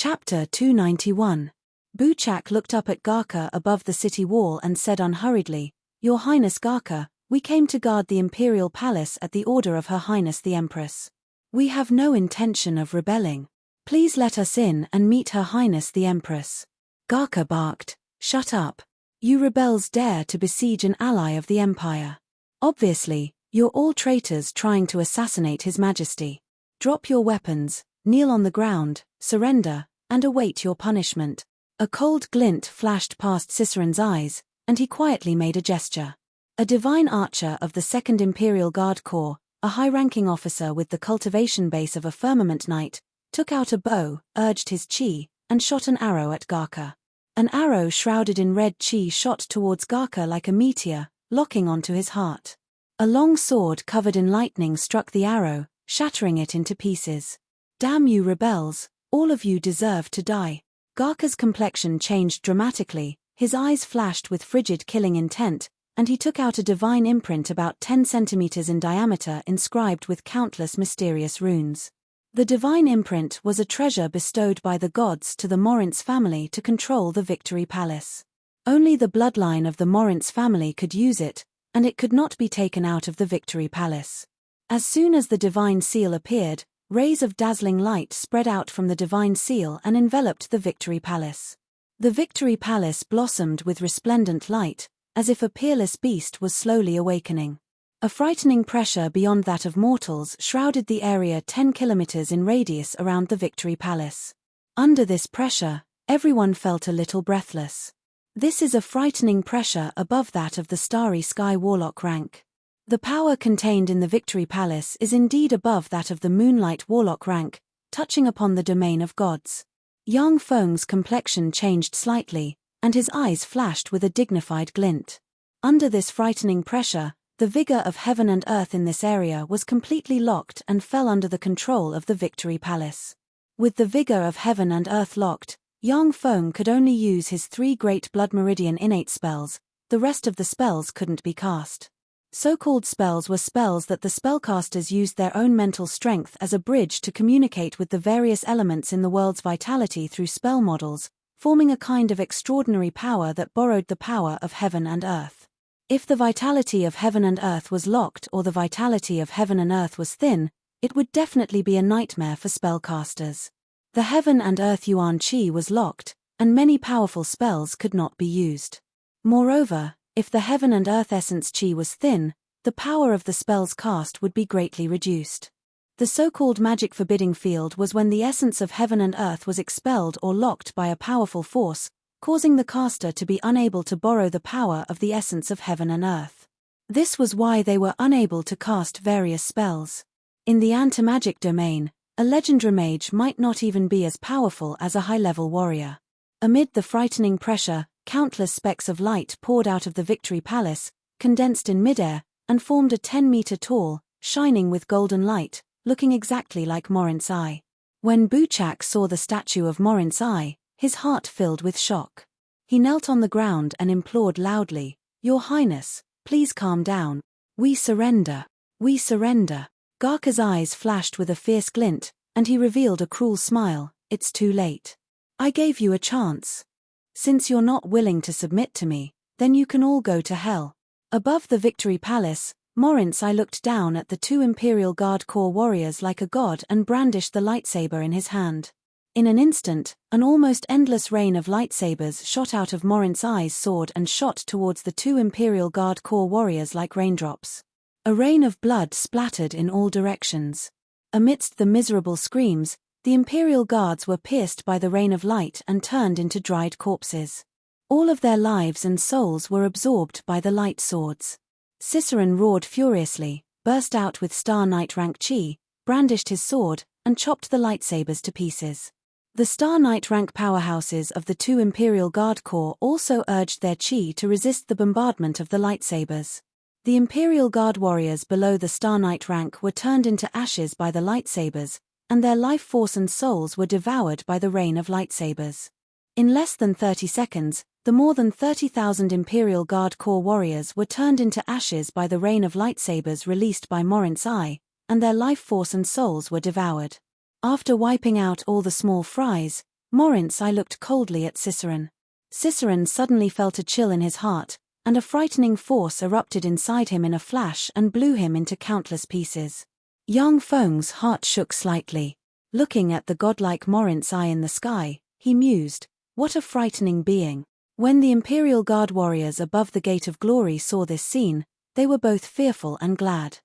Chapter 291. Buchak looked up at Garka above the city wall and said unhurriedly, "Your Highness Garka, we came to guard the imperial palace at the order of Her Highness the Empress. We have no intention of rebelling. Please let us in and meet Her Highness the Empress." Garka barked, "Shut up. You rebels dare to besiege an ally of the Empire. Obviously, you're all traitors trying to assassinate His Majesty. Drop your weapons, kneel on the ground, surrender, and await your punishment." A cold glint flashed past Cicerone's eyes, and he quietly made a gesture. A divine archer of the 2nd Imperial Guard Corps, a high-ranking officer with the cultivation base of a firmament knight, took out a bow, urged his chi, and shot an arrow at Garka. An arrow shrouded in red chi shot towards Garka like a meteor, locking onto his heart. A long sword covered in lightning struck the arrow, shattering it into pieces. "Damn you rebels, all of you deserve to die." Garka's complexion changed dramatically, his eyes flashed with frigid killing intent, and he took out a divine imprint about 10 centimeters in diameter inscribed with countless mysterious runes. The divine imprint was a treasure bestowed by the gods to the Morinth family to control the Victory Palace. Only the bloodline of the Morinth family could use it, and it could not be taken out of the Victory Palace. As soon as the divine seal appeared, rays of dazzling light spread out from the divine seal and enveloped the Victory Palace. The Victory Palace blossomed with resplendent light, as if a peerless beast was slowly awakening. A frightening pressure beyond that of mortals shrouded the area 10 kilometers in radius around the Victory Palace. Under this pressure, everyone felt a little breathless. This is a frightening pressure above that of the Starry Sky Warlock rank. The power contained in the Victory Palace is indeed above that of the Moonlight Warlock rank, touching upon the domain of gods. Yang Feng's complexion changed slightly, and his eyes flashed with a dignified glint. Under this frightening pressure, the vigor of heaven and earth in this area was completely locked and fell under the control of the Victory Palace. With the vigor of heaven and earth locked, Yang Feng could only use his 3 great blood meridian innate spells. The rest of the spells couldn't be cast. So-called spells were spells that the spellcasters used their own mental strength as a bridge to communicate with the various elements in the world's vitality through spell models, forming a kind of extraordinary power that borrowed the power of heaven and earth. If the vitality of heaven and earth was locked or the vitality of heaven and earth was thin, it would definitely be a nightmare for spellcasters. The heaven and earth Yuan Qi was locked, and many powerful spells could not be used. Moreover, if the heaven and earth essence Qi was thin, the power of the spells cast would be greatly reduced. The so-called magic forbidding field was when the essence of heaven and earth was expelled or locked by a powerful force, causing the caster to be unable to borrow the power of the essence of heaven and earth. This was why they were unable to cast various spells. In the anti-magic domain, a legendary mage might not even be as powerful as a high-level warrior. Amid the frightening pressure, countless specks of light poured out of the Victory Palace, condensed in midair, and formed a 10-meter tall, shining with golden light, looking exactly like Morinth's eye. When Buchak saw the statue of Morinth's eye, his heart filled with shock. He knelt on the ground and implored loudly, "Your Highness, please calm down. We surrender. We surrender." Garka's eyes flashed with a fierce glint, and he revealed a cruel smile. "It's too late. I gave you a chance. Since you're not willing to submit to me, then you can all go to hell." Above the Victory Palace, Morinth's eye looked down at the 2 Imperial Guard Corps warriors like a god and brandished the lightsaber in his hand. In an instant, an almost endless rain of lightsabers shot out of Morinth's eye's sword and shot towards the 2 Imperial Guard Corps warriors like raindrops. A rain of blood splattered in all directions. Amidst the miserable screams, the Imperial Guards were pierced by the rain of light and turned into dried corpses. All of their lives and souls were absorbed by the light swords. Cicerone roared furiously, burst out with Star Knight rank Qi, brandished his sword, and chopped the lightsabers to pieces. The Star Knight rank powerhouses of the 2 Imperial Guard Corps also urged their Qi to resist the bombardment of the lightsabers. The Imperial Guard warriors below the Star Knight rank were turned into ashes by the lightsabers, and their life force and souls were devoured by the rain of lightsabers. In less than 30 seconds, the more than 30,000 Imperial Guard Corps warriors were turned into ashes by the rain of lightsabers released by Morinth's eye, and their life force and souls were devoured. After wiping out all the small fries, Morin's eye looked coldly at Ciceron. Ciceron suddenly felt a chill in his heart, and a frightening force erupted inside him in a flash and blew him into countless pieces. Yang Feng's heart shook slightly. Looking at the godlike Morin's eye in the sky, he mused, what a frightening being. When the Imperial Guard warriors above the Gate of Glory saw this scene, they were both fearful and glad.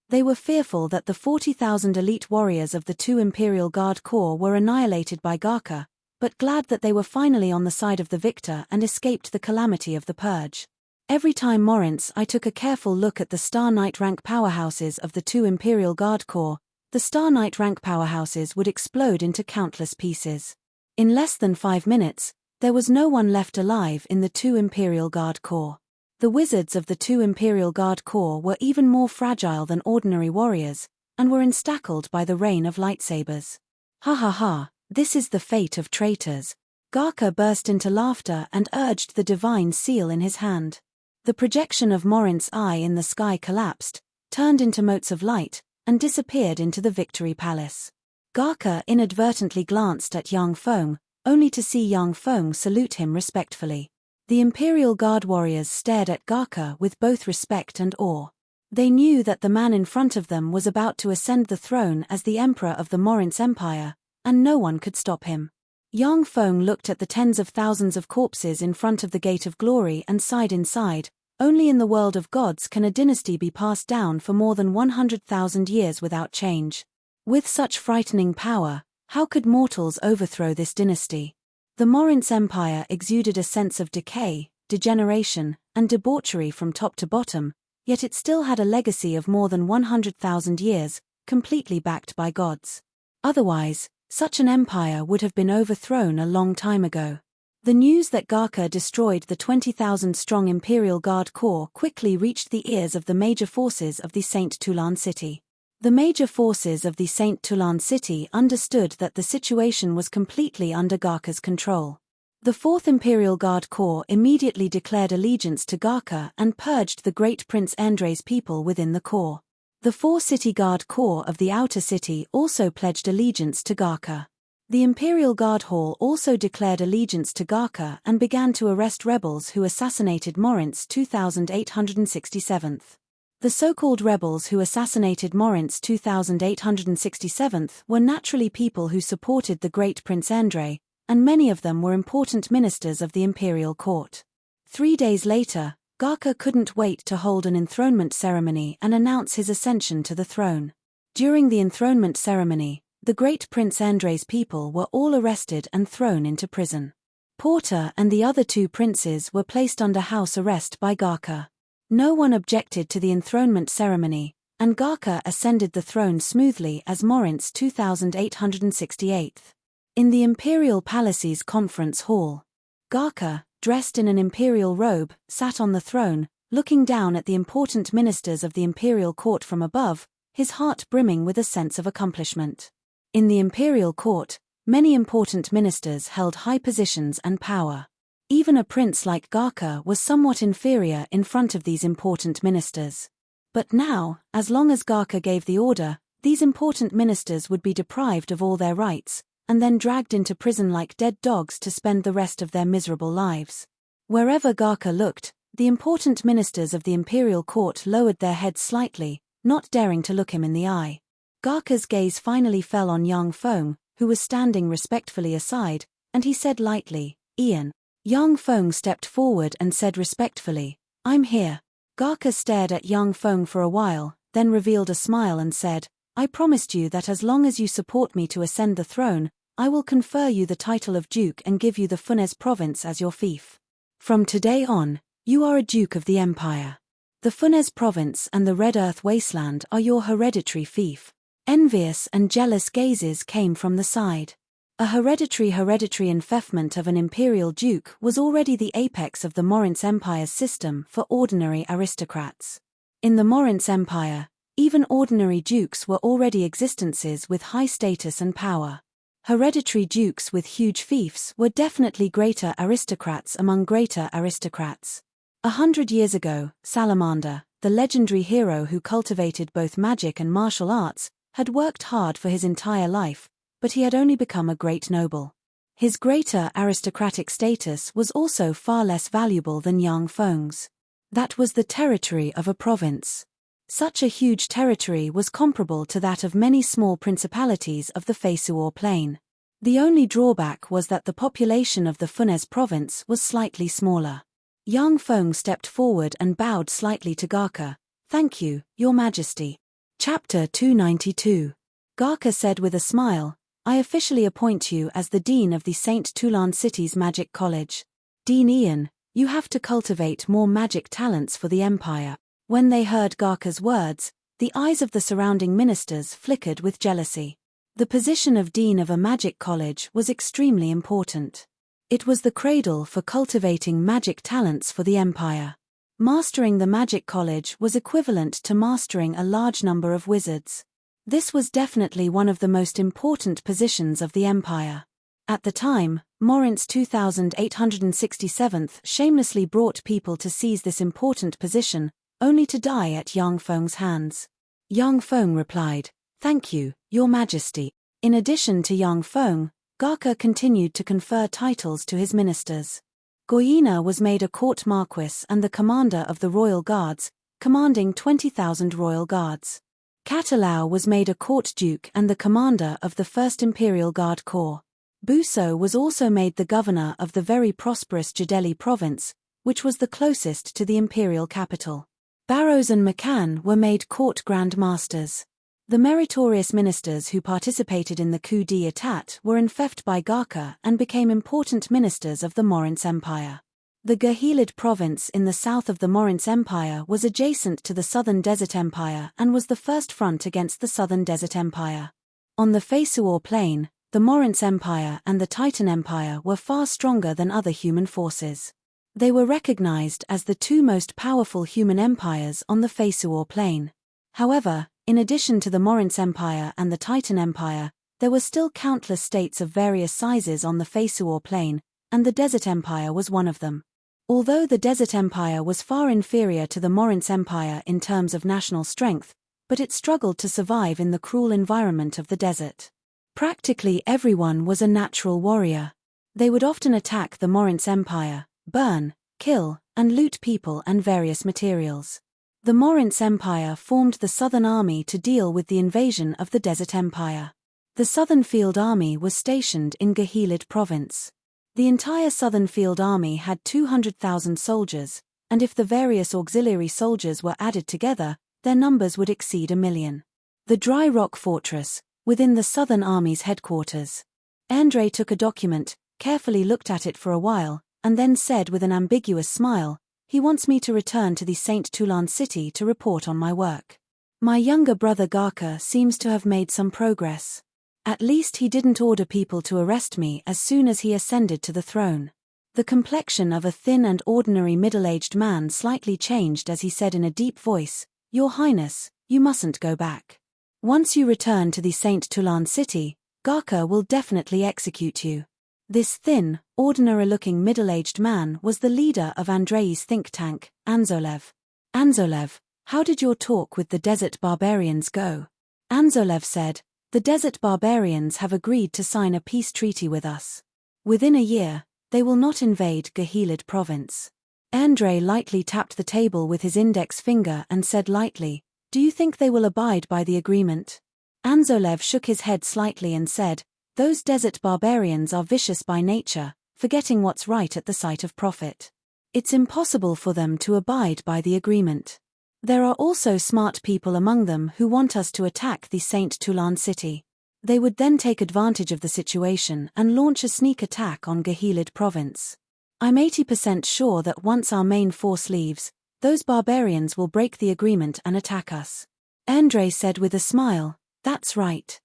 They were fearful that the 40,000 elite warriors of the 2 Imperial Guard Corps were annihilated by Garca, but glad that they were finally on the side of the victor and escaped the calamity of the purge. Every time Morin's eye took a careful look at the Star Knight rank powerhouses of the 2 Imperial Guard Corps, the Star Knight rank powerhouses would explode into countless pieces. In less than 5 minutes, there was no one left alive in the 2 Imperial Guard Corps. The wizards of the 2 Imperial Guard Corps were even more fragile than ordinary warriors, and were enstackled by the rain of lightsabers. Ha ha ha, this is the fate of traitors. Garca burst into laughter and urged the divine seal in his hand. The projection of Morin's eye in the sky collapsed, turned into motes of light, and disappeared into the Victory Palace. Garca inadvertently glanced at Yang Feng, only to see Yang Feng salute him respectfully. The Imperial Guard warriors stared at Garca with both respect and awe. They knew that the man in front of them was about to ascend the throne as the Emperor of the Morin's Empire, and no one could stop him. Yang Feng looked at the tens of thousands of corpses in front of the Gate of Glory and sighed inside. Only in the world of gods can a dynasty be passed down for more than 100,000 years without change. With such frightening power, how could mortals overthrow this dynasty? The Morin's Empire exuded a sense of decay, degeneration, and debauchery from top to bottom, yet it still had a legacy of more than 100,000 years, completely backed by gods. Otherwise, such an empire would have been overthrown a long time ago. The news that Garca destroyed the 20,000-strong Imperial Guard Corps quickly reached the ears of the major forces of the Saint Toulon city. The major forces of the Saint Toulon city understood that the situation was completely under Garca's control. The 4th Imperial Guard Corps immediately declared allegiance to Garca and purged the great Prince Andre's people within the corps. The 4 City Guard Corps of the outer city also pledged allegiance to Garca. The Imperial Guard Hall also declared allegiance to Garca and began to arrest rebels who assassinated Morin's 2867th. The so-called rebels who assassinated Morin's 2867th were naturally people who supported the great Prince Andre, and many of them were important ministers of the imperial court. 3 days later, Garca couldn't wait to hold an enthronement ceremony and announce his ascension to the throne. During the enthronement ceremony, the great Prince Andre's people were all arrested and thrown into prison. Porter and the other 2 princes were placed under house arrest by Garca. No one objected to the enthronement ceremony, and Garca ascended the throne smoothly as Morin's 2868th. In the Imperial Palace's conference hall, Garca, dressed in an imperial robe, sat on the throne, looking down at the important ministers of the imperial court from above, his heart brimming with a sense of accomplishment. In the imperial court, many important ministers held high positions and power. Even a prince like Garca was somewhat inferior in front of these important ministers. But now, as long as Garca gave the order, these important ministers would be deprived of all their rights, and then dragged into prison like dead dogs to spend the rest of their miserable lives. Wherever Garca looked, the important ministers of the imperial court lowered their heads slightly, not daring to look him in the eye. Garca's gaze finally fell on Yang Feng, who was standing respectfully aside, and he said lightly, "Ian." Yang Feng stepped forward and said respectfully, "I'm here." Garca stared at Yang Feng for a while, then revealed a smile and said, "I promised you that as long as you support me to ascend the throne, I will confer you the title of Duke and give you the Funès province as your fief. From today on, you are a Duke of the Empire. The Funès province and the Red Earth wasteland are your hereditary fief." Envious and jealous gazes came from the side. A hereditary enfeoffment of an imperial duke was already the apex of the Morin's Empire's system for ordinary aristocrats. In the Morin's Empire, even ordinary dukes were already existences with high status and power. Hereditary dukes with huge fiefs were definitely greater aristocrats among greater aristocrats. 100 years ago, Salamander, the legendary hero who cultivated both magic and martial arts, had worked hard for his entire life, but he had only become a great noble. His greater aristocratic status was also far less valuable than Yang Feng's. That was the territory of a province. Such a huge territory was comparable to that of many small principalities of the Feisuo plain. The only drawback was that the population of the Funes province was slightly smaller. Yang Feng stepped forward and bowed slightly to Garca. "Thank you, Your Majesty." Chapter 292. Garca said with a smile, "I officially appoint you as the Dean of the St. Toulon City's Magic College. Dean Ian, you have to cultivate more magic talents for the Empire." When they heard Garca's words, the eyes of the surrounding ministers flickered with jealousy. The position of Dean of a magic college was extremely important. It was the cradle for cultivating magic talents for the Empire. Mastering the magic college was equivalent to mastering a large number of wizards. This was definitely one of the most important positions of the Empire. At the time, Morin's 2867th shamelessly brought people to seize this important position, only to die at Yang Feng's hands. Yang Feng replied, "Thank you, Your Majesty." In addition to Yang Feng, Garca continued to confer titles to his ministers. Goyina was made a court marquis and the commander of the royal guards, commanding 20,000 royal guards. Catalao was made a court duke and the commander of the 1st Imperial Guard Corps. Buso was also made the governor of the very prosperous Jadeli province, which was the closest to the imperial capital. Barrows and McCann were made court grand masters. The meritorious ministers who participated in the coup d'état were enfeoffed by Garca and became important ministers of the Morin's Empire. The Gahilid province in the south of the Morin's Empire was adjacent to the Southern Desert Empire and was the first front against the Southern Desert Empire. On the Feisuo plain, the Morin's Empire and the Titan Empire were far stronger than other human forces. They were recognized as the two most powerful human empires on the Feisuo plain. However, in addition to the Morin's Empire and the Titan Empire, there were still countless states of various sizes on the Feisuo plain, and the Desert Empire was one of them. Although the Desert Empire was far inferior to the Morin's Empire in terms of national strength, but it struggled to survive in the cruel environment of the desert. Practically everyone was a natural warrior. They would often attack the Morin's Empire, burn, kill, and loot people and various materials. The Morin's Empire formed the Southern Army to deal with the invasion of the Desert Empire. The Southern Field Army was stationed in Gahilid province. The entire Southern Field Army had 200,000 soldiers, and if the various auxiliary soldiers were added together, their numbers would exceed 1,000,000. The Dry Rock Fortress, within the Southern Army's headquarters. Andre took a document, carefully looked at it for a while, and then said with an ambiguous smile, "He wants me to return to the St. Toulon city to report on my work." My younger brother Garca seems to have made some progress. At least he didn't order people to arrest me as soon as he ascended to the throne. The complexion of a thin and ordinary middle-aged man slightly changed as he said in a deep voice, "Your Highness, you mustn't go back. Once you return to the St. Toulon city, Garca will definitely execute you." This thin, ordinary-looking middle-aged man was the leader of Andrei's think tank, Anzolev. "Anzolev, how did your talk with the desert barbarians go?" Anzolev said, "The desert barbarians have agreed to sign a peace treaty with us. Within a year, they will not invade Gahilid province." Andre lightly tapped the table with his index finger and said lightly, "Do you think they will abide by the agreement?" Anzolev shook his head slightly and said, "Those desert barbarians are vicious by nature, forgetting what's right at the sight of profit. It's impossible for them to abide by the agreement. There are also smart people among them who want us to attack the St. Toulon city. They would then take advantage of the situation and launch a sneak attack on Gahilid province. I'm 80% sure that once our main force leaves, those barbarians will break the agreement and attack us." Andre said with a smile, "That's right.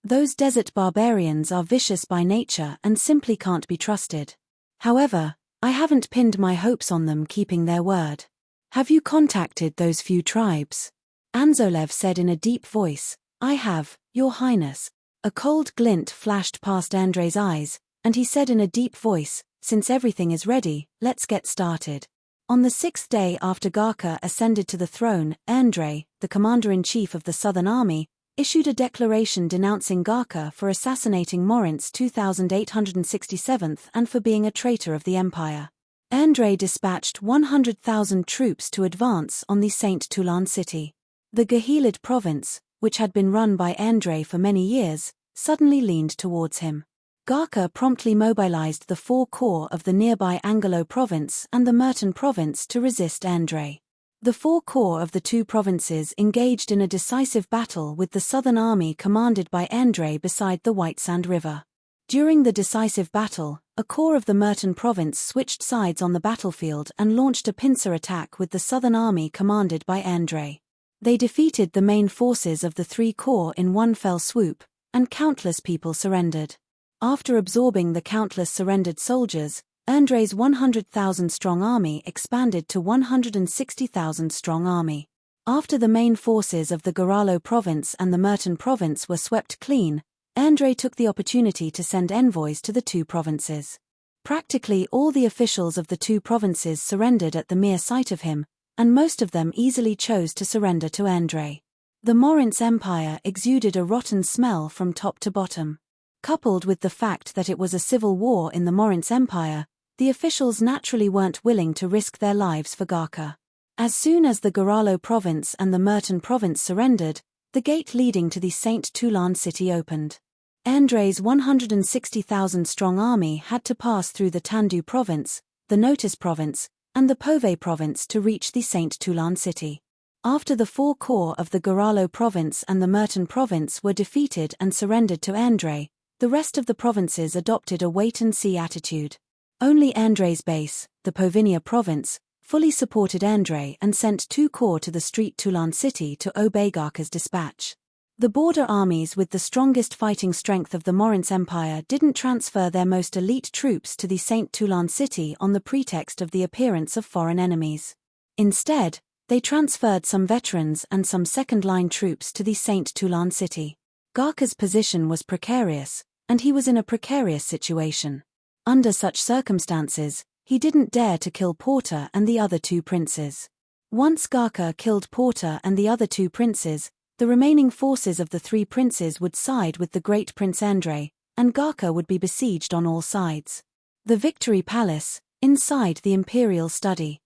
Those desert barbarians are vicious by nature and simply can't be trusted. However, I haven't pinned my hopes on them keeping their word. Have you contacted those few tribes?" Anzolev said in a deep voice, "I have, Your Highness." A cold glint flashed past Andre's eyes, and he said in a deep voice, "Since everything is ready, let's get started." On the 6th day after Garca ascended to the throne, Andre, the commander-in-chief of the Southern Army, issued a declaration denouncing Garca for assassinating Morinth's 2867th and for being a traitor of the empire. Andrei dispatched 100,000 troops to advance on the Saint Toulon city. The Gahilid province, which had been run by Andrei for many years, suddenly leaned towards him. Garca promptly mobilized the 4 corps of the nearby Angelo province and the Merton province to resist Andrei. The 4 corps of the 2 provinces engaged in a decisive battle with the Southern Army commanded by Andrei beside the White Sand River. During the decisive battle, a corps of the Merton province switched sides on the battlefield and launched a pincer attack with the Southern Army commanded by Andrei. They defeated the main forces of the 3 corps in one fell swoop, and countless people surrendered. After absorbing the countless surrendered soldiers, Andrei's 100,000-strong army expanded to 160,000-strong army. After the main forces of the Garalo province and the Merton province were swept clean, Andrei took the opportunity to send envoys to the 2 provinces. Practically all the officials of the 2 provinces surrendered at the mere sight of him, and most of them easily chose to surrender to Andrei. The Morinth's empire exuded a rotten smell from top to bottom. Coupled with the fact that it was a civil war in the Morinth's empire, the officials naturally weren't willing to risk their lives for Garca. As soon as the Garalo province and the Merton province surrendered, the gate leading to the Saint Toulon city opened. Andrei's 160,000-strong army had to pass through the Tandu province, the Notus province, and the Pove province to reach the Saint Toulon city. After the 4 corps of the Garalo province and the Merton province were defeated and surrendered to Andrei, the rest of the provinces adopted a wait-and-see attitude. Only Andrei's base, the Povinia province, fully supported Andrei and sent 2 corps to the Street Toulon city to obey Garca's dispatch. The border armies with the strongest fighting strength of the Morinth's empire didn't transfer their most elite troops to the Saint Toulon city on the pretext of the appearance of foreign enemies. Instead, they transferred some veterans and some second-line troops to the Saint Toulon city. Garca's position was precarious, and he was in a precarious situation. Under such circumstances, he didn't dare to kill Porter and the other 2 princes. Once Garca killed Porter and the other 2 princes, the remaining forces of the 3 princes would side with the great Prince Andrei, and Garca would be besieged on all sides. The Victory Palace, inside the imperial study.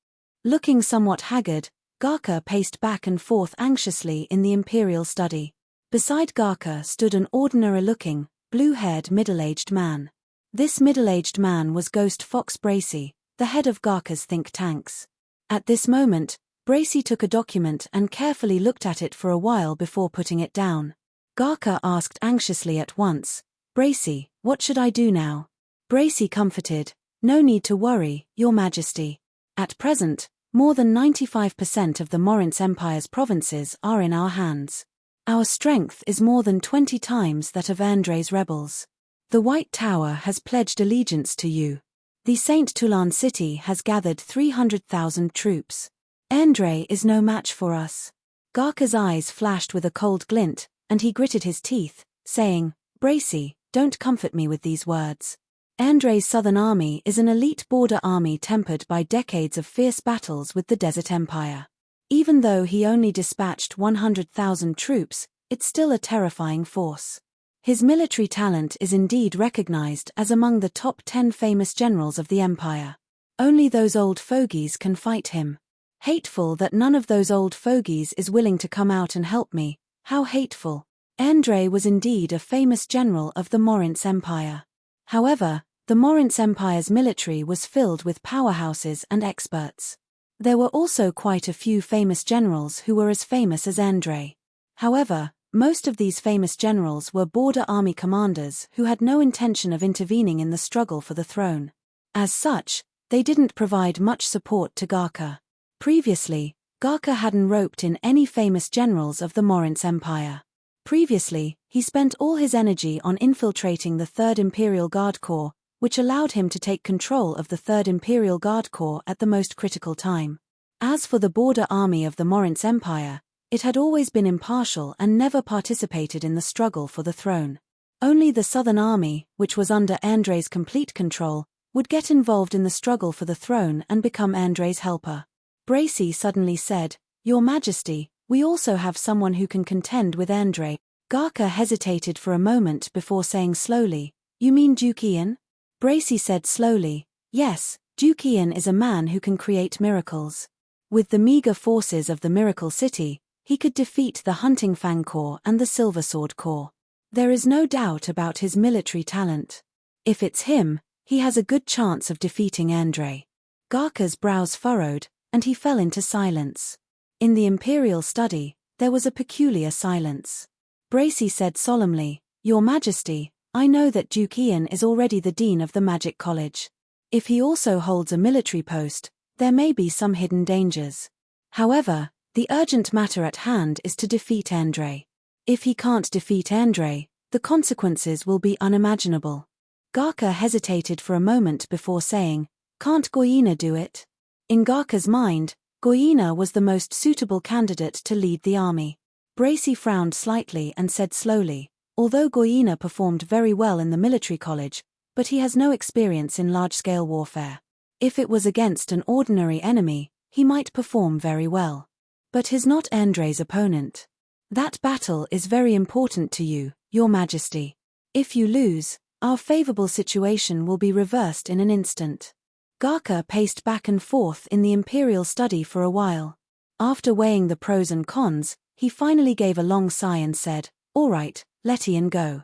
Looking somewhat haggard, Garca paced back and forth anxiously in the imperial study. Beside Garca stood an ordinary-looking, blue-haired middle-aged man. This middle-aged man was Ghost Fox Bracy, the head of Garca's think tanks. At this moment, Bracy took a document and carefully looked at it for a while before putting it down. Garca asked anxiously at once, "Bracy, what should I do now?" Bracy comforted, "No need to worry, Your Majesty. At present, more than 95% of the Morinth's Empire's provinces are in our hands. Our strength is more than 20 times that of Andrei's rebels. The White Tower has pledged allegiance to you. The Saint Toulon city has gathered 300,000 troops. Andrei is no match for us." Garca's eyes flashed with a cold glint, and he gritted his teeth, saying, "Bracy, don't comfort me with these words. Andrei's Southern Army is an elite border army tempered by decades of fierce battles with the Desert Empire. Even though he only dispatched 100,000 troops, it's still a terrifying force. His military talent is indeed recognized as among the top 10 famous generals of the empire. Only those old fogies can fight him. Hateful that none of those old fogies is willing to come out and help me. How hateful." Andrei was indeed a famous general of the Morinth's empire. However, the Morinth's empire's military was filled with powerhouses and experts. There were also quite a few famous generals who were as famous as Andrei. However, most of these famous generals were border army commanders who had no intention of intervening in the struggle for the throne. As such, they didn't provide much support to Garca. Previously, Garca hadn't roped in any famous generals of the Morinth's empire. Previously, he spent all his energy on infiltrating the 3rd Imperial Guard Corps, which allowed him to take control of the 3rd Imperial Guard Corps at the most critical time. As for the border army of the Morinth's empire, it had always been impartial and never participated in the struggle for the throne. Only the Southern Army, which was under Andrei's complete control, would get involved in the struggle for the throne and become Andrei's helper. Bracy suddenly said, "Your Majesty, we also have someone who can contend with Andrei." Garka hesitated for a moment before saying slowly, "You mean Duke Ian?" Bracy said slowly, "Yes, Duke Ian is a man who can create miracles. With the meager forces of the Miracle City, he could defeat the Hunting Fang Corps and the Silver Sword Corps. There is no doubt about his military talent. If it's him, he has a good chance of defeating Andre." Garka's brows furrowed, and he fell into silence. In the Imperial study, there was a peculiar silence. Bracy said solemnly, "Your Majesty, I know that Duke Ian is already the Dean of the Magic College. If he also holds a military post, there may be some hidden dangers. However, the urgent matter at hand is to defeat Andre. If he can't defeat Andre, the consequences will be unimaginable." Garka hesitated for a moment before saying, "Can't Goyina do it?" In Garka's mind, Goyina was the most suitable candidate to lead the army. Bracy frowned slightly and said slowly, "Although Goyina performed very well in the military college, but he has no experience in large-scale warfare. If it was against an ordinary enemy, he might perform very well. But he's not Andre's opponent. That battle is very important to you, Your Majesty. If you lose, our favorable situation will be reversed in an instant." Garka paced back and forth in the Imperial study for a while. After weighing the pros and cons, he finally gave a long sigh and said, "All right, let Ian go."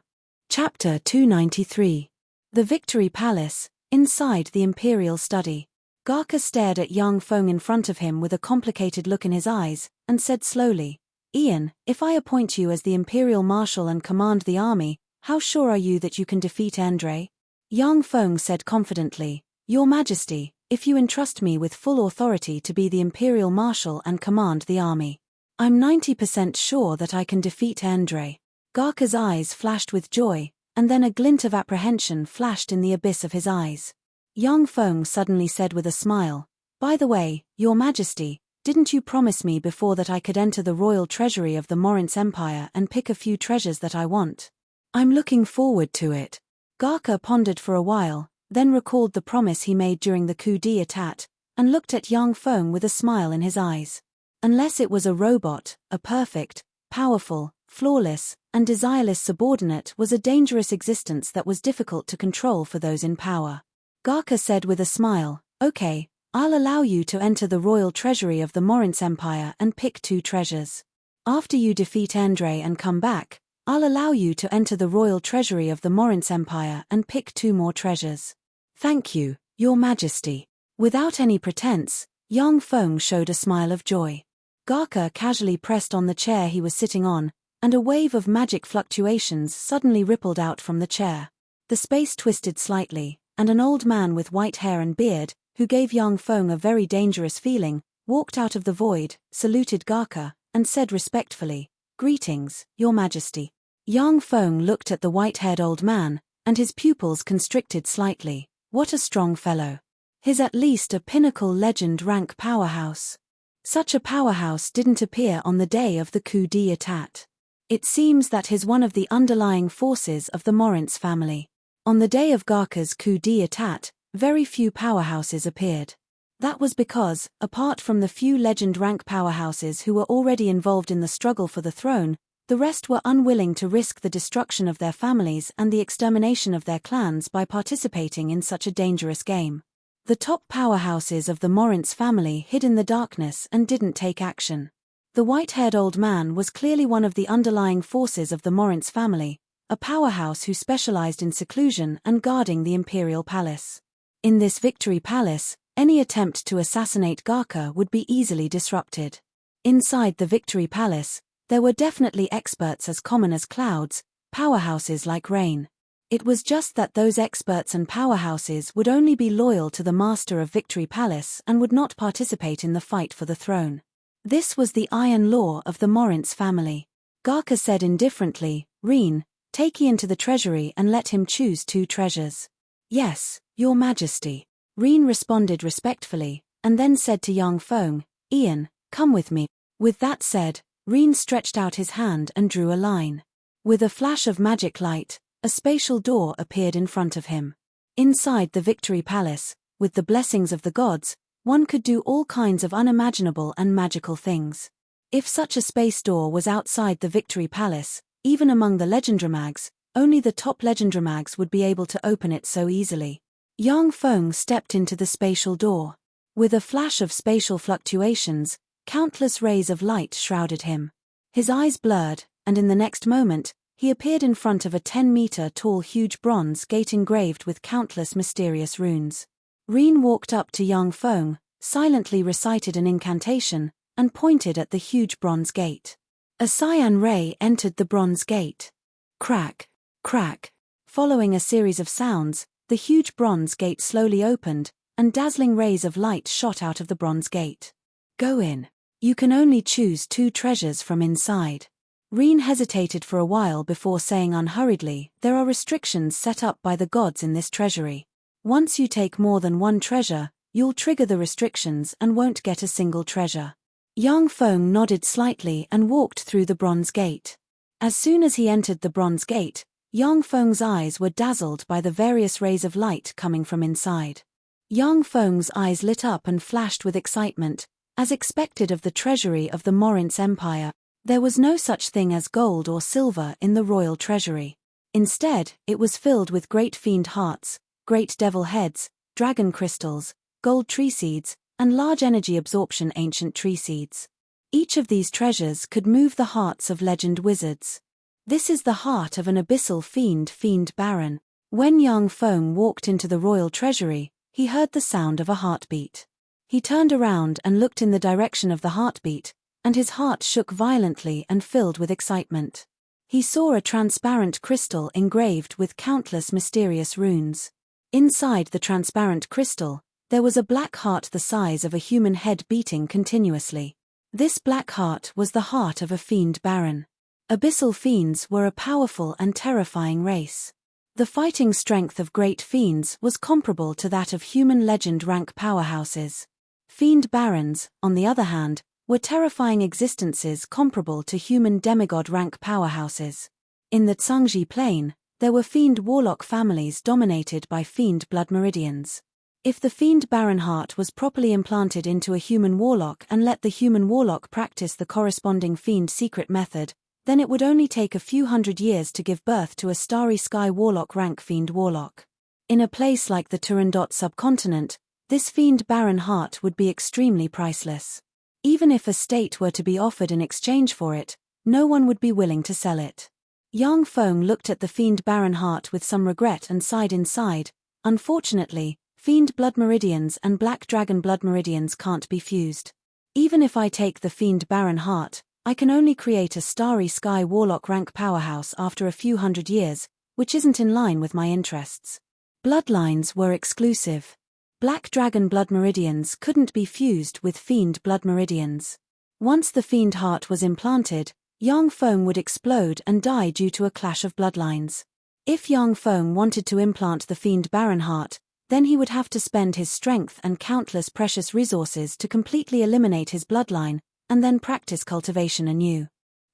Chapter 293. The Victory Palace, inside the Imperial study. Garka stared at young Feng in front of him with a complicated look in his eyes, and said slowly, "Ian, if I appoint you as the Imperial Marshal and command the army, how sure are you that you can defeat Andre?" Young Feng said confidently, "Your Majesty, if you entrust me with full authority to be the Imperial Marshal and command the army, I'm 90% sure that I can defeat Andre." Garka's eyes flashed with joy, and then a glint of apprehension flashed in the abyss of his eyes. Young Feng suddenly said with a smile, "By the way, Your Majesty, didn't you promise me before that I could enter the royal treasury of the Morince Empire and pick a few treasures that I want? I'm looking forward to it." Garka pondered for a while, then recalled the promise he made during the coup d'état, and looked at young Feng with a smile in his eyes. Unless it was a robot, a perfect, powerful, flawless, and desireless subordinate was a dangerous existence that was difficult to control for those in power. Garka said with a smile, "Okay, I'll allow you to enter the royal treasury of the Morince Empire and pick 2 treasures. After you defeat Andre and come back, I'll allow you to enter the royal treasury of the Morince Empire and pick 2 more treasures." "Thank you, Your Majesty." Without any pretense, young Feng showed a smile of joy. Garka casually pressed on the chair he was sitting on, and a wave of magic fluctuations suddenly rippled out from the chair. The space twisted slightly, and an old man with white hair and beard, who gave young Feng a very dangerous feeling, walked out of the void, saluted Garka, and said respectfully, "Greetings, Your Majesty." Young Feng looked at the white-haired old man, and his pupils constricted slightly. What a strong fellow. He's at least a pinnacle legend rank powerhouse. Such a powerhouse didn't appear on the day of the coup d'état. It seems that he's one of the underlying forces of the Morince family. On the day of Garka's coup d'état, very few powerhouses appeared. That was because, apart from the few legend rank powerhouses who were already involved in the struggle for the throne, the rest were unwilling to risk the destruction of their families and the extermination of their clans by participating in such a dangerous game. The top powerhouses of the Morince family hid in the darkness and didn't take action. The white-haired old man was clearly one of the underlying forces of the Morince family, a powerhouse who specialized in seclusion and guarding the Imperial Palace. In this Victory Palace, any attempt to assassinate Garka would be easily disrupted. Inside the Victory Palace, there were definitely experts as common as clouds, powerhouses like rain. It was just that those experts and powerhouses would only be loyal to the master of Victory Palace and would not participate in the fight for the throne. This was the iron law of the Morince family. Garka said indifferently, "Reen, take Ian to the treasury and let him choose 2 treasures." "Yes, Your Majesty." Reen responded respectfully, and then said to young Feng, "Ian, come with me." With that said, Reen stretched out his hand and drew a line. With a flash of magic light, a spatial door appeared in front of him. Inside the Victory Palace, with the blessings of the gods, one could do all kinds of unimaginable and magical things. If such a space door was outside the Victory Palace, Even among the Legendramags, only the top Legendramags would be able to open it so easily. Yang Feng stepped into the spatial door. With a flash of spatial fluctuations, countless rays of light shrouded him. His eyes blurred, and in the next moment, he appeared in front of a 10-meter-tall huge bronze gate engraved with countless mysterious runes. Rin walked up to Yang Feng, silently recited an incantation, and pointed at the huge bronze gate. A cyan ray entered the bronze gate. Crack, crack. Following a series of sounds, the huge bronze gate slowly opened, and dazzling rays of light shot out of the bronze gate. Go in. You can only choose 2 treasures from inside. Rin hesitated for a while before saying unhurriedly, there are restrictions set up by the gods in this treasury. Once you take more than 1 treasure, you'll trigger the restrictions and won't get a single treasure. Yang Feng nodded slightly and walked through the bronze gate. As soon as he entered the bronze gate, Yang Feng's eyes were dazzled by the various rays of light coming from inside. Yang Feng's eyes lit up and flashed with excitement, as expected of the treasury of the Morince Empire. There was no such thing as gold or silver in the royal treasury. Instead, it was filled with great fiend hearts, great devil heads, dragon crystals, gold tree seeds, and large energy absorption ancient tree seeds. Each of these treasures could move the hearts of legend wizards. This is the heart of an abyssal fiend baron. When Yang Feng walked into the royal treasury, he heard the sound of a heartbeat. He turned around and looked in the direction of the heartbeat, and his heart shook violently and filled with excitement. He saw a transparent crystal engraved with countless mysterious runes. Inside the transparent crystal, there was a black heart the size of a human head beating continuously. This black heart was the heart of a fiend baron. Abyssal fiends were a powerful and terrifying race. The fighting strength of great fiends was comparable to that of human legend rank powerhouses. Fiend barons, on the other hand, were terrifying existences comparable to human demigod rank powerhouses. In the Tsangji Plain, there were fiend warlock families dominated by fiend blood meridians. If the fiend baron heart was properly implanted into a human warlock and let the human warlock practice the corresponding fiend secret method, then it would only take a few hundred years to give birth to a starry sky warlock rank fiend warlock. In a place like the Turandot subcontinent, this fiend baron heart would be extremely priceless. Even if a state were to be offered in exchange for it, no one would be willing to sell it. Yang Feng looked at the fiend baron heart with some regret and sighed inside. Unfortunately, fiend blood meridians and black dragon blood meridians can't be fused. Even if I take the fiend baron heart, I can only create a starry sky warlock rank powerhouse after a few hundred years, which isn't in line with my interests. Bloodlines were exclusive. Black dragon blood meridians couldn't be fused with fiend blood meridians. Once the fiend heart was implanted, Yang Feng would explode and die due to a clash of bloodlines. If Yang Feng wanted to implant the fiend baron heart, then he would have to spend his strength and countless precious resources to completely eliminate his bloodline, and then practice cultivation anew.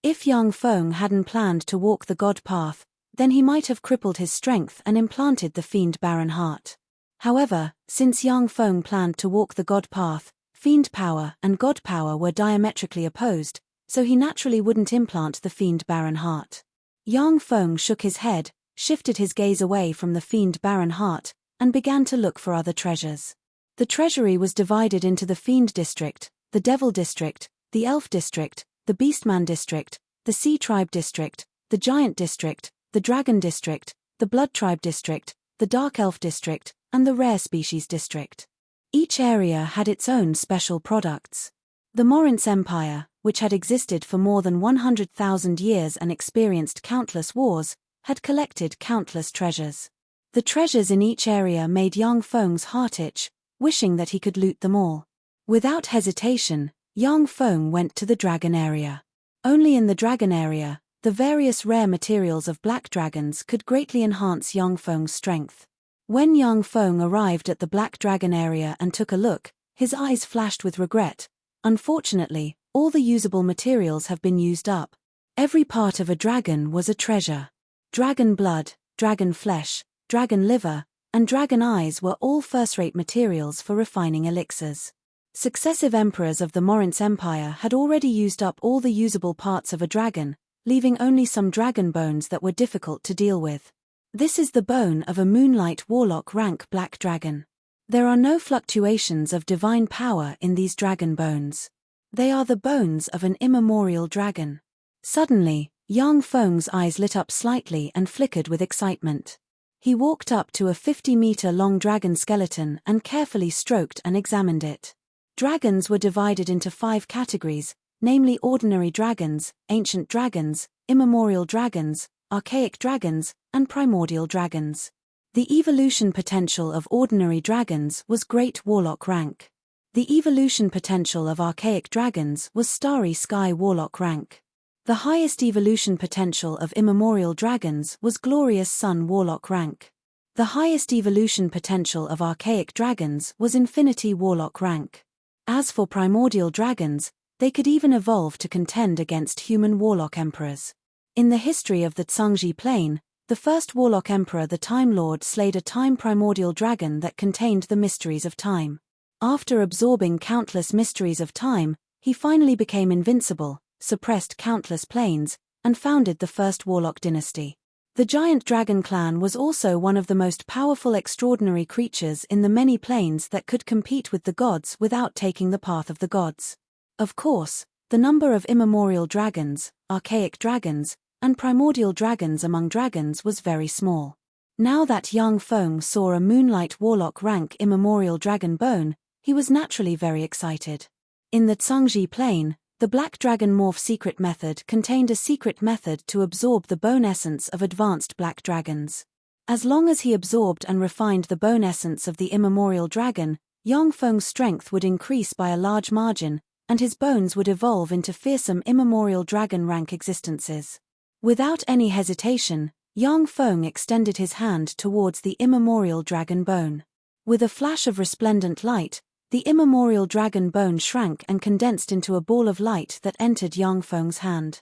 If Yang Feng hadn't planned to walk the god path, then he might have crippled his strength and implanted the fiend baron heart. However, since Yang Feng planned to walk the god path, fiend power and god power were diametrically opposed, so he naturally wouldn't implant the fiend baron heart. Yang Feng shook his head, shifted his gaze away from the fiend baron heart, and began to look for other treasures. The treasury was divided into the fiend district, the devil district, the elf district, the beastman district, the sea tribe district, the giant district, the dragon district, the blood tribe district, the dark elf district, and the rare species district. Each area had its own special products. The Morince Empire, which had existed for more than 100,000 years and experienced countless wars, had collected countless treasures. The treasures in each area made Yang Feng's heart itch, wishing that he could loot them all. Without hesitation, Yang Feng went to the dragon area. Only in the dragon area, the various rare materials of black dragons could greatly enhance Yang Feng's strength. When Yang Feng arrived at the black dragon area and took a look, his eyes flashed with regret. Unfortunately, all the usable materials have been used up. Every part of a dragon was a treasure. Dragon blood, dragon flesh, dragon liver, and dragon eyes were all first-rate materials for refining elixirs. Successive emperors of the Morince Empire had already used up all the usable parts of a dragon, leaving only some dragon bones that were difficult to deal with. This is the bone of a Moonlight Warlock rank black dragon. There are no fluctuations of divine power in these dragon bones. They are the bones of an immemorial dragon. Suddenly, Yang Feng's eyes lit up slightly and flickered with excitement. He walked up to a 50-meter-long dragon skeleton and carefully stroked and examined it. Dragons were divided into 5 categories, namely ordinary dragons, ancient dragons, immemorial dragons, archaic dragons, and primordial dragons. The evolution potential of ordinary dragons was Great Warlock rank. The evolution potential of archaic dragons was Starry Sky Warlock rank. The highest evolution potential of immemorial dragons was Glorious Sun Warlock rank. The highest evolution potential of archaic dragons was Infinity Warlock rank. As for primordial dragons, they could even evolve to contend against human warlock emperors. In the history of the Tsangji Plain, the first warlock emperor, the Time Lord, slayed a time primordial dragon that contained the mysteries of time. After absorbing countless mysteries of time, he finally became invincible, suppressed countless planes, and founded the first warlock dynasty. The giant dragon clan was also one of the most powerful extraordinary creatures in the many planes that could compete with the gods without taking the path of the gods. Of course, the number of immemorial dragons, archaic dragons, and primordial dragons among dragons was very small. Now that Yang Feng saw a Moonlight Warlock rank immemorial dragon bone, he was naturally very excited. In the Tsangji Plain, the Black Dragon Morph secret method contained a secret method to absorb the bone essence of advanced black dragons. As long as he absorbed and refined the bone essence of the immemorial dragon, Yang Feng's strength would increase by a large margin, and his bones would evolve into fearsome immemorial dragon rank existences. Without any hesitation, Yang Feng extended his hand towards the immemorial dragon bone. With a flash of resplendent light, the immemorial dragon bone shrank and condensed into a ball of light that entered Yang Feng's hand.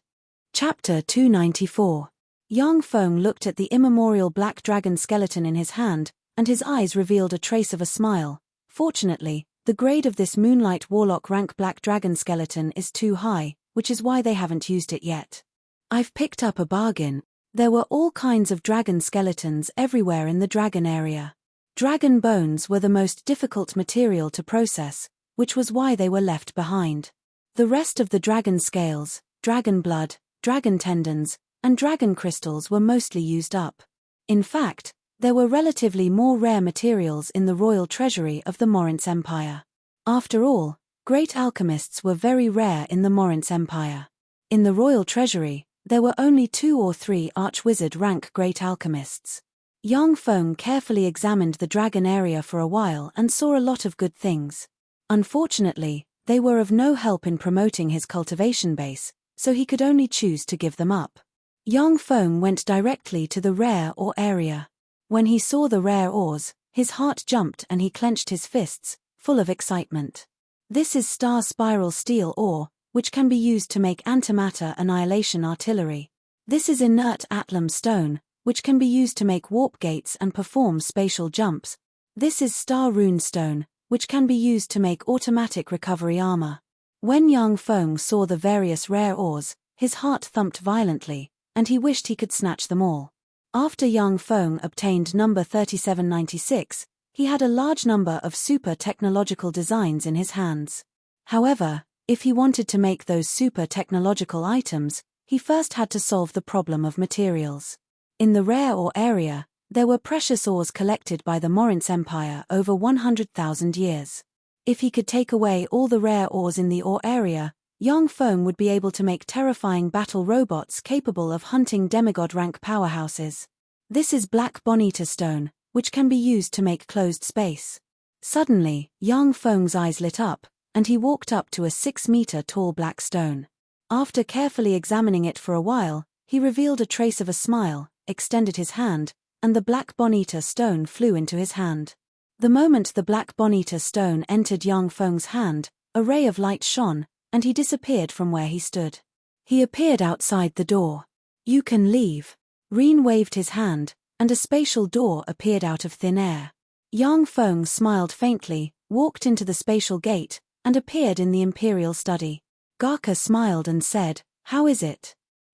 Chapter 294. Yang Feng looked at the immemorial black dragon skeleton in his hand, and his eyes revealed a trace of a smile. Fortunately, the grade of this Moonlight Warlock rank black dragon skeleton is too high, which is why they haven't used it yet. I've picked up a bargain. There were all kinds of dragon skeletons everywhere in the dragon area. Dragon bones were the most difficult material to process, which was why they were left behind. The rest of the dragon scales, dragon blood, dragon tendons, and dragon crystals were mostly used up. In fact, there were relatively more rare materials in the royal treasury of the Morince Empire. After all, great alchemists were very rare in the Morince Empire. In the royal treasury, there were only 2 or 3 archwizard rank great alchemists. Yang Feng carefully examined the dragon area for a while and saw a lot of good things. Unfortunately, they were of no help in promoting his cultivation base, so he could only choose to give them up. Yang Feng went directly to the rare ore area. When he saw the rare ores, his heart jumped and he clenched his fists, full of excitement. This is star spiral steel ore, which can be used to make antimatter annihilation artillery. This is inert atlam stone, which can be used to make warp gates and perform spatial jumps. This is star rune stone, which can be used to make automatic recovery armor. When Yang Feng saw the various rare ores, his heart thumped violently, and he wished he could snatch them all. After Yang Feng obtained number 3796, he had a large number of super technological designs in his hands. However, if he wanted to make those super technological items, he first had to solve the problem of materials. In the rare ore area, there were precious ores collected by the Morince Empire over 100,000 years. If he could take away all the rare ores in the ore area, Yang Feng would be able to make terrifying battle robots capable of hunting demigod-rank powerhouses. This is Black Bonita stone, which can be used to make closed space. Suddenly, Yang Feng's eyes lit up, and he walked up to a 6-meter-tall black stone. After carefully examining it for a while, he revealed a trace of a smile, extended his hand, and the Black Bonita stone flew into his hand. The moment the Black Bonita stone entered Yang Feng's hand, a ray of light shone, and he disappeared from where he stood. He appeared outside the door. "You can leave." Reen waved his hand, and a spatial door appeared out of thin air. Yang Feng smiled faintly, walked into the spatial gate, and appeared in the imperial study. Garka smiled and said, "How is it?"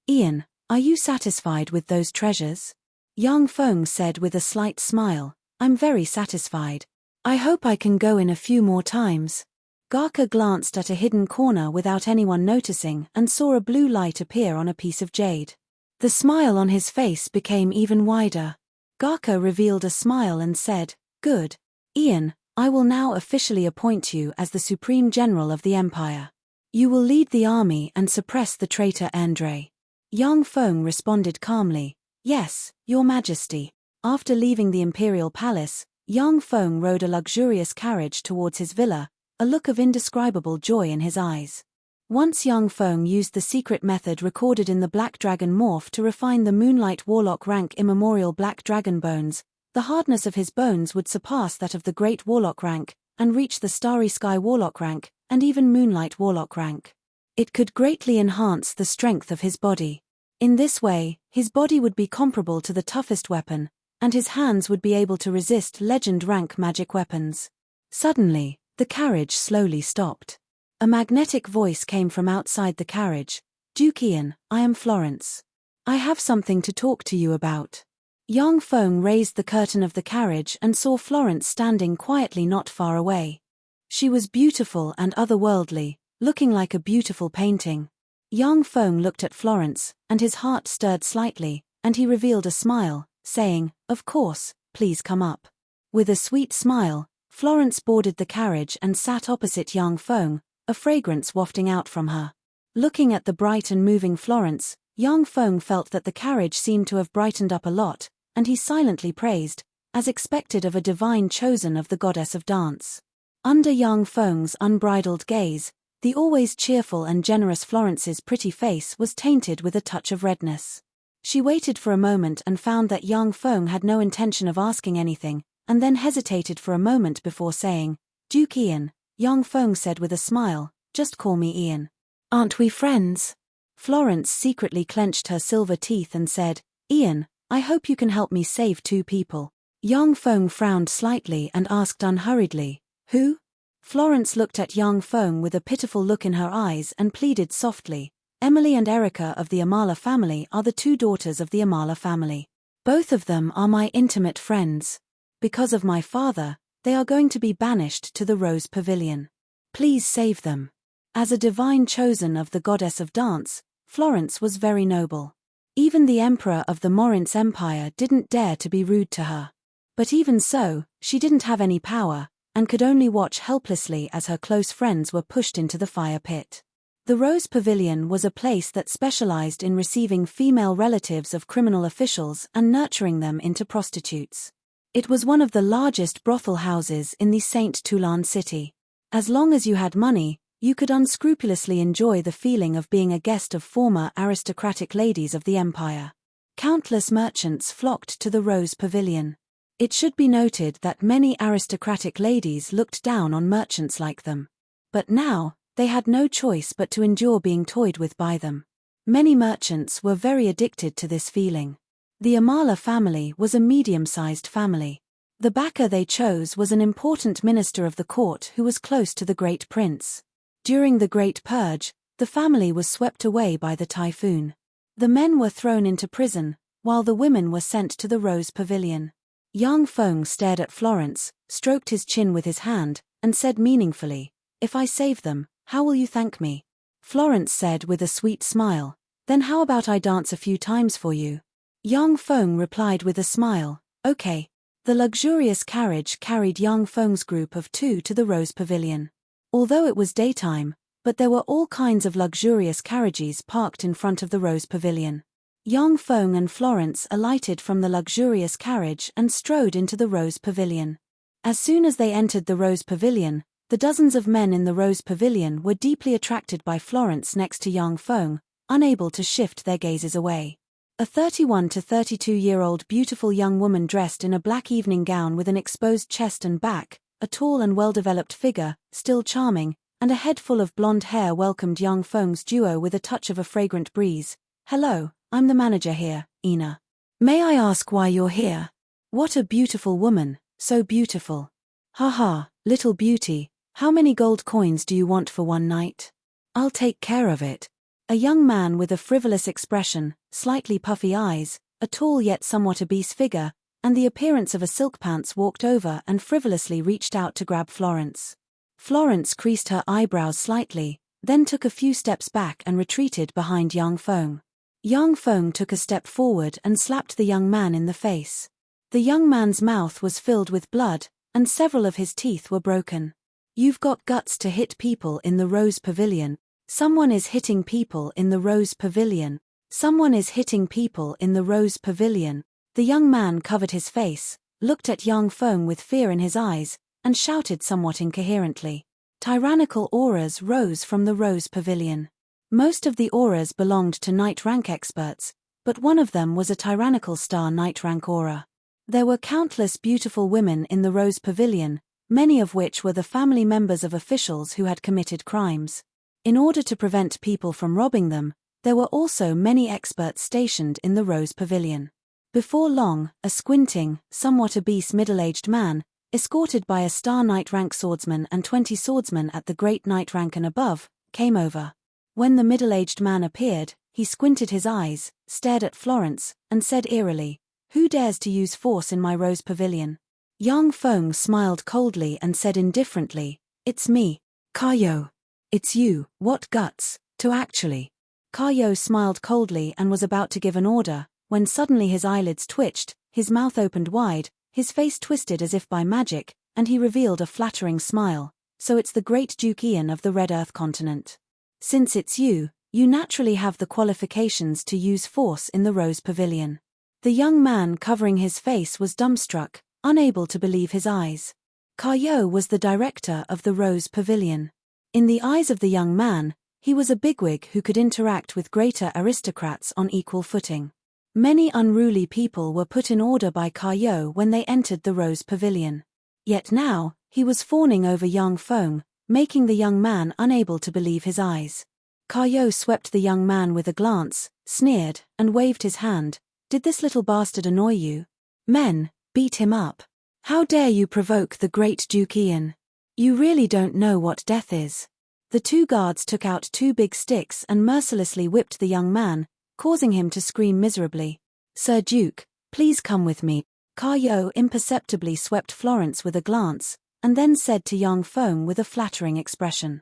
Ian, are you satisfied with those treasures? Yang Feng said with a slight smile, I'm very satisfied. I hope I can go in a few more times. Garka glanced at a hidden corner without anyone noticing and saw a blue light appear on a piece of jade. The smile on his face became even wider. Garka revealed a smile and said, Good. Ian, I will now officially appoint you as the Supreme General of the Empire. You will lead the army and suppress the traitor Andre. Yang Feng responded calmly, Yes, Your Majesty. After leaving the imperial palace, Yang Feng rode a luxurious carriage towards his villa, a look of indescribable joy in his eyes. Once Yang Feng used the secret method recorded in the Black Dragon morph to refine the Moonlight Warlock rank immemorial Black Dragon bones, the hardness of his bones would surpass that of the Great Warlock rank, and reach the Starry Sky Warlock rank, and even Moonlight Warlock rank. It could greatly enhance the strength of his body. In this way, his body would be comparable to the toughest weapon, and his hands would be able to resist legend rank magic weapons. Suddenly, the carriage slowly stopped. A magnetic voice came from outside the carriage. Duke Ian, I am Florence. I have something to talk to you about. Yang Feng raised the curtain of the carriage and saw Florence standing quietly not far away. She was beautiful and otherworldly, looking like a beautiful painting. Yang Feng looked at Florence, and his heart stirred slightly, and he revealed a smile, saying, Of course, please come up. With a sweet smile, Florence boarded the carriage and sat opposite Yang Feng, a fragrance wafting out from her. Looking at the bright and moving Florence, Yang Feng felt that the carriage seemed to have brightened up a lot, and he silently praised, as expected of a divine chosen of the goddess of dance. Under Yang Feng's unbridled gaze, the always cheerful and generous Florence's pretty face was tainted with a touch of redness. She waited for a moment and found that Yang Feng had no intention of asking anything, and then hesitated for a moment before saying, Duke Ian. Yang Feng said with a smile, Just call me Ian. Aren't we friends? Florence secretly clenched her silver teeth and said, Ian, I hope you can help me save 2 people. Yang Feng frowned slightly and asked unhurriedly, Who? Florence looked at Yang Feng with a pitiful look in her eyes and pleaded softly, Emily and Erica of the Amala family are the 2 daughters of the Amala family. Both of them are my intimate friends. Because of my father, they are going to be banished to the Rose Pavilion. Please save them. As a divine chosen of the goddess of dance, Florence was very noble. Even the emperor of the Morince Empire didn't dare to be rude to her. But even so, she didn't have any power, and could only watch helplessly as her close friends were pushed into the fire pit. The Rose Pavilion was a place that specialized in receiving female relatives of criminal officials and nurturing them into prostitutes. It was one of the largest brothel houses in the Saint Toulon city. As long as you had money, you could unscrupulously enjoy the feeling of being a guest of former aristocratic ladies of the empire. Countless merchants flocked to the Rose Pavilion. It should be noted that many aristocratic ladies looked down on merchants like them. But now, they had no choice but to endure being toyed with by them. Many merchants were very addicted to this feeling. The Amala family was a medium-sized family. The backer they chose was an important minister of the court who was close to the Great Prince. During the Great Purge, the family was swept away by the typhoon. The men were thrown into prison, while the women were sent to the Rose Pavilion. Yang Feng stared at Florence, stroked his chin with his hand, and said meaningfully, If I save them, how will you thank me? Florence said with a sweet smile, Then how about I dance a few times for you? Yang Feng replied with a smile, Okay. The luxurious carriage carried Yang Feng's group of 2 to the Rose Pavilion. Although it was daytime, but there were all kinds of luxurious carriages parked in front of the Rose Pavilion. Yang Feng and Florence alighted from the luxurious carriage and strode into the Rose Pavilion. As soon as they entered the Rose Pavilion, the dozens of men in the Rose Pavilion were deeply attracted by Florence next to Yang Feng, unable to shift their gazes away. A 31 to 32-year-old beautiful young woman dressed in a black evening gown with an exposed chest and back, a tall and well-developed figure, still charming, and a head full of blonde hair welcomed Yang Feng's duo with a touch of a fragrant breeze. Hello, I'm the manager here, Ina. May I ask why you're here? What a beautiful woman, so beautiful. Haha, little beauty, how many gold coins do you want for one night? I'll take care of it. A young man with a frivolous expression, slightly puffy eyes, a tall yet somewhat obese figure, and the appearance of a silk pants walked over and frivolously reached out to grab Florence. Florence creased her eyebrows slightly, then took a few steps back and retreated behind Yang Feng. Yang Feng took a step forward and slapped the young man in the face. The young man's mouth was filled with blood, and several of his teeth were broken. "You've got guts to hit people in the Rose Pavilion. Someone is hitting people in the Rose Pavilion. Someone is hitting people in the Rose Pavilion." The young man covered his face, looked at Yang Feng with fear in his eyes, and shouted somewhat incoherently. Tyrannical auras rose from the Rose Pavilion. Most of the auras belonged to Night Rank experts, but one of them was a tyrannical star Night Rank aura. There were countless beautiful women in the Rose Pavilion, many of which were the family members of officials who had committed crimes. In order to prevent people from robbing them, there were also many experts stationed in the Rose Pavilion. Before long, a squinting, somewhat obese middle-aged man, escorted by a star Night Rank swordsman and 20 swordsmen at the Great Night Rank and above, came over. When the middle-aged man appeared, he squinted his eyes, stared at Florence, and said eerily, "Who dares to use force in my Rose Pavilion?" Yang Feng smiled coldly and said indifferently, "It's me, Kayo." "It's you, what guts, to actually." Kayo smiled coldly and was about to give an order, when suddenly his eyelids twitched, his mouth opened wide, his face twisted as if by magic, and he revealed a flattering smile. "So it's the great Duke Ian of the Red Earth continent. Since it's you, you naturally have the qualifications to use force in the Rose Pavilion." The young man covering his face was dumbstruck, unable to believe his eyes. Kayo was the director of the Rose Pavilion. In the eyes of the young man, he was a bigwig who could interact with greater aristocrats on equal footing. Many unruly people were put in order by Kayo when they entered the Rose Pavilion. Yet now, he was fawning over Yang Feng, making the young man unable to believe his eyes. Kayo swept the young man with a glance, sneered, and waved his hand. "Did this little bastard annoy you? Men, beat him up. How dare you provoke the great Duke Ian? You really don't know what death is." The two guards took out 2 big sticks and mercilessly whipped the young man, causing him to scream miserably. "Sir Duke, please come with me." Kayo imperceptibly swept Florence with a glance, and then said to Yang Feng with a flattering expression.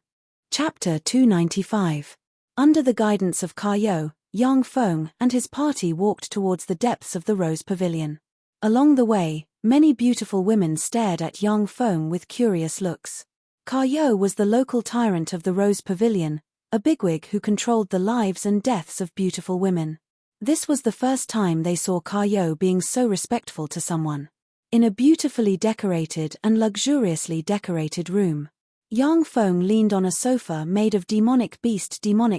Chapter 295. Under the guidance of Kayo, Yang Feng and his party walked towards the depths of the Rose Pavilion. Along the way, many beautiful women stared at Yang Feng with curious looks. Kayo was the local tyrant of the Rose Pavilion, a bigwig who controlled the lives and deaths of beautiful women. This was the first time they saw Kayo being so respectful to someone. In a beautifully decorated and luxuriously decorated room, Yang Feng leaned on a sofa made of demonic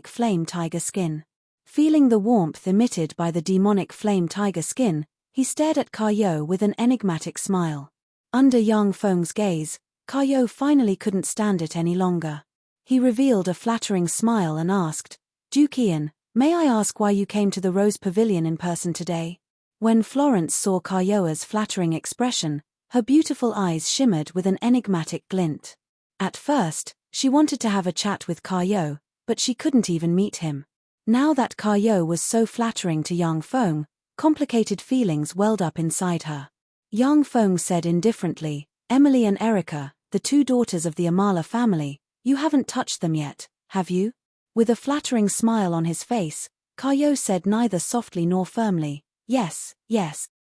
flame tiger skin. Feeling the warmth emitted by the demonic flame tiger skin, he stared at Kayo with an enigmatic smile. Under Yang Feng's gaze, Kayo finally couldn't stand it any longer. He revealed a flattering smile and asked, "Duke Ian, may I ask why you came to the Rose Pavilion in person today?" When Florence saw Kayo's flattering expression, her beautiful eyes shimmered with an enigmatic glint. At first, she wanted to have a chat with Kayo, but she couldn't even meet him. Now that Kayo was so flattering to Yang Feng, complicated feelings welled up inside her. Yang Feng said indifferently, "Emily and Erica, the 2 daughters of the Amala family, you haven't touched them yet, have you?" With a flattering smile on his face, Kayo said neither softly nor firmly, Yes,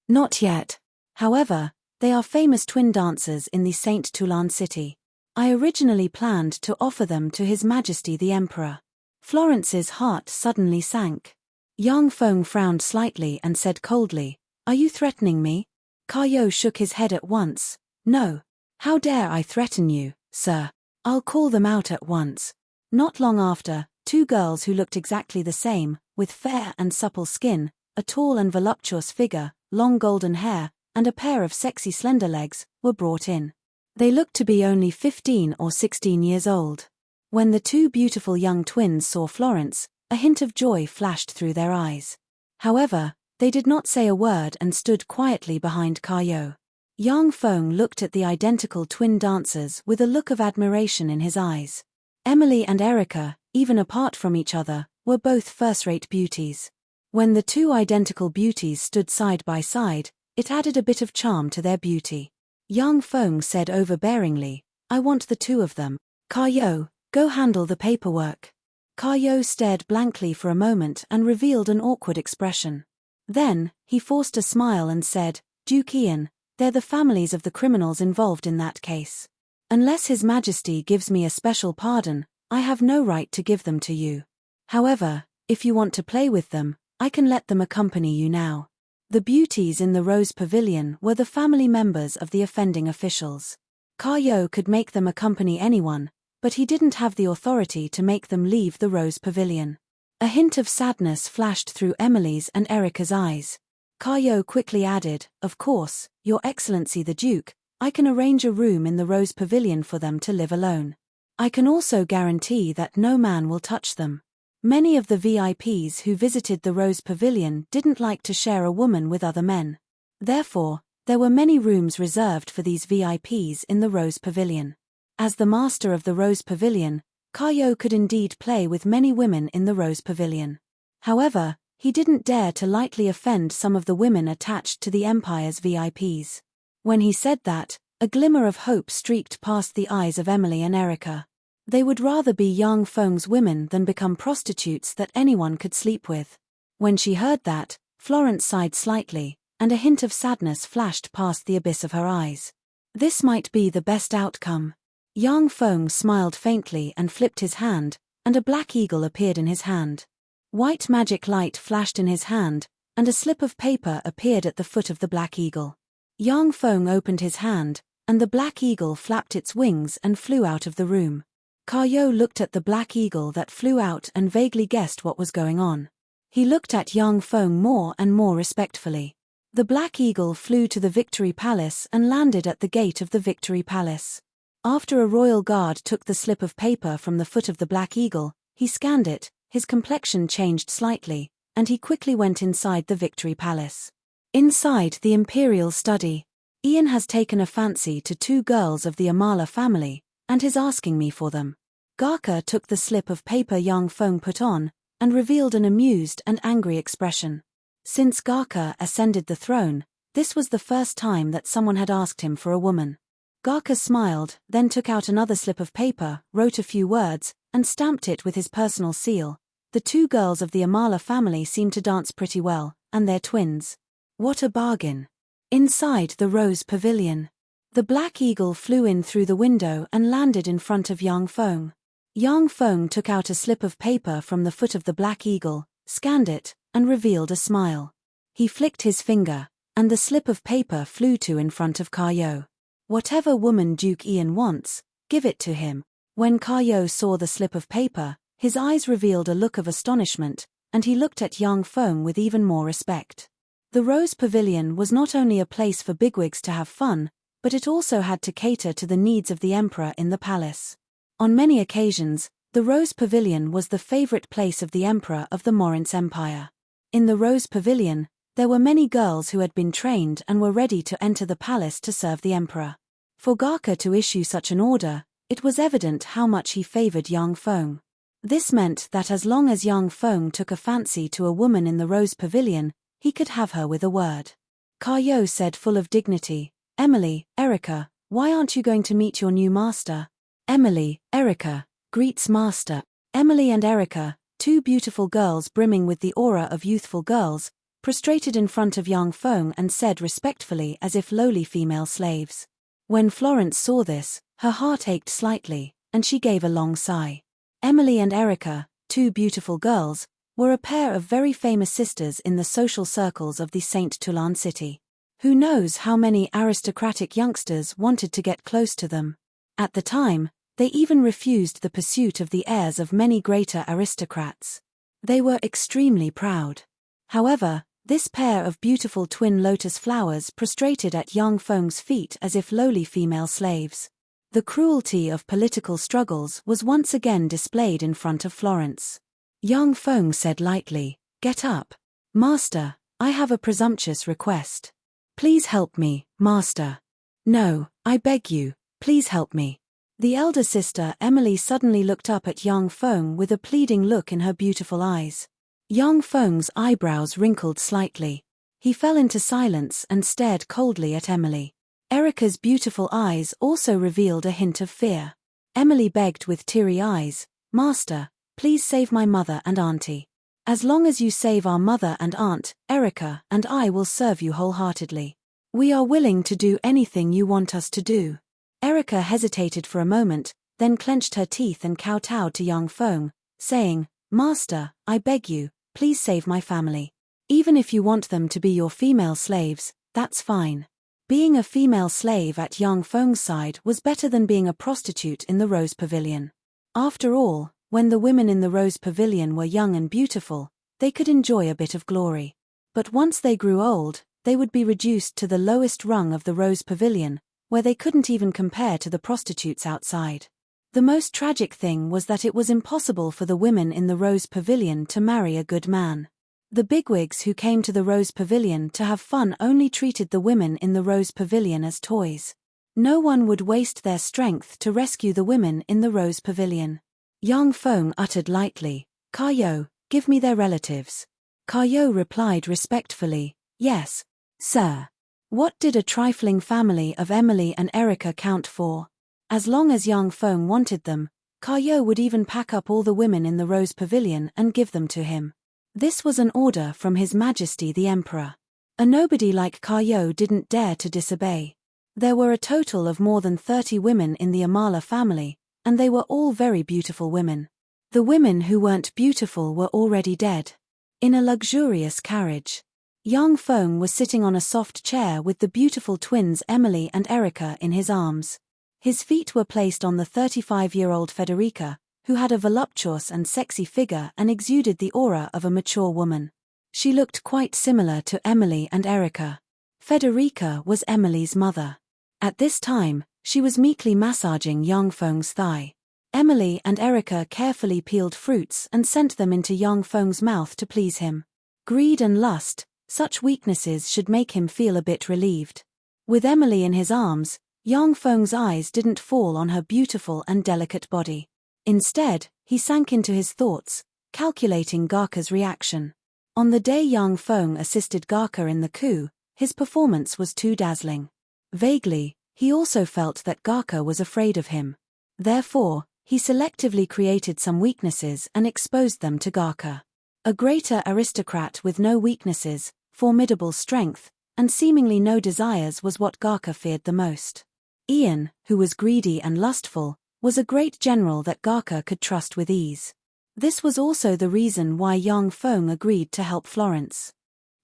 not yet. However, they are famous twin dancers in the Saint Toulan city. I originally planned to offer them to His Majesty the Emperor." Florence's heart suddenly sank. Yang Feng frowned slightly and said coldly, "Are you threatening me?" Kayo shook his head at once. "No. How dare I threaten you, sir? I'll call them out at once." Not long after, 2 girls who looked exactly the same, with fair and supple skin, a tall and voluptuous figure, long golden hair, and a pair of sexy slender legs, were brought in. They looked to be only 15 or 16 years old. When the 2 beautiful young twins saw Florence, a hint of joy flashed through their eyes. However, they did not say a word and stood quietly behind Kayo. Yang Feng looked at the identical twin dancers with a look of admiration in his eyes. Emily and Erica, even apart from each other, were both first-rate beauties. When the two identical beauties stood side by side, it added a bit of charm to their beauty. Yang Feng said overbearingly, "I want the two of them. Kayo, go handle the paperwork." Kayo stared blankly for a moment and revealed an awkward expression. Then, he forced a smile and said, "Duke Ian, they're the families of the criminals involved in that case. Unless His Majesty gives me a special pardon, I have no right to give them to you. However, if you want to play with them, I can let them accompany you now." The beauties in the Rose Pavilion were the family members of the offending officials. Kayo could make them accompany anyone, but he didn't have the authority to make them leave the Rose Pavilion. A hint of sadness flashed through Emily's and Erica's eyes. Kayo quickly added, "Of course, Your Excellency the Duke, I can arrange a room in the Rose Pavilion for them to live alone. I can also guarantee that no man will touch them." Many of the VIPs who visited the Rose Pavilion didn't like to share a woman with other men. Therefore, there were many rooms reserved for these VIPs in the Rose Pavilion. As the master of the Rose Pavilion, Kayo could indeed play with many women in the Rose Pavilion. However, he didn't dare to lightly offend some of the women attached to the Empire's VIPs. When he said that, a glimmer of hope streaked past the eyes of Emily and Erica. They would rather be Yang Feng's women than become prostitutes that anyone could sleep with. When she heard that, Florence sighed slightly, and a hint of sadness flashed past the abyss of her eyes. This might be the best outcome. Yang Feng smiled faintly and flipped his hand, and a black eagle appeared in his hand. White magic light flashed in his hand, and a slip of paper appeared at the foot of the black eagle. Yang Feng opened his hand, and the black eagle flapped its wings and flew out of the room. Kayo looked at the black eagle that flew out and vaguely guessed what was going on. He looked at Yang Feng more and more respectfully. The black eagle flew to the Victory Palace and landed at the gate of the Victory Palace. After a royal guard took the slip of paper from the foot of the black eagle, he scanned it, his complexion changed slightly, and he quickly went inside the Victory Palace. Inside the imperial study, Ian has taken a fancy to two girls of the Amala family, and is asking me for them. Garka took the slip of paper Yang Feng put on, and revealed an amused and angry expression. Since Garka ascended the throne, this was the first time that someone had asked him for a woman. Garka smiled, then took out another slip of paper, wrote a few words, and stamped it with his personal seal. The two girls of the Amala family seemed to dance pretty well, and they're twins. What a bargain. Inside the Rose Pavilion, the black eagle flew in through the window and landed in front of Yang Feng. Yang Feng took out a slip of paper from the foot of the black eagle, scanned it, and revealed a smile. He flicked his finger, and the slip of paper flew to in front of Kayo. "Whatever woman Duke Ian wants, give it to him." When Kayo saw the slip of paper, his eyes revealed a look of astonishment, and he looked at Yang Feng with even more respect. The Rose Pavilion was not only a place for bigwigs to have fun, but it also had to cater to the needs of the emperor in the palace. On many occasions, the Rose Pavilion was the favorite place of the emperor of the Morince Empire. In the Rose Pavilion, there were many girls who had been trained and were ready to enter the palace to serve the emperor. For Garka to issue such an order, it was evident how much he favored Yang Feng. This meant that as long as Yang Feng took a fancy to a woman in the Rose Pavilion, he could have her with a word. Kayo said full of dignity, "Emily, Erica, why aren't you going to meet your new master?" Emily, Erica, greets master. Emily and Erica, two beautiful girls brimming with the aura of youthful girls, prostrated in front of Yang Feng and said respectfully as if lowly female slaves. When Florence saw this, her heart ached slightly, and she gave a long sigh. Emily and Erica, two beautiful girls, were a pair of very famous sisters in the social circles of the Saint Toulon city. Who knows how many aristocratic youngsters wanted to get close to them. At the time, they even refused the pursuit of the heirs of many greater aristocrats. They were extremely proud. However, this pair of beautiful twin lotus flowers prostrated at Yang Feng's feet as if lowly female slaves. The cruelty of political struggles was once again displayed in front of Florence. Yang Feng said lightly, "Get up. Master, I have a presumptuous request. Please help me, Master. No, I beg you, please help me." The elder sister Emily suddenly looked up at Yang Feng with a pleading look in her beautiful eyes. Yang Feng's eyebrows wrinkled slightly. He fell into silence and stared coldly at Emily. Erica's beautiful eyes also revealed a hint of fear. Emily begged with teary eyes, "Master, please save my mother and auntie. As long as you save our mother and aunt, Erica and I will serve you wholeheartedly. We are willing to do anything you want us to do." Erica hesitated for a moment, then clenched her teeth and kowtowed to Yang Feng, saying, "Master, I beg you, please save my family. Even if you want them to be your female slaves, that's fine." Being a female slave at Yang Feng's side was better than being a prostitute in the Rose Pavilion. After all, when the women in the Rose Pavilion were young and beautiful, they could enjoy a bit of glory. But once they grew old, they would be reduced to the lowest rung of the Rose Pavilion, where they couldn't even compare to the prostitutes outside. The most tragic thing was that it was impossible for the women in the Rose Pavilion to marry a good man. The bigwigs who came to the Rose Pavilion to have fun only treated the women in the Rose Pavilion as toys. No one would waste their strength to rescue the women in the Rose Pavilion. Yang Feng uttered lightly, "Kayo, give me their relatives." Kayo replied respectfully, "Yes, sir." What did a trifling family of Emily and Erica count for? As long as Yang Feng wanted them, Kayo would even pack up all the women in the Rose Pavilion and give them to him. This was an order from His Majesty the Emperor. A nobody like Kayo didn't dare to disobey. There were a total of more than 30 women in the Amala family, and they were all very beautiful women. The women who weren't beautiful were already dead. In a luxurious carriage, Yang Feng was sitting on a soft chair with the beautiful twins Emily and Erica in his arms. His feet were placed on the 35-year-old Federica, who had a voluptuous and sexy figure and exuded the aura of a mature woman. She looked quite similar to Emily and Erica. Federica was Emily's mother. At this time, she was meekly massaging Yang Feng's thigh. Emily and Erica carefully peeled fruits and sent them into Yang Feng's mouth to please him. Greed and lust, such weaknesses should make him feel a bit relieved. With Emily in his arms, Yang Feng's eyes didn't fall on her beautiful and delicate body. Instead, he sank into his thoughts, calculating Garka's reaction. On the day Yang Feng assisted Garka in the coup, his performance was too dazzling. Vaguely, he also felt that Garka was afraid of him. Therefore, he selectively created some weaknesses and exposed them to Garka. A greater aristocrat with no weaknesses, formidable strength, and seemingly no desires was what Garka feared the most. Ian, who was greedy and lustful, was a great general that Garka could trust with ease. This was also the reason why Yang Feng agreed to help Florence.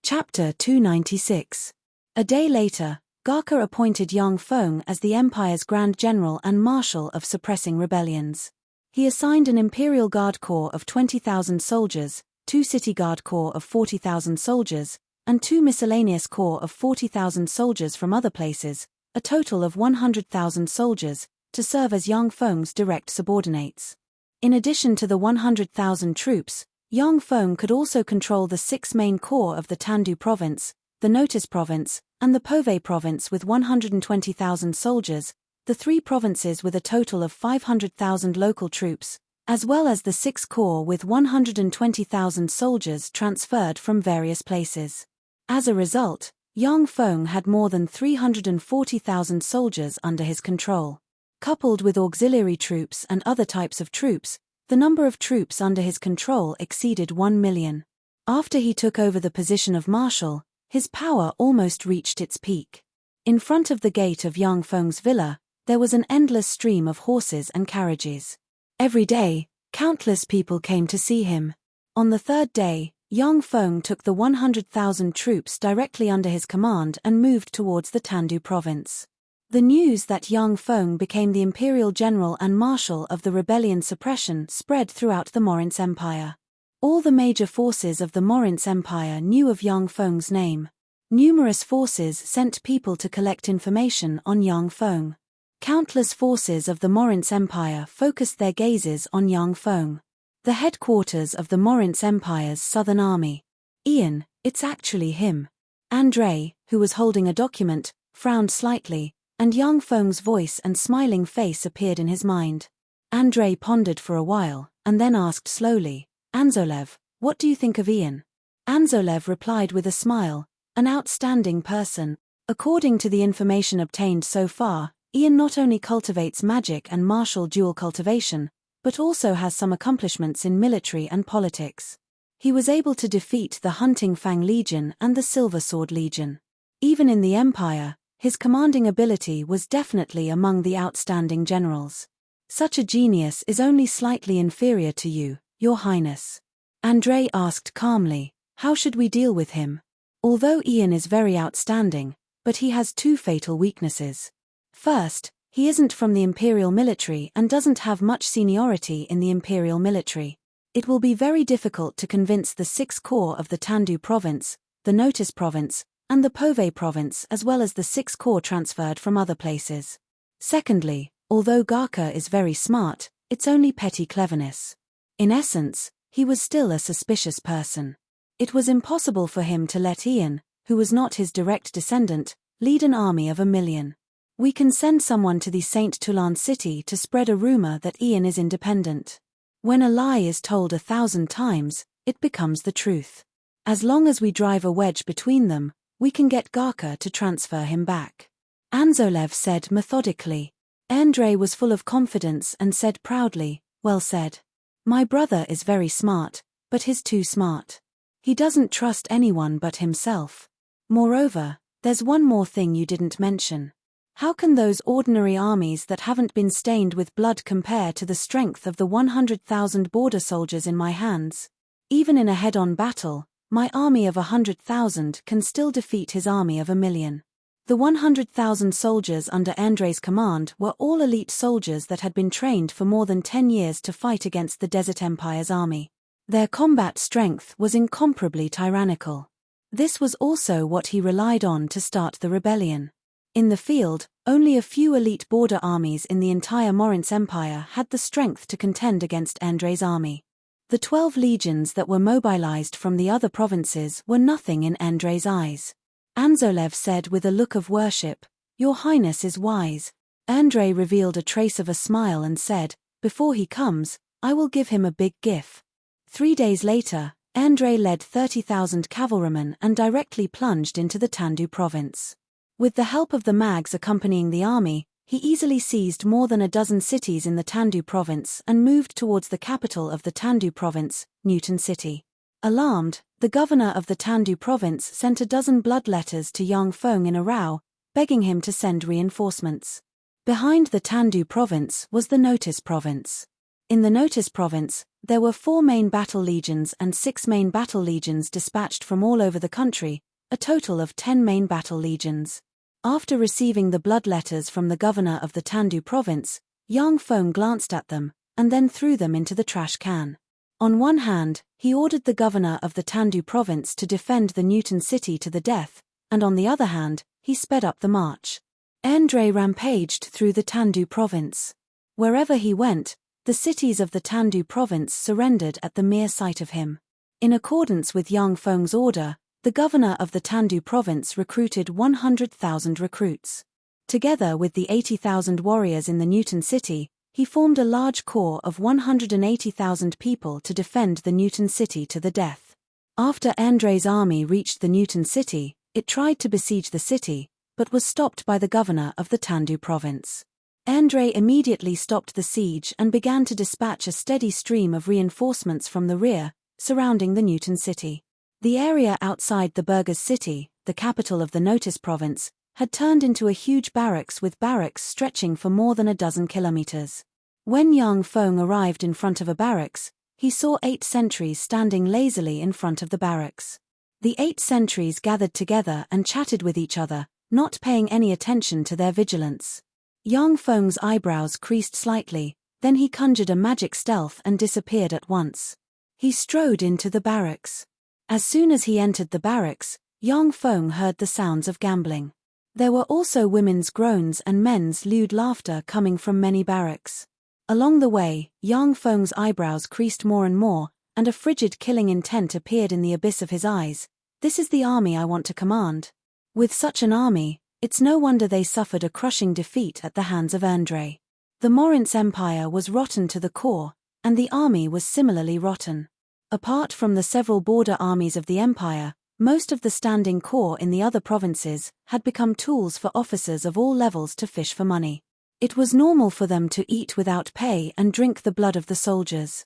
Chapter 296. A day later, Garka appointed Yang Feng as the Empire's Grand General and Marshal of suppressing rebellions. He assigned an Imperial Guard Corps of 20,000 soldiers, 2 City Guard Corps of 40,000 soldiers, and 2 miscellaneous corps of 40,000 soldiers from other places, a total of 100,000 soldiers, to serve as Yang Feng's direct subordinates. In addition to the 100,000 troops, Yang Feng could also control the 6 main corps of the Tandu Province, the Notice Province, and the Pove Province with 120,000 soldiers, the 3 provinces with a total of 500,000 local troops, as well as the 6 corps with 120,000 soldiers transferred from various places. As a result, Yang Feng had more than 340,000 soldiers under his control. Coupled with auxiliary troops and other types of troops, the number of troops under his control exceeded 1 million. After he took over the position of marshal, his power almost reached its peak. In front of the gate of Yang Feng's villa, there was an endless stream of horses and carriages. Every day, countless people came to see him. On the 3rd day, Yang Feng took the 100,000 troops directly under his command and moved towards the Tandu province. The news that Yang Feng became the imperial general and marshal of the rebellion suppression spread throughout the Morince Empire. All the major forces of the Morince Empire knew of Yang Feng's name. Numerous forces sent people to collect information on Yang Feng. Countless forces of the Morince Empire focused their gazes on Yang Feng. The headquarters of the Morince Empire's southern army. Ian, it's actually him. Andre, who was holding a document, frowned slightly, And Yang Feng's voice and smiling face appeared in his mind. Andrei pondered for a while, and then asked slowly, Anzolev, what do you think of Ian? Anzolev replied with a smile, an outstanding person. According to the information obtained so far, Ian not only cultivates magic and martial dual cultivation, but also has some accomplishments in military and politics. He was able to defeat the Hunting Fang Legion and the Silver Sword Legion. Even in the Empire, his commanding ability was definitely among the outstanding generals. Such a genius is only slightly inferior to you, Your Highness. Andrei asked calmly, how should we deal with him? Although Ian is very outstanding, but he has two fatal weaknesses. First, he isn't from the Imperial military and doesn't have much seniority in the Imperial military. It will be very difficult to convince the 6 corps of the Tandu province, the Notice province, and the Pove province as well as the 6 corps transferred from other places. Secondly, although Garka is very smart, it's only petty cleverness. In essence, he was still a suspicious person. It was impossible for him to let Ian, who was not his direct descendant, lead an army of 1,000,000. We can send someone to the St. Toulan city to spread a rumor that Ian is independent. When a lie is told 1,000 times, it becomes the truth. As long as we drive a wedge between them, we can get Garka to transfer him back. Anzolev said methodically. Andrei was full of confidence and said proudly, well said. My brother is very smart, but he's too smart. He doesn't trust anyone but himself. Moreover, there's one more thing you didn't mention. How can those ordinary armies that haven't been stained with blood compare to the strength of the 100,000 border soldiers in my hands? Even in a head-on battle, my army of 100,000 can still defeat his army of 1,000,000. The 100,000 soldiers under Andrei's command were all elite soldiers that had been trained for more than 10 years to fight against the Desert Empire's army. Their combat strength was incomparably tyrannical. This was also what he relied on to start the rebellion. In the field, only a few elite border armies in the entire Morince Empire had the strength to contend against Andrei's army. The 12 legions that were mobilized from the other provinces were nothing in Andrei's eyes. Anzolev said with a look of worship, Your Highness is wise. Andrei revealed a trace of a smile and said, before he comes, I will give him a big gift. 3 days later, Andrei led 30,000 cavalrymen and directly plunged into the Tandu province. With the help of the Mags accompanying the army, he easily seized more than a dozen cities in the Tandu province and moved towards the capital of the Tandu province, Newton City. Alarmed, the governor of the Tandu province sent a dozen blood letters to Yang Feng in a row, begging him to send reinforcements. Behind the Tandu province was the Notice province. In the Notice province, there were 4 main battle legions and 6 main battle legions dispatched from all over the country, a total of 10 main battle legions. After receiving the blood letters from the governor of the Tandu province, Yang Feng glanced at them, and then threw them into the trash can. On one hand, he ordered the governor of the Tandu province to defend the Newton city to the death, and on the other hand, he sped up the march. Andrei rampaged through the Tandu province. Wherever he went, the cities of the Tandu province surrendered at the mere sight of him. In accordance with Yang Feng's order, the governor of the Tandu province recruited 100,000 recruits. Together with the 80,000 warriors in the Newton city, he formed a large corps of 180,000 people to defend the Newton city to the death. After Andrei's army reached the Newton city, it tried to besiege the city, but was stopped by the governor of the Tandu province. Andrei immediately stopped the siege and began to dispatch a steady stream of reinforcements from the rear, surrounding the Newton city. The area outside the Burghers city, the capital of the Notice province, had turned into a huge barracks with barracks stretching for more than a dozen kilometers. When Yang Feng arrived in front of a barracks, he saw 8 sentries standing lazily in front of the barracks. The 8 sentries gathered together and chatted with each other, not paying any attention to their vigilance. Yang Feng's eyebrows creased slightly, then he conjured a magic stealth and disappeared at once. He strode into the barracks. As soon as he entered the barracks, Yang Feng heard the sounds of gambling. There were also women's groans and men's lewd laughter coming from many barracks. Along the way, Yang Feng's eyebrows creased more and more, and a frigid killing intent appeared in the abyss of his eyes. This is the army I want to command. With such an army, It's no wonder they suffered a crushing defeat at the hands of Andre. The Morinth Empire was rotten to the core, and the army was similarly rotten. Apart from the several border armies of the empire, most of the standing corps in the other provinces had become tools for officers of all levels to fish for money. It was normal for them to eat without pay and drink the blood of the soldiers.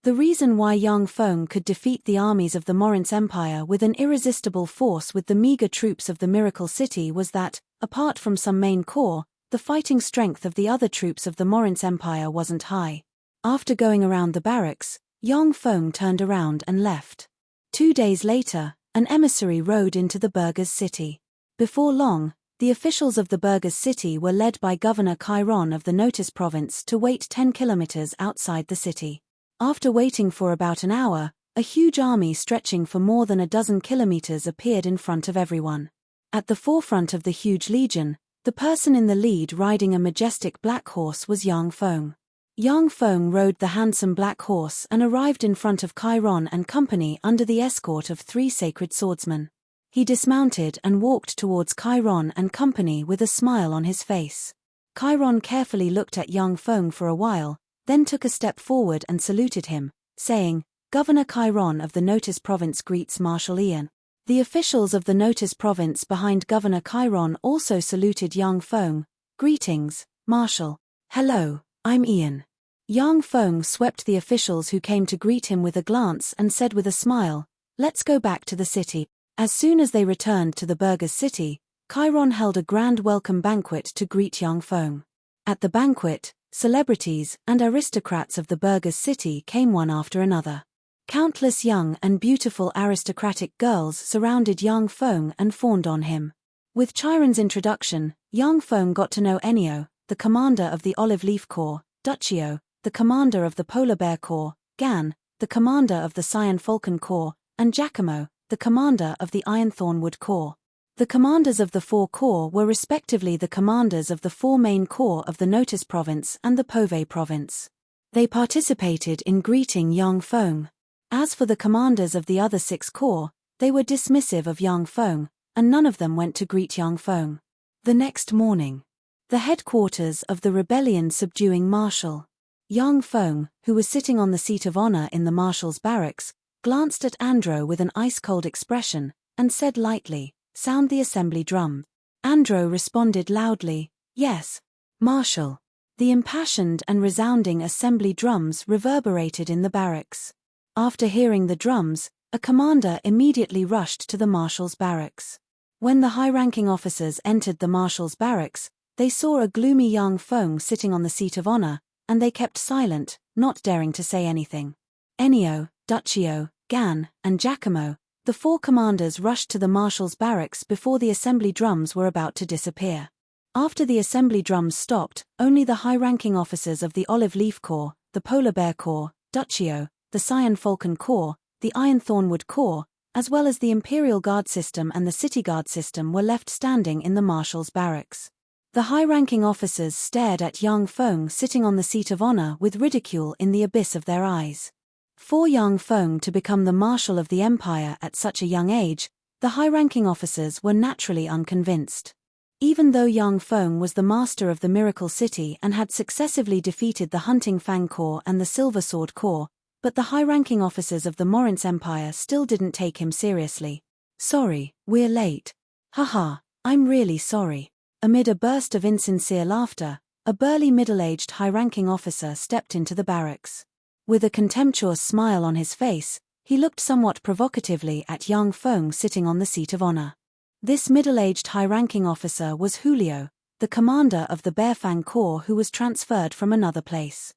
The reason why Yang Feng could defeat the armies of the Morinth Empire with an irresistible force with the meager troops of the Miracle City was that, apart from some main corps, the fighting strength of the other troops of the Morinth Empire wasn't high. After going around the barracks, Yang Feng turned around and left. 2 days later, an emissary rode into the burghers' city. Before long, the officials of the burghers' city were led by Governor Chiron of the Notice province to wait 10 kilometers outside the city. After waiting for about an hour, a huge army stretching for more than a dozen kilometers appeared in front of everyone. At the forefront of the huge legion, the person in the lead riding a majestic black horse was Yang Feng. Yang Feng rode the handsome black horse and arrived in front of Chiron and company under the escort of 3 sacred swordsmen. He dismounted and walked towards Chiron and company with a smile on his face. Chiron carefully looked at Yang Feng for a while, then took a step forward and saluted him, saying, "Governor Chiron of the Notice province greets Marshal Ian." The officials of the Notice province behind Governor Chiron also saluted Yang Feng. "Greetings, Marshal." "Hello, I'm Ian." Yang Feng swept the officials who came to greet him with a glance and said with a smile, "Let's go back to the city." As soon as they returned to the burghers' city, Chiron held a grand welcome banquet to greet Yang Feng. At the banquet, celebrities and aristocrats of the burghers' city came one after another. Countless young and beautiful aristocratic girls surrounded Yang Feng and fawned on him. With Chiron's introduction, Yang Feng got to know Ennio, the commander of the Olive Leaf Corps, Duccio, the commander of the Polar Bear Corps, Gan, the commander of the Cyan Falcon Corps, and Giacomo, the commander of the Iron Thornwood Corps. The commanders of the 4 corps were respectively the commanders of the 4 main corps of the Notice province and the Pove province. They participated in greeting Yang Feng. As for the commanders of the other 6 corps, they were dismissive of Yang Feng, and none of them went to greet Yang Feng. The next morning, the headquarters of the rebellion subduing Marshal Yang Feng, who was sitting on the seat of honor in the marshal's barracks, glanced at Andro with an ice-cold expression, and said lightly, "Sound the assembly drum." Andro responded loudly, "Yes, Marshal." The impassioned and resounding assembly drums reverberated in the barracks. After hearing the drums, a commander immediately rushed to the marshal's barracks. When the high-ranking officers entered the marshal's barracks, they saw a gloomy Yang Feng sitting on the seat of honor, and they kept silent, not daring to say anything. Ennio, Duccio, Gan, and Giacomo, the 4 commanders rushed to the marshal's barracks before the assembly drums were about to disappear. After the assembly drums stopped, only the high-ranking officers of the Olive Leaf Corps, the Polar Bear Corps, Duccio, the Cyan Falcon Corps, the Iron Thornwood Corps, as well as the Imperial Guard system and the City Guard system were left standing in the marshal's barracks. The high-ranking officers stared at Yang Feng sitting on the seat of honor with ridicule in the abyss of their eyes. For Yang Feng to become the marshal of the empire at such a young age, the high-ranking officers were naturally unconvinced. Even though Yang Feng was the master of the Miracle City and had successively defeated the Hunting Fang Corps and the Silver Sword Corps, but the high-ranking officers of the Morinth Empire still didn't take him seriously. "Sorry, we're late." "Haha, I'm really sorry." Amid a burst of insincere laughter, a burly middle-aged high-ranking officer stepped into the barracks. With a contemptuous smile on his face, he looked somewhat provocatively at Yang Feng sitting on the seat of honor. This middle-aged high-ranking officer was Julio, the commander of the Bearfang Corps who was transferred from another place.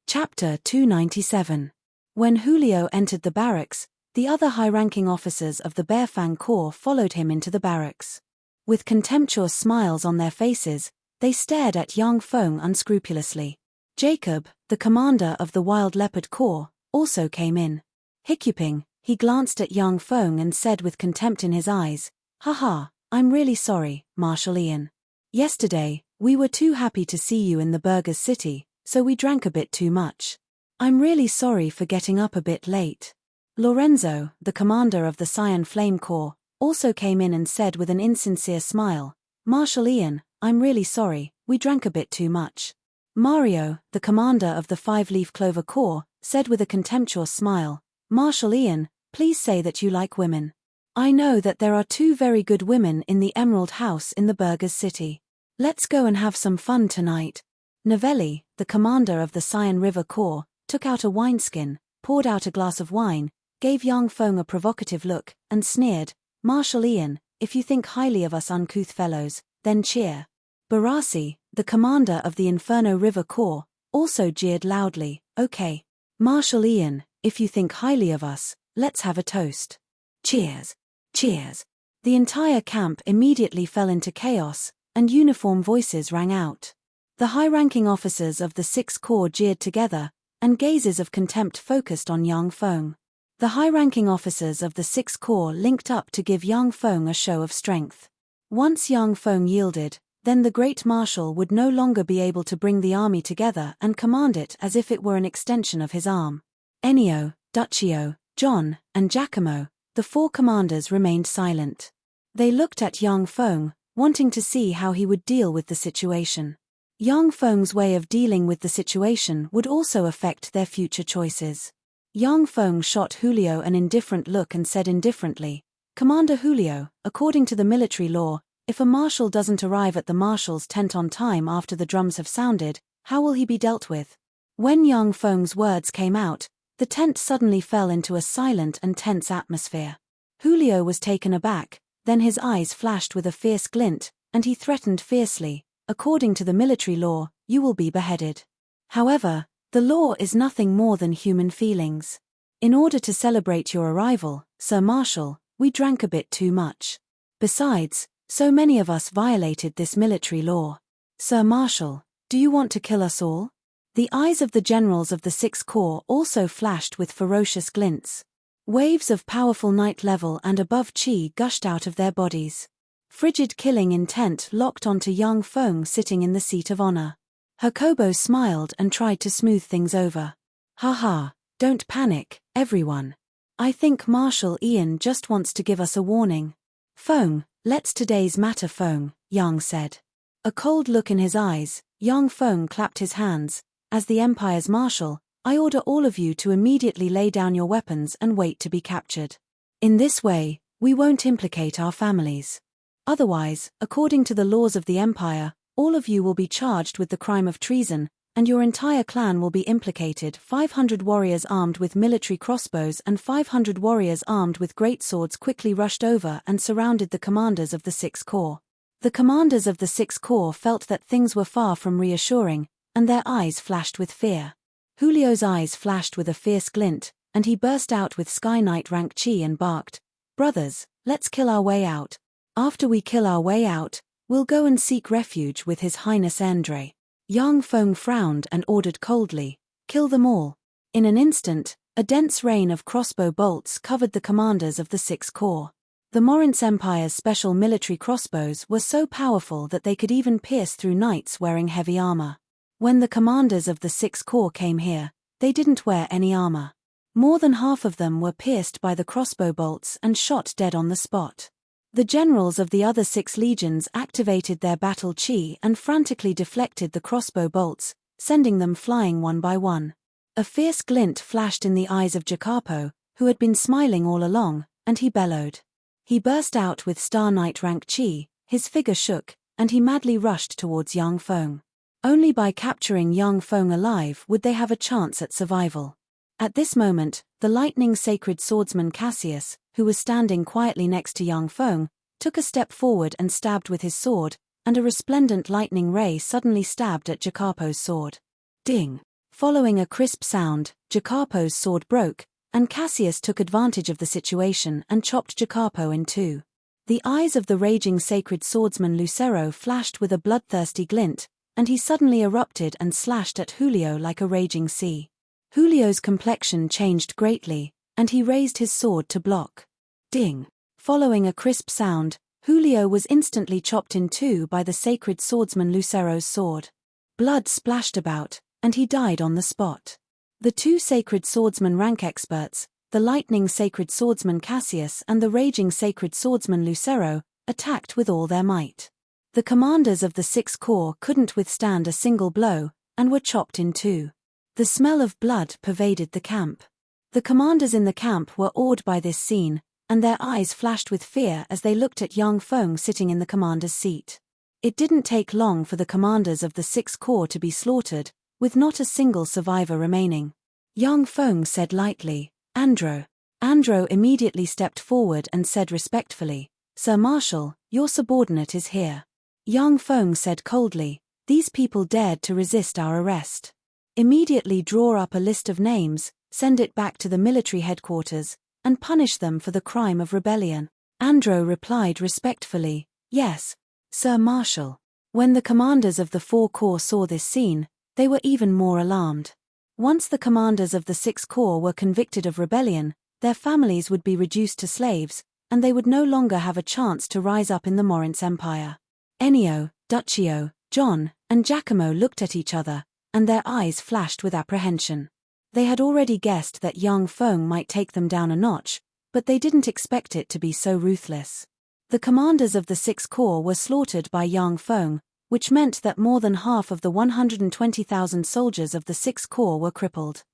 Chapter 297. When Julio entered the barracks, the other high-ranking officers of the Bearfang Corps followed him into the barracks. With contemptuous smiles on their faces, they stared at Yang Feng unscrupulously. Jacob, the commander of the Wild Leopard Corps, also came in. Hiccuping, he glanced at Yang Feng and said with contempt in his eyes, "Haha, I'm really sorry, Marshal Ian. Yesterday, we were too happy to see you in the burghers' city, so we drank a bit too much. I'm really sorry for getting up a bit late." Lorenzo, the commander of the Cyan Flame Corps, also came in and said with an insincere smile, Marshal Ian, I'm really sorry, we drank a bit too much. Mario, the commander of the Five-Leaf Clover Corps, said with a contemptuous smile, Marshal Ian, please say that you like women. I know that there are 2 very good women in the Emerald House in the Burgers City. Let's go and have some fun tonight. Novelli, the commander of the Cyan River Corps, took out a wineskin, poured out a glass of wine, gave Yang Feng a provocative look, and sneered, Marshal Ian, if you think highly of us uncouth fellows, then cheer. Barassi, the commander of the Inferno River Corps, also jeered loudly, okay. Marshal Ian, if you think highly of us, let's have a toast. Cheers. Cheers. The entire camp immediately fell into chaos, and uniform voices rang out. The high-ranking officers of the 6th Corps jeered together, and gazes of contempt focused on Yang Feng. The high-ranking officers of the 6th Corps linked up to give Yang Feng a show of strength. Once Yang Feng yielded, then the Great Marshal would no longer be able to bring the army together and command it as if it were an extension of his arm. Ennio, Duccio, John, and Giacomo, the 4 commanders remained silent. They looked at Yang Feng, wanting to see how he would deal with the situation. Yang Feng's way of dealing with the situation would also affect their future choices. Yang Feng shot Julio an indifferent look and said indifferently, Commander Julio, according to the military law, if a marshal doesn't arrive at the marshal's tent on time after the drums have sounded, how will he be dealt with? When Yang Feng's words came out, the tent suddenly fell into a silent and tense atmosphere. Julio was taken aback, then his eyes flashed with a fierce glint, and he threatened fiercely, according to the military law, you will be beheaded. However, the law is nothing more than human feelings. In order to celebrate your arrival, Sir Marshal, we drank a bit too much. Besides, so many of us violated this military law. Sir Marshal, do you want to kill us all? The eyes of the generals of the 6th Corps also flashed with ferocious glints. Waves of powerful night level and above chi gushed out of their bodies. Frigid killing intent locked onto Yang Feng sitting in the seat of honor. Hakobo smiled and tried to smooth things over. Haha, don't panic, everyone. I think Marshal Ian just wants to give us a warning. Feng, let's today's matter Feng, Yang said. A cold look in his eyes, Yang Feng clapped his hands. As the Empire's Marshal, I order all of you to immediately lay down your weapons and wait to be captured. In this way, we won't implicate our families. Otherwise, according to the laws of the Empire, all of you will be charged with the crime of treason, and your entire clan will be implicated. 500 warriors armed with military crossbows and 500 warriors armed with great swords quickly rushed over and surrounded the commanders of the 6th Corps. The commanders of the 6th Corps felt that things were far from reassuring, and their eyes flashed with fear. Julio's eyes flashed with a fierce glint, and he burst out with Sky Knight rank chi and barked, Brothers, let's kill our way out. After we kill our way out, we'll go and seek refuge with His Highness Endre. Yang Feng frowned and ordered coldly, Kill them all. In an instant, a dense rain of crossbow bolts covered the commanders of the 6th Corps. The Morince Empire's special military crossbows were so powerful that they could even pierce through knights wearing heavy armor. When the commanders of the 6th Corps came here, they didn't wear any armor. More than half of them were pierced by the crossbow bolts and shot dead on the spot. The generals of the other 6 legions activated their battle chi and frantically deflected the crossbow bolts, sending them flying one by one. A fierce glint flashed in the eyes of Jacopo, who had been smiling all along, and he bellowed. He burst out with Star Knight rank chi, his figure shook, and he madly rushed towards Yang Feng. Only by capturing Yang Feng alive would they have a chance at survival. At this moment, the lightning sacred swordsman Cassius, who was standing quietly next to Yang Feng, took a step forward and stabbed with his sword, and a resplendent lightning ray suddenly stabbed at Jacopo's sword. Ding! Following a crisp sound, Jacopo's sword broke, and Cassius took advantage of the situation and chopped Jacopo in two. The eyes of the raging sacred swordsman Lucero flashed with a bloodthirsty glint, and he suddenly erupted and slashed at Julio like a raging sea. Julio's complexion changed greatly, and he raised his sword to block. Ding! Following a crisp sound, Julio was instantly chopped in two by the sacred swordsman Lucero's sword. Blood splashed about, and he died on the spot. The two sacred swordsman rank experts, the lightning sacred swordsman Cassius and the raging sacred swordsman Lucero, attacked with all their might. The commanders of the 6th Corps couldn't withstand a single blow, and were chopped in two. The smell of blood pervaded the camp. The commanders in the camp were awed by this scene, and their eyes flashed with fear as they looked at young Feng sitting in the commander's seat. It didn't take long for the commanders of the 6th Corps to be slaughtered, with not a single survivor remaining. Young Feng said lightly, "Andro." Andro immediately stepped forward and said respectfully, "Sir Marshal, your subordinate is here." Young Feng said coldly, "These people dared to resist our arrest. Immediately draw up a list of names, send it back to the military headquarters, and punish them for the crime of rebellion." Andro replied respectfully, "Yes, Sir Marshal." When the commanders of the 4 Corps saw this scene, they were even more alarmed. Once the commanders of the 6th Corps were convicted of rebellion, their families would be reduced to slaves, and they would no longer have a chance to rise up in the Morince Empire. Ennio, Duccio, John, and Giacomo looked at each other, and their eyes flashed with apprehension. They had already guessed that young Feng might take them down a notch, but they didn't expect it to be so ruthless. The commanders of the 6th Corps were slaughtered by young Feng, which meant that more than half of the 120,000 soldiers of the 6th Corps were crippled.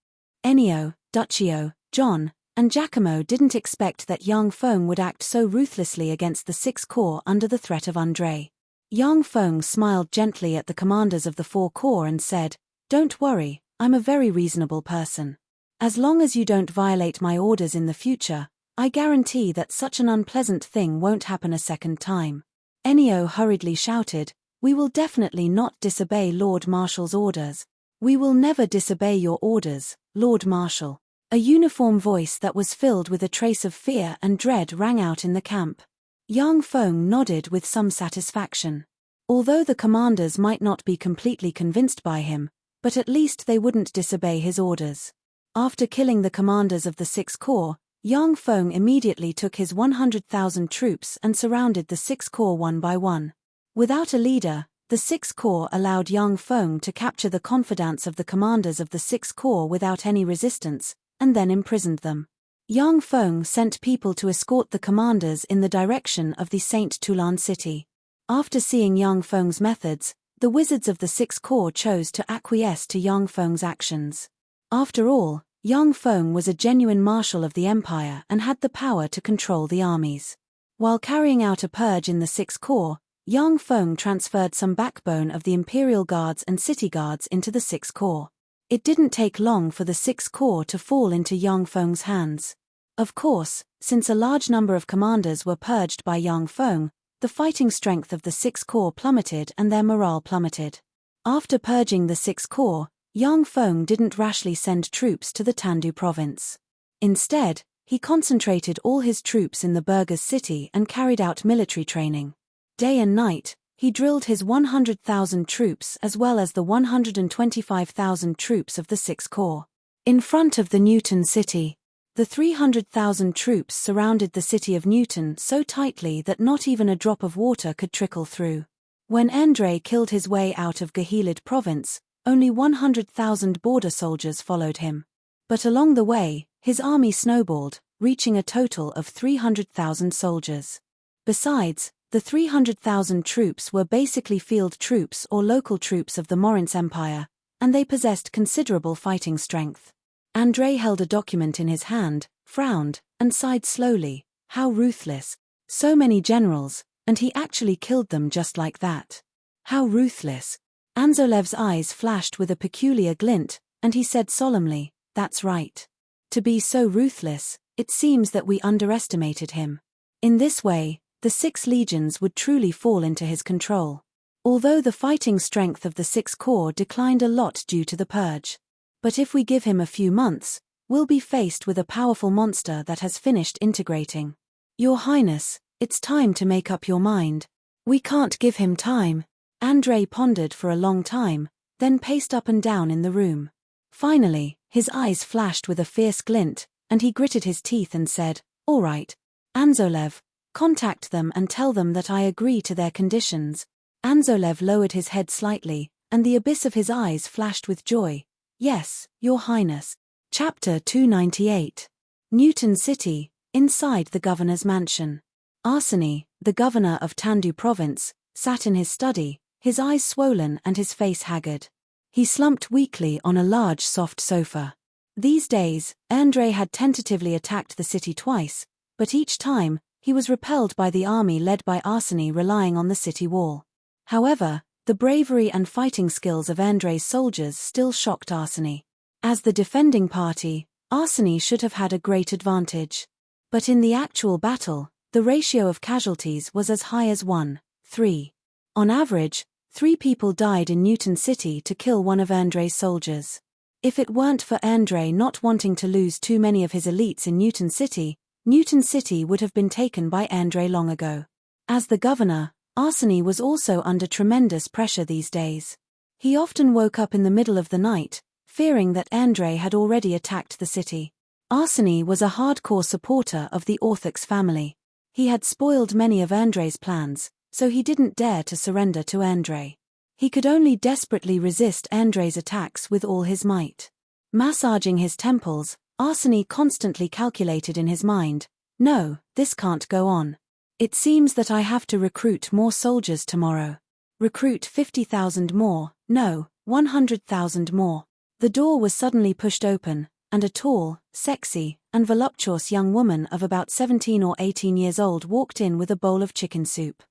Ennio, Duccio, John, and Giacomo didn't expect that young Feng would act so ruthlessly against the 6th Corps under the threat of Andrei. Young Feng smiled gently at the commanders of the 4 Corps and said, "Don't worry, I'm a very reasonable person. As long as you don't violate my orders in the future, I guarantee that such an unpleasant thing won't happen a second time." Ennio hurriedly shouted, "We will definitely not disobey Lord Marshal's orders. We will never disobey your orders, Lord Marshal." A uniform voice that was filled with a trace of fear and dread rang out in the camp. Young Feng nodded with some satisfaction. Although the commanders might not be completely convinced by him, but at least they wouldn't disobey his orders. After killing the commanders of the 6th Corps, young Feng immediately took his 100,000 troops and surrounded the 6th Corps one by one. Without a leader, the 6th Corps allowed young Feng to capture the confidants of the commanders of the 6th Corps without any resistance, and then imprisoned them. Young Feng sent people to escort the commanders in the direction of the St. Toulon city. After seeing young Feng's methods, the wizards of the 6th Corps chose to acquiesce to young Feng's actions. After all, young Feng was a genuine marshal of the empire and had the power to control the armies. While carrying out a purge in the 6th Corps, young Feng transferred some backbone of the Imperial Guards and City Guards into the 6th Corps. It didn't take long for the 6th Corps to fall into young Feng's hands. Of course, since a large number of commanders were purged by young Feng, the fighting strength of the 6th Corps plummeted and their morale plummeted. After purging the 6th Corps, young Feng didn't rashly send troops to the Tandu province. Instead, he concentrated all his troops in the Burghers city and carried out military training. Day and night, he drilled his 100,000 troops as well as the 125,000 troops of the 6th Corps. In front of the Newton city, the 300,000 troops surrounded the city of Newton so tightly that not even a drop of water could trickle through. When Andrei killed his way out of Gahilid province, only 100,000 border soldiers followed him. But along the way, his army snowballed, reaching a total of 300,000 soldiers. Besides, the 300,000 troops were basically field troops or local troops of the Morince Empire, and they possessed considerable fighting strength. Andrei held a document in his hand, frowned, and sighed slowly. How ruthless. So many generals, and he actually killed them just like that. How ruthless. Anzolev's eyes flashed with a peculiar glint, and he said solemnly, "That's right. To be so ruthless, it seems that we underestimated him." In this way, the 6 legions would truly fall into his control. Although the fighting strength of the 6th Corps declined a lot due to the purge. But if we give him a few months, we'll be faced with a powerful monster that has finished integrating. Your Highness, it's time to make up your mind. We can't give him time. Andrei pondered for a long time, then paced up and down in the room. Finally, his eyes flashed with a fierce glint, and he gritted his teeth and said, "All right. Anzolev, contact them and tell them that I agree to their conditions." Anzolev lowered his head slightly, and the abyss of his eyes flashed with joy. "Yes, Your Highness." Chapter 298. Newton City, inside the governor's mansion. Arseny, the governor of Tandu province, sat in his study, his eyes swollen and his face haggard. He slumped weakly on a large soft sofa. These days, Andrei had tentatively attacked the city twice, but each time, he was repelled by the army led by Arseny relying on the city wall. However, the bravery and fighting skills of Andrei's soldiers still shocked Arseny. As the defending party, Arseny should have had a great advantage. But in the actual battle, the ratio of casualties was as high as 1:3. On average, 3 people died in Newton City to kill one of Andrei's soldiers. If it weren't for Andrei not wanting to lose too many of his elites in Newton City would have been taken by Andrei long ago. As the governor, Arseny was also under tremendous pressure these days. He often woke up in the middle of the night, fearing that Andrei had already attacked the city. Arseny was a hardcore supporter of the Orthox family. He had spoiled many of Andrei's plans, so he didn't dare to surrender to Andrei. He could only desperately resist Andrei's attacks with all his might. Massaging his temples, Arseny constantly calculated in his mind, "No, this can't go on. It seems that I have to recruit more soldiers tomorrow. Recruit 50,000 more, no, 100,000 more." The door was suddenly pushed open, and a tall, sexy, and voluptuous young woman of about 17 or 18 years old walked in with a bowl of chicken soup.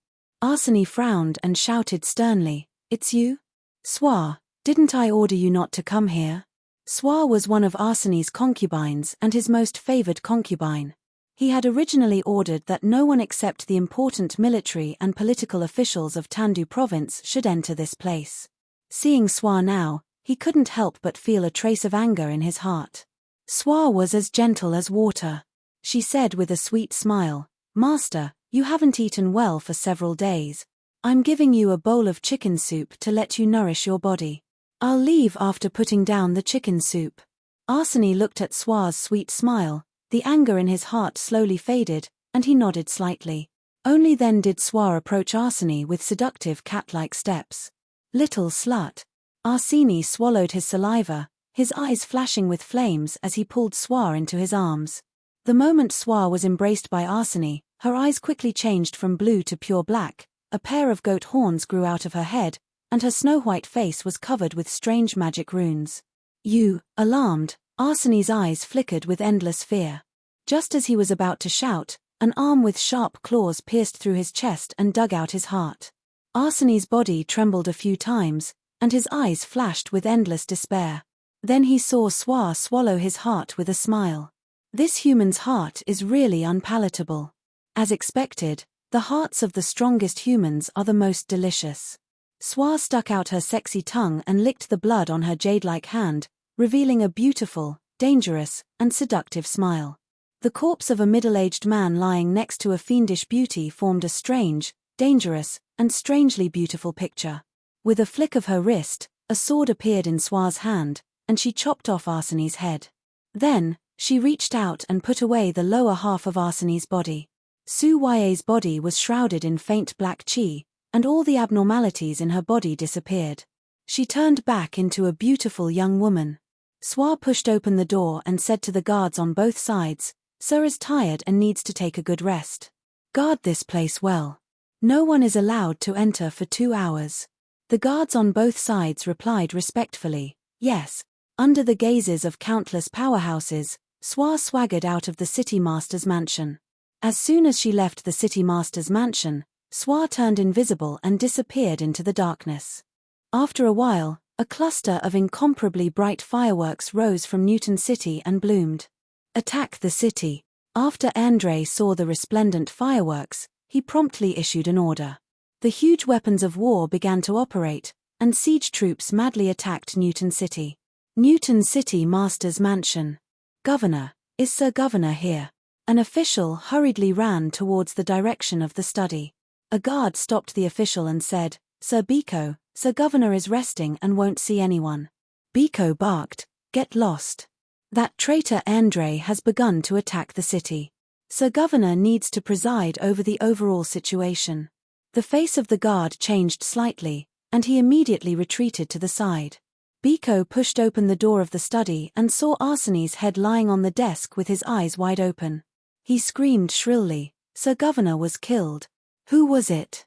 Arseny frowned and shouted sternly, "It's you? Soir, didn't I order you not to come here?" Soir was one of Arseny's concubines and his most favored concubine. He had originally ordered that no one except the important military and political officials of Tandu province should enter this place. Seeing Soir now, he couldn't help but feel a trace of anger in his heart. Soir was as gentle as water. She said with a sweet smile, "Master, you haven't eaten well for several days. I'm giving you a bowl of chicken soup to let you nourish your body. I'll leave after putting down the chicken soup." Arseny looked at Soir's sweet smile, the anger in his heart slowly faded, and he nodded slightly. Only then did Soir approach Arseny with seductive cat-like steps. "Little slut." Arseny swallowed his saliva, his eyes flashing with flames as he pulled Soir into his arms. The moment Soir was embraced by Arseny, her eyes quickly changed from blue to pure black, a pair of goat horns grew out of her head, and her snow-white face was covered with strange magic runes. "You," alarmed, Arseny's eyes flickered with endless fear. Just as he was about to shout, an arm with sharp claws pierced through his chest and dug out his heart. Arseny's body trembled a few times, and his eyes flashed with endless despair. Then he saw Soir swallow his heart with a smile. This human's heart is really unpalatable. As expected, the hearts of the strongest humans are the most delicious. Soir stuck out her sexy tongue and licked the blood on her jade-like hand, revealing a beautiful, dangerous, and seductive smile. The corpse of a middle-aged man lying next to a fiendish beauty formed a strange, dangerous, and strangely beautiful picture. With a flick of her wrist, a sword appeared in Soir's hand, and she chopped off Arseny's head. Then, she reached out and put away the lower half of Arseny's body. Su Ye's body was shrouded in faint black qi, and all the abnormalities in her body disappeared. She turned back into a beautiful young woman. Soir pushed open the door and said to the guards on both sides, "Sir is tired and needs to take a good rest. Guard this place well. No one is allowed to enter for 2 hours." The guards on both sides replied respectfully, "Yes." Under the gazes of countless powerhouses, Soir swaggered out of the city master's mansion. As soon as she left the city master's mansion, Soir turned invisible and disappeared into the darkness. After a while, a cluster of incomparably bright fireworks rose from Newton City and bloomed. "Attack the city." After Andrei saw the resplendent fireworks, he promptly issued an order. The huge weapons of war began to operate, and siege troops madly attacked Newton City. Newton City Master's Mansion. "Governor, is Sir Governor here?" An official hurriedly ran towards the direction of the study. A guard stopped the official and said, "Sir Biko, Sir Governor is resting and won't see anyone." Biko barked, "Get lost. That traitor Andrei has begun to attack the city. Sir Governor needs to preside over the overall situation." The face of the guard changed slightly, and he immediately retreated to the side. Biko pushed open the door of the study and saw Arseny's head lying on the desk with his eyes wide open. He screamed shrilly, "Sir Governor was killed. Who was it?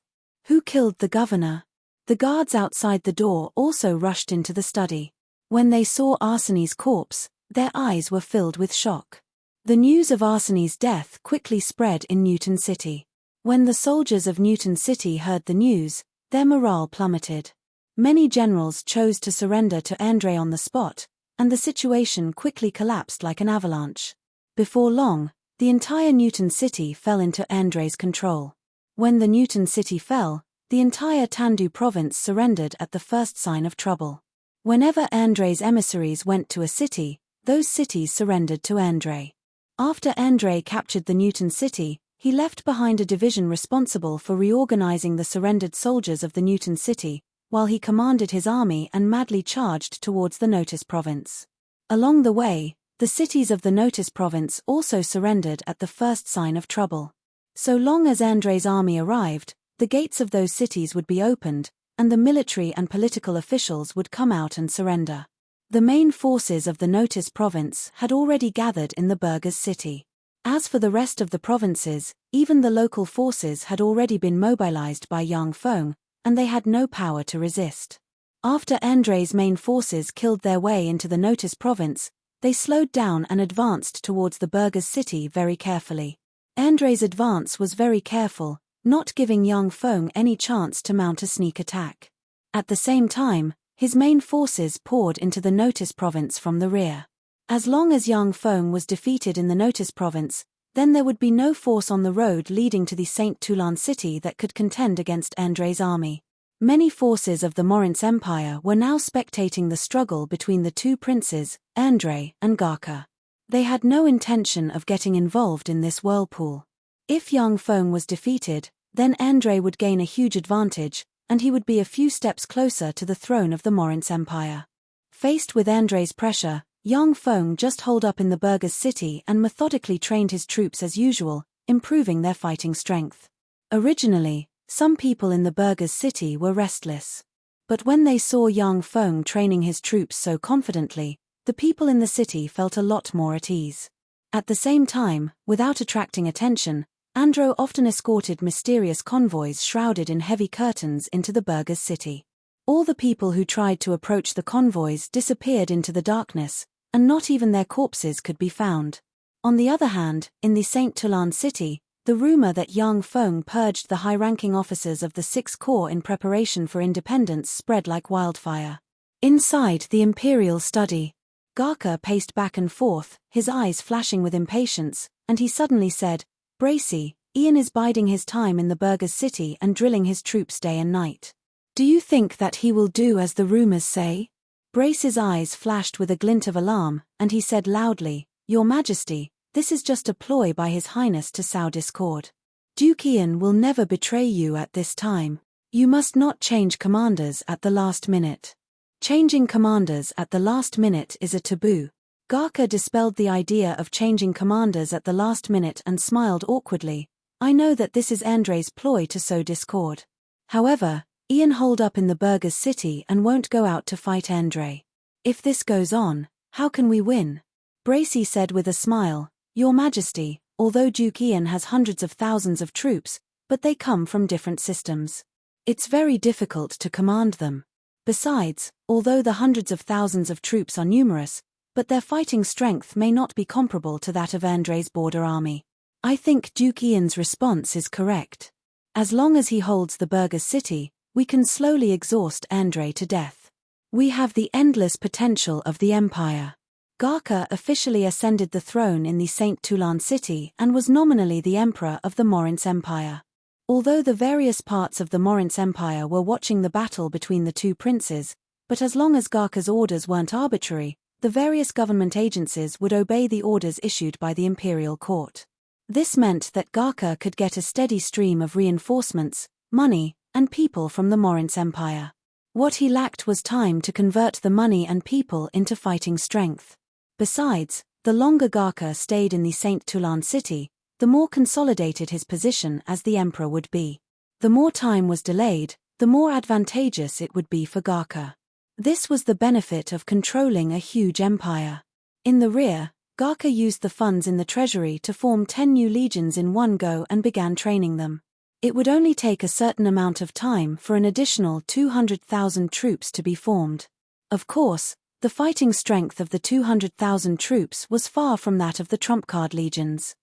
Who killed the governor? The guards outside the door also rushed into the study. When they saw Arsenie's corpse, their eyes were filled with shock. The news of Arsenie's death quickly spread in Newton City. When the soldiers of Newton City heard the news, their morale plummeted. Many generals chose to surrender to Andrei on the spot, and the situation quickly collapsed like an avalanche. Before long, the entire Newton City fell into Andrei's control. When the Newton City fell, the entire Tandu province surrendered at the first sign of trouble. Whenever Andrei's emissaries went to a city, those cities surrendered to Andrei. After Andrei captured the Newton City, he left behind a division responsible for reorganizing the surrendered soldiers of the Newton City, while he commanded his army and madly charged towards the Notice province. Along the way, the cities of the Notice province also surrendered at the first sign of trouble. So long as Andrei's army arrived, the gates of those cities would be opened, and the military and political officials would come out and surrender. The main forces of the Notice province had already gathered in the Burghers' city. As for the rest of the provinces, even the local forces had already been mobilized by Yang Feng, and they had no power to resist. After Andrei's main forces killed their way into the Notice province, they slowed down and advanced towards the Burghers' city very carefully. Andrei's advance was very careful, not giving Yang Feng any chance to mount a sneak attack. At the same time, his main forces poured into the Notice province from the rear. As long as Yang Feng was defeated in the Notice province, then there would be no force on the road leading to the Saint Toulon city that could contend against Andrei's army. Many forces of the Morince Empire were now spectating the struggle between the two princes, Andrei and Garka. They had no intention of getting involved in this whirlpool. If Yang Feng was defeated, then Andrei would gain a huge advantage, and he would be a few steps closer to the throne of the Morince Empire. Faced with Andrei's pressure, Yang Feng just holed up in the Burghers' city and methodically trained his troops as usual, improving their fighting strength. Originally, some people in the Burghers' city were restless. But when they saw Yang Feng training his troops so confidently, the people in the city felt a lot more at ease. At the same time, without attracting attention, Andrei often escorted mysterious convoys shrouded in heavy curtains into the Burghers' city. All the people who tried to approach the convoys disappeared into the darkness, and not even their corpses could be found. On the other hand, in the Saint Toulon city, the rumor that Yang Feng purged the high-ranking officers of the Sixth Corps in preparation for independence spread like wildfire. Inside the imperial study, Garka paced back and forth, his eyes flashing with impatience, and he suddenly said, "Bracy, Ian is biding his time in the Burghers' city and drilling his troops day and night. Do you think that he will do as the rumors say?" Brace's eyes flashed with a glint of alarm, and he said loudly, "Your Majesty, this is just a ploy by His Highness to sow discord. Duke Ian will never betray you at this time. You must not change commanders at the last minute. Changing commanders at the last minute is a taboo." Garka dispelled the idea of changing commanders at the last minute and smiled awkwardly. "I know that this is Andrei's ploy to sow discord. However, Ian holed up in the Burghers' city and won't go out to fight Andrei. If this goes on, how can we win?" Bracy said with a smile, "Your Majesty, although Duke Ian has hundreds of thousands of troops, but they come from different systems. It's very difficult to command them. Besides, although the hundreds of thousands of troops are numerous, but their fighting strength may not be comparable to that of Andrei's border army. I think Duke Ian's response is correct. As long as he holds the Burghers' city, we can slowly exhaust Andrei to death. We have the endless potential of the Empire." Garka officially ascended the throne in the Saint Toulon city and was nominally the Emperor of the Morince Empire. Although the various parts of the Morince Empire were watching the battle between the two princes, but as long as Garka's orders weren't arbitrary, the various government agencies would obey the orders issued by the imperial court. This meant that Garka could get a steady stream of reinforcements, money, and people from the Morince Empire. What he lacked was time to convert the money and people into fighting strength. Besides, the longer Garka stayed in the Saint Toulon city, the more consolidated his position as the emperor would be. The more time was delayed, the more advantageous it would be for Garka. This was the benefit of controlling a huge empire. In the rear, Garka used the funds in the treasury to form 10 new legions in one go and began training them. It would only take a certain amount of time for an additional 200,000 troops to be formed. Of course, the fighting strength of the 200,000 troops was far from that of the trump card legions.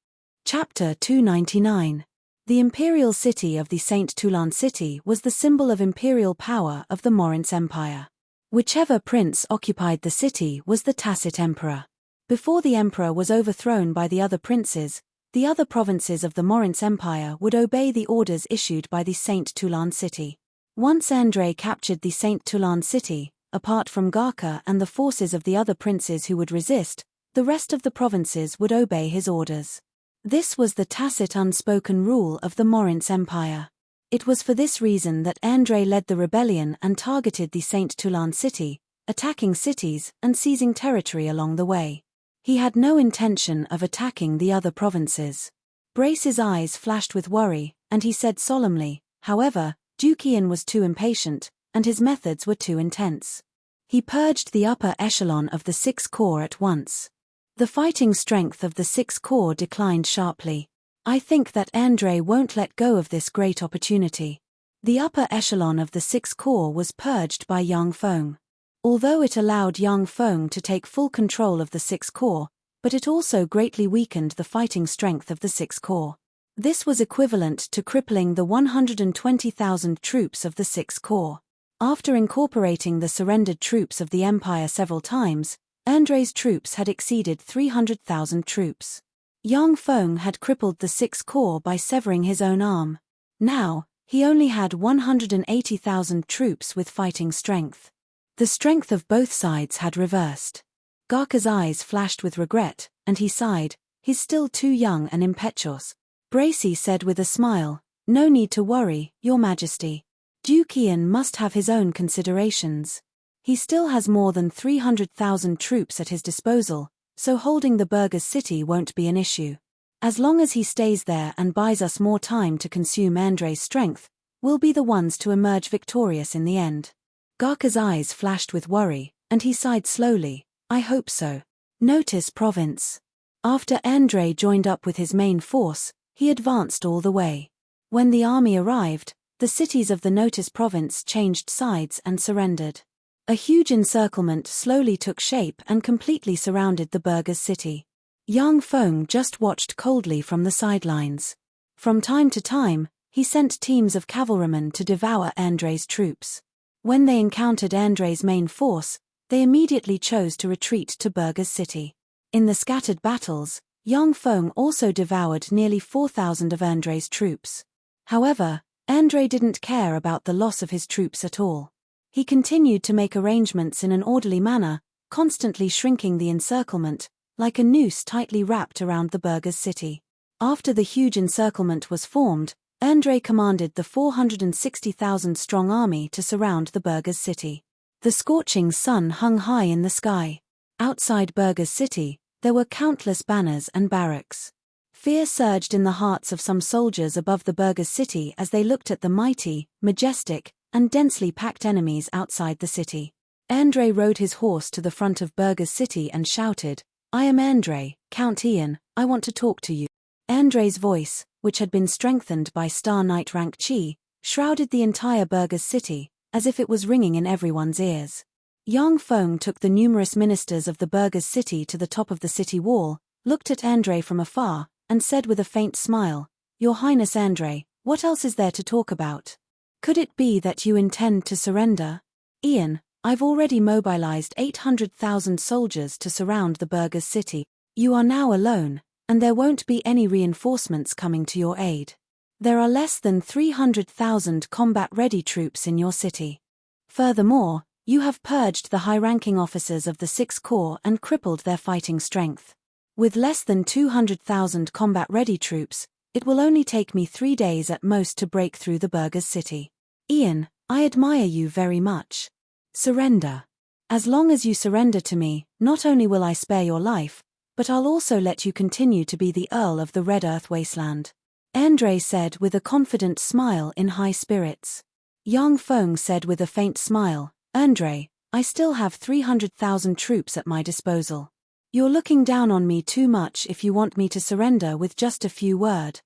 Chapter 299. The imperial city of the Saint Toulon city was the symbol of imperial power of the Mauryan Empire. Whichever prince occupied the city was the tacit emperor. Before the emperor was overthrown by the other princes, the other provinces of the Mauryan Empire would obey the orders issued by the Saint Toulon city. Once Andrei captured the Saint Toulon city, apart from Garca and the forces of the other princes who would resist, the rest of the provinces would obey his orders. This was the tacit unspoken rule of the Mauryan Empire. It was for this reason that Andrei led the rebellion and targeted the Saint Toulon city, attacking cities and seizing territory along the way. He had no intention of attacking the other provinces. Brace's eyes flashed with worry, and he said solemnly, however, Duke Ian was too impatient, and his methods were too intense. He purged the upper echelon of the Sixth Corps at once. The fighting strength of the Sixth Corps declined sharply. I think that Andrei won't let go of this great opportunity. The upper echelon of the Sixth Corps was purged by Yang Feng. Although it allowed Yang Feng to take full control of the Sixth Corps, but it also greatly weakened the fighting strength of the Sixth Corps. This was equivalent to crippling the 120,000 troops of the Sixth Corps. After incorporating the surrendered troops of the Empire several times, Andrei's troops had exceeded 300,000 troops. Yang Feng had crippled the Sixth Corps by severing his own arm. Now, he only had 180,000 troops with fighting strength. The strength of both sides had reversed. Garca's eyes flashed with regret, and he sighed, he's still too young and impetuous. Bracy said with a smile, no need to worry, Your Majesty. Duke Ian must have his own considerations. He still has more than 300,000 troops at his disposal, so holding the burghers' city won't be an issue. As long as he stays there and buys us more time to consume Andrei's strength, we'll be the ones to emerge victorious in the end. Garca's eyes flashed with worry, and he sighed slowly, I hope so. Notice Province. After Andrei joined up with his main force, he advanced all the way. When the army arrived, the cities of the Notice Province changed sides and surrendered. A huge encirclement slowly took shape and completely surrounded the burghers' city. Yang Feng just watched coldly from the sidelines. From time to time, he sent teams of cavalrymen to devour Andrei's troops. When they encountered Andrei's main force, they immediately chose to retreat to burghers' city. In the scattered battles, Yang Feng also devoured nearly 4,000 of Andrei's troops. However, Andrei didn't care about the loss of his troops at all. He continued to make arrangements in an orderly manner, constantly shrinking the encirclement, like a noose tightly wrapped around the burghers' city. After the huge encirclement was formed, Andrei commanded the 460,000-strong army to surround the burghers' city. The scorching sun hung high in the sky. Outside burghers' city, there were countless banners and barracks. Fear surged in the hearts of some soldiers above the burghers' city as they looked at the mighty, majestic, and densely packed enemies outside the city. Andrei rode his horse to the front of burghers' city and shouted, I am Andrei, Count Ian, I want to talk to you. Andrei's voice, which had been strengthened by Star Knight rank Qi, shrouded the entire burghers' city, as if it was ringing in everyone's ears. Yang Feng took the numerous ministers of the burghers' city to the top of the city wall, looked at Andrei from afar, and said with a faint smile, Your Highness Andrei, what else is there to talk about? Could it be that you intend to surrender? Ian, I've already mobilized 800,000 soldiers to surround the burghers' city. You are now alone, and there won't be any reinforcements coming to your aid. There are less than 300,000 combat-ready troops in your city. Furthermore, you have purged the high-ranking officers of the Sixth Corps and crippled their fighting strength. With less than 200,000 combat-ready troops, it will only take me 3 days at most to break through the burghers' city. Ian, I admire you very much. Surrender. As long as you surrender to me, not only will I spare your life, but I'll also let you continue to be the Earl of the Red Earth Wasteland. Andrei said with a confident smile in high spirits. Yang Feng said with a faint smile, Andrei, I still have 300,000 troops at my disposal. You're looking down on me too much if you want me to surrender with just a few words.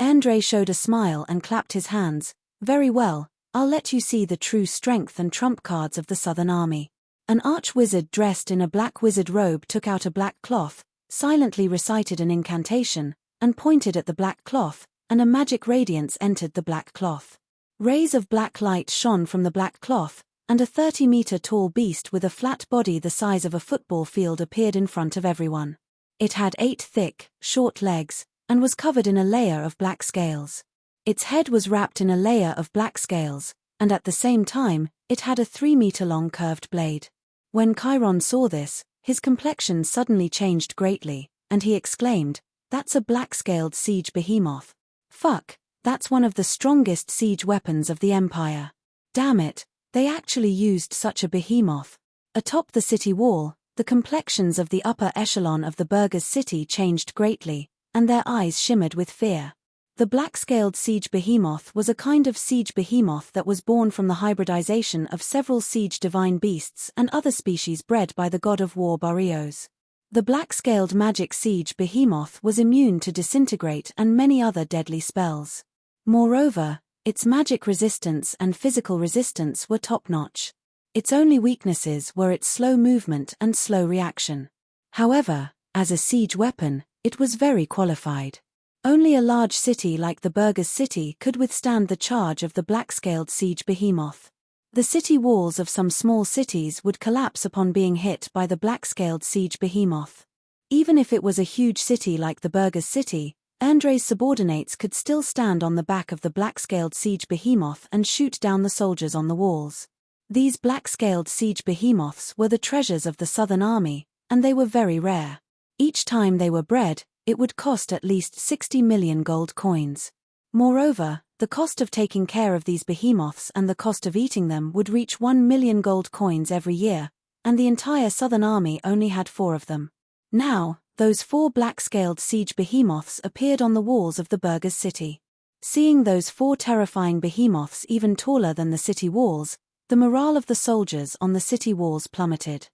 Andre showed a smile and clapped his hands. Very well, I'll let you see the true strength and trump cards of the Southern Army. An arch-wizard dressed in a black wizard robe took out a black cloth, silently recited an incantation, and pointed at the black cloth, and a magic radiance entered the black cloth. Rays of black light shone from the black cloth, and a 30-meter-tall beast with a flat body the size of a football field appeared in front of everyone. It had 8 thick, short legs, and was covered in a layer of black scales. Its head was wrapped in a layer of black scales, and at the same time, it had a 3-meter-long curved blade. When Chiron saw this, his complexion suddenly changed greatly, and he exclaimed, "That's a black-scaled siege behemoth. Fuck, that's one of the strongest siege weapons of the Empire. Damn it, they actually used such a behemoth." Atop the city wall, the complexions of the upper echelon of the burghers' city changed greatly, and their eyes shimmered with fear. The black-scaled siege behemoth was a kind of siege behemoth that was born from the hybridization of several siege divine beasts and other species bred by the god of war Boreos. The black-scaled magic siege behemoth was immune to disintegrate and many other deadly spells. Moreover, its magic resistance and physical resistance were top-notch. Its only weaknesses were its slow movement and slow reaction. However, as a siege weapon, it was very qualified. Only a large city like the burghers' city could withstand the charge of the black-scaled siege behemoth. The city walls of some small cities would collapse upon being hit by the black-scaled siege behemoth. Even if it was a huge city like the burghers' city, Andre's subordinates could still stand on the back of the black-scaled siege behemoth and shoot down the soldiers on the walls. These black-scaled siege behemoths were the treasures of the Southern Army, and they were very rare. Each time they were bred, it would cost at least 60 million gold coins. Moreover, the cost of taking care of these behemoths and the cost of eating them would reach 1 million gold coins every year, and the entire Southern Army only had 4 of them. Now, those 4 black-scaled siege behemoths appeared on the walls of the burghers' city. Seeing those 4 terrifying behemoths even taller than the city walls, the morale of the soldiers on the city walls plummeted.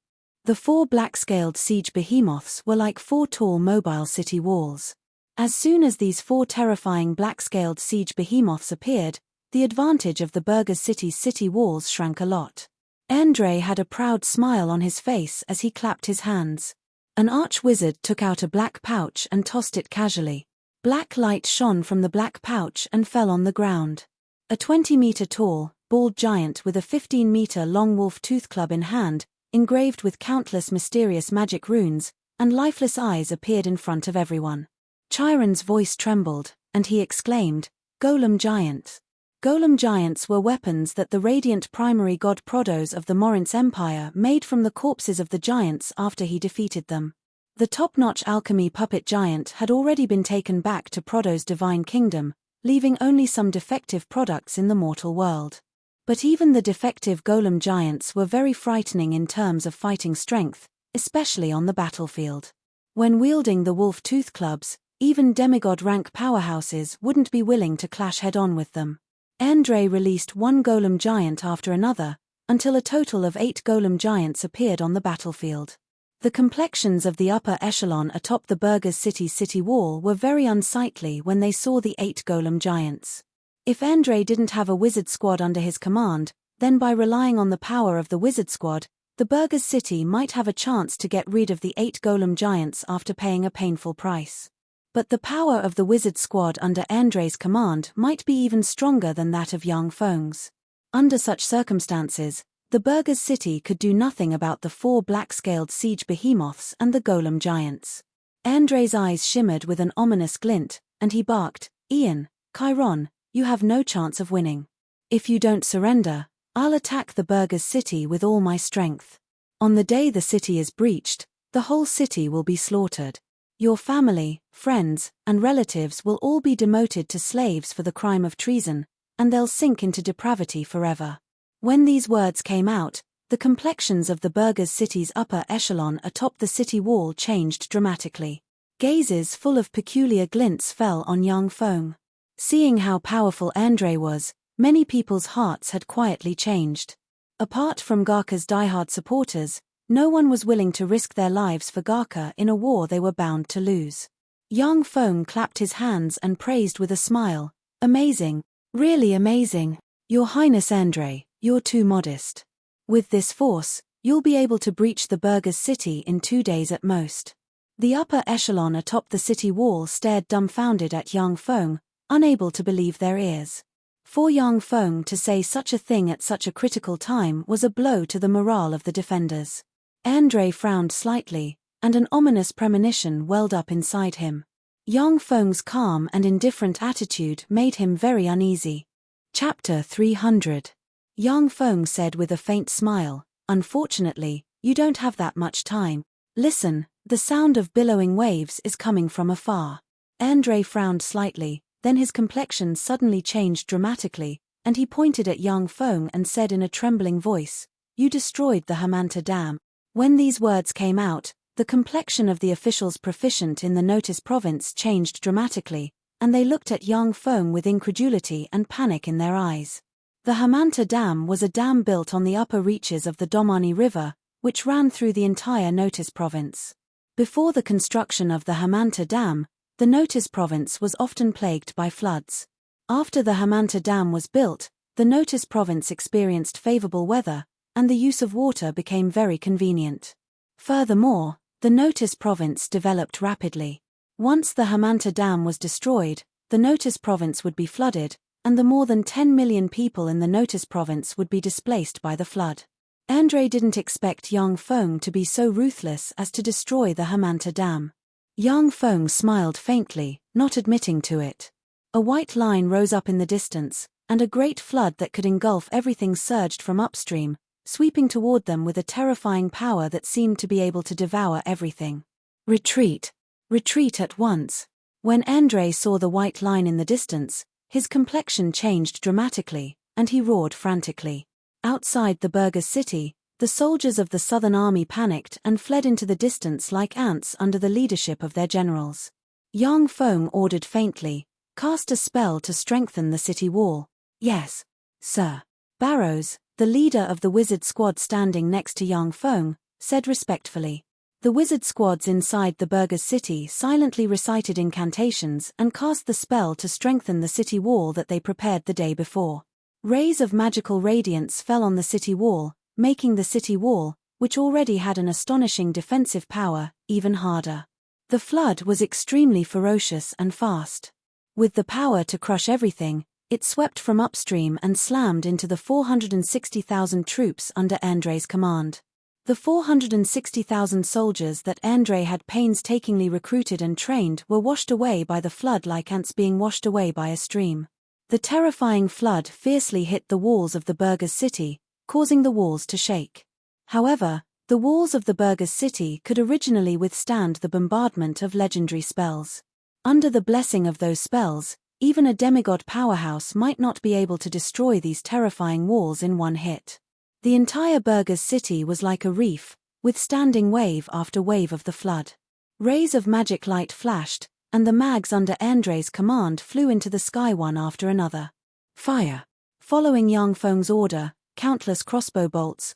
The 4 black-scaled siege behemoths were like 4 tall mobile city walls. As soon as these 4 terrifying black-scaled siege behemoths appeared, the advantage of the burghers' city's city walls shrank a lot. Andre had a proud smile on his face as he clapped his hands. An arch-wizard took out a black pouch and tossed it casually. Black light shone from the black pouch and fell on the ground. A 20-meter-tall, bald giant with a 15-meter-long wolf tooth club in hand, engraved with countless mysterious magic runes, and lifeless eyes appeared in front of everyone. Chiron's voice trembled, and he exclaimed, "Golem giant." Golem giants were weapons that the radiant primary god Prodos of the Morinth Empire made from the corpses of the giants after he defeated them. The top-notch alchemy puppet giant had already been taken back to Prodos' divine kingdom, leaving only some defective products in the mortal world. But even the defective golem giants were very frightening in terms of fighting strength, especially on the battlefield. When wielding the wolf tooth clubs, even demigod-rank powerhouses wouldn't be willing to clash head-on with them. Andre released 1 golem giant after another, until a total of 8 golem giants appeared on the battlefield. The complexions of the upper echelon atop the burghers' city's city wall were very unsightly when they saw the 8 golem giants. If Andre didn't have a wizard squad under his command, then by relying on the power of the wizard squad, the burghers' city might have a chance to get rid of the 8 golem giants after paying a painful price. But the power of the wizard squad under Andre's command might be even stronger than that of Yang Feng's. Under such circumstances, the burghers' city could do nothing about the 4 black-scaled siege behemoths and the golem giants. Andre's eyes shimmered with an ominous glint, and he barked, "Ian, Chiron, you have no chance of winning. If you don't surrender, I'll attack the burghers' city with all my strength. On the day the city is breached, the whole city will be slaughtered. Your family, friends, and relatives will all be demoted to slaves for the crime of treason, and they'll sink into depravity forever." When these words came out, the complexions of the burghers' city's upper echelon atop the city wall changed dramatically. Gazes full of peculiar glints fell on Yang Feng. Seeing how powerful Andre was, many people's hearts had quietly changed. Apart from Garka's diehard supporters, no one was willing to risk their lives for Garka in a war they were bound to lose. Yang Feng clapped his hands and praised with a smile. Amazing. Really amazing. Your Highness Andre, you're too modest. With this force, you'll be able to breach the burghers' city in 2 days at most. The upper echelon atop the city wall stared dumbfounded at Yang Feng, unable to believe their ears. For Yang Feng to say such a thing at such a critical time was a blow to the morale of the defenders. Andre frowned slightly, and an ominous premonition welled up inside him. Yang Feng's calm and indifferent attitude made him very uneasy. Chapter 300. Yang Feng said with a faint smile, "Unfortunately, you don't have that much time. Listen, the sound of billowing waves is coming from afar." Andre frowned slightly, then his complexion suddenly changed dramatically, and he pointed at Yang Feng and said in a trembling voice, "You destroyed the Hamanta Dam." When these words came out, the complexion of the officials proficient in the Notice province changed dramatically, and they looked at Yang Feng with incredulity and panic in their eyes. The Hamanta Dam was a dam built on the upper reaches of the Domani River, which ran through the entire Notice province. Before the construction of the Hamanta Dam, the Notice province was often plagued by floods. After the Hamanta Dam was built, the Notice province experienced favorable weather, and the use of water became very convenient. Furthermore, the Notice province developed rapidly. Once the Hamanta Dam was destroyed, the Notice province would be flooded, and the more than 10 million people in the Notice province would be displaced by the flood. Andre didn't expect Yang Feng to be so ruthless as to destroy the Hamanta Dam. Yang Feng smiled faintly, not admitting to it. A white line rose up in the distance, and a great flood that could engulf everything surged from upstream, sweeping toward them with a terrifying power that seemed to be able to devour everything. Retreat. Retreat at once. When Andre saw the white line in the distance, his complexion changed dramatically, and he roared frantically. Outside the burghers' city, the soldiers of the Southern Army panicked and fled into the distance like ants under the leadership of their generals. Yang Feng ordered faintly, "Cast a spell to strengthen the city wall." "Yes, sir." Barrows, the leader of the wizard squad standing next to Yang Feng, said respectfully. The wizard squads inside the burghers' city silently recited incantations and cast the spell to strengthen the city wall that they prepared the day before. Rays of magical radiance fell on the city wall, making the city wall, which already had an astonishing defensive power, even harder. The flood was extremely ferocious and fast. With the power to crush everything, it swept from upstream and slammed into the 460,000 troops under Andre's command. The 460,000 soldiers that Andre had painstakingly recruited and trained were washed away by the flood like ants being washed away by a stream. The terrifying flood fiercely hit the walls of the burghers' city, causing the walls to shake. However, the walls of the burghers' city could originally withstand the bombardment of legendary spells. Under the blessing of those spells, even a demigod powerhouse might not be able to destroy these terrifying walls in one hit. The entire burghers' city was like a reef, withstanding wave after wave of the flood. Rays of magic light flashed, and the mags under Andre's command flew into the sky one after another. Fire. Following Yang Feng's order, countless crossbow bolts,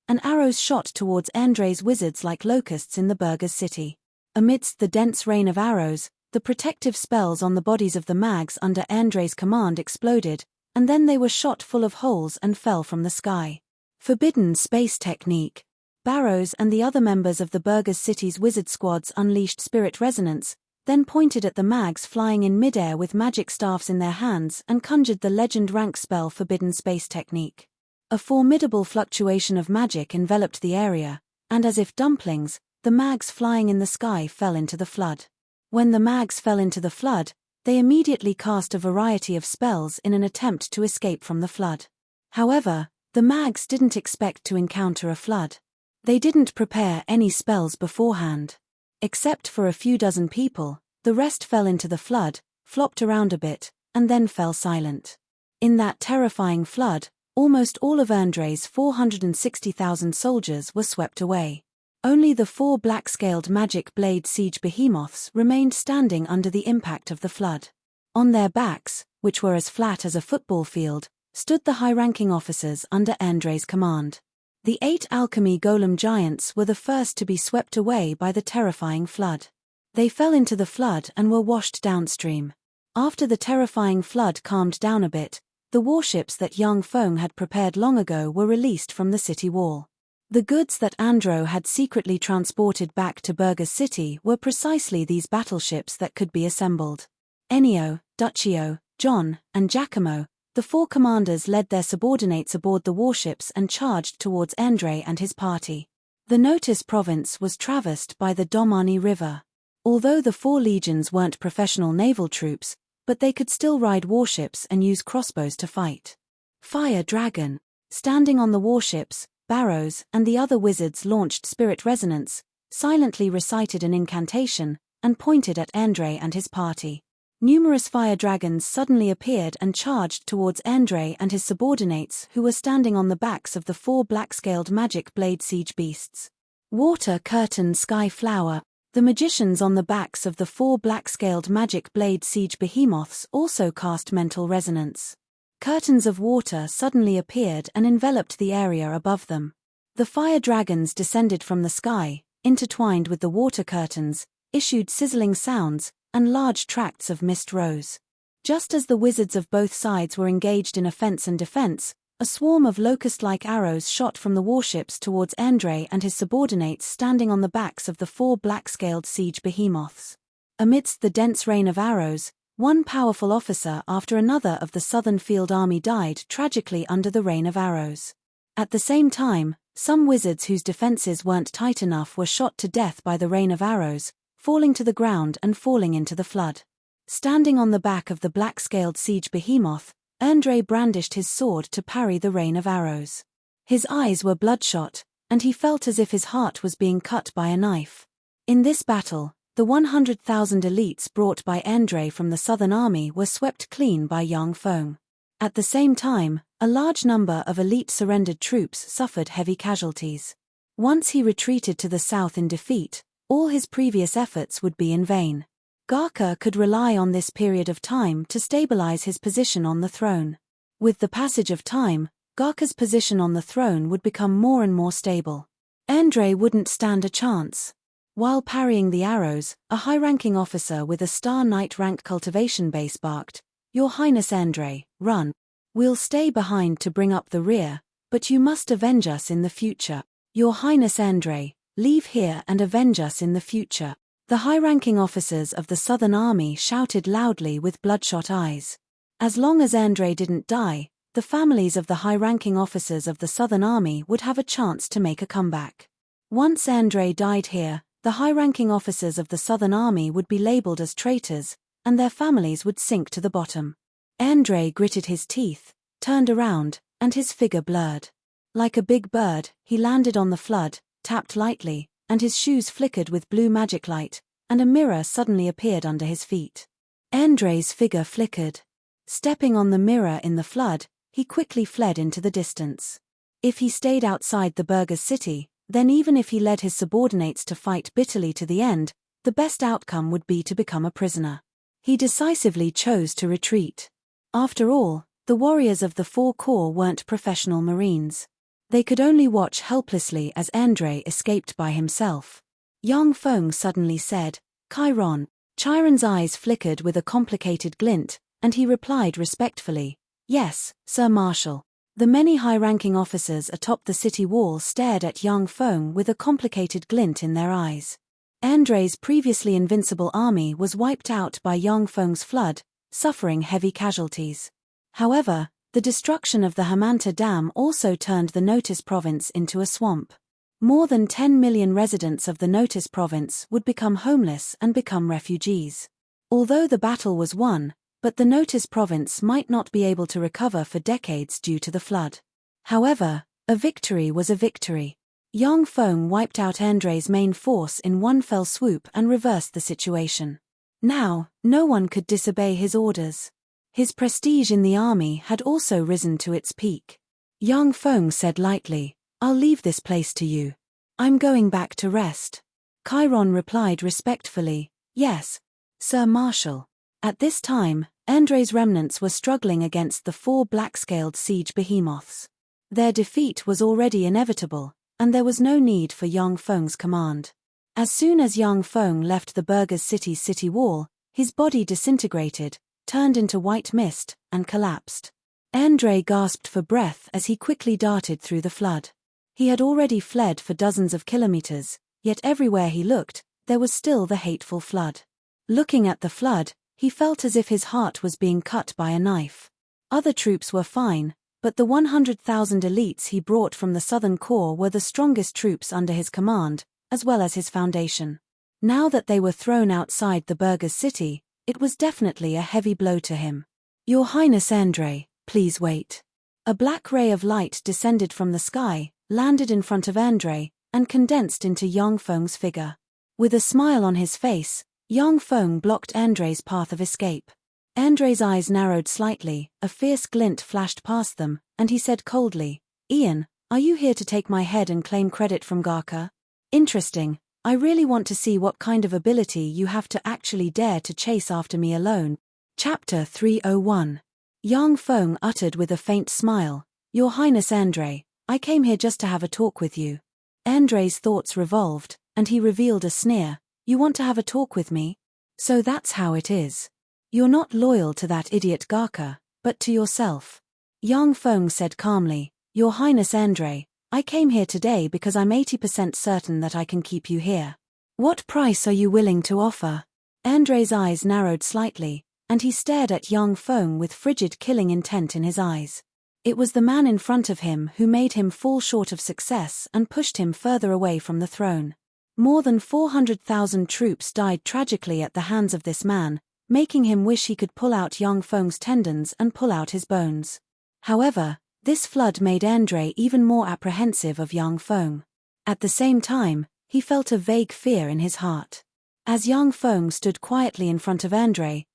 and arrows shot towards Andre's wizards like locusts in the burghers' city. Amidst the dense rain of arrows, the protective spells on the bodies of the mags under Andre's command exploded, and then they were shot full of holes and fell from the sky. Forbidden space technique. Barrows and the other members of the burghers' city's wizard squads unleashed spirit resonance, then pointed at the mags flying in midair with magic staffs in their hands and conjured the legend rank spell Forbidden Space Technique. A formidable fluctuation of magic enveloped the area, and as if dumplings, the mags flying in the sky fell into the flood. When the mags fell into the flood, they immediately cast a variety of spells in an attempt to escape from the flood. However, the mags didn't expect to encounter a flood. They didn't prepare any spells beforehand. Except for a few dozen people, the rest fell into the flood, flopped around a bit, and then fell silent. In that terrifying flood, almost all of Andre's 460,000 soldiers were swept away. Only the 4 black-scaled magic blade siege behemoths remained standing under the impact of the flood. On their backs, which were as flat as a football field, stood the high-ranking officers under Andre's command. The 8 alchemy golem giants were the first to be swept away by the terrifying flood. They fell into the flood and were washed downstream. After the terrifying flood calmed down a bit, the warships that Yang Feng had prepared long ago were released from the city wall. The goods that Andro had secretly transported back to Burger's city were precisely these battleships that could be assembled. Ennio, Duccio, John, and Giacomo, the four commanders led their subordinates aboard the warships and charged towards Andre and his party. The Notice province was traversed by the Domani River. Although the four legions weren't professional naval troops, but they could still ride warships and use crossbows to fight. Fire Dragon. Standing on the warships, Barrows and the other wizards launched spirit resonance, silently recited an incantation, and pointed at Andre and his party. Numerous fire dragons suddenly appeared and charged towards Andre and his subordinates who were standing on the backs of the four black-scaled magic blade siege beasts. Water Curtain Sky Flower. The magicians on the backs of the four black-scaled magic blade siege behemoths also cast mental resonance. Curtains of water suddenly appeared and enveloped the area above them. The fire dragons descended from the sky, intertwined with the water curtains, issued sizzling sounds, and large tracts of mist rose. Just as the wizards of both sides were engaged in offense and defense, a swarm of locust-like arrows shot from the warships towards Andre and his subordinates standing on the backs of the four black-scaled siege behemoths. Amidst the dense rain of arrows, one powerful officer after another of the Southern Field Army died tragically under the rain of arrows. At the same time, some wizards whose defenses weren't tight enough were shot to death by the rain of arrows, falling to the ground and falling into the flood. Standing on the back of the black-scaled siege behemoth, Andre brandished his sword to parry the rain of arrows. His eyes were bloodshot, and he felt as if his heart was being cut by a knife. In this battle, the 100,000 elites brought by Andre from the Southern Army were swept clean by Yang Feng. At the same time, a large number of elite surrendered troops suffered heavy casualties. Once he retreated to the south in defeat, all his previous efforts would be in vain. Garca could rely on this period of time to stabilize his position on the throne. With the passage of time, Garca's position on the throne would become more and more stable. Andre wouldn't stand a chance. While parrying the arrows, a high-ranking officer with a Star Knight rank cultivation base barked, "Your Highness Andre, run. We'll stay behind to bring up the rear, but you must avenge us in the future. Your Highness Andre, leave here and avenge us in the future." The high-ranking officers of the Southern Army shouted loudly with bloodshot eyes. As long as Andre didn't die, the families of the high-ranking officers of the Southern Army would have a chance to make a comeback. Once Andre died here, the high-ranking officers of the Southern Army would be labeled as traitors, and their families would sink to the bottom. Andre gritted his teeth, turned around, and his figure blurred. Like a big bird, he landed on the flood, tapped lightly, and his shoes flickered with blue magic light, and a mirror suddenly appeared under his feet. Andre's figure flickered. Stepping on the mirror in the flood, he quickly fled into the distance. If he stayed outside the Burger's city, then even if he led his subordinates to fight bitterly to the end, the best outcome would be to become a prisoner. He decisively chose to retreat. After all, the warriors of the Four Corps weren't professional Marines. They could only watch helplessly as Andre escaped by himself. Yang Feng suddenly said, "Chiron." Chiron's eyes flickered with a complicated glint, and he replied respectfully, "Yes, Sir Marshal." The many high-ranking officers atop the city wall stared at Yang Feng with a complicated glint in their eyes. Andre's previously invincible army was wiped out by Yang Feng's flood, suffering heavy casualties. However, the destruction of the Hamanta Dam also turned the Notice province into a swamp. More than 10 million residents of the Notice province would become homeless and become refugees. Although the battle was won, but the Notice province might not be able to recover for decades due to the flood. However, a victory was a victory. Yang Feng wiped out Andre's main force in one fell swoop and reversed the situation. Now, no one could disobey his orders. His prestige in the army had also risen to its peak. Yang Feng said lightly, "I'll leave this place to you. I'm going back to rest." Chiron replied respectfully, "Yes, Sir Marshal." At this time, Andre's remnants were struggling against the four black-scaled siege behemoths. Their defeat was already inevitable, and there was no need for Yang Feng's command. As soon as Yang Feng left the Burgers city's city wall, his body disintegrated, turned into white mist, and collapsed. Andre gasped for breath as he quickly darted through the flood. He had already fled for dozens of kilometers, yet everywhere he looked, there was still the hateful flood. Looking at the flood, he felt as if his heart was being cut by a knife. Other troops were fine, but the 100,000 elites he brought from the Southern Corps were the strongest troops under his command, as well as his foundation. Now that they were thrown outside the Burgers city, it was definitely a heavy blow to him. "Your Highness Andre, please wait." A black ray of light descended from the sky, landed in front of Andre, and condensed into Yang Feng's figure. With a smile on his face, Yang Feng blocked Andre's path of escape. Andre's eyes narrowed slightly, a fierce glint flashed past them, and he said coldly, "Ian, are you here to take my head and claim credit from Garca? Interesting. I really want to see what kind of ability you have to actually dare to chase after me alone." Chapter 301. Yang Feng uttered with a faint smile, "Your Highness Andre, I came here just to have a talk with you." Andre's thoughts revolved, and he revealed a sneer, "You want to have a talk with me? So that's how it is. You're not loyal to that idiot Garca, but to yourself." Yang Feng said calmly, "Your Highness Andre, I came here today because I'm 80% certain that I can keep you here. What price are you willing to offer?" Andre's eyes narrowed slightly, and he stared at Yang Feng with frigid killing intent in his eyes. It was the man in front of him who made him fall short of success and pushed him further away from the throne. More than 400,000 troops died tragically at the hands of this man, making him wish he could pull out Yang Feng's tendons and pull out his bones. However, this flood made Andre even more apprehensive of Yang Feng. At the same time, he felt a vague fear in his heart. As Yang Feng stood quietly in front of Andre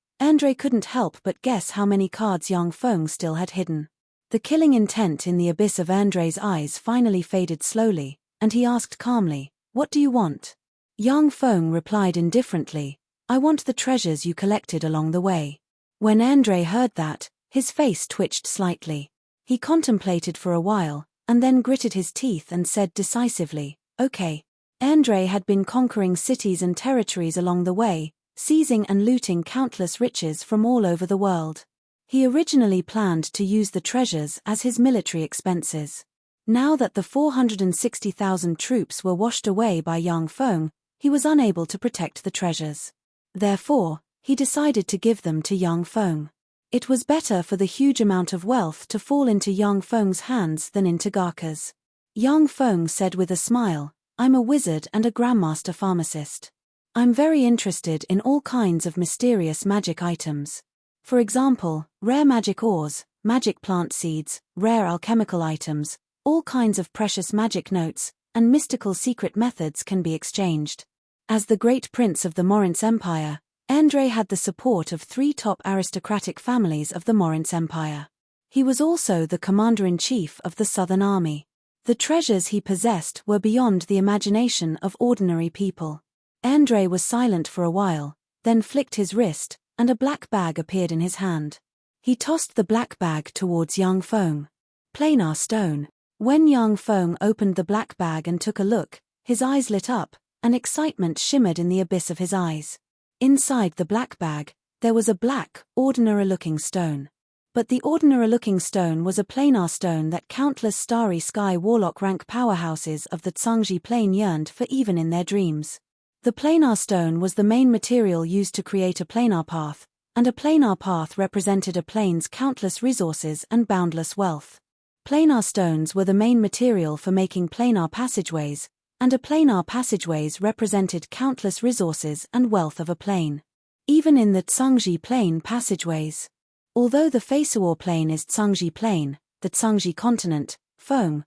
couldn't help but guess how many cards Yang Feng still had hidden. The killing intent in the abyss of Andre's eyes finally faded slowly, and he asked calmly, "What do you want?" Yang Feng replied indifferently, "I want the treasures you collected along the way." When Andre heard that, his face twitched slightly. He contemplated for a while, and then gritted his teeth and said decisively, "Okay." Andre had been conquering cities and territories along the way, seizing and looting countless riches from all over the world. He originally planned to use the treasures as his military expenses. Now that the 460,000 troops were washed away by Yang Feng, he was unable to protect the treasures. Therefore, he decided to give them to Yang Feng. It was better for the huge amount of wealth to fall into Yang Feng's hands than into Garca's. Yang Feng said with a smile, "I'm a wizard and a grandmaster pharmacist. I'm very interested in all kinds of mysterious magic items. For example, rare magic ores, magic plant seeds, rare alchemical items, all kinds of precious magic notes, and mystical secret methods can be exchanged." As the great prince of the Morince Empire, Andre had the support of 3 top aristocratic families of the Morince Empire. He was also the commander-in-chief of the Southern Army. The treasures he possessed were beyond the imagination of ordinary people. Andre was silent for a while, then flicked his wrist, and a black bag appeared in his hand. He tossed the black bag towards Yang Feng. Planar stone. When Yang Feng opened the black bag and took a look, his eyes lit up, and excitement shimmered in the abyss of his eyes. Inside the black bag, there was a black, ordinary-looking stone. But the ordinary-looking stone was a planar stone that countless starry sky warlock rank powerhouses of the Tsangji plane yearned for even in their dreams. The planar stone was the main material used to create a planar path, and a planar path represented a plane's countless resources and boundless wealth. Planar stones were the main material for making planar passageways, and a planar passageways represented countless resources and wealth of a plane. Even in the Tsangji plane passageways. Although the Feisuo plane is Tsangji plane, the Tsangji continent, Feng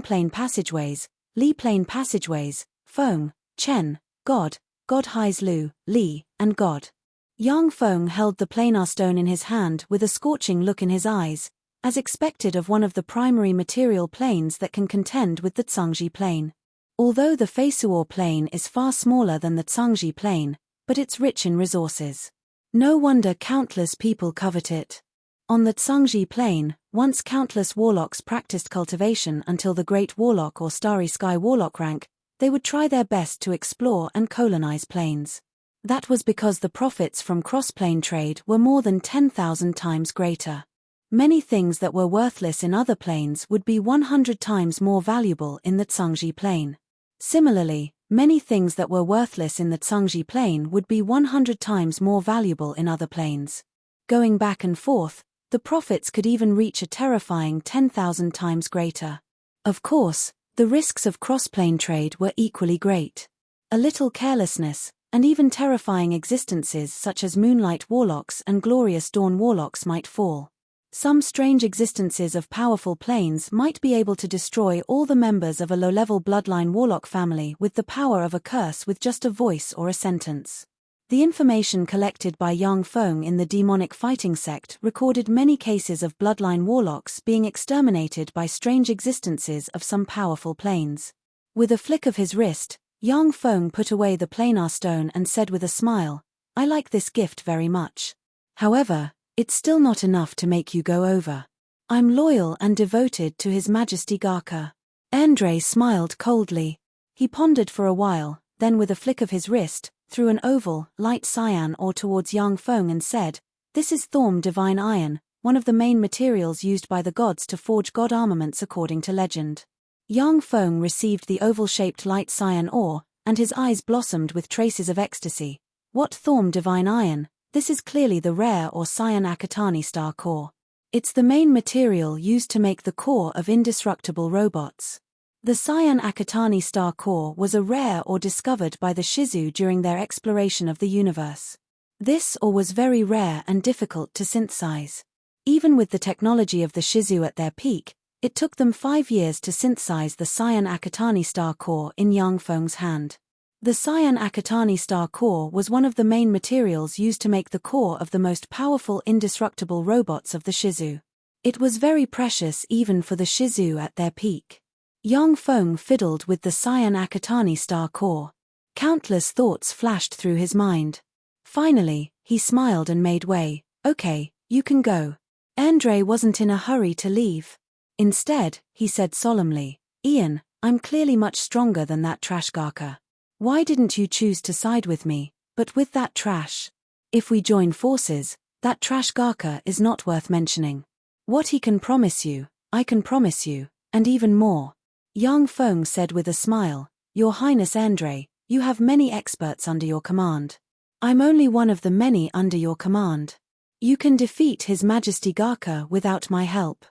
plane passageways, Li plane passageways, Feng, Chen, God Highs Lu, Li, and God. Yang Feng held the planar stone in his hand with a scorching look in his eyes, as expected of one of the primary material planes that can contend with the Tsangji plane. Although the Feisuo plane is far smaller than the Tsangji plane, but it's rich in resources. No wonder countless people covet it. On the Tsangji plane, once countless warlocks practiced cultivation until the Great Warlock or Starry Sky Warlock rank, they would try their best to explore and colonize planes. That was because the profits from cross-plane trade were more than 10,000 times greater. Many things that were worthless in other planes would be 100 times more valuable in the Tsangji plane. Similarly, many things that were worthless in the Tsangji plane would be 100 times more valuable in other planes. Going back and forth, the profits could even reach a terrifying 10,000 times greater. Of course, the risks of cross-plane trade were equally great. A little carelessness, and even terrifying existences such as Moonlight Warlocks and Glorious Dawn Warlocks might fall. Some strange existences of powerful planes might be able to destroy all the members of a low-level bloodline warlock family with the power of a curse with just a voice or a sentence. The information collected by Yang Feng in the demonic fighting sect recorded many cases of bloodline warlocks being exterminated by strange existences of some powerful planes. With a flick of his wrist, Yang Feng put away the planar stone and said with a smile, "I like this gift very much. However, it's still not enough to make you go over. I'm loyal and devoted to His Majesty Garka." Andre smiled coldly. He pondered for a while, then with a flick of his wrist, threw an oval, light cyan ore towards Yang Feng and said, "This is Thorm Divine Iron, one of the main materials used by the gods to forge god armaments according to legend." Yang Feng received the oval-shaped light cyan ore, and his eyes blossomed with traces of ecstasy. "What Thorm Divine Iron? This is clearly the rare or cyan Akatani star core. It's the main material used to make the core of indestructible robots." The cyan Akatani star core was a rare ore discovered by the Shizu during their exploration of the universe. This ore was very rare and difficult to synthesize. Even with the technology of the Shizu at their peak, it took them 5 years to synthesize the cyan Akatani star core in Yang Feng's hand. The cyan Akatani star core was one of the main materials used to make the core of the most powerful indestructible robots of the Shizu. It was very precious even for the Shizu at their peak. Yang Feng fiddled with the cyan Akatani star core. Countless thoughts flashed through his mind. Finally, he smiled and made way. "Okay, you can go." Andre wasn't in a hurry to leave. Instead, he said solemnly, "Ian, I'm clearly much stronger than that trash Garka. Why didn't you choose to side with me, but with that trash? If we join forces, that trash Garka is not worth mentioning. What he can promise you, I can promise you, and even more." Yang Feng said with a smile, "Your Highness Andre, you have many experts under your command. I'm only one of the many under your command. You can defeat His Majesty Garka without my help.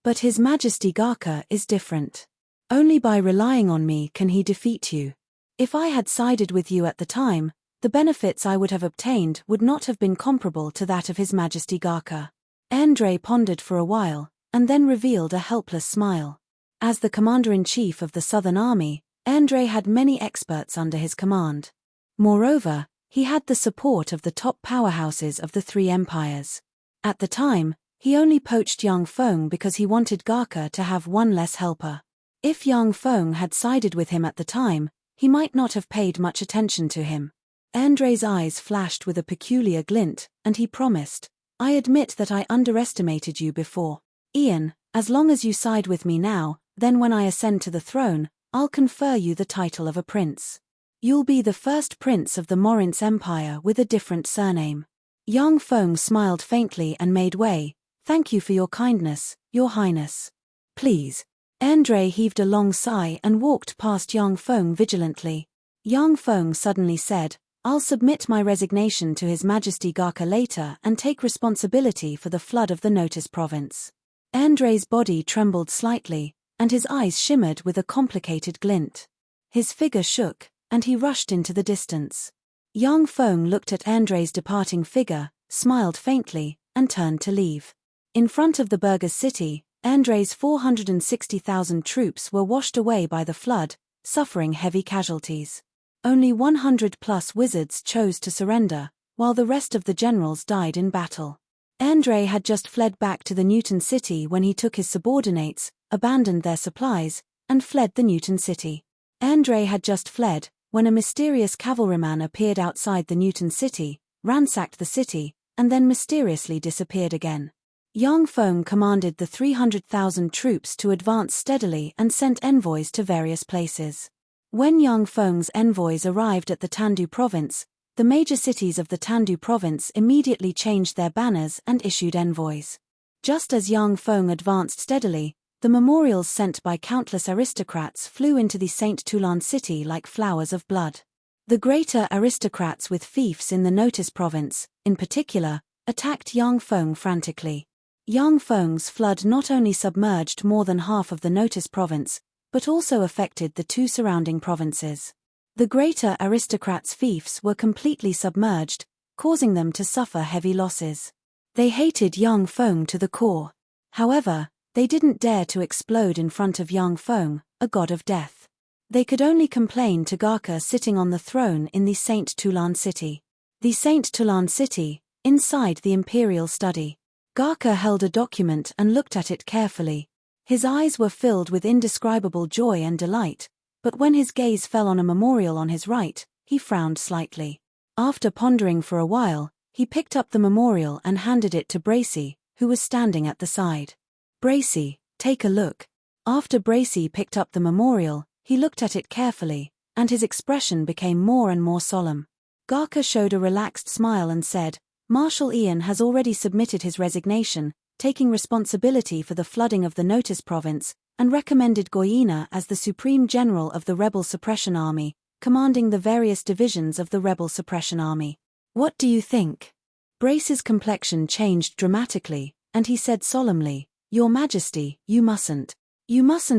But His Majesty Garka is different. Only by relying on me can he defeat you. If I had sided with you at the time, the benefits I would have obtained would not have been comparable to that of His Majesty Garka." Andre pondered for a while, and then revealed a helpless smile. As the commander-in-chief of the Southern Army, Andre had many experts under his command. Moreover, he had the support of the top powerhouses of the three empires. At the time, he only poached Yang Feng because he wanted Garka to have one less helper. If Yang Feng had sided with him at the time, he might not have paid much attention to him. Andre's eyes flashed with a peculiar glint, and he promised, "I admit that I underestimated you before. Ian, as long as you side with me now, then when I ascend to the throne, I'll confer you the title of a prince. You'll be the first prince of the Morince Empire with a different surname." Yang Feng smiled faintly and made way. "Thank you for your kindness, Your Highness." "Please." Andre heaved a long sigh and walked past Yang Feng vigilantly. Yang Feng suddenly said, "I'll submit my resignation to His Majesty Garka later and take responsibility for the flood of the Notice province." Andre's body trembled slightly, and his eyes shimmered with a complicated glint. His figure shook, and he rushed into the distance. Yang Feng looked at Andre's departing figure, smiled faintly, and turned to leave. In front of the burgher's city, Andre's 460,000 troops were washed away by the flood, suffering heavy casualties. Only 100+ wizards chose to surrender, while the rest of the generals died in battle. Andre had just fled back to the Newton city when he took his subordinates, abandoned their supplies, and fled the Newton city. Andre had just fled when a mysterious cavalryman appeared outside the Newton city, ransacked the city, and then mysteriously disappeared again. Yang Feng commanded the 300,000 troops to advance steadily and sent envoys to various places. When Yang Feng's envoys arrived at the Tandu province, the major cities of the Tandu province immediately changed their banners and issued envoys. Just as Yang Feng advanced steadily, the memorials sent by countless aristocrats flew into the Saint Tulan city like flowers of blood. The greater aristocrats with fiefs in the Notice province, in particular, attacked Yang Feng frantically. Yang Feng's flood not only submerged more than half of the Notice province, but also affected the two surrounding provinces. The greater aristocrats' fiefs were completely submerged, causing them to suffer heavy losses. They hated Yang Feng to the core. However, they didn't dare to explode in front of Yang Feng, a god of death. They could only complain to Garca sitting on the throne in the Saint Tulan city. The Saint Tulan city, inside the imperial study. Garca held a document and looked at it carefully. His eyes were filled with indescribable joy and delight, but when his gaze fell on a memorial on his right, he frowned slightly. After pondering for a while, he picked up the memorial and handed it to Bracy, who was standing at the side. Bracy, take a look. After Bracy picked up the memorial, he looked at it carefully, and his expression became more and more solemn. Garca showed a relaxed smile and said, Marshal Ian has already submitted his resignation, taking responsibility for the flooding of the Notice province, and recommended Goyina as the Supreme General of the Rebel Suppression Army, commanding the various divisions of the Rebel Suppression Army. What do you think? Brace's complexion changed dramatically, and he said solemnly, Your Majesty, you mustn't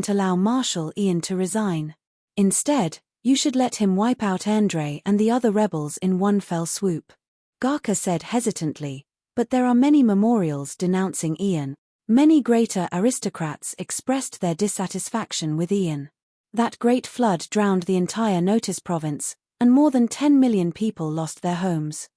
allow Marshal Ian to resign. Instead, you should let him wipe out Andre and the other rebels in one fell swoop. Garca said hesitantly, but there are many memorials denouncing Ian. Many greater aristocrats expressed their dissatisfaction with Ian. That great flood drowned the entire Notice province, and more than 10 million people lost their homes.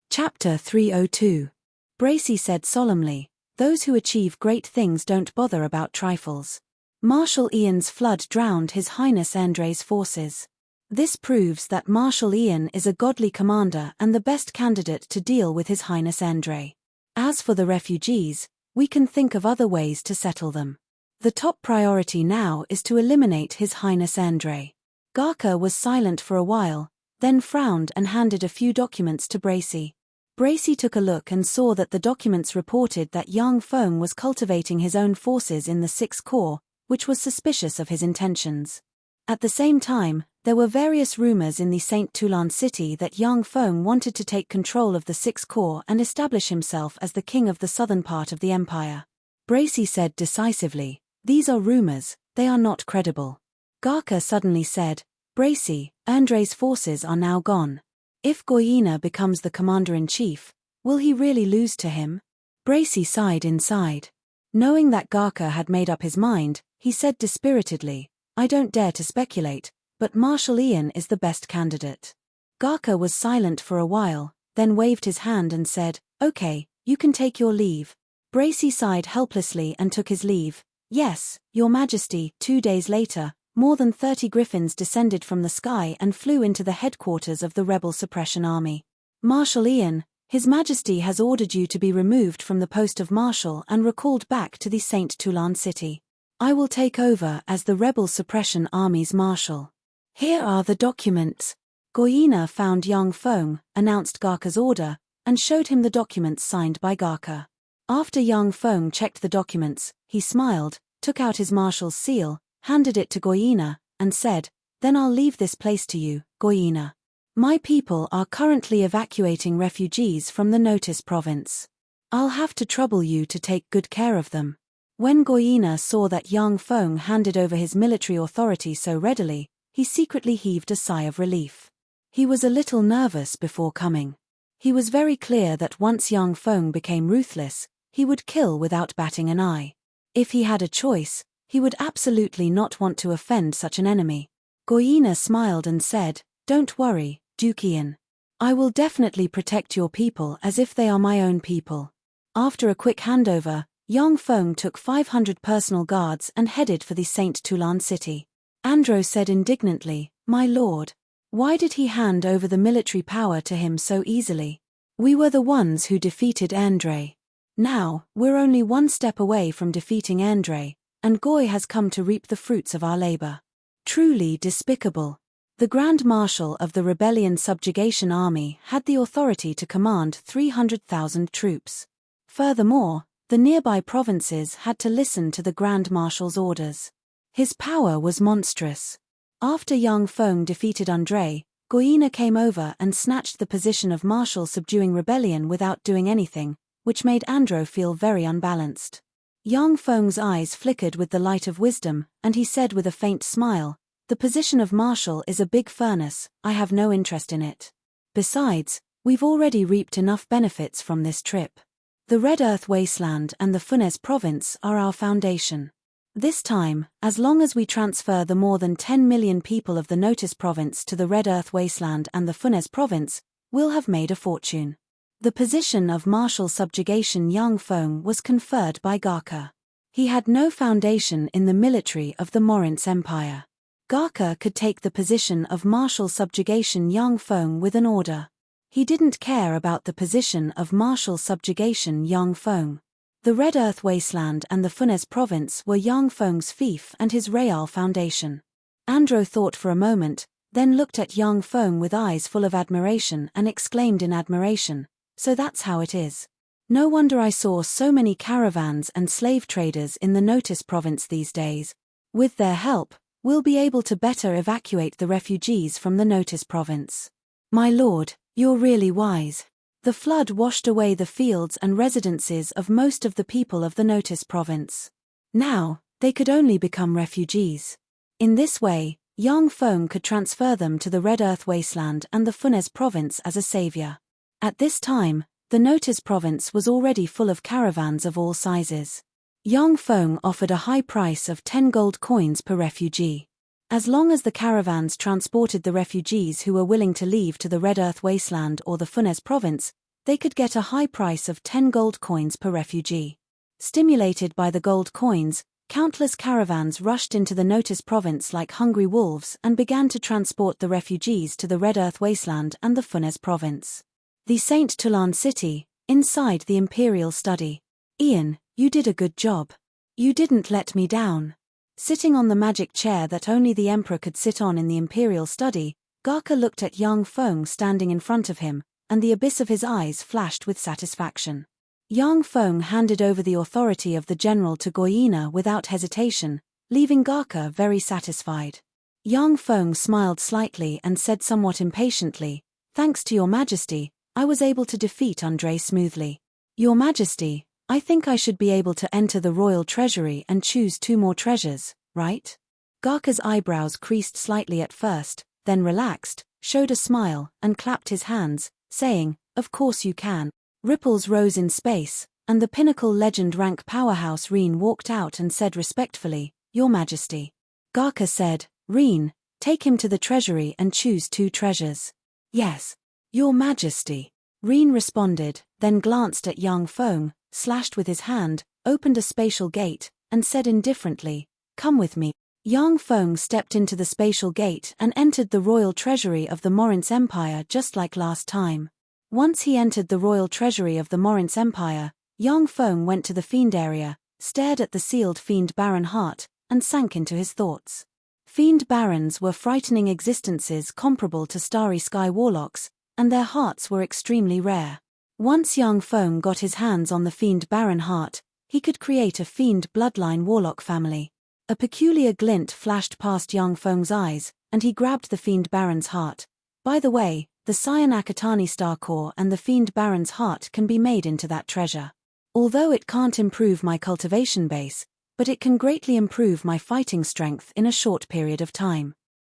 Chapter 302. Bracy said solemnly, Those who achieve great things don't bother about trifles. Marshal Ian's flood drowned His Highness Andre's forces. This proves that Marshal Ian is a godly commander and the best candidate to deal with His Highness Andre. As for the refugees, we can think of other ways to settle them. The top priority now is to eliminate His Highness Andre. Garca was silent for a while, then frowned and handed a few documents to Bracy. Bracy took a look and saw that the documents reported that Yang Feng was cultivating his own forces in the Sixth Corps, which was suspicious of his intentions. At the same time, there were various rumors in the Saint Tulan city that Yang Feng wanted to take control of the Sixth Corps and establish himself as the king of the southern part of the empire. Bracy said decisively, These are rumors, they are not credible. Garca suddenly said, Bracy, Andre's forces are now gone. If Goyina becomes the commander-in-chief, will he really lose to him? Bracy sighed inside. Knowing that Garca had made up his mind, he said dispiritedly, I don't dare to speculate, but Marshal Ian is the best candidate. Garca was silent for a while, then waved his hand and said, Okay, you can take your leave. Bracy sighed helplessly and took his leave. Yes, Your Majesty. 2 days later, more than 30 griffins descended from the sky and flew into the headquarters of the Rebel Suppression Army. Marshal Ian, His Majesty has ordered you to be removed from the post of Marshal and recalled back to the Saint Tulan city. I will take over as the Rebel Suppression Army's Marshal. Here are the documents. Goyina found Yang Feng, announced Garca's order, and showed him the documents signed by Garca. After Yang Feng checked the documents, he smiled, took out his marshal's seal, handed it to Goyina, and said, Then I'll leave this place to you, Goyina. My people are currently evacuating refugees from the Notice province. I'll have to trouble you to take good care of them. When Goyina saw that Yang Feng handed over his military authority so readily, he secretly heaved a sigh of relief. He was a little nervous before coming. He was very clear that once Yang Feng became ruthless, he would kill without batting an eye. If he had a choice, he would absolutely not want to offend such an enemy. Goyina smiled and said, Don't worry, Duke Ian. I will definitely protect your people as if they are my own people. After a quick handover, Yang Feng took 500 personal guards and headed for the Saint Tulan city. Andro said indignantly, My lord. Why did he hand over the military power to him so easily? We were the ones who defeated Andre. Now, we're only one step away from defeating Andre, and Goy has come to reap the fruits of our labor. Truly despicable. The Grand Marshal of the Rebellion Subjugation Army had the authority to command 300,000 troops. Furthermore, the nearby provinces had to listen to the Grand Marshal's orders. His power was monstrous. After Yang Feng defeated Andrei, Goyina came over and snatched the position of Marshal, subduing rebellion without doing anything, which made Andro feel very unbalanced. Yang Feng's eyes flickered with the light of wisdom, and he said with a faint smile, "The position of Marshal is a big furnace, I have no interest in it. Besides, we've already reaped enough benefits from this trip. The Red Earth Wasteland and the Funes Province are our foundation. This time, as long as we transfer the more than 10 million people of the Notice Province to the Red Earth Wasteland and the Funes Province, we'll have made a fortune." The position of Marshal Subjugation Yang Feng was conferred by Garca. He had no foundation in the military of the Morince Empire. Garca could take the position of Marshal Subjugation Yang Feng with an order. He didn't care about the position of Marshal Subjugation Yang Feng. The Red Earth Wasteland and the Funes Province were Yang Feng's fief and his real foundation. Andro thought for a moment, then looked at Yang Feng with eyes full of admiration and exclaimed in admiration, "So that's how it is. No wonder I saw so many caravans and slave traders in the Notice Province these days. With their help, we'll be able to better evacuate the refugees from the Notice Province. My lord, you're really wise." The flood washed away the fields and residences of most of the people of the Notice Province. Now, they could only become refugees. In this way, Yang Feng could transfer them to the Red Earth Wasteland and the Funes Province as a savior. At this time, the Notice Province was already full of caravans of all sizes. Yang Feng offered a high price of 10 gold coins per refugee. As long as the caravans transported the refugees who were willing to leave to the Red Earth Wasteland or the Funes Province, they could get a high price of 10 gold coins per refugee. Stimulated by the gold coins, countless caravans rushed into the Notice Province like hungry wolves and began to transport the refugees to the Red Earth Wasteland and the Funes Province. The St. Toulon City, inside the Imperial Study. "Ian, you did a good job. You didn't let me down." Sitting on the magic chair that only the Emperor could sit on in the Imperial Study, Garca looked at Yang Feng standing in front of him, and the abyss of his eyes flashed with satisfaction. Yang Feng handed over the authority of the general to Goyina without hesitation, leaving Garca very satisfied. Yang Feng smiled slightly and said somewhat impatiently, "Thanks to your Majesty, I was able to defeat Andrei smoothly. Your Majesty, I think I should be able to enter the royal treasury and choose 2 more treasures, right?" Garca's eyebrows creased slightly at first, then relaxed, showed a smile, and clapped his hands, saying, "Of course you can." Ripples rose in space, and the pinnacle legend rank powerhouse Reen walked out and said respectfully, "Your Majesty." Garca said, "Reen, take him to the treasury and choose 2 treasures." "Yes, Your Majesty." Reen responded, then glanced at Yang Feng, slashed with his hand, opened a spatial gate, and said indifferently, "Come with me." Yang Feng stepped into the spatial gate and entered the royal treasury of the Morince Empire just like last time. Once he entered the royal treasury of the Morince Empire, Yang Feng went to the fiend area, stared at the sealed fiend baron heart, and sank into his thoughts. Fiend barons were frightening existences comparable to starry sky warlocks, and their hearts were extremely rare. Once Yang Feng got his hands on the fiend baron heart, he could create a fiend bloodline warlock family. A peculiar glint flashed past Yang Feng's eyes, and he grabbed the fiend baron's heart. By the way, the Cyan Akatani star core and the fiend baron's heart can be made into that treasure. Although it can't improve my cultivation base, but it can greatly improve my fighting strength in a short period of time.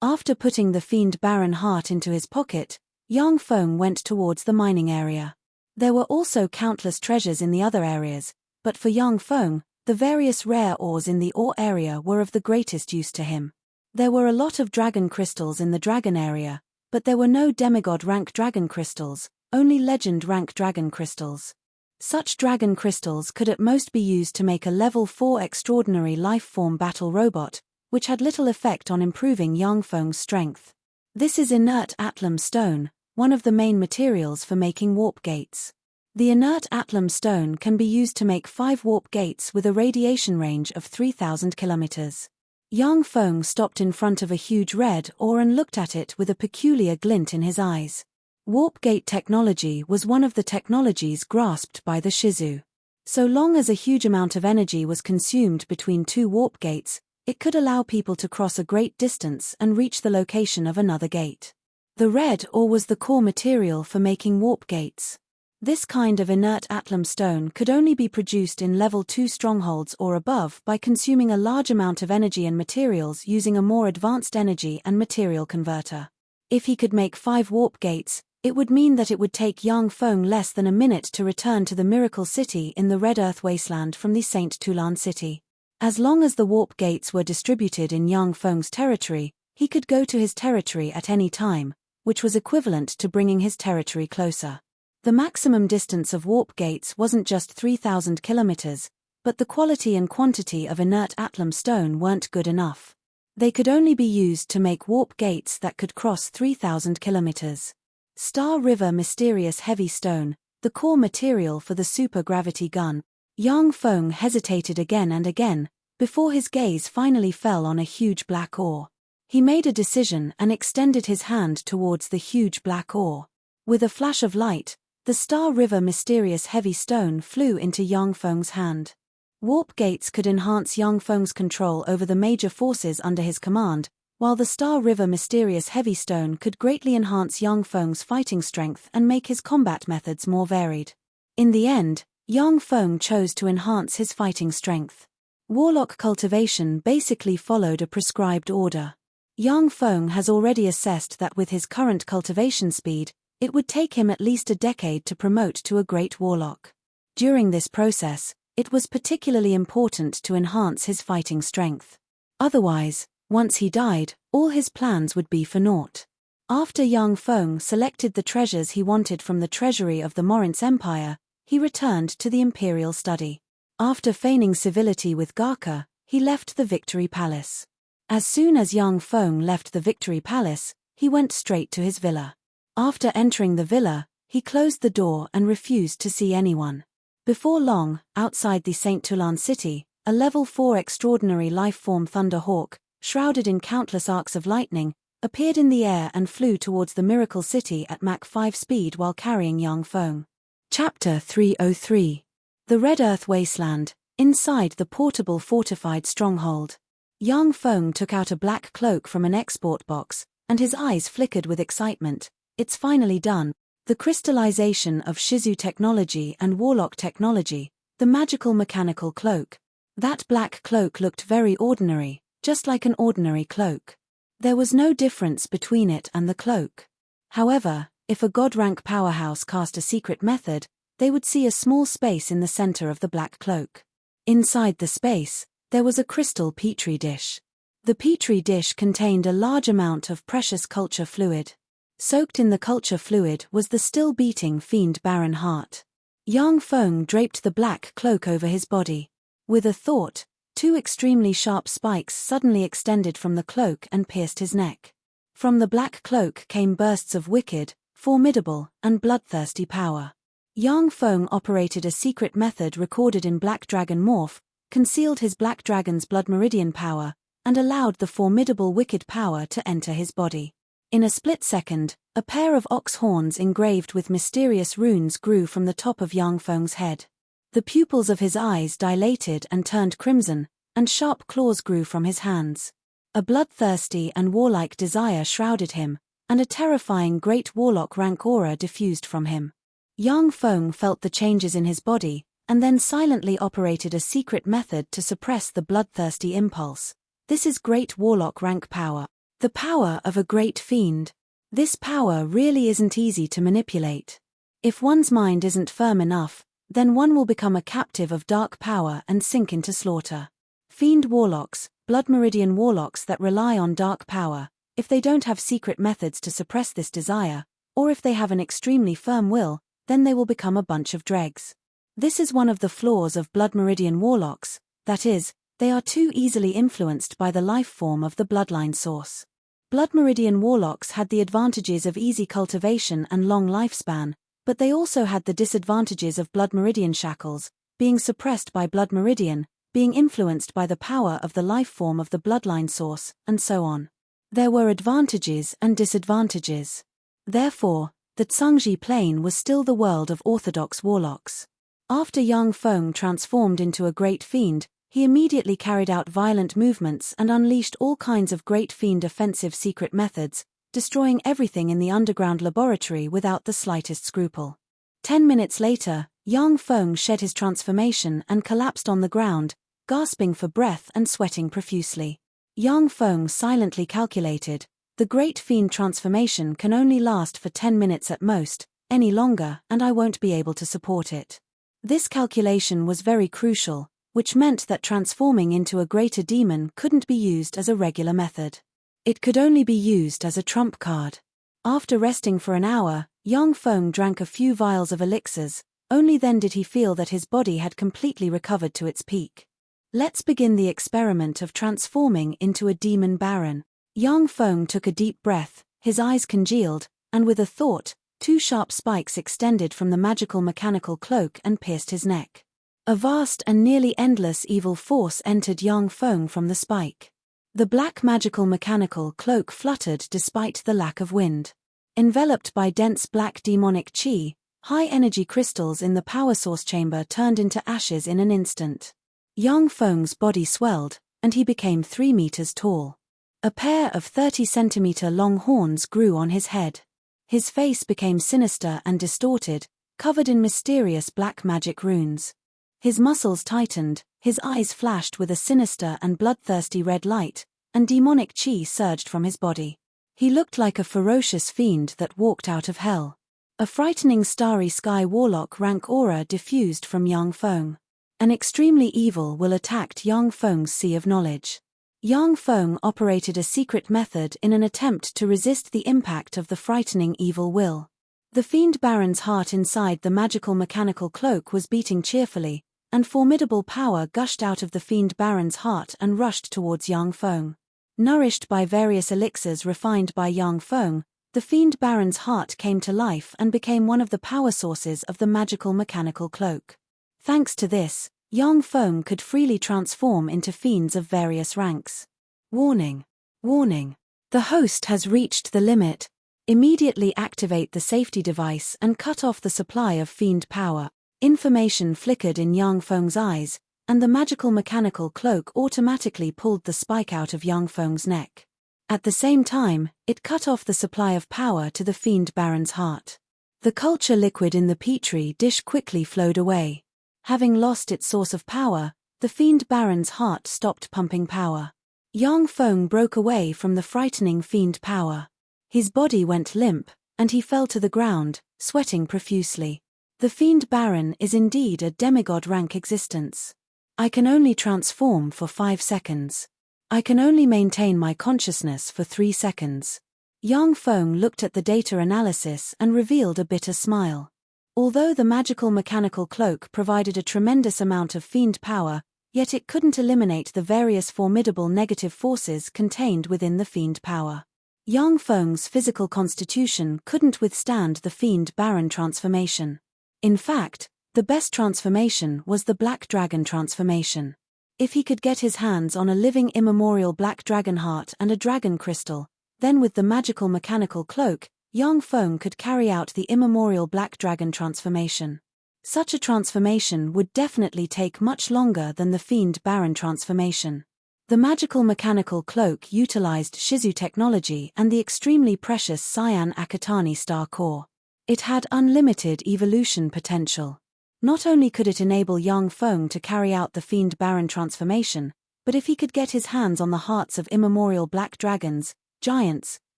After putting the fiend baron heart into his pocket, Yang Feng went towards the mining area. There were also countless treasures in the other areas, but for Yang Feng, the various rare ores in the ore area were of the greatest use to him. There were a lot of dragon crystals in the dragon area, but there were no demigod rank dragon crystals, only legend rank dragon crystals. Such dragon crystals could at most be used to make a level 4 extraordinary life-form battle robot, which had little effect on improving Yang Feng's strength. This is inert atlam stone, one of the main materials for making warp gates. The inert atlam stone can be used to make 5 warp gates with a radiation range of 3,000 kilometers. Yang Feng stopped in front of a huge red ore and looked at it with a peculiar glint in his eyes. Warp gate technology was one of the technologies grasped by the Shizu. So long as a huge amount of energy was consumed between two warp gates, it could allow people to cross a great distance and reach the location of another gate. The red ore was the core material for making warp gates. This kind of inert atlam stone could only be produced in level 2 strongholds or above by consuming a large amount of energy and materials using a more advanced energy and material converter. If he could make 5 warp gates, it would mean that it would take Yang Feng less than a minute to return to the Miracle City in the Red Earth Wasteland from the Saint Tulan City. As long as the warp gates were distributed in Yang Feng's territory, he could go to his territory at any time, which was equivalent to bringing his territory closer. The maximum distance of warp gates wasn't just 3,000 kilometers, but the quality and quantity of inert atlam stone weren't good enough. They could only be used to make warp gates that could cross 3,000 kilometers. Star River Mysterious Heavy Stone, the core material for the super-gravity gun. Yang Feng hesitated again and again, before his gaze finally fell on a huge black ore. He made a decision and extended his hand towards the huge black ore. With a flash of light, the Star River Mysterious Heavy Stone flew into Yang Feng's hand. Warp gates could enhance Yang Feng's control over the major forces under his command, while the Star River Mysterious Heavy Stone could greatly enhance Yang Feng's fighting strength and make his combat methods more varied. In the end, Yang Feng chose to enhance his fighting strength. Warlock cultivation basically followed a prescribed order. Yang Feng has already assessed that with his current cultivation speed, it would take him at least a decade to promote to a great warlock. During this process, it was particularly important to enhance his fighting strength. Otherwise, once he died, all his plans would be for naught. After Yang Feng selected the treasures he wanted from the treasury of the Morince Empire, he returned to the Imperial Study. After feigning civility with Garka, he left the Victory Palace. As soon as Yang Feng left the Victory Palace, he went straight to his villa. After entering the villa, he closed the door and refused to see anyone. Before long, outside the Saint Tulan City, a level 4 extraordinary life-form Thunder Hawk, shrouded in countless arcs of lightning, appeared in the air and flew towards the Miracle City at Mach 5 speed while carrying Yang Feng. Chapter 303. The Red Earth Wasteland, inside the portable fortified stronghold. Yang Feng took out a black cloak from an export box, and his eyes flickered with excitement. It's finally done. The crystallization of Shizu technology and Warlock technology, the magical mechanical cloak. That black cloak looked very ordinary, just like an ordinary cloak. There was no difference between it and the cloak. However, if a god-rank powerhouse cast a secret method, they would see a small space in the center of the black cloak. Inside the space, there was a crystal petri dish. The petri dish contained a large amount of precious culture fluid. Soaked in the culture fluid was the still-beating fiend Baron Heart. Yang Feng draped the black cloak over his body. With a thought, 2 extremely sharp spikes suddenly extended from the cloak and pierced his neck. From the black cloak came bursts of wicked, formidable, and bloodthirsty power. Yang Feng operated a secret method recorded in Black Dragon Morph, concealed his Black Dragon's blood meridian power, and allowed the formidable wicked power to enter his body. In a split second, a pair of ox horns engraved with mysterious runes grew from the top of Yang Feng's head. The pupils of his eyes dilated and turned crimson, and sharp claws grew from his hands. A bloodthirsty and warlike desire shrouded him, and a terrifying great warlock rank aura diffused from him. Yang Feng felt the changes in his body, and then silently operated a secret method to suppress the bloodthirsty impulse. This is great warlock rank power. The power of a great fiend. This power really isn't easy to manipulate. If one's mind isn't firm enough, then one will become a captive of dark power and sink into slaughter. Fiend warlocks, blood meridian warlocks that rely on dark power, if they don't have secret methods to suppress this desire, or if they have an extremely firm will, then they will become a bunch of dregs. This is one of the flaws of blood meridian warlocks, that is, they are too easily influenced by the life form of the bloodline source. Blood meridian warlocks had the advantages of easy cultivation and long lifespan, but they also had the disadvantages of blood meridian shackles, being suppressed by blood meridian, being influenced by the power of the life form of the bloodline source, and so on. There were advantages and disadvantages. Therefore, the Tsangji plane was still the world of orthodox warlocks. After Yang Feng transformed into a great fiend, he immediately carried out violent movements and unleashed all kinds of great fiend offensive secret methods, destroying everything in the underground laboratory without the slightest scruple. 10 minutes later, Yang Feng shed his transformation and collapsed on the ground, gasping for breath and sweating profusely. Yang Feng silently calculated, the great fiend transformation can only last for 10 minutes at most, any longer and I won't be able to support it. This calculation was very crucial, which meant that transforming into a greater demon couldn't be used as a regular method. It could only be used as a trump card. After resting for an hour, Yang Feng drank a few vials of elixirs, only then did he feel that his body had completely recovered to its peak. Let's begin the experiment of transforming into a demon baron. Yang Feng took a deep breath, his eyes congealed, and with a thought, 2 sharp spikes extended from the magical mechanical cloak and pierced his neck. A vast and nearly endless evil force entered Yang Feng from the spike. The black magical mechanical cloak fluttered despite the lack of wind. Enveloped by dense black demonic chi, high-energy crystals in the power source chamber turned into ashes in an instant. Yang Feng's body swelled, and he became 3 meters tall. A pair of 30-centimeter long horns grew on his head. His face became sinister and distorted, covered in mysterious black magic runes. His muscles tightened, his eyes flashed with a sinister and bloodthirsty red light, and demonic chi surged from his body. He looked like a ferocious fiend that walked out of hell. A frightening starry sky warlock rank aura diffused from Yang Feng. An extremely evil will attacked Yang Feng's sea of knowledge. Yang Feng operated a secret method in an attempt to resist the impact of the frightening evil will. The fiend baron's heart inside the magical mechanical cloak was beating cheerfully, and formidable power gushed out of the fiend baron's heart and rushed towards Yang Feng. Nourished by various elixirs refined by Yang Feng, the fiend baron's heart came to life and became one of the power sources of the magical mechanical cloak. Thanks to this, Yang Feng could freely transform into fiends of various ranks. Warning! Warning! The host has reached the limit. Immediately activate the safety device and cut off the supply of fiend power. Information flickered in Yang Feng's eyes, and the magical mechanical cloak automatically pulled the spike out of Yang Feng's neck. At the same time, it cut off the supply of power to the fiend baron's heart. The culture liquid in the petri dish quickly flowed away. Having lost its source of power, the fiend baron's heart stopped pumping power. Yang Feng broke away from the frightening fiend power. His body went limp, and he fell to the ground, sweating profusely. The fiend baron is indeed a demigod rank existence. I can only transform for 5 seconds. I can only maintain my consciousness for 3 seconds. Yang Feng looked at the data analysis and revealed a bitter smile. Although the magical mechanical cloak provided a tremendous amount of fiend power, yet it couldn't eliminate the various formidable negative forces contained within the fiend power. Yang Feng's physical constitution couldn't withstand the fiend baron transformation. In fact, the best transformation was the black dragon transformation. If he could get his hands on a living immemorial black dragon heart and a dragon crystal, then with the magical mechanical cloak, Yang Feng could carry out the immemorial black dragon transformation. Such a transformation would definitely take much longer than the fiend baron transformation. The magical mechanical cloak utilized Shizu technology and the extremely precious Cyan Akatani star core. It had unlimited evolution potential. Not only could it enable Yang Feng to carry out the fiend baron transformation, but if he could get his hands on the hearts of immemorial black dragons, giants,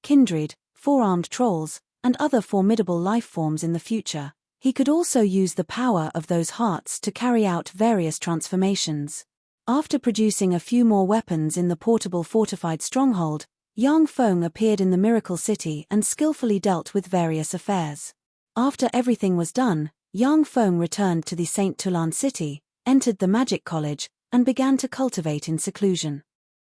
kindred, four-armed trolls, and other formidable life forms in the future, he could also use the power of those hearts to carry out various transformations. After producing a few more weapons in the portable fortified stronghold, Yang Feng appeared in the Miracle City and skillfully dealt with various affairs. After everything was done, Yang Feng returned to the St. Tulan city, entered the Magic College, and began to cultivate in seclusion.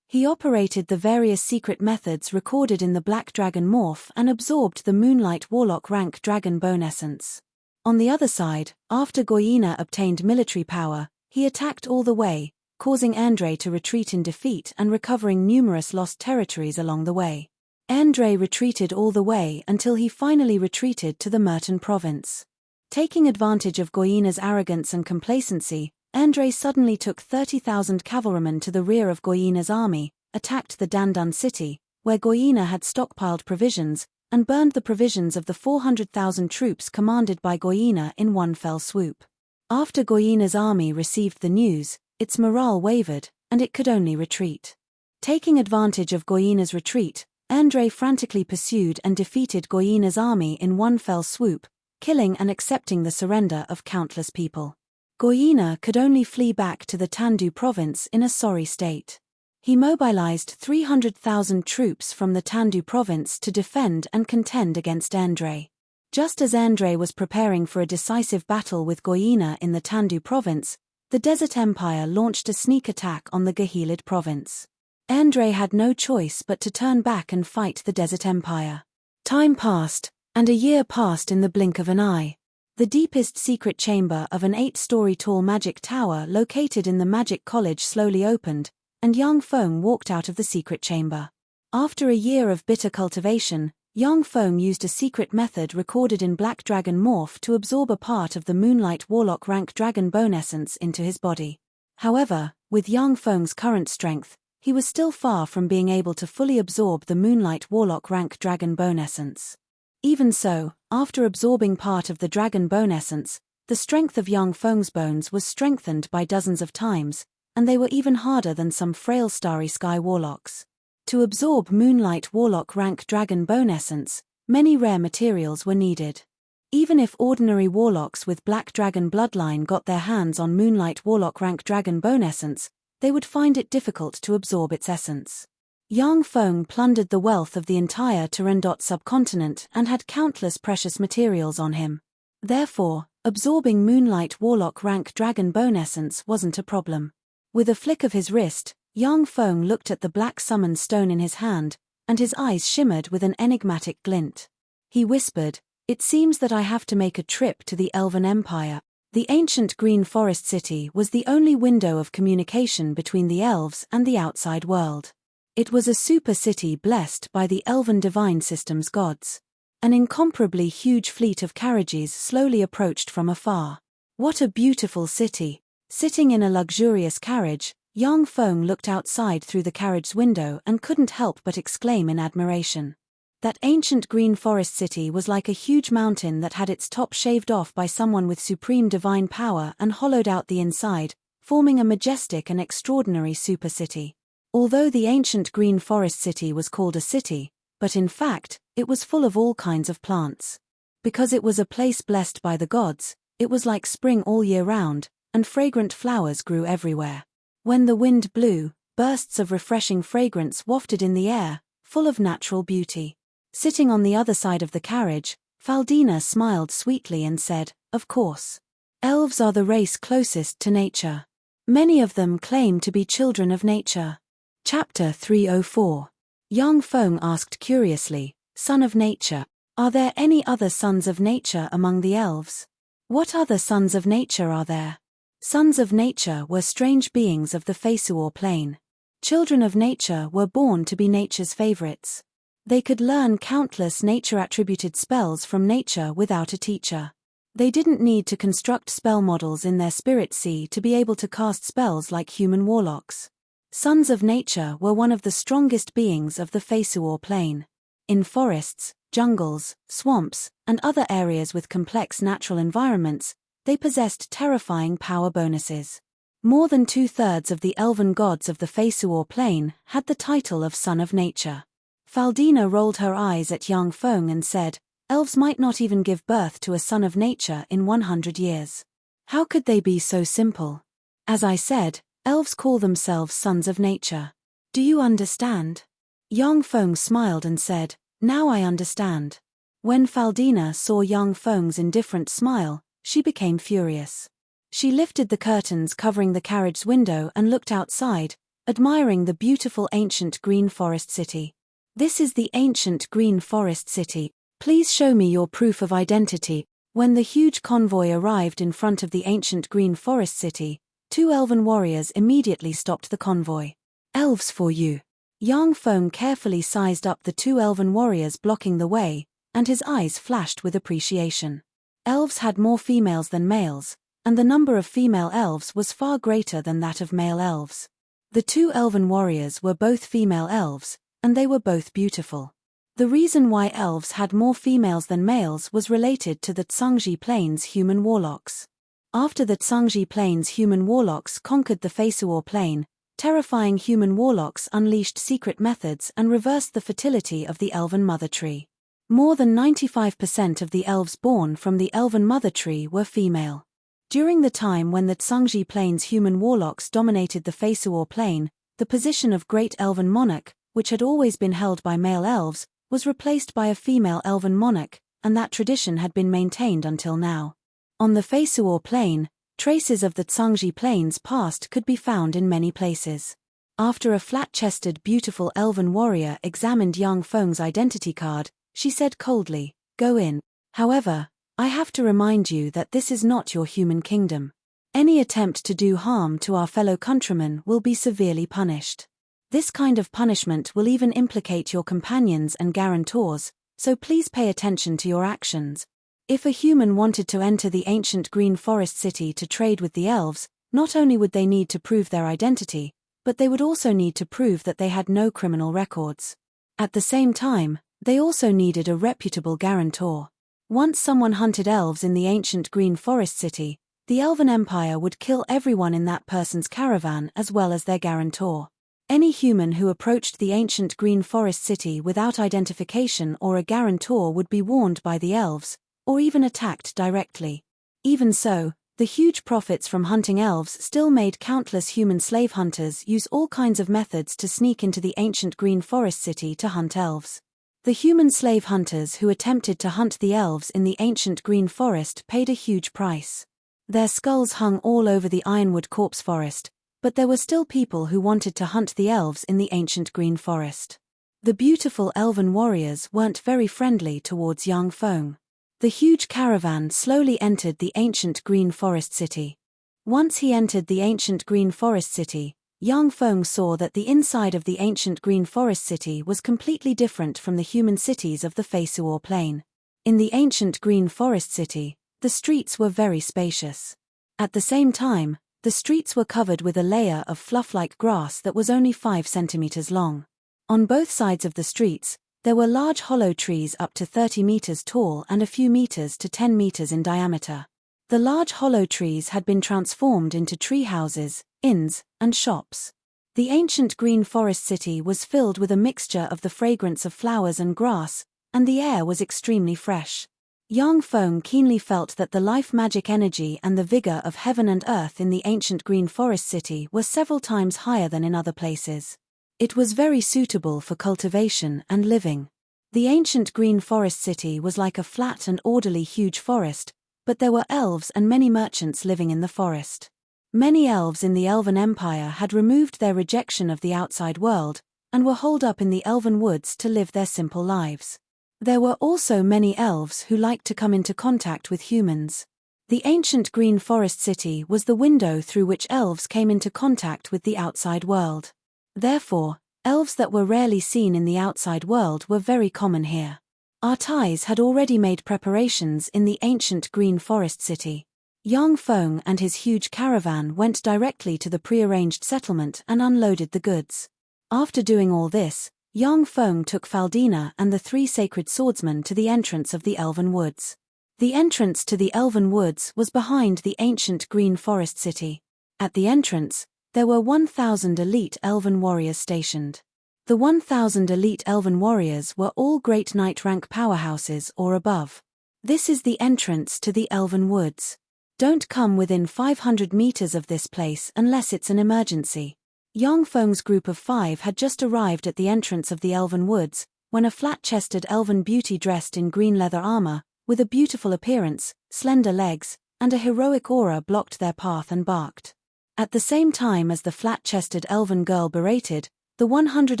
He operated the various secret methods recorded in the Black Dragon Morph and absorbed the Moonlight Warlock rank Dragon Bone Essence. On the other side, after Goyina obtained military power, he attacked all the way, causing Andre to retreat in defeat and recovering numerous lost territories along the way. Andre retreated all the way until he finally retreated to the Merton province. Taking advantage of Goyina's arrogance and complacency, Andre suddenly took 30,000 cavalrymen to the rear of Goyina's army, attacked the Dandun city, where Goyina had stockpiled provisions, and burned the provisions of the 400,000 troops commanded by Goyina in one fell swoop. After Goyina's army received the news, its morale wavered, and it could only retreat. Taking advantage of Goyina's retreat, Andre frantically pursued and defeated Goyina's army in one fell swoop, killing and accepting the surrender of countless people. Goyina could only flee back to the Tandu province in a sorry state. He mobilized 300,000 troops from the Tandu province to defend and contend against Andre. Just as Andre was preparing for a decisive battle with Goyina in the Tandu province, the Desert Empire launched a sneak attack on the Gahilid province. Andre had no choice but to turn back and fight the Desert Empire. Time passed, and a year passed in the blink of an eye. The deepest secret chamber of an 8-story tall magic tower located in the Magic College slowly opened, and Yang Feng walked out of the secret chamber. After a year of bitter cultivation, Yang Feng used a secret method recorded in Black Dragon Morph to absorb a part of the Moonlight Warlock rank dragon bone essence into his body. However, with Yang Feng's current strength, he was still far from being able to fully absorb the Moonlight Warlock rank dragon bone essence. Even so, after absorbing part of the dragon bone essence, the strength of Yang Feng's bones was strengthened by dozens of times, and they were even harder than some frail Starry Sky Warlocks. To absorb Moonlight Warlock rank dragon bone essence, many rare materials were needed. Even if ordinary warlocks with Black Dragon bloodline got their hands on Moonlight Warlock rank dragon bone essence, they would find it difficult to absorb its essence. Yang Feng plundered the wealth of the entire Terendot subcontinent and had countless precious materials on him. Therefore, absorbing Moonlight Warlock rank dragon bone essence wasn't a problem. With a flick of his wrist, Yang Feng looked at the black summon stone in his hand, and his eyes shimmered with an enigmatic glint. He whispered, "It seems that I have to make a trip to the Elven Empire." The ancient Green Forest City was the only window of communication between the elves and the outside world. It was a super city blessed by the Elven Divine System's gods. An incomparably huge fleet of carriages slowly approached from afar. What a beautiful city! Sitting in a luxurious carriage, Yang Feng looked outside through the carriage's window and couldn't help but exclaim in admiration. That ancient Green Forest City was like a huge mountain that had its top shaved off by someone with supreme divine power and hollowed out the inside, forming a majestic and extraordinary super city. Although the ancient Green Forest City was called a city, but in fact, it was full of all kinds of plants. Because it was a place blessed by the gods, it was like spring all year round, and fragrant flowers grew everywhere. When the wind blew, bursts of refreshing fragrance wafted in the air, full of natural beauty. Sitting on the other side of the carriage, Faldina smiled sweetly and said, "Of course. Elves are the race closest to nature. Many of them claim to be children of nature." Chapter 304. Yang Feng asked curiously, "Son of nature, are there any other sons of nature among the elves? What other sons of nature are there?" Sons of nature were strange beings of the Fesuor plane. Children of nature were born to be nature's favorites. They could learn countless nature-attributed spells from nature without a teacher. They didn't need to construct spell models in their spirit sea to be able to cast spells like human warlocks. Sons of nature were one of the strongest beings of the Fesuor plane. In forests, jungles, swamps, and other areas with complex natural environments, they possessed terrifying power bonuses. More than 2/3 of the elven gods of the Fesuor plane had the title of Son of Nature. Faldina rolled her eyes at Yang Feng and said, "Elves might not even give birth to a son of nature in 100 years. How could they be so simple? As I said, elves call themselves sons of nature. Do you understand?" Yang Feng smiled and said, "Now I understand." When Faldina saw Yang Feng's indifferent smile, she became furious. She lifted the curtains covering the carriage's window and looked outside, admiring the beautiful ancient Green Forest City. "This is the ancient Green Forest City. Please show me your proof of identity." When the huge convoy arrived in front of the ancient Green Forest City, 2 elven warriors immediately stopped the convoy. Elves for you. Yang Feng carefully sized up the 2 elven warriors blocking the way, and his eyes flashed with appreciation. Elves had more females than males, and the number of female elves was far greater than that of male elves. The 2 elven warriors were both female elves, and they were both beautiful. The reason why elves had more females than males was related to the Tsangji Plains human warlocks. After the Tsangji Plains human warlocks conquered the Feisuo Plain, terrifying human warlocks unleashed secret methods and reversed the fertility of the elven mother tree. More than 95% of the elves born from the elven mother tree were female. During the time when the Tsangji Plains human warlocks dominated the Feisuo Plain, the position of Great Elven Monarch, which had always been held by male elves, was replaced by a female elven monarch, and that tradition had been maintained until now. On the Feisuo Plain, traces of the Tsangji Plains past could be found in many places. After a flat-chested beautiful elven warrior examined Yang Feng's identity card, she said coldly, "Go in. However, I have to remind you that this is not your human kingdom. Any attempt to do harm to our fellow countrymen will be severely punished. This kind of punishment will even implicate your companions and guarantors, so please pay attention to your actions. If a human wanted to enter the ancient Green Forest City to trade with the elves, not only would they need to prove their identity, but they would also need to prove that they had no criminal records. At the same time, they also needed a reputable guarantor. Once someone hunted elves in the ancient Green Forest City, the Elven Empire would kill everyone in that person's caravan as well as their guarantor. Any human who approached the ancient Green Forest City without identification or a guarantor would be warned by the elves, or even attacked directly. Even so, the huge profits from hunting elves still made countless human slave hunters use all kinds of methods to sneak into the ancient Green Forest City to hunt elves. The human slave hunters who attempted to hunt the elves in the ancient Green Forest paid a huge price. Their skulls hung all over the Ironwood Corpse Forest, but there were still people who wanted to hunt the elves in the ancient Green Forest. The beautiful elven warriors weren't very friendly towards Yang Feng. The huge caravan slowly entered the ancient Green Forest City. Once he entered the ancient Green Forest City, Yang Feng saw that the inside of the ancient Green Forest City was completely different from the human cities of the Feisuo Plain. In the ancient Green Forest City, the streets were very spacious. At the same time, the streets were covered with a layer of fluff-like grass that was only 5 centimeters long. On both sides of the streets, there were large hollow trees up to 30 meters tall and a few meters to 10 meters in diameter. The large hollow trees had been transformed into tree houses, inns, and shops. The ancient Green Forest City was filled with a mixture of the fragrance of flowers and grass, and the air was extremely fresh. Yang Feng keenly felt that the life magic energy and the vigor of heaven and earth in the ancient Green Forest City were several times higher than in other places. It was very suitable for cultivation and living. The ancient Green Forest City was like a flat and orderly huge forest, but there were elves and many merchants living in the forest. Many elves in the Elven Empire had removed their rejection of the outside world, and were holed up in the elven woods to live their simple lives. There were also many elves who liked to come into contact with humans. The ancient Green Forest City was the window through which elves came into contact with the outside world. Therefore, elves that were rarely seen in the outside world were very common here. Artais had already made preparations in the ancient Green Forest City. Yang Feng and his huge caravan went directly to the prearranged settlement and unloaded the goods. After doing all this, Yang Feng took Faldina and the 3 sacred swordsmen to the entrance of the Elven Woods. The entrance to the Elven Woods was behind the ancient Green Forest City. At the entrance, there were 1,000 elite elven warriors stationed. The 1,000 elite elven warriors were all great knight rank powerhouses or above. This is the entrance to the Elven Woods. Don't come within 500 meters of this place unless it's an emergency. Yang Feng's group of 5 had just arrived at the entrance of the Elven Woods, when a flat-chested elven beauty dressed in green leather armor, with a beautiful appearance, slender legs, and a heroic aura blocked their path and barked. At the same time as the flat-chested elven girl berated, the 100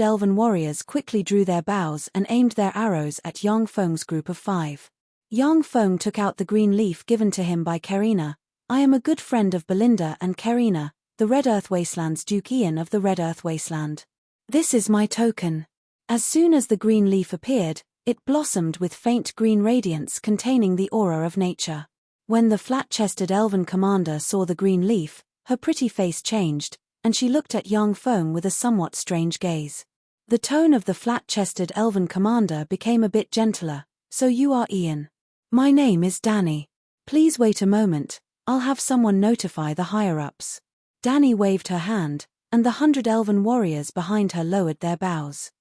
elven warriors quickly drew their bows and aimed their arrows at Yang Feng's group of 5. Yang Feng took out the green leaf given to him by Karina. "I am a good friend of Belinda and Karina, the Red Earth Wasteland's Duke Ian of the Red Earth Wasteland. This is my token. As soon as the green leaf appeared, it blossomed with faint green radiance containing the aura of nature. When the flat-chested elven commander saw the green leaf, her pretty face changed, and she looked at young Feng with a somewhat strange gaze. The tone of the flat-chested elven commander became a bit gentler. So you are Ian. My name is Danny. Please wait a moment, I'll have someone notify the higher-ups. Danny waved her hand, and the 100 elven warriors behind her lowered their bows.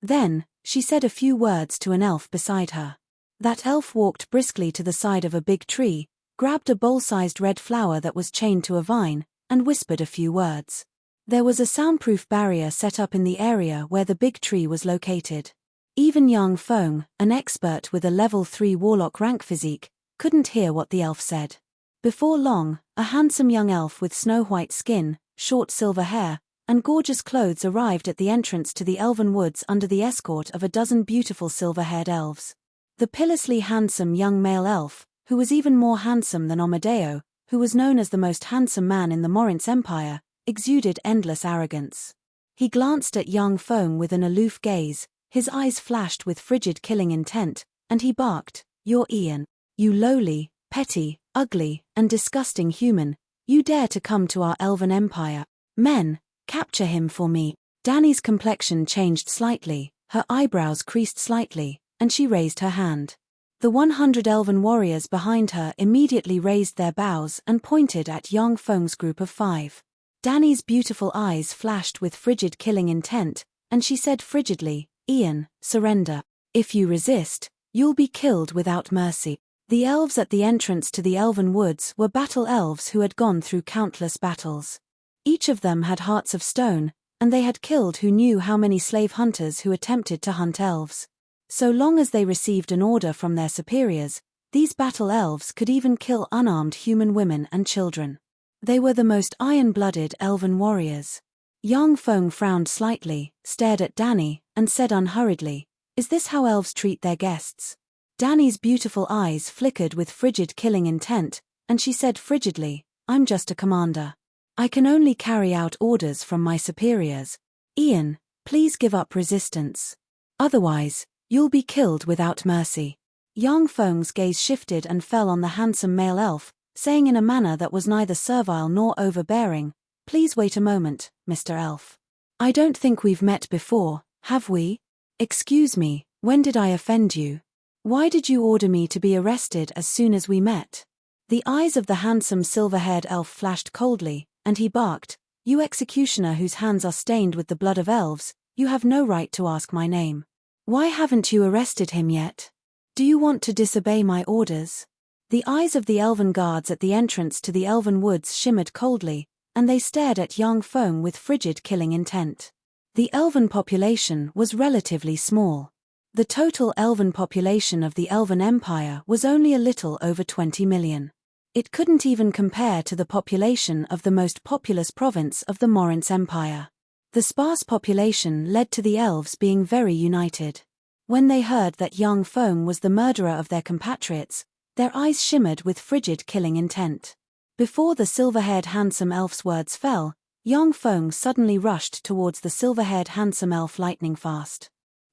Then, she said a few words to an elf beside her. That elf walked briskly to the side of a big tree, grabbed a bowl-sized red flower that was chained to a vine, and whispered a few words. There was a soundproof barrier set up in the area where the big tree was located. Even young Feng, an expert with a level 3 warlock rank physique, couldn't hear what the elf said. Before long, a handsome young elf with snow-white skin, short silver hair, and gorgeous clothes arrived at the entrance to the elven woods under the escort of a dozen beautiful silver-haired elves. The pillously handsome young male elf, who was even more handsome than Amadeo, who was known as the most handsome man in the Morinth Empire, exuded endless arrogance. He glanced at young Feng with an aloof gaze, his eyes flashed with frigid killing intent, and he barked, "You're Ian. You lowly, petty, ugly, and disgusting human, you dare to come to our elven empire. Men, capture him for me." Danny's complexion changed slightly, her eyebrows creased slightly, and she raised her hand. The 100 elven warriors behind her immediately raised their bows and pointed at young Feng's group of 5. Danny's beautiful eyes flashed with frigid killing intent, and she said frigidly, "Ian, surrender. If you resist, you'll be killed without mercy." The elves at the entrance to the elven woods were battle elves who had gone through countless battles. Each of them had hearts of stone, and they had killed who knew how many slave hunters who attempted to hunt elves. So long as they received an order from their superiors, these battle elves could even kill unarmed human women and children. They were the most iron-blooded elven warriors. Young Feng frowned slightly, stared at Danny, and said unhurriedly, "Is this how elves treat their guests?" Danny's beautiful eyes flickered with frigid killing intent, and she said frigidly, "I'm just a commander. I can only carry out orders from my superiors. Ian, please give up resistance. Otherwise, you'll be killed without mercy." Young Feng's gaze shifted and fell on the handsome male elf, saying in a manner that was neither servile nor overbearing, "Please wait a moment, Mr. Elf. I don't think we've met before, have we? Excuse me, when did I offend you? Why did you order me to be arrested as soon as we met?" The eyes of the handsome silver-haired elf flashed coldly, and he barked, "You executioner whose hands are stained with the blood of elves, you have no right to ask my name. Why haven't you arrested him yet? Do you want to disobey my orders?" The eyes of the elven guards at the entrance to the elven woods shimmered coldly, and they stared at young Feng with frigid killing intent. The elven population was relatively small. The total elven population of the Elven Empire was only a little over 20 million. It couldn't even compare to the population of the most populous province of the Morinth Empire. The sparse population led to the elves being very united. When they heard that young Feng was the murderer of their compatriots, their eyes shimmered with frigid killing intent. Before the silver-haired handsome elf's words fell, young Feng suddenly rushed towards the silver-haired handsome elf lightning fast.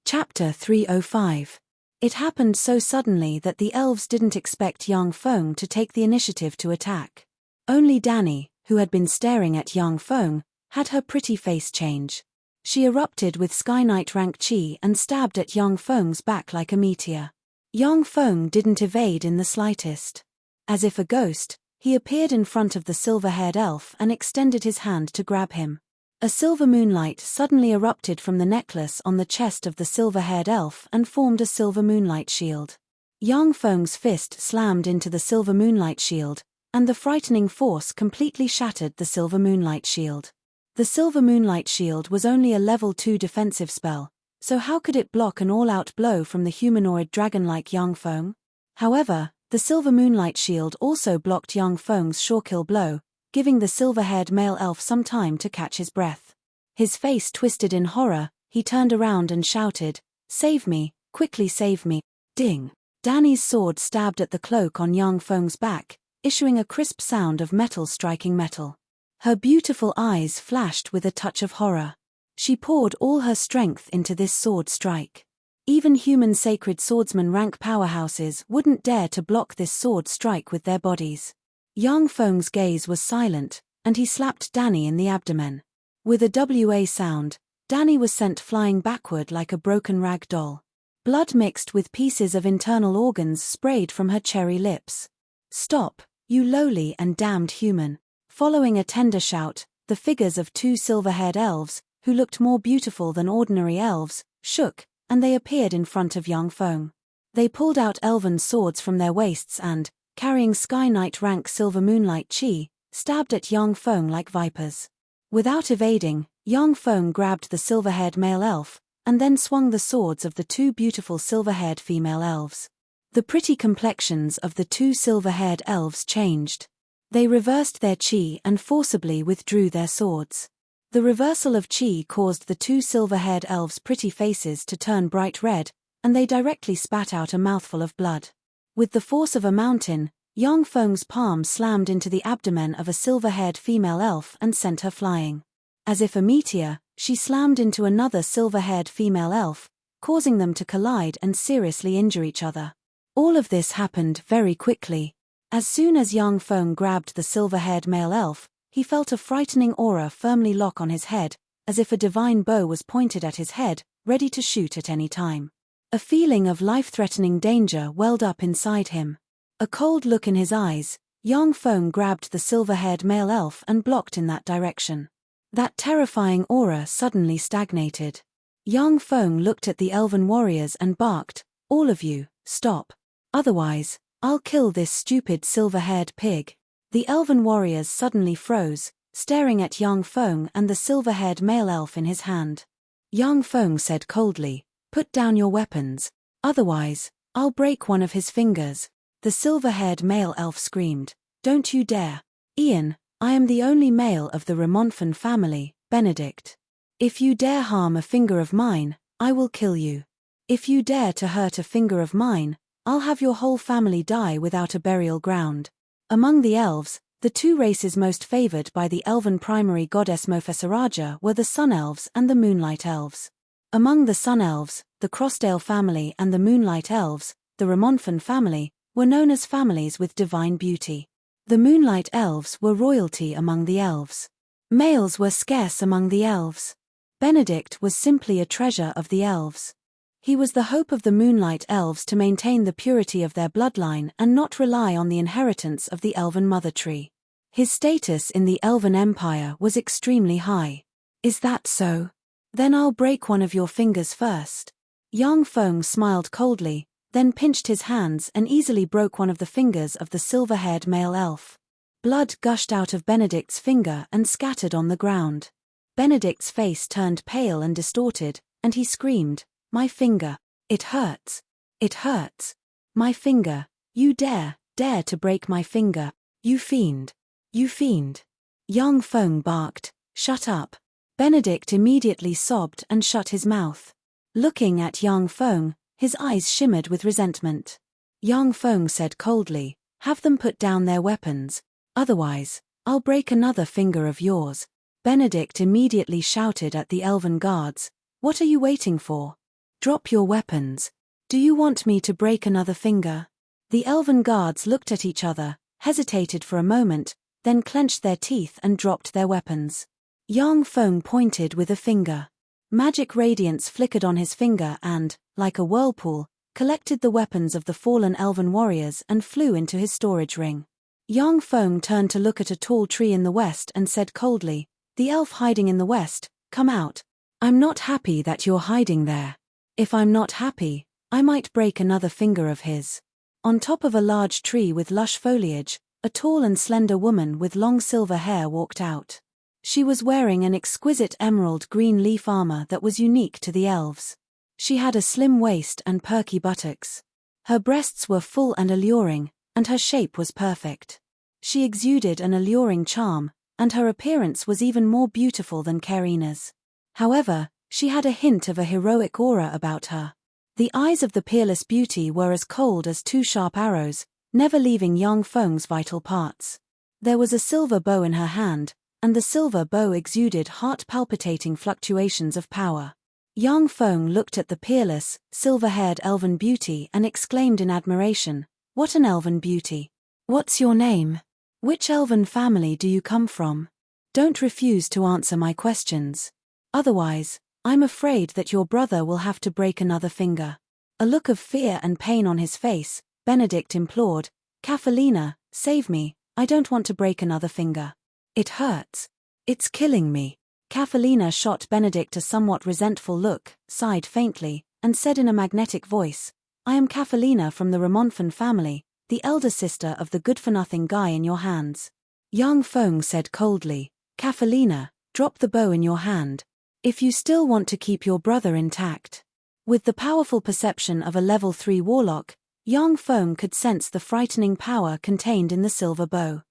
Chapter 305. It happened so suddenly that the elves didn't expect young Feng to take the initiative to attack. Only Danny, who had been staring at young Feng, had her pretty face change. She erupted with Sky Knight rank chi and stabbed at young Feng's back like a meteor. Young Feng didn't evade in the slightest. As if a ghost, he appeared in front of the silver-haired elf and extended his hand to grab him. A silver moonlight suddenly erupted from the necklace on the chest of the silver-haired elf and formed a silver moonlight shield. Young Feng's fist slammed into the silver moonlight shield, and the frightening force completely shattered the silver moonlight shield. The silver moonlight shield was only a level 2 defensive spell, so how could it block an all-out blow from the humanoid dragon-like young Feng? However, the silver moonlight shield also blocked young Feng's sure-kill blow, giving the silver-haired male elf some time to catch his breath. His face twisted in horror, he turned around and shouted, "Save me, quickly save me." Ding! Danny's sword stabbed at the cloak on young Feng's back, issuing a crisp sound of metal striking metal. Her beautiful eyes flashed with a touch of horror. She poured all her strength into this sword strike. Even human sacred swordsman rank powerhouses wouldn't dare to block this sword strike with their bodies. Yang Feng's gaze was silent, and he slapped Danny in the abdomen. With a WA sound, Danny was sent flying backward like a broken rag doll. Blood mixed with pieces of internal organs sprayed from her cherry lips. "Stop, you lowly and damned human." Following a tender shout, the figures of two silver-haired elves, who looked more beautiful than ordinary elves, shook, and they appeared in front of Yang Feng. They pulled out elven swords from their waists and, carrying Sky Knight rank Silver Moonlight Chi, stabbed at Yang Feng like vipers. Without evading, Yang Feng grabbed the silver-haired male elf, and then swung the swords of the two beautiful silver-haired female elves. The pretty complexions of the two silver-haired elves changed. They reversed their chi and forcibly withdrew their swords. The reversal of chi caused the two silver-haired elves' pretty faces to turn bright red, and they directly spat out a mouthful of blood. With the force of a mountain, Yang Feng's palm slammed into the abdomen of a silver-haired female elf and sent her flying. As if a meteor, she slammed into another silver-haired female elf, causing them to collide and seriously injure each other. All of this happened very quickly. As soon as Yang Feng grabbed the silver-haired male elf, he felt a frightening aura firmly lock on his head, as if a divine bow was pointed at his head, ready to shoot at any time. A feeling of life-threatening danger welled up inside him. A cold look in his eyes, Yang Feng grabbed the silver-haired male elf and blocked in that direction. That terrifying aura suddenly stagnated. Yang Feng looked at the elven warriors and barked, "All of you, stop. Otherwise, I'll kill this stupid silver-haired pig." The elven warriors suddenly froze, staring at Yang Feng and the silver-haired male elf in his hand. Yang Feng said coldly, "Put down your weapons, otherwise, I'll break one of his fingers." The silver-haired male elf screamed, "Don't you dare. Ian, I am the only male of the Remonfon family, Benedict. If you dare harm a finger of mine, I will kill you. If you dare to hurt a finger of mine, I'll have your whole family die without a burial ground." Among the elves, the two races most favored by the elven primary goddess Mofessaraja were the Sun Elves and the Moonlight Elves. Among the Sun Elves, the Crossdale family and the Moonlight Elves, the Remonfon family, were known as families with divine beauty. The Moonlight Elves were royalty among the elves. Males were scarce among the elves. Benedict was simply a treasure of the elves. He was the hope of the Moonlight Elves to maintain the purity of their bloodline and not rely on the inheritance of the elven mother tree. His status in the Elven Empire was extremely high. "Is that so? Then I'll break one of your fingers first." Yang Feng smiled coldly, then pinched his hands and easily broke one of the fingers of the silver-haired male elf. Blood gushed out of Benedict's finger and scattered on the ground. Benedict's face turned pale and distorted, and he screamed, "My finger! It hurts! It hurts! My finger! You dare to break my finger! You fiend! You fiend!" Yang Feng barked, "Shut up." Benedict immediately sobbed and shut his mouth. Looking at Yang Feng, his eyes shimmered with resentment. Yang Feng said coldly, "Have them put down their weapons, otherwise, I'll break another finger of yours." Benedict immediately shouted at the elven guards, "What are you waiting for? Drop your weapons. Do you want me to break another finger?" The elven guards looked at each other, hesitated for a moment, then clenched their teeth and dropped their weapons. Yang Feng pointed with a finger. Magic radiance flickered on his finger and, like a whirlpool, collected the weapons of the fallen elven warriors and flew into his storage ring. Yang Feng turned to look at a tall tree in the west and said coldly, "The elf hiding in the west, come out. I'm not happy that you're hiding there. If I'm not happy, I might break another finger of his." On top of a large tree with lush foliage, a tall and slender woman with long silver hair walked out. She was wearing an exquisite emerald green leaf armor that was unique to the elves. She had a slim waist and perky buttocks. Her breasts were full and alluring, and her shape was perfect. She exuded an alluring charm, and her appearance was even more beautiful than Karina's. However, she had a hint of a heroic aura about her. The eyes of the peerless beauty were as cold as two sharp arrows, never leaving Yang Feng's vital parts. There was a silver bow in her hand, and the silver bow exuded heart-palpitating fluctuations of power. Yang Feng looked at the peerless, silver-haired elven beauty and exclaimed in admiration, "What an elven beauty! What's your name? Which elven family do you come from? Don't refuse to answer my questions. Otherwise, I'm afraid that your brother will have to break another finger." A look of fear and pain on his face, Benedict implored, "Catalina, save me, I don't want to break another finger. It hurts. It's killing me." Catalina shot Benedict a somewhat resentful look, sighed faintly, and said in a magnetic voice, "I am Catalina from the Remonfon family, the elder sister of the good-for-nothing guy in your hands." Yang Feng said coldly, "Catalina, drop the bow in your hand. If you still want to keep your brother intact." With the powerful perception of a level 3 warlock, Yang Feng could sense the frightening power contained in the silver bow.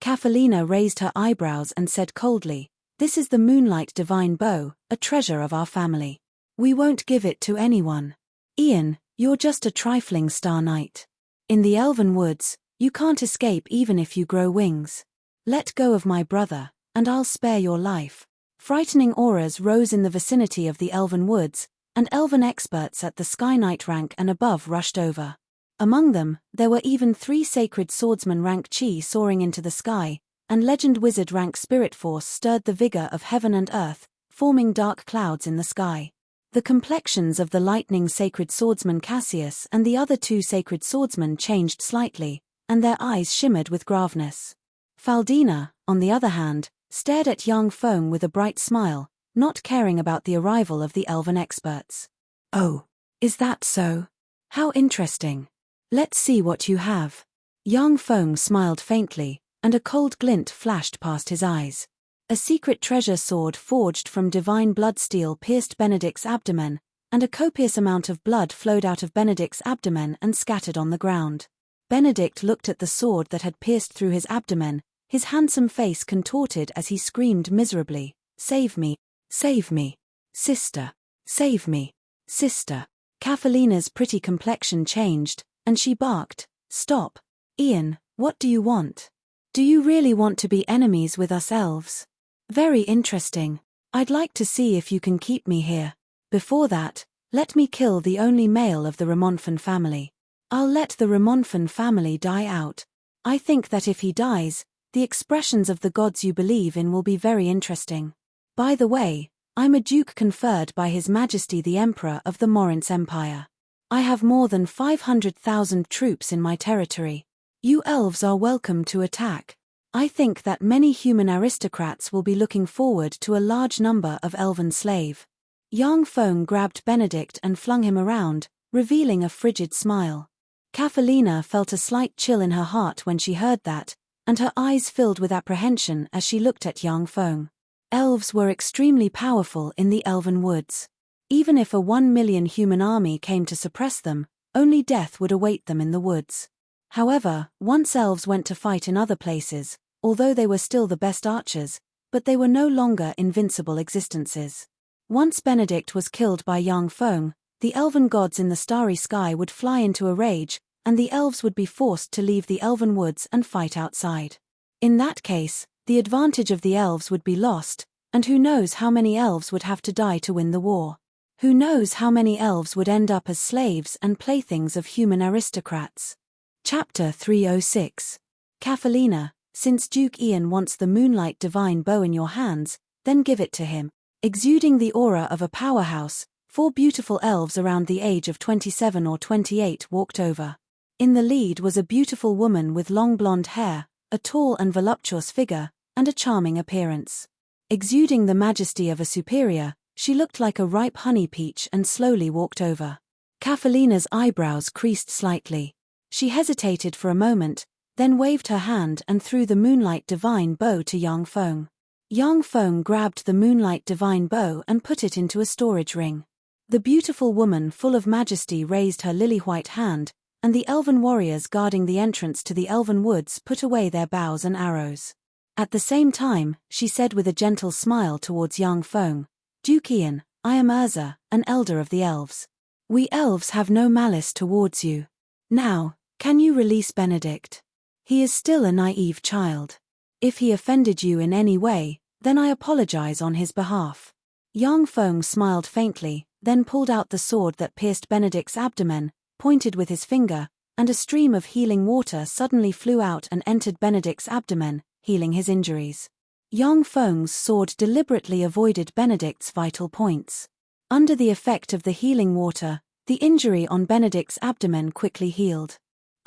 Catalina raised her eyebrows and said coldly, "This is the Moonlight Divine Bow, a treasure of our family. We won't give it to anyone. Ian, you're just a trifling star knight. In the Elven Woods, you can't escape even if you grow wings. Let go of my brother, and I'll spare your life." Frightening auras rose in the vicinity of the Elven Woods, and Elven experts at the Sky Knight rank and above rushed over. Among them, there were even 3 sacred swordsman rank Chi soaring into the sky, and legend wizard rank Spirit Force stirred the vigor of heaven and earth, forming dark clouds in the sky. The complexions of the lightning sacred swordsman Cassius and the other 2 sacred swordsmen changed slightly, and their eyes shimmered with graveness. Faldina, on the other hand, stared at Yang Feng with a bright smile, not caring about the arrival of the elven experts. "Oh, is that so? How interesting. Let's see what you have." Yang Feng smiled faintly, and a cold glint flashed past his eyes. A secret treasure sword forged from divine blood steel pierced Benedict's abdomen, and a copious amount of blood flowed out of Benedict's abdomen and scattered on the ground. Benedict looked at the sword that had pierced through his abdomen, his handsome face contorted as he screamed miserably, "Save me! Save me! Sister! Save me! Sister!" Catalina's pretty complexion changed, and she barked, "Stop! Ian, what do you want? Do you really want to be enemies with us elves? Very interesting. I'd like to see if you can keep me here. Before that, let me kill the only male of the Remonfon family. I'll let the Remonfon family die out. I think that if he dies, the expressions of the gods you believe in will be very interesting. By the way, I'm a duke conferred by His Majesty the Emperor of the Morince Empire. I have more than 500,000 troops in my territory. You elves are welcome to attack. I think that many human aristocrats will be looking forward to a large number of elven slave." Yang Feng grabbed Benedict and flung him around, revealing a frigid smile. Catalina felt a slight chill in her heart when she heard that, and her eyes filled with apprehension as she looked at Yang Feng. Elves were extremely powerful in the Elven Woods. Even if a 1 million human army came to suppress them, only death would await them in the woods. However, once elves went to fight in other places, although they were still the best archers, but they were no longer invincible existences. Once Benedict was killed by Yang Feng, the elven gods in the starry sky would fly into a rage, and the elves would be forced to leave the Elven Woods and fight outside. In that case, the advantage of the elves would be lost, and who knows how many elves would have to die to win the war. Who knows how many elves would end up as slaves and playthings of human aristocrats. Chapter 306. Catalina, since Duke Ian wants the Moonlight Divine Bow in your hands, then give it to him. Exuding the aura of a powerhouse, 4 beautiful elves around the age of 27 or 28 walked over. In the lead was a beautiful woman with long blonde hair, a tall and voluptuous figure, and a charming appearance. Exuding the majesty of a superior, she looked like a ripe honey peach and slowly walked over. Catalina's eyebrows creased slightly. She hesitated for a moment, then waved her hand and threw the Moonlight Divine Bow to Yang Feng. Yang Feng grabbed the Moonlight Divine Bow and put it into a storage ring. The beautiful woman full of majesty raised her lily-white hand, and the elven warriors guarding the entrance to the Elven Woods put away their bows and arrows. At the same time, she said with a gentle smile towards Yang Feng, "Duke Ian, I am Urza, an elder of the elves. We elves have no malice towards you. Now, can you release Benedict? He is still a naive child. If he offended you in any way, Then I apologize on his behalf. Yang Feng smiled faintly, then pulled out the sword that pierced Benedict's abdomen, pointed with his finger, and a stream of healing water suddenly flew out and entered Benedict's abdomen, healing his injuries. Yang Feng's sword deliberately avoided Benedict's vital points. Under the effect of the healing water, the injury on Benedict's abdomen quickly healed.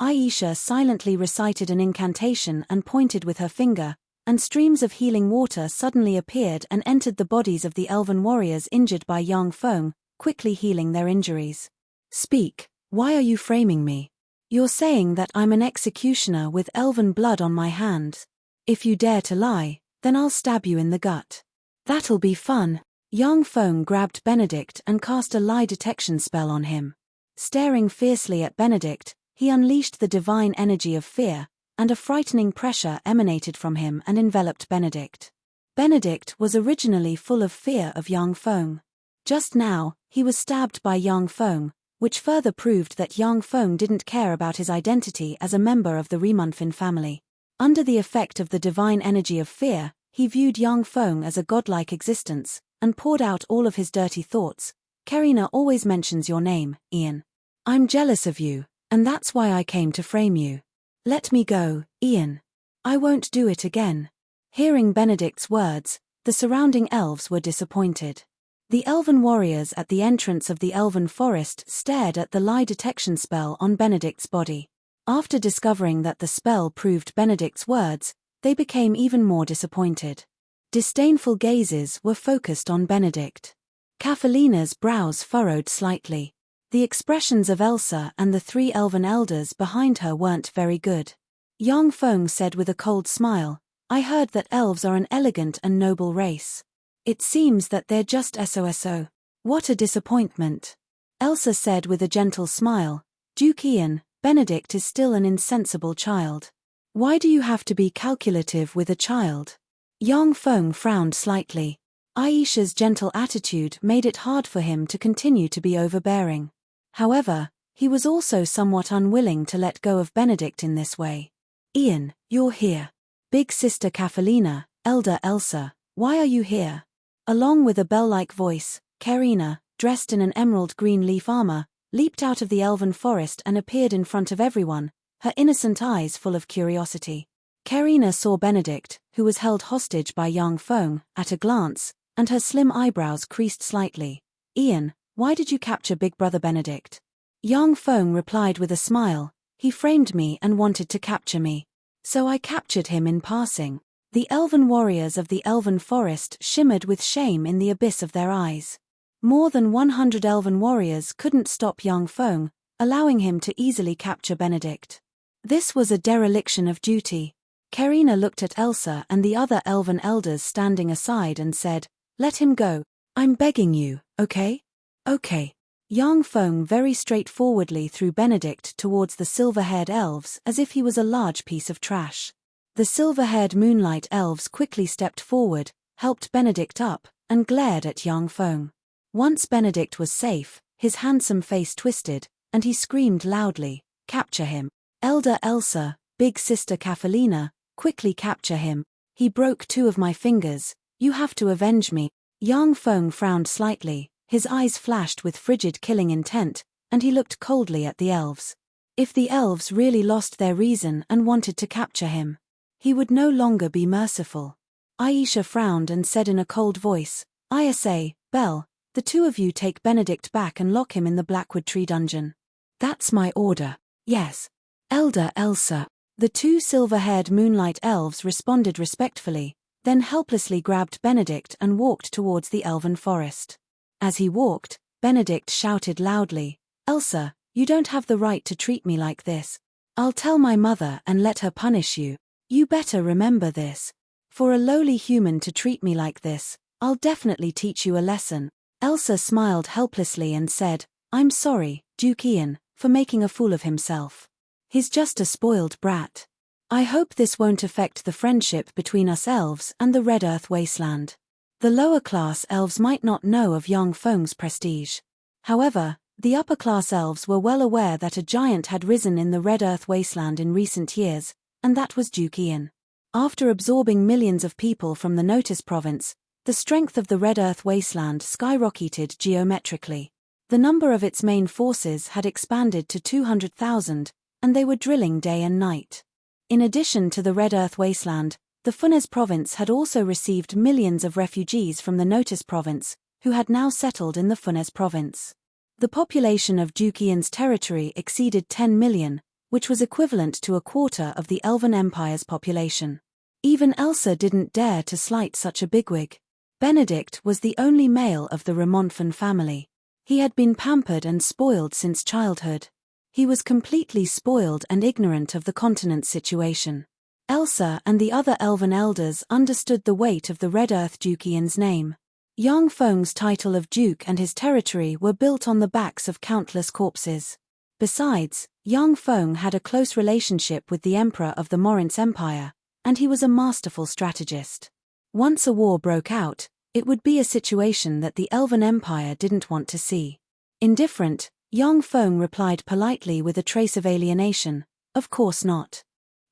Aisha silently recited an incantation and pointed with her finger, and streams of healing water suddenly appeared and entered the bodies of the elven warriors injured by Yang Feng, quickly healing their injuries. Speak, why are you framing me? You're saying that I'm an executioner with elven blood on my hands. If you dare to lie, then I'll stab you in the gut. That'll be fun. Yang Feng grabbed Benedict and cast a lie detection spell on him. Staring fiercely at Benedict, he unleashed the divine energy of fear, and a frightening pressure emanated from him and enveloped Benedict. Benedict was originally full of fear of Yang Feng. Just now, he was stabbed by Yang Feng, which further proved that Yang Feng didn't care about his identity as a member of the Rimunfin family. Under the effect of the divine energy of fear, he viewed Yang Feng as a godlike existence, and poured out all of his dirty thoughts. Karina always mentions your name, Ian. I'm jealous of you, and that's why I came to frame you. Let me go, Ian. I won't do it again. Hearing Benedict's words, the surrounding elves were disappointed. The elven warriors at the entrance of the elven forest stared at the lie detection spell on Benedict's body. After discovering that the spell proved Benedict's words, they became even more disappointed. Disdainful gazes were focused on Benedict. Kafelina's brows furrowed slightly. The expressions of Elsa and the three elven elders behind her weren't very good. Yang Feng said with a cold smile, I heard that elves are an elegant and noble race. It seems that they're just SOSO. What a disappointment. Elsa said with a gentle smile, Duke Ian, Benedict is still an insensible child. Why do you have to be calculative with a child? Yang Feng frowned slightly. Aisha's gentle attitude made it hard for him to continue to be overbearing. However, he was also somewhat unwilling to let go of Benedict in this way. Ian, you're here. Big sister Kafelina, elder Elsa, why are you here? Along with a bell-like voice, Karina, dressed in an emerald green leaf armor, leaped out of the elven forest and appeared in front of everyone, her innocent eyes full of curiosity. Karina saw Benedict, who was held hostage by Yang Feng, at a glance, and her slim eyebrows creased slightly. Ian, why did you capture Big Brother Benedict? Yang Feng replied with a smile, he framed me and wanted to capture me. So I captured him in passing. The elven warriors of the elven forest shimmered with shame in the abyss of their eyes. More than 100 elven warriors couldn't stop Yang Feng, allowing him to easily capture Benedict. This was a dereliction of duty. Karina looked at Elsa and the other elven elders standing aside and said, let him go. I'm begging you, okay? Okay. Yang Feng very straightforwardly threw Benedict towards the silver-haired elves as if he was a large piece of trash. The silver-haired moonlight elves quickly stepped forward, helped Benedict up, and glared at Yang Feng. Once Benedict was safe, his handsome face twisted, and he screamed loudly, capture him. Elder Elsa, big sister Kafelina, quickly capture him. He broke 2 of my fingers. You have to avenge me. Yang Feng frowned slightly, his eyes flashed with frigid killing intent, and he looked coldly at the elves. If the elves really lost their reason and wanted to capture him, he would no longer be merciful. Aisha frowned and said in a cold voice, I say, Belle, the 2 of you take Benedict back and lock him in the Blackwood Tree dungeon. That's my order. Yes. Elder Elsa. The 2 silver-haired moonlight elves responded respectfully, then helplessly grabbed Benedict and walked towards the elven forest. As he walked, Benedict shouted loudly, Elsa, you don't have the right to treat me like this. I'll tell my mother and let her punish you. You better remember this. For a lowly human to treat me like this, I'll definitely teach you a lesson. Elsa smiled helplessly and said, I'm sorry, Duke Ian, for making a fool of himself. He's just a spoiled brat. I hope this won't affect the friendship between us elves and the Red Earth Wasteland. The lower-class elves might not know of Yang Feng's prestige. However, the upper-class elves were well aware that a giant had risen in the Red Earth Wasteland in recent years, and that was Duke Ian. After absorbing millions of people from the Notice province, the strength of the Red Earth wasteland skyrocketed geometrically. The number of its main forces had expanded to 200,000, and they were drilling day and night. In addition to the Red Earth wasteland, the Funes province had also received millions of refugees from the Notice province, who had now settled in the Funes province. The population of Dukian's territory exceeded 10 million, which was equivalent to a quarter of the Elven Empire's population. Even Elsa didn't dare to slight such a bigwig. Benedict was the only male of the Remontfon family. He had been pampered and spoiled since childhood. He was completely spoiled and ignorant of the continent's situation. Elsa and the other elven elders understood the weight of the Red Earth Dukian's name. Yang Feng's title of duke and his territory were built on the backs of countless corpses. Besides, Yang Feng had a close relationship with the emperor of the Morince Empire, and he was a masterful strategist. Once a war broke out, it would be a situation that the Elven Empire didn't want to see. Indifferent, Yang Feng replied politely with a trace of alienation, "Of course not."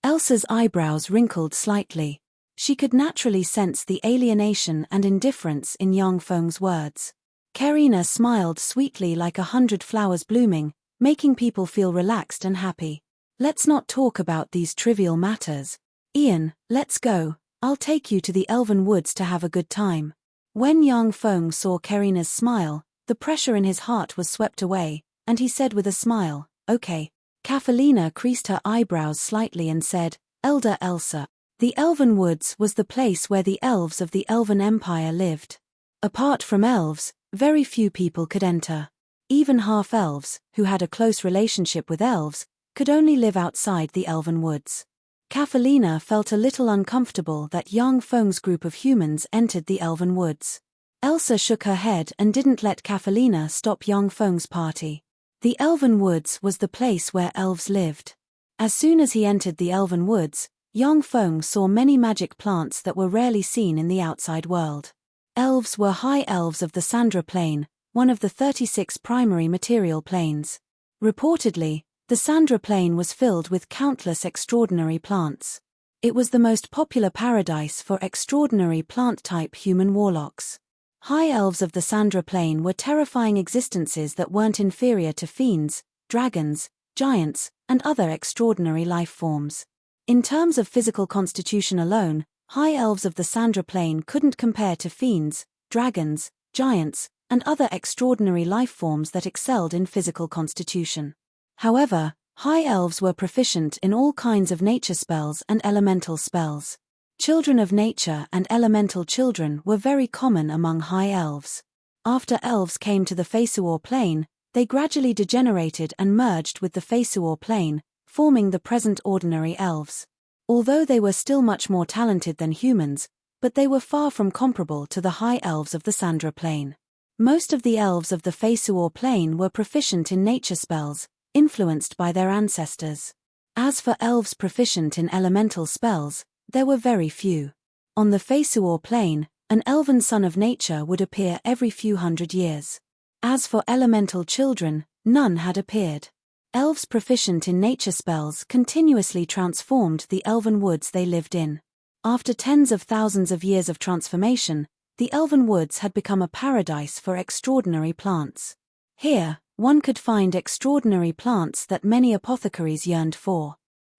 Elsa's eyebrows wrinkled slightly. She could naturally sense the alienation and indifference in Yang Feng's words. Karina smiled sweetly like 100 flowers blooming, making people feel relaxed and happy. "Let's not talk about these trivial matters. Ian, let's go. I'll take you to the Elven Woods to have a good time." When Yang Feng saw Karina's smile, the pressure in his heart was swept away, and he said with a smile, "Okay." Kafelina creased her eyebrows slightly and said, "Elder Elsa." The Elven Woods was the place where the elves of the Elven Empire lived. Apart from elves, very few people could enter. Even half-elves, who had a close relationship with elves, could only live outside the Elven Woods. Kafelina felt a little uncomfortable that Yang Feng's group of humans entered the Elven Woods. Elsa shook her head and didn't let Kafelina stop Yang Feng's party. The Elven Woods was the place where elves lived. As soon as he entered the Elven Woods, Yang Feng saw many magic plants that were rarely seen in the outside world. Elves were high elves of the Sandra Plane, one of the 36 primary material planes. Reportedly, the Sandra Plane was filled with countless extraordinary plants. It was the most popular paradise for extraordinary plant-type human warlocks. High elves of the Sandra Plane were terrifying existences that weren't inferior to fiends, dragons, giants, and other extraordinary life forms. In terms of physical constitution alone, high elves of the Sandra Plane couldn't compare to fiends, dragons, giants, and other extraordinary life forms that excelled in physical constitution. However, high elves were proficient in all kinds of nature spells and elemental spells. Children of nature and elemental children were very common among high elves. After elves came to the Fesuor plane, they gradually degenerated and merged with the Fesuor plane, forming the present ordinary elves. Although they were still much more talented than humans, but they were far from comparable to the high elves of the Sandra plane. Most of the elves of the Fesuor plane were proficient in nature spells, influenced by their ancestors. As for elves proficient in elemental spells, there were very few. On the Fesuor plane, an elven son of nature would appear every few hundred years. As for elemental children, none had appeared. Elves proficient in nature spells continuously transformed the elven woods they lived in. After tens of thousands of years of transformation, the elven woods had become a paradise for extraordinary plants. Here, one could find extraordinary plants that many apothecaries yearned for.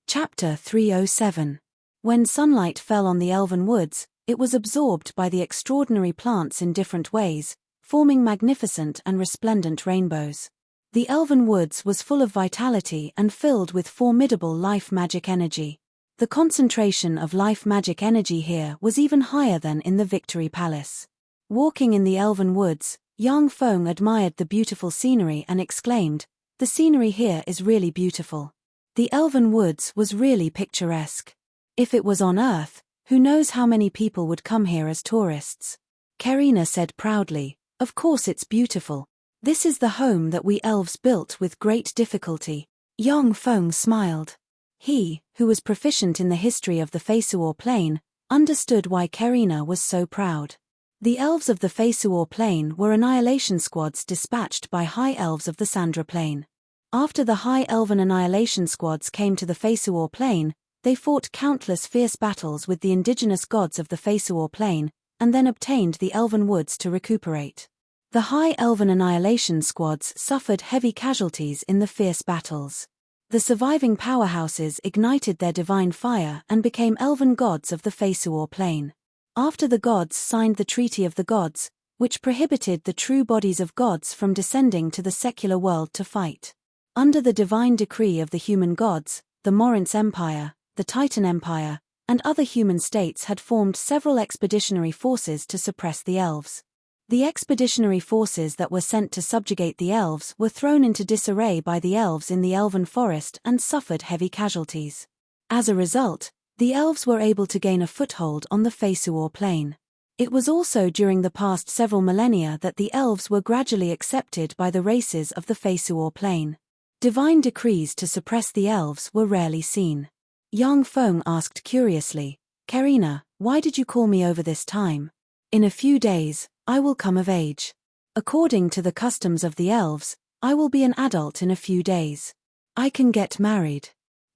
Chapter 307. When sunlight fell on the elven woods, it was absorbed by the extraordinary plants in different ways, forming magnificent and resplendent rainbows. The elven woods was full of vitality and filled with formidable life magic energy. The concentration of life magic energy here was even higher than in the Victory Palace. Walking in the elven woods, Yang Feng admired the beautiful scenery and exclaimed, "The scenery here is really beautiful." The elven woods was really picturesque. If it was on Earth, who knows how many people would come here as tourists. Karina said proudly, "Of course it's beautiful. This is the home that we elves built with great difficulty." Yang Feng smiled. He, who was proficient in the history of the Fesuor plane, understood why Karina was so proud. The elves of the Fesuor plane were annihilation squads dispatched by high elves of the Sandra plane. After the high elven annihilation squads came to the Fesuor plane, They fought countless fierce battles with the indigenous gods of the Fesuor Plain, and then obtained the elven woods to recuperate. The High Elven Annihilation Squads suffered heavy casualties in the fierce battles. The surviving powerhouses ignited their divine fire and became elven gods of the Fesuor Plain. After the gods signed the Treaty of the Gods, which prohibited the true bodies of gods from descending to the secular world to fight. Under the divine decree of the human gods, the Morinth Empire, the Titan Empire, and other human states had formed several expeditionary forces to suppress the elves. The expeditionary forces that were sent to subjugate the elves were thrown into disarray by the elves in the elven forest and suffered heavy casualties. As a result, the elves were able to gain a foothold on the Fesuor Plain. It was also during the past several millennia that the elves were gradually accepted by the races of the Fesuor Plain. Divine decrees to suppress the elves were rarely seen. Yang Feng asked curiously, "Karina, why did you call me over this time? In a few days, I will come of age. According to the customs of the elves, I will be an adult in a few days. I can get married.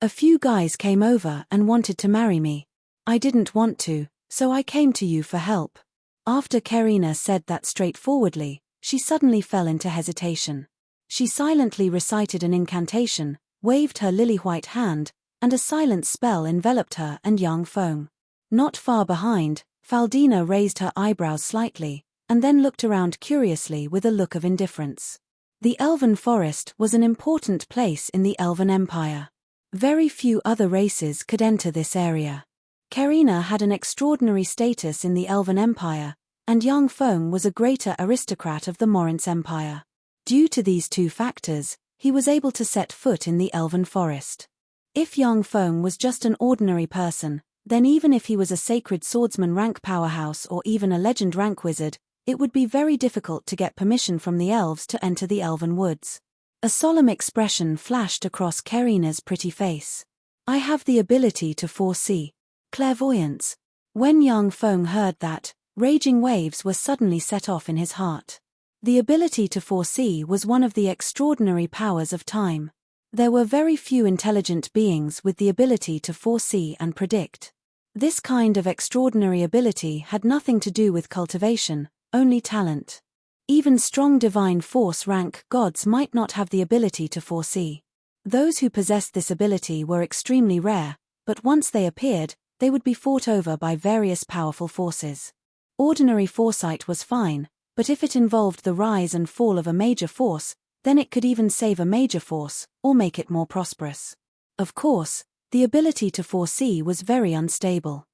A few guys came over and wanted to marry me. I didn't want to, so I came to you for help." After Karina said that straightforwardly, she suddenly fell into hesitation. She silently recited an incantation, waved her lily-white hand, and a silent spell enveloped her and Yang Feng. Not far behind, Faldina raised her eyebrows slightly, and then looked around curiously with a look of indifference. The Elven Forest was an important place in the Elven Empire. Very few other races could enter this area. Karina had an extraordinary status in the Elven Empire, and Yang Feng was a greater aristocrat of the Morinth Empire. Due to these two factors, he was able to set foot in the Elven Forest. If Yang Feng was just an ordinary person, then even if he was a sacred swordsman rank powerhouse or even a legend rank wizard, it would be very difficult to get permission from the elves to enter the Elven Woods. A solemn expression flashed across Karina's pretty face. "I have the ability to foresee. Clairvoyance." When Yang Feng heard that, raging waves were suddenly set off in his heart. The ability to foresee was one of the extraordinary powers of time. There were very few intelligent beings with the ability to foresee and predict. This kind of extraordinary ability had nothing to do with cultivation, only talent. Even strong divine force rank gods might not have the ability to foresee. Those who possessed this ability were extremely rare, but once they appeared, they would be fought over by various powerful forces. Ordinary foresight was fine, but if it involved the rise and fall of a major force, then it could even save a major force, or make it more prosperous. Of course, the ability to foresee was very unstable.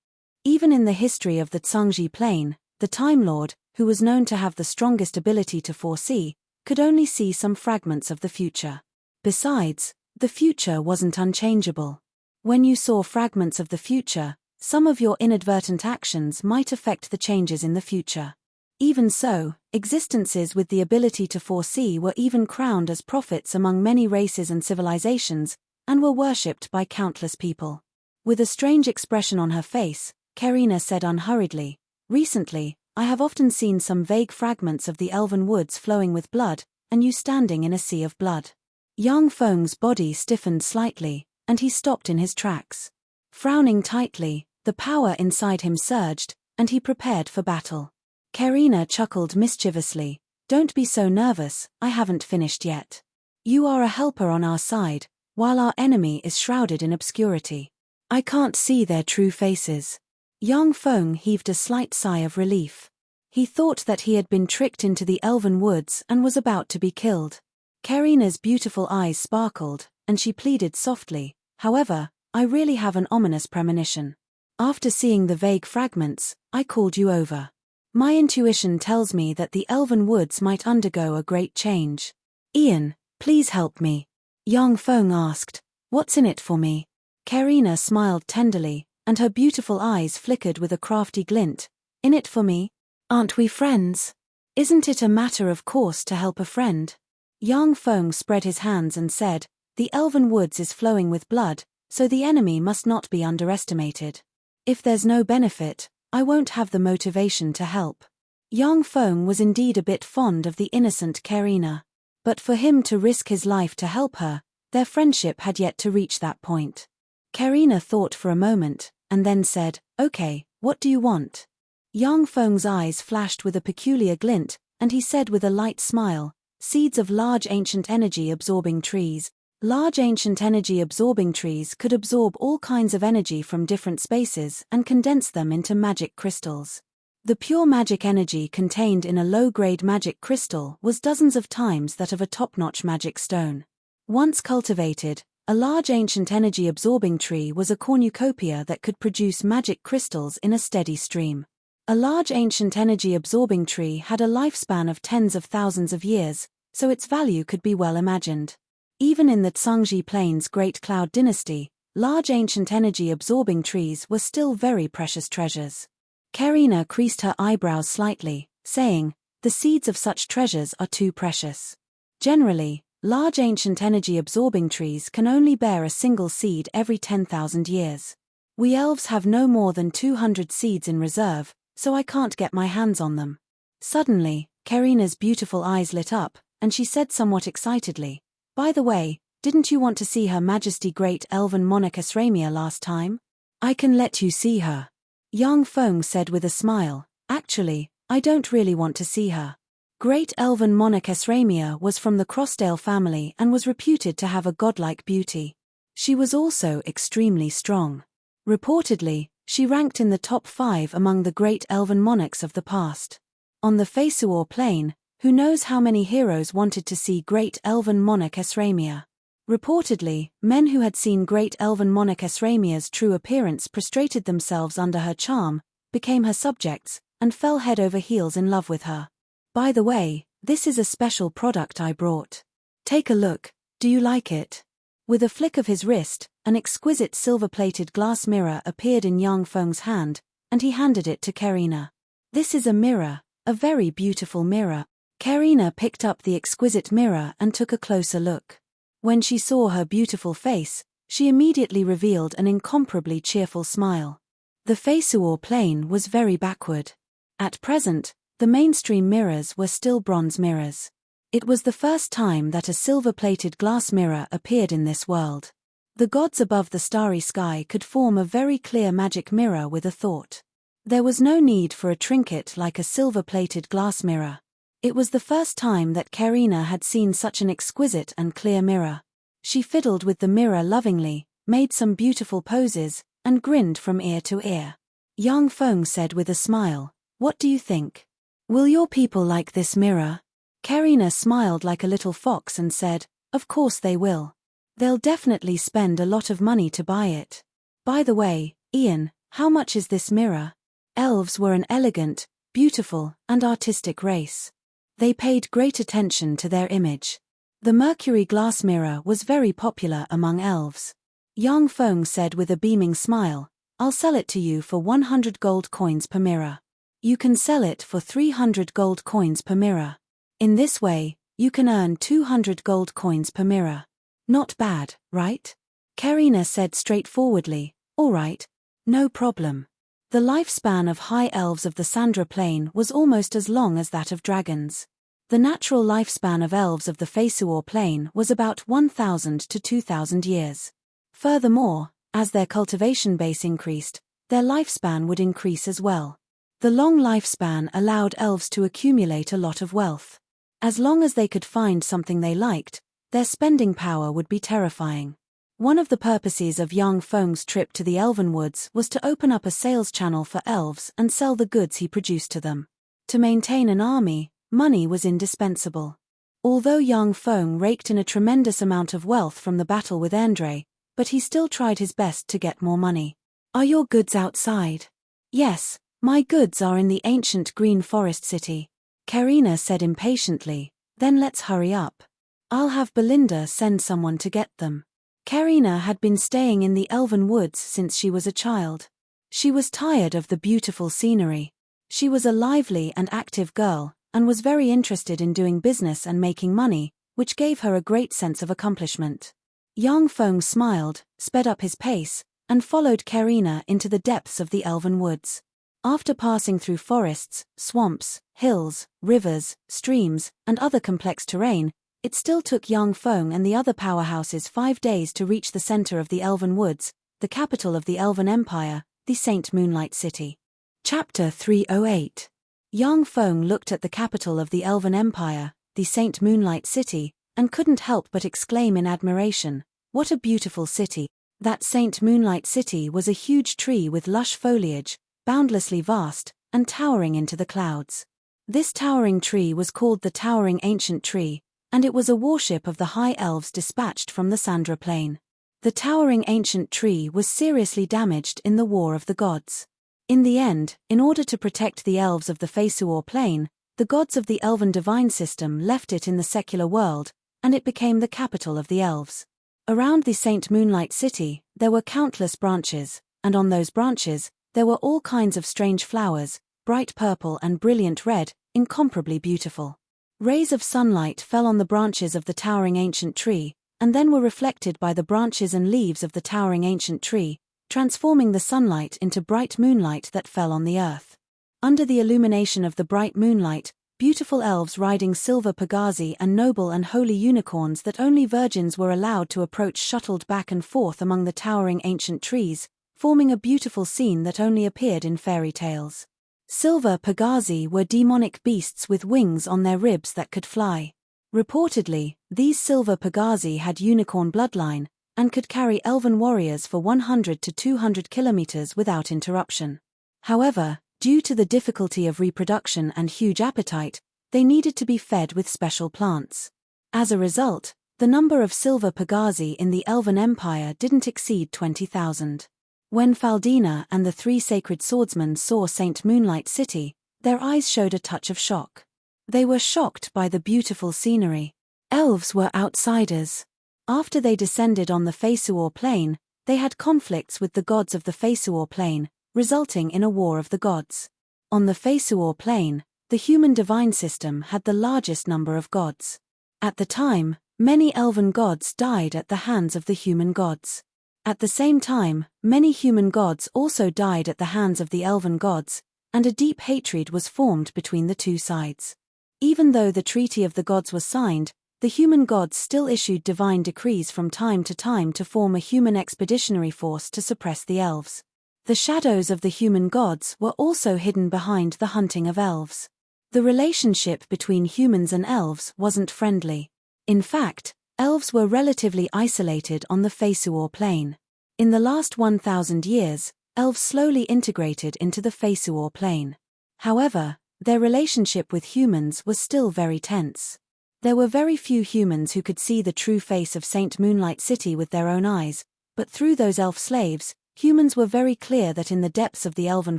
Even in the history of the Zhangji Plain, the Time Lord, who was known to have the strongest ability to foresee, could only see some fragments of the future. Besides, the future wasn't unchangeable. When you saw fragments of the future, some of your inadvertent actions might affect the changes in the future. Even so, existences with the ability to foresee were even crowned as prophets among many races and civilizations, and were worshipped by countless people. With a strange expression on her face, Karina said unhurriedly, "Recently, I have often seen some vague fragments of the Elven Woods flowing with blood, and you standing in a sea of blood." Yang Feng's body stiffened slightly, and he stopped in his tracks. Frowning tightly, the power inside him surged, and he prepared for battle. Karina chuckled mischievously, "Don't be so nervous, I haven't finished yet. You are a helper on our side, while our enemy is shrouded in obscurity. I can't see their true faces." Yang Feng heaved a slight sigh of relief. He thought that he had been tricked into the Elven Woods and was about to be killed. Karina's beautiful eyes sparkled, and she pleaded softly, "However, I really have an ominous premonition. After seeing the vague fragments, I called you over. My intuition tells me that the Elven Woods might undergo a great change. Ian, please help me." Yang Feng asked, "What's in it for me?" Karina smiled tenderly, and her beautiful eyes flickered with a crafty glint. "In it for me? Aren't we friends? Isn't it a matter of course to help a friend?" Yang Feng spread his hands and said, "The Elven Woods is flowing with blood, so the enemy must not be underestimated. If there's no benefit, I won't have the motivation to help." Yang Feng was indeed a bit fond of the innocent Karina. But for him to risk his life to help her, their friendship had yet to reach that point. Karina thought for a moment, and then said, "Okay, what do you want?" Yang Feng's eyes flashed with a peculiar glint, and he said with a light smile, "Seeds of large ancient energy-absorbing trees." Large ancient energy-absorbing trees could absorb all kinds of energy from different spaces and condense them into magic crystals. The pure magic energy contained in a low-grade magic crystal was dozens of times that of a top-notch magic stone. Once cultivated, a large ancient energy-absorbing tree was a cornucopia that could produce magic crystals in a steady stream. A large ancient energy-absorbing tree had a lifespan of tens of thousands of years, so its value could be well imagined. Even in the Tsangji Plains Great Cloud Dynasty, large ancient energy-absorbing trees were still very precious treasures. Karina creased her eyebrows slightly, saying, "The seeds of such treasures are too precious. Generally, large ancient energy-absorbing trees can only bear a single seed every 10,000 years. We elves have no more than 200 seeds in reserve, so I can't get my hands on them." Suddenly, Karina's beautiful eyes lit up, and she said somewhat excitedly, "By the way, didn't you want to see Her Majesty Great Elven Monarch Esramia last time? I can let you see her." Yang Feng said with a smile, "Actually, I don't really want to see her." Great Elven Monarch Esramia was from the Crossdale family and was reputed to have a godlike beauty. She was also extremely strong. Reportedly, she ranked in the top 5 among the great elven monarchs of the past. On the Feisuor Plain, who knows how many heroes wanted to see Great Elven Monarch Esramia? Reportedly, men who had seen Great Elven Monarch Esramia's true appearance prostrated themselves under her charm, became her subjects, and fell head over heels in love with her. "By the way, this is a special product I brought. Take a look, do you like it?" With a flick of his wrist, an exquisite silver-plated glass mirror appeared in Yang Feng's hand, and he handed it to Karina. "This is a mirror, a very beautiful mirror." Karina picked up the exquisite mirror and took a closer look. When she saw her beautiful face, she immediately revealed an incomparably cheerful smile. The Feisuor Plain was very backward. At present, the mainstream mirrors were still bronze mirrors. It was the first time that a silver-plated glass mirror appeared in this world. The gods above the starry sky could form a very clear magic mirror with a thought. There was no need for a trinket like a silver-plated glass mirror. It was the first time that Karina had seen such an exquisite and clear mirror. She fiddled with the mirror lovingly, made some beautiful poses, and grinned from ear to ear. Yang Feng said with a smile, "What do you think? Will your people like this mirror?" Karina smiled like a little fox and said, "Of course they will. They'll definitely spend a lot of money to buy it. By the way, Ian, how much is this mirror?" Elves were an elegant, beautiful, and artistic race. They paid great attention to their image. The mercury glass mirror was very popular among elves. Yang Feng said with a beaming smile, "I'll sell it to you for 100 gold coins per mirror. You can sell it for 300 gold coins per mirror. In this way, you can earn 200 gold coins per mirror. Not bad, right?" Karina said straightforwardly, "All right. No problem." The lifespan of high elves of the Sandra Plain was almost as long as that of dragons. The natural lifespan of elves of the Feisuor Plain was about 1,000 to 2,000 years. Furthermore, as their cultivation base increased, their lifespan would increase as well. The long lifespan allowed elves to accumulate a lot of wealth. As long as they could find something they liked, their spending power would be terrifying. One of the purposes of Yang Feng's trip to the Elven Woods was to open up a sales channel for elves and sell the goods he produced to them. To maintain an army, money was indispensable. Although Yang Feng raked in a tremendous amount of wealth from the battle with Andre, but he still tried his best to get more money. "Are your goods outside?" "Yes, my goods are in the ancient Green Forest City," Karina said impatiently. "Then let's hurry up. I'll have Belinda send someone to get them." Karina had been staying in the Elven Woods since she was a child. She was tired of the beautiful scenery. She was a lively and active girl, and was very interested in doing business and making money, which gave her a great sense of accomplishment. Yang Feng smiled, sped up his pace, and followed Karina into the depths of the Elven Woods. After passing through forests, swamps, hills, rivers, streams, and other complex terrain, it still took Yang Feng and the other powerhouses 5 days to reach the center of the Elven Woods, the capital of the Elven Empire, the Saint Moonlight City. Chapter 308. Yang Feng looked at the capital of the Elven Empire, the Saint Moonlight City, and couldn't help but exclaim in admiration, "What a beautiful city!" That Saint Moonlight City was a huge tree with lush foliage, boundlessly vast, and towering into the clouds. This towering tree was called the Towering Ancient Tree, and it was a warship of the High Elves dispatched from the Sandra Plain. The Towering Ancient Tree was seriously damaged in the War of the Gods. In the end, in order to protect the elves of the Feisuor Plain, the gods of the Elven divine system left it in the secular world, and it became the capital of the elves. Around the Saint Moonlight City, there were countless branches, and on those branches, there were all kinds of strange flowers, bright purple and brilliant red, incomparably beautiful. Rays of sunlight fell on the branches of the Towering Ancient Tree, and then were reflected by the branches and leaves of the Towering Ancient Tree, transforming the sunlight into bright moonlight that fell on the earth. Under the illumination of the bright moonlight, beautiful elves riding silver pagazi and noble and holy unicorns that only virgins were allowed to approach shuttled back and forth among the towering ancient trees, forming a beautiful scene that only appeared in fairy tales. Silver pagazi were demonic beasts with wings on their ribs that could fly. Reportedly, these silver pagazi had unicorn bloodline, and could carry elven warriors for 100 to 200 kilometers without interruption. However, due to the difficulty of reproduction and huge appetite, they needed to be fed with special plants. As a result, the number of silver pagazi in the Elven Empire didn't exceed 20,000. When Faldina and the three sacred swordsmen saw Saint Moonlight City, their eyes showed a touch of shock. They were shocked by the beautiful scenery. Elves were outsiders. After they descended on the Feisuor Plain, they had conflicts with the gods of the Feisuor Plain, resulting in a war of the gods. On the Feisuor Plain, the human divine system had the largest number of gods. At the time, many elven gods died at the hands of the human gods. At the same time, many human gods also died at the hands of the elven gods, and a deep hatred was formed between the two sides. Even though the Treaty of the Gods was signed, the human gods still issued divine decrees from time to form a human expeditionary force to suppress the elves. The shadows of the human gods were also hidden behind the hunting of elves. The relationship between humans and elves wasn't friendly. In fact, elves were relatively isolated on the Feisuor Plain. In the last 1,000 years, elves slowly integrated into the Feisuor Plain. However, their relationship with humans was still very tense. There were very few humans who could see the true face of Saint Moonlight City with their own eyes, but through those elf slaves, humans were very clear that in the depths of the elven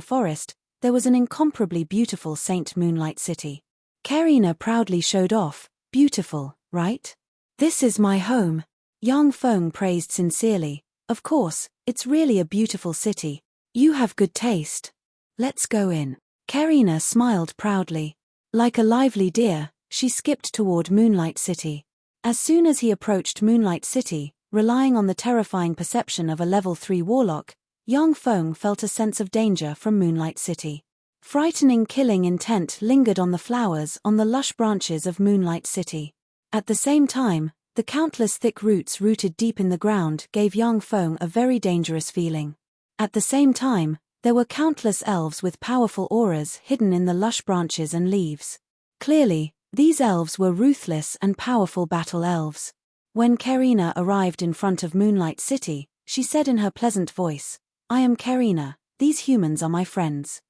forest, there was an incomparably beautiful Saint Moonlight City. Karina proudly showed off, "Beautiful, right? This is my home." Yang Feng praised sincerely, "Of course, it's really a beautiful city. You have good taste. Let's go in." Karina smiled proudly. Like a lively deer, she skipped toward Moonlight City. As soon as he approached Moonlight City, relying on the terrifying perception of a level 3 warlock, Yang Feng felt a sense of danger from Moonlight City. Frightening killing intent lingered on the flowers on the lush branches of Moonlight City. At the same time, the countless thick roots rooted deep in the ground gave Yang Feng a very dangerous feeling. At the same time, there were countless elves with powerful auras hidden in the lush branches and leaves. Clearly, these elves were ruthless and powerful battle elves. When Karina arrived in front of Moonlight City, she said in her pleasant voice, "I am Karina, these humans are my friends.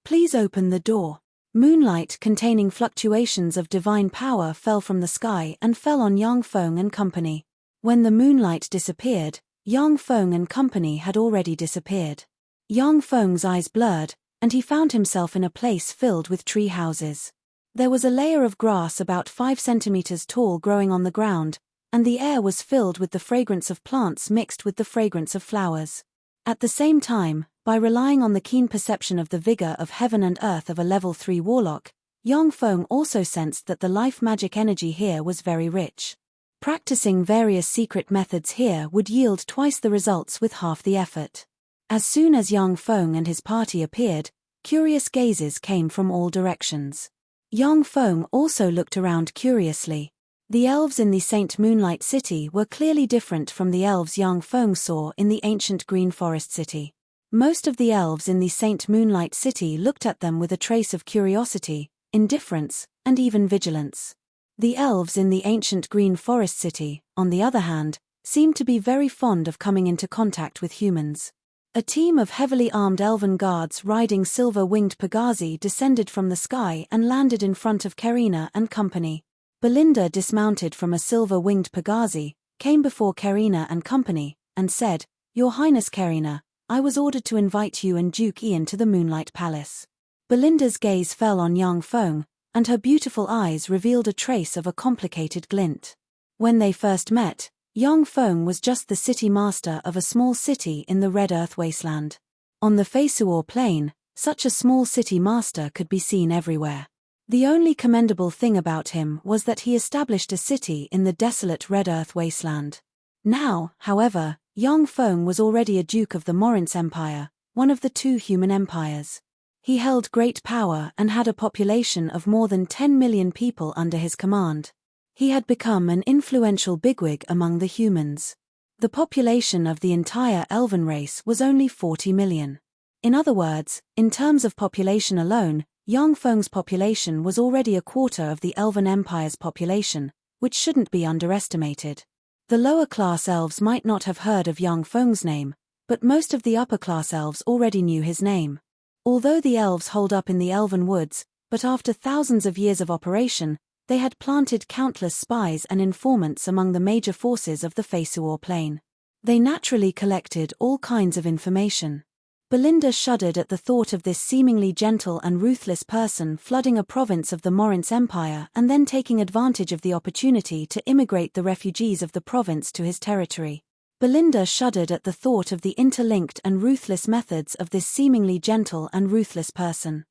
Please open the door." Moonlight containing fluctuations of divine power fell from the sky and fell on Yang Feng and company. When the moonlight disappeared, Yang Feng and company had already disappeared. Yang Feng's eyes blurred, and he found himself in a place filled with tree houses. There was a layer of grass about 5 centimeters tall growing on the ground, and the air was filled with the fragrance of plants mixed with the fragrance of flowers. At the same time, by relying on the keen perception of the vigor of heaven and earth of a level 3 warlock, Yang Feng also sensed that the life magic energy here was very rich. Practicing various secret methods here would yield twice the results with half the effort. As soon as Yang Feng and his party appeared, curious gazes came from all directions. Yang Feng also looked around curiously. The elves in the Saint Moonlight City were clearly different from the elves Yang Feng saw in the ancient Green Forest City. Most of the elves in the Saint Moonlight City looked at them with a trace of curiosity, indifference, and even vigilance. The elves in the ancient Green Forest City, on the other hand, seemed to be very fond of coming into contact with humans. A team of heavily armed elven guards riding silver-winged pagazi descended from the sky and landed in front of Karina and company. Belinda dismounted from a silver-winged pagazi, came before Karina and company, and said, "Your Highness Karina, I was ordered to invite you and Duke Ian to the Moonlight Palace." Belinda's gaze fell on Yang Feng, and her beautiful eyes revealed a trace of a complicated glint. When they first met, Yang Feng was just the city master of a small city in the Red Earth Wasteland. On the Feisuor Plain, such a small city master could be seen everywhere. The only commendable thing about him was that he established a city in the desolate Red Earth Wasteland. Now, however, Yang Feng was already a duke of the Morince Empire, one of the two human empires. He held great power and had a population of more than 10 million people under his command. He had become an influential bigwig among the humans. The population of the entire elven race was only 40 million. In other words, in terms of population alone, Yang Feng's population was already a quarter of the Elven Empire's population, which shouldn't be underestimated. The lower-class elves might not have heard of Yang Feng's name, but most of the upper-class elves already knew his name. Although the elves holed up in the elven woods, but after thousands of years of operation, they had planted countless spies and informants among the major forces of the Feisuor Plain. They naturally collected all kinds of information. Belinda shuddered at the thought of this seemingly gentle and ruthless person flooding a province of the Morince Empire and then taking advantage of the opportunity to immigrate the refugees of the province to his territory. Belinda shuddered at the thought of the interlinked and ruthless methods of this seemingly gentle and ruthless person.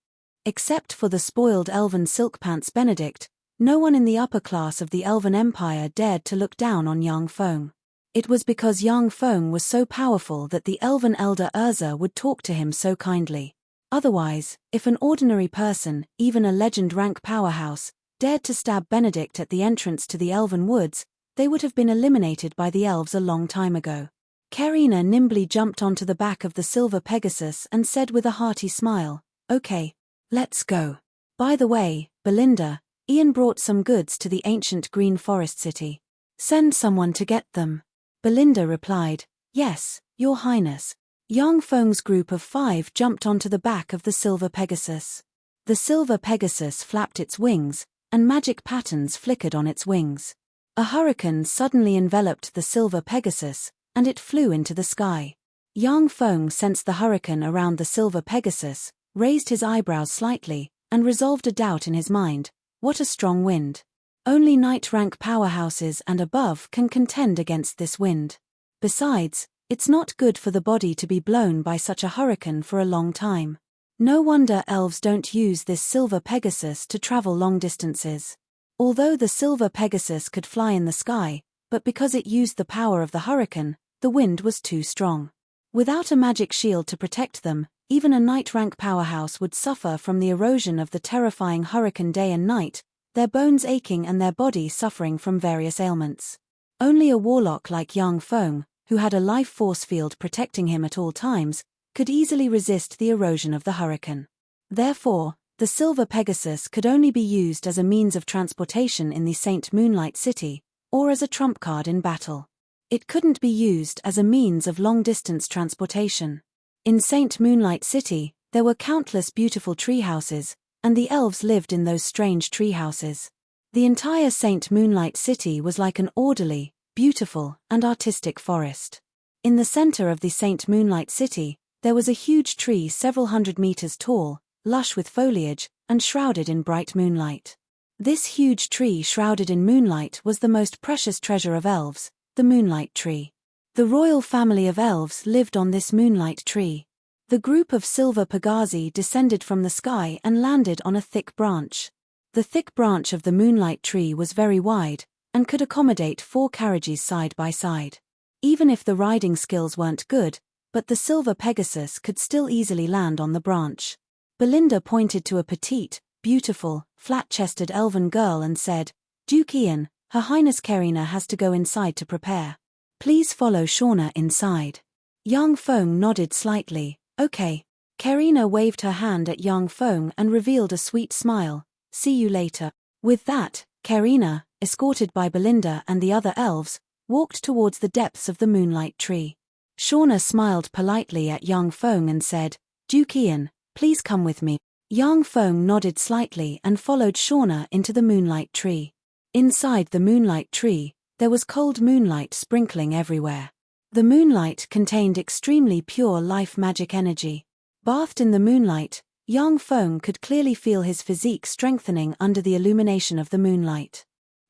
Except for the spoiled elven silk pants Benedict, no one in the upper class of the Elven Empire dared to look down on Yang Feng. It was because Yang Feng was so powerful that the elven elder Urza would talk to him so kindly. Otherwise, if an ordinary person, even a legend-rank powerhouse, dared to stab Benedict at the entrance to the elven woods, they would have been eliminated by the elves a long time ago. Karina nimbly jumped onto the back of the silver Pegasus and said with a hearty smile, "Okay, let's go. By the way, Belinda, Ian brought some goods to the ancient Green Forest City. Send someone to get them." Belinda replied, "Yes, Your Highness." Yang Feng's group of 5 jumped onto the back of the silver Pegasus. The silver Pegasus flapped its wings, and magic patterns flickered on its wings. A hurricane suddenly enveloped the silver Pegasus, and it flew into the sky. Yang Feng sensed the hurricane around the silver Pegasus, raised his eyebrows slightly, and resolved a doubt in his mind: what a strong wind. Only knight-rank powerhouses and above can contend against this wind. Besides, it's not good for the body to be blown by such a hurricane for a long time. No wonder elves don't use this silver Pegasus to travel long distances. Although the silver Pegasus could fly in the sky, but because it used the power of the hurricane, the wind was too strong. Without a magic shield to protect them, even a knight-rank powerhouse would suffer from the erosion of the terrifying hurricane day and night, their bones aching and their body suffering from various ailments. Only a warlock like Yang Feng, who had a life force field protecting him at all times, could easily resist the erosion of the hurricane. Therefore, the silver Pegasus could only be used as a means of transportation in the Saint Moonlight City, or as a trump card in battle. It couldn't be used as a means of long-distance transportation. In Saint Moonlight City, there were countless beautiful tree houses, and the elves lived in those strange tree houses. The entire Saint Moonlight City was like an orderly, beautiful, and artistic forest. In the center of the Saint Moonlight City, there was a huge tree several hundred meters tall, lush with foliage, and shrouded in bright moonlight. This huge tree shrouded in moonlight was the most precious treasure of elves, the Moonlight Tree. The royal family of elves lived on this moonlight tree. The group of silver pagazi descended from the sky and landed on a thick branch. The thick branch of the moonlight tree was very wide, and could accommodate 4 carriages side by side. Even if the riding skills weren't good, but the silver Pegasus could still easily land on the branch. Belinda pointed to a petite, beautiful, flat-chested elven girl and said, "Duke Ian, Her Highness Karina has to go inside to prepare. Please follow Shauna inside. Yang Feng nodded slightly. Okay. Karina waved her hand at Yang Feng and revealed a sweet smile. See you later. With that, Karina, escorted by Belinda and the other elves, walked towards the depths of the moonlight tree. Shauna smiled politely at Yang Feng and said, Duke Ian, please come with me. Yang Feng nodded slightly and followed Shauna into the moonlight tree. Inside the moonlight tree, there was cold moonlight sprinkling everywhere. The moonlight contained extremely pure life magic energy. Bathed in the moonlight, Yang Feng could clearly feel his physique strengthening under the illumination of the moonlight.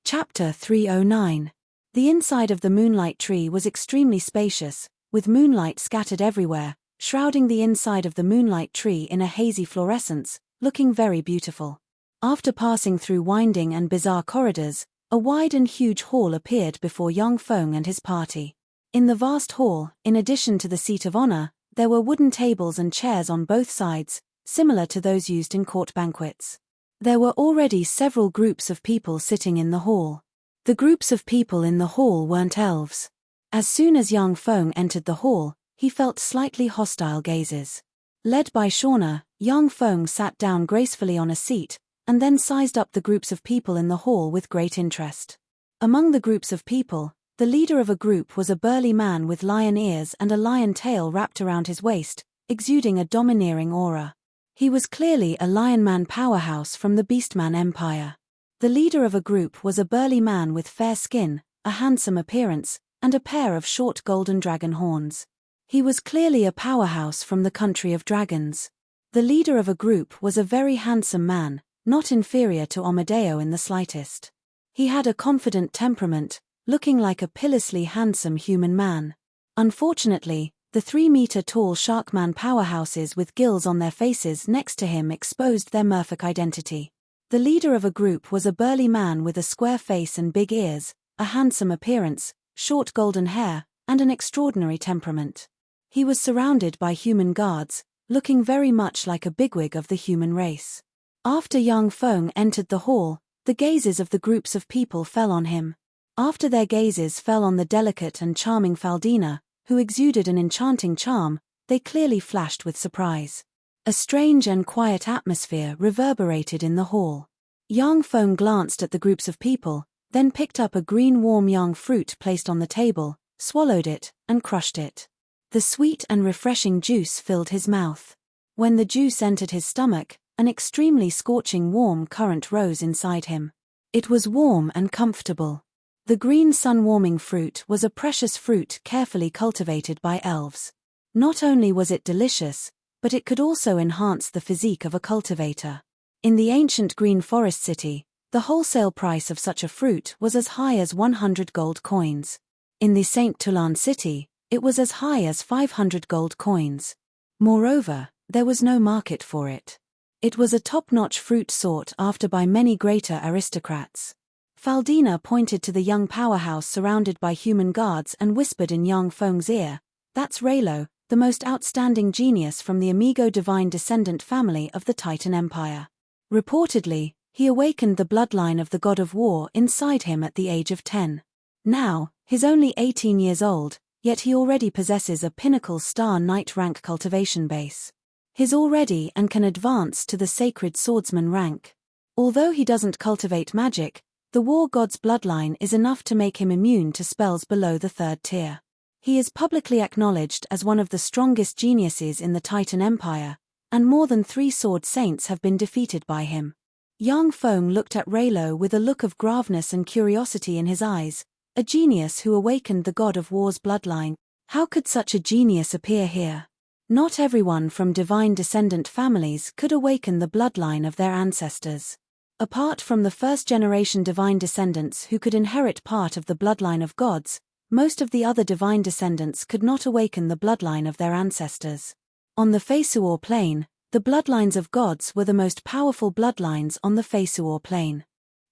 Chapter 309. The inside of the moonlight tree was extremely spacious, with moonlight scattered everywhere, shrouding the inside of the moonlight tree in a hazy fluorescence, looking very beautiful. After passing through winding and bizarre corridors, a wide and huge hall appeared before Yang Feng and his party. In the vast hall, in addition to the seat of honor, there were wooden tables and chairs on both sides, similar to those used in court banquets. There were already several groups of people sitting in the hall. The groups of people in the hall weren't elves. As soon as Yang Feng entered the hall, he felt slightly hostile gazes. Led by Shauna, Yang Feng sat down gracefully on a seat, and then sized up the groups of people in the hall with great interest. Among the groups of people, the leader of a group was a burly man with lion ears and a lion tail wrapped around his waist, exuding a domineering aura. He was clearly a Lion Man powerhouse from the Beastman Empire. The leader of a group was a burly man with fair skin, a handsome appearance, and a pair of short golden dragon horns. He was clearly a powerhouse from the country of dragons. The leader of a group was a very handsome man, not inferior to Amadeo in the slightest. He had a confident temperament, looking like a pitilessly handsome human man. Unfortunately, the 3-meter-tall Sharkman powerhouses with gills on their faces next to him exposed their merfolk identity. The leader of a group was a burly man with a square face and big ears, a handsome appearance, short golden hair, and an extraordinary temperament. He was surrounded by human guards, looking very much like a bigwig of the human race. After Yang Feng entered the hall, the gazes of the groups of people fell on him. After their gazes fell on the delicate and charming Faldina, who exuded an enchanting charm, they clearly flashed with surprise. A strange and quiet atmosphere reverberated in the hall. Yang Feng glanced at the groups of people, then picked up a green warm yang fruit placed on the table, swallowed it, and crushed it. The sweet and refreshing juice filled his mouth. When the juice entered his stomach, an extremely scorching warm current rose inside him. It was warm and comfortable. The green sun-warming fruit was a precious fruit carefully cultivated by elves. Not only was it delicious, but it could also enhance the physique of a cultivator. In the ancient Green Forest City, the wholesale price of such a fruit was as high as 100 gold coins. In the St. Toulon City, it was as high as 500 gold coins. Moreover, there was no market for it. It was a top-notch fruit sought after by many greater aristocrats. Faldina pointed to the young powerhouse surrounded by human guards and whispered in Yang Feng's ear, "That's Raylo, the most outstanding genius from the Amigo divine descendant family of the Titan Empire. Reportedly, he awakened the bloodline of the god of war inside him at the age of 10. Now, he's only 18 years old, yet he already possesses a pinnacle star knight rank cultivation base. He's already and can advance to the sacred swordsman rank. Although he doesn't cultivate magic, the war god's bloodline is enough to make him immune to spells below the 3rd tier. He is publicly acknowledged as one of the strongest geniuses in the Titan Empire, and more than 3 sword saints have been defeated by him." Yang Feng looked at Raylo with a look of graveness and curiosity in his eyes. A genius who awakened the god of war's bloodline. How could such a genius appear here? Not everyone from divine descendant families could awaken the bloodline of their ancestors. Apart from the first-generation divine descendants who could inherit part of the bloodline of gods, most of the other divine descendants could not awaken the bloodline of their ancestors. On the Feisuor plane, the bloodlines of gods were the most powerful bloodlines on the Feisuor plane.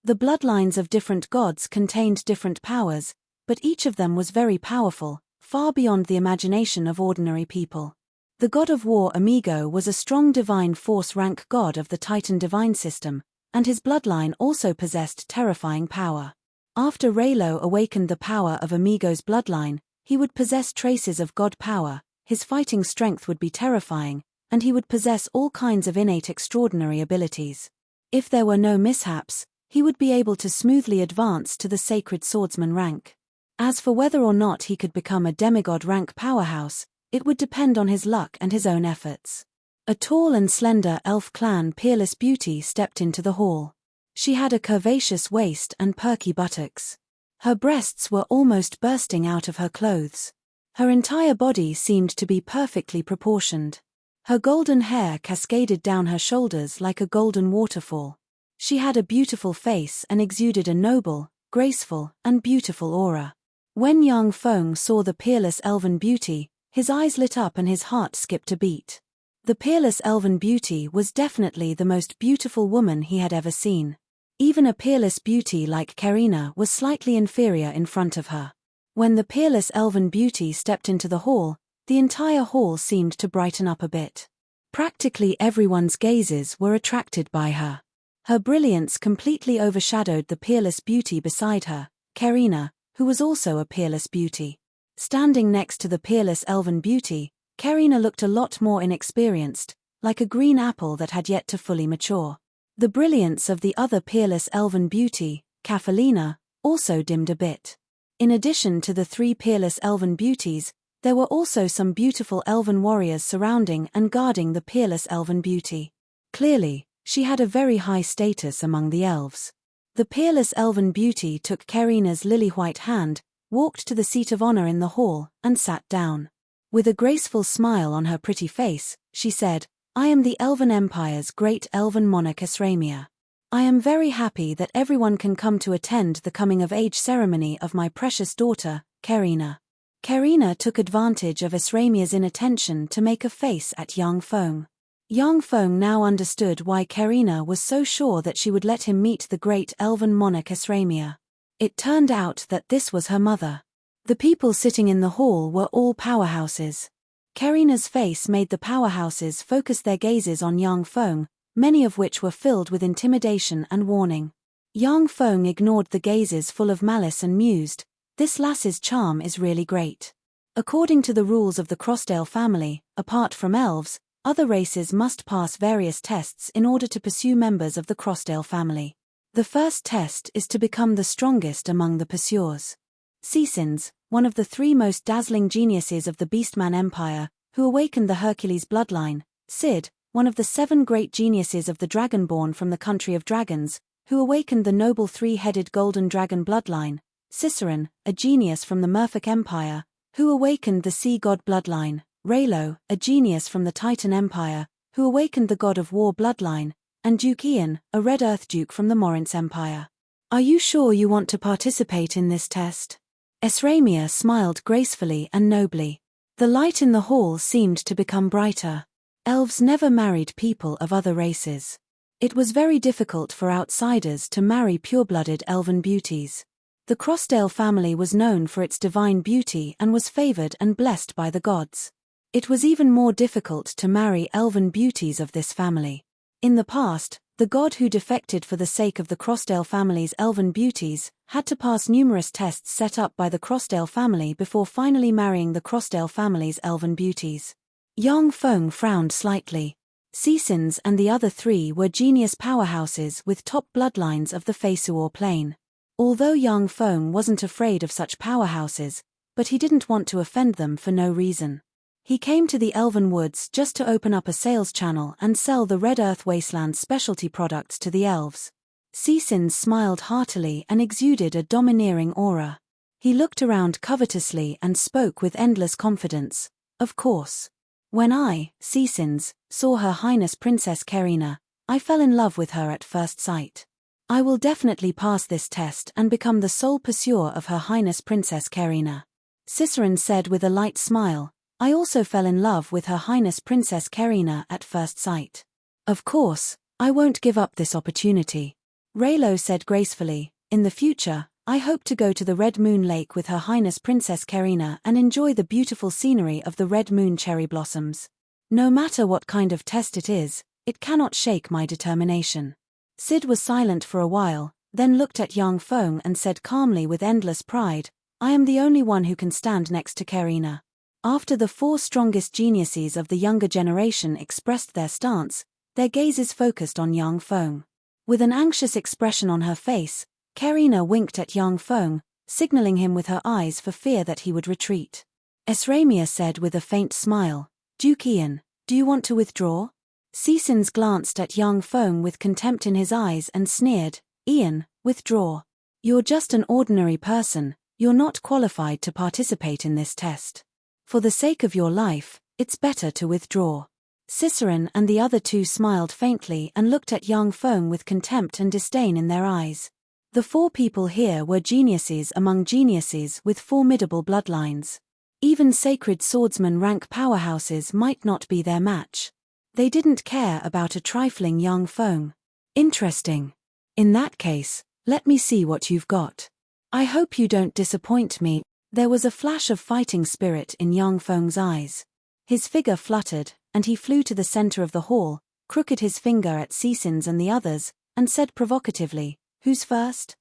The bloodlines of different gods contained different powers, but each of them was very powerful, far beyond the imagination of ordinary people. The god of war Amigo was a strong divine force rank god of the Titan divine system, and his bloodline also possessed terrifying power. After Raylo awakened the power of Amigo's bloodline, he would possess traces of god power, his fighting strength would be terrifying, and he would possess all kinds of innate extraordinary abilities. If there were no mishaps, he would be able to smoothly advance to the sacred swordsman rank. As for whether or not he could become a demigod rank powerhouse, it would depend on his luck and his own efforts. A tall and slender elf clan peerless beauty stepped into the hall. She had a curvaceous waist and perky buttocks. Her breasts were almost bursting out of her clothes. Her entire body seemed to be perfectly proportioned. Her golden hair cascaded down her shoulders like a golden waterfall. She had a beautiful face and exuded a noble, graceful, and beautiful aura. When Yang Feng saw the peerless elven beauty, his eyes lit up and his heart skipped a beat. The peerless elven beauty was definitely the most beautiful woman he had ever seen. Even a peerless beauty like Karina was slightly inferior in front of her. When the peerless elven beauty stepped into the hall, the entire hall seemed to brighten up a bit. Practically everyone's gazes were attracted by her. Her brilliance completely overshadowed the peerless beauty beside her, Karina, who was also a peerless beauty. Standing next to the peerless elven beauty, Karina looked a lot more inexperienced, like a green apple that had yet to fully mature. The brilliance of the other peerless elven beauty, Kafelina, also dimmed a bit. In addition to the three peerless elven beauties, there were also some beautiful elven warriors surrounding and guarding the peerless elven beauty. Clearly, she had a very high status among the elves. The peerless elven beauty took Karina's lily-white hand, walked to the seat of honor in the hall, and sat down. With a graceful smile on her pretty face, she said, "I am the Elven Empire's great elven monarch Esramia. I am very happy that everyone can come to attend the coming-of-age ceremony of my precious daughter, Karina." Karina took advantage of Esramia's inattention to make a face at Yang Feng. Yang Feng now understood why Karina was so sure that she would let him meet the great elven monarch Esramia. It turned out that this was her mother. The people sitting in the hall were all powerhouses. Karina's face made the powerhouses focus their gazes on Yang Feng, many of which were filled with intimidation and warning. Yang Feng ignored the gazes full of malice and mused, "This lass's charm is really great." According to the rules of the Crossdale family, apart from elves, other races must pass various tests in order to pursue members of the Crossdale family. The first test is to become the strongest among the pursuers. Seasons, one of the three most dazzling geniuses of the Beastman Empire, who awakened the Hercules bloodline, Sid, one of the 7 great geniuses of the Dragonborn from the country of dragons, who awakened the noble 3-headed golden dragon bloodline, Ciceron, a genius from the Merfolk Empire, who awakened the sea god bloodline, Raylo, a genius from the Titan Empire, who awakened the god of war bloodline, and Duke Ian, a Red Earth Duke from the Morinth Empire. "Are you sure you want to participate in this test?" Esramia smiled gracefully and nobly. The light in the hall seemed to become brighter. Elves never married people of other races. It was very difficult for outsiders to marry pure-blooded elven beauties. The Crossdale family was known for its divine beauty and was favored and blessed by the gods. It was even more difficult to marry elven beauties of this family. In the past, the god who defected for the sake of the Crossdale family's elven beauties had to pass numerous tests set up by the Crossdale family before finally marrying the Crossdale family's elven beauties. Yang Feng frowned slightly. Seasons and the other 3 were genius powerhouses with top bloodlines of the Feisuor plane. Although Yang Feng wasn't afraid of such powerhouses, but he didn't want to offend them for no reason. He came to the Elven Woods just to open up a sales channel and sell the Red Earth Wasteland specialty products to the elves. Seasons smiled heartily and exuded a domineering aura. He looked around covetously and spoke with endless confidence. "Of course. When I, Seasons, saw Her Highness Princess Karina, I fell in love with her at first sight. I will definitely pass this test and become the sole pursuer of Her Highness Princess Karina." Ciceron said with a light smile, "I also fell in love with Her Highness Princess Karina at first sight. Of course, I won't give up this opportunity." Raylo said gracefully, "In the future, I hope to go to the Red Moon Lake with Her Highness Princess Karina and enjoy the beautiful scenery of the Red Moon cherry blossoms. No matter what kind of test it is, it cannot shake my determination." Sid was silent for a while, then looked at Yang Feng and said calmly with endless pride, I am the only one who can stand next to Karina. After the 4 strongest geniuses of the younger generation expressed their stance, their gazes focused on Yang Feng. With an anxious expression on her face, Karina winked at Yang Feng, signaling him with her eyes for fear that he would retreat. Esramia said with a faint smile, Duke Ian, do you want to withdraw? Seasons glanced at Yang Feng with contempt in his eyes and sneered, Ian, withdraw. You're just an ordinary person, you're not qualified to participate in this test. For the sake of your life, it's better to withdraw. Cicerone and the other 2 smiled faintly and looked at Yang Feng with contempt and disdain in their eyes. The 4 people here were geniuses among geniuses with formidable bloodlines. Even sacred swordsman rank powerhouses might not be their match. They didn't care about a trifling Yang Feng. Interesting. In that case, let me see what you've got. I hope you don't disappoint me. There was a flash of fighting spirit in Yang Feng's eyes. His figure fluttered, and he flew to the center of the hall, crooked his finger at Seasons and the others, and said provocatively, Who's first?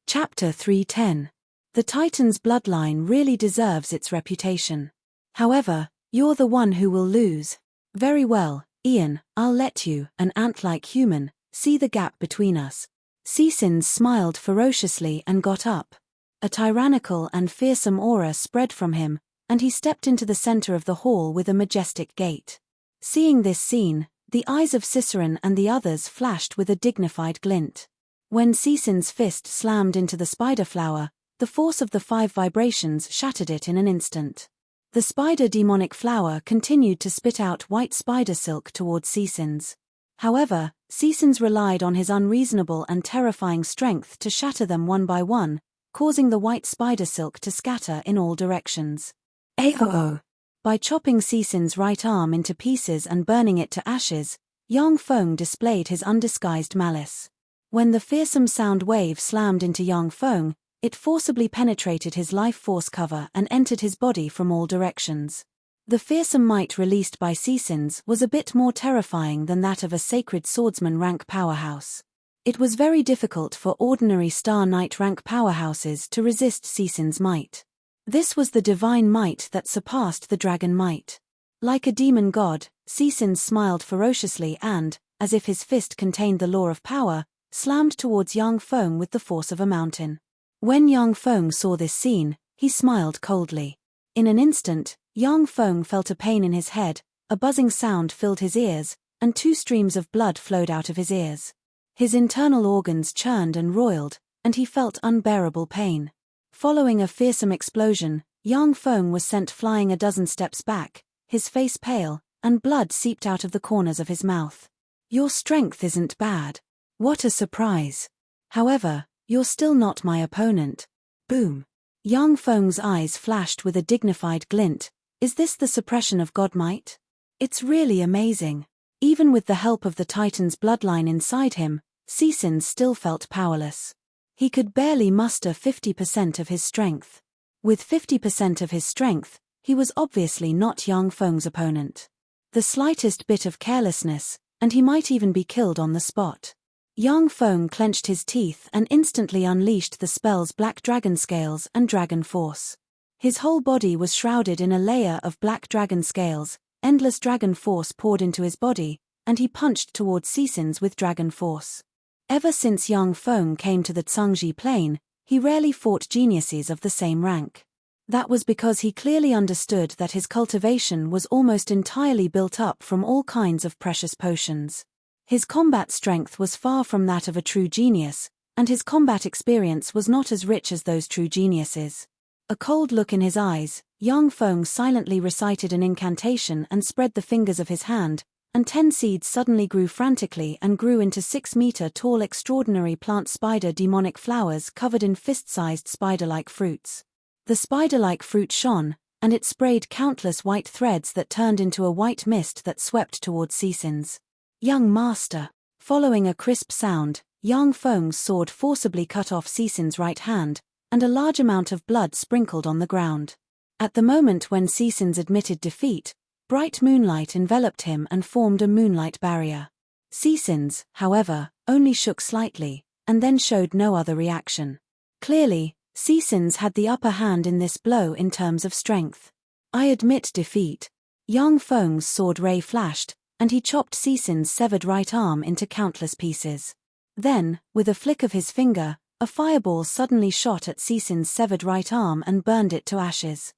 Chapter 310. The Titan's bloodline really deserves its reputation. However, you're the one who will lose. Very well, Ian, I'll let you, an ant-like human, see the gap between us. Seasons smiled ferociously and got up. A tyrannical and fearsome aura spread from him, and he stepped into the center of the hall with a majestic gait. Seeing this scene, the eyes of Cicerone and the others flashed with a dignified glint. When Seasons' fist slammed into the spider flower, the force of the 5 vibrations shattered it in an instant. The spider demonic flower continued to spit out white spider silk towards Seasons. However, Seasons relied on his unreasonable and terrifying strength to shatter them one by one, causing the white spider silk to scatter in all directions. Aoo! By chopping Seasons' right arm into pieces and burning it to ashes, Yang Feng displayed his undisguised malice. When the fearsome sound wave slammed into Yang Feng, it forcibly penetrated his life force cover and entered his body from all directions. The fearsome might released by Seasons was a bit more terrifying than that of a sacred swordsman rank powerhouse. It was very difficult for ordinary Star Knight rank powerhouses to resist Seasons' might. This was the divine might that surpassed the dragon might. Like a demon god, Seasons smiled ferociously and, as if his fist contained the law of power, slammed towards Yang Feng with the force of a mountain. When Yang Feng saw this scene, he smiled coldly. In an instant, Yang Feng felt a pain in his head, a buzzing sound filled his ears, and 2 streams of blood flowed out of his ears. His internal organs churned and roiled, and he felt unbearable pain. Following a fearsome explosion, Yang Feng was sent flying a dozen steps back, his face pale, and blood seeped out of the corners of his mouth. Your strength isn't bad. What a surprise. However, you're still not my opponent. Boom. Yang Feng's eyes flashed with a dignified glint. Is this the suppression of God might? It's really amazing. Even with the help of the Titan's bloodline inside him, Seasons still felt powerless. He could barely muster 50% of his strength. With 50% of his strength, he was obviously not Yang Feng's opponent. The slightest bit of carelessness, and he might even be killed on the spot. Yang Feng clenched his teeth and instantly unleashed the spells Black Dragon Scales and Dragon Force. His whole body was shrouded in a layer of Black Dragon Scales, endless Dragon Force poured into his body, and he punched towards Seasons with Dragon Force. Ever since Yang Feng came to the Tsangji Plain, he rarely fought geniuses of the same rank. That was because he clearly understood that his cultivation was almost entirely built up from all kinds of precious potions. His combat strength was far from that of a true genius, and his combat experience was not as rich as those true geniuses. A cold look in his eyes, Yang Feng silently recited an incantation and spread the fingers of his hand, and 10 seeds suddenly grew frantically and grew into 6-meter-tall extraordinary plant spider demonic flowers covered in fist-sized spider-like fruits. The spider-like fruit shone, and it sprayed countless white threads that turned into a white mist that swept towards Seasons. Young master. Following a crisp sound, Yang Feng's sword forcibly cut off Seasons' right hand, and a large amount of blood sprinkled on the ground. At the moment when Seasons admitted defeat, bright moonlight enveloped him and formed a moonlight barrier. Seasons, however, only shook slightly, and then showed no other reaction. Clearly, Seasons had the upper hand in this blow in terms of strength. I admit defeat. Yang Feng's sword ray flashed, and he chopped Seasons' severed right arm into countless pieces. Then, with a flick of his finger, a fireball suddenly shot at Seasons' severed right arm and burned it to ashes.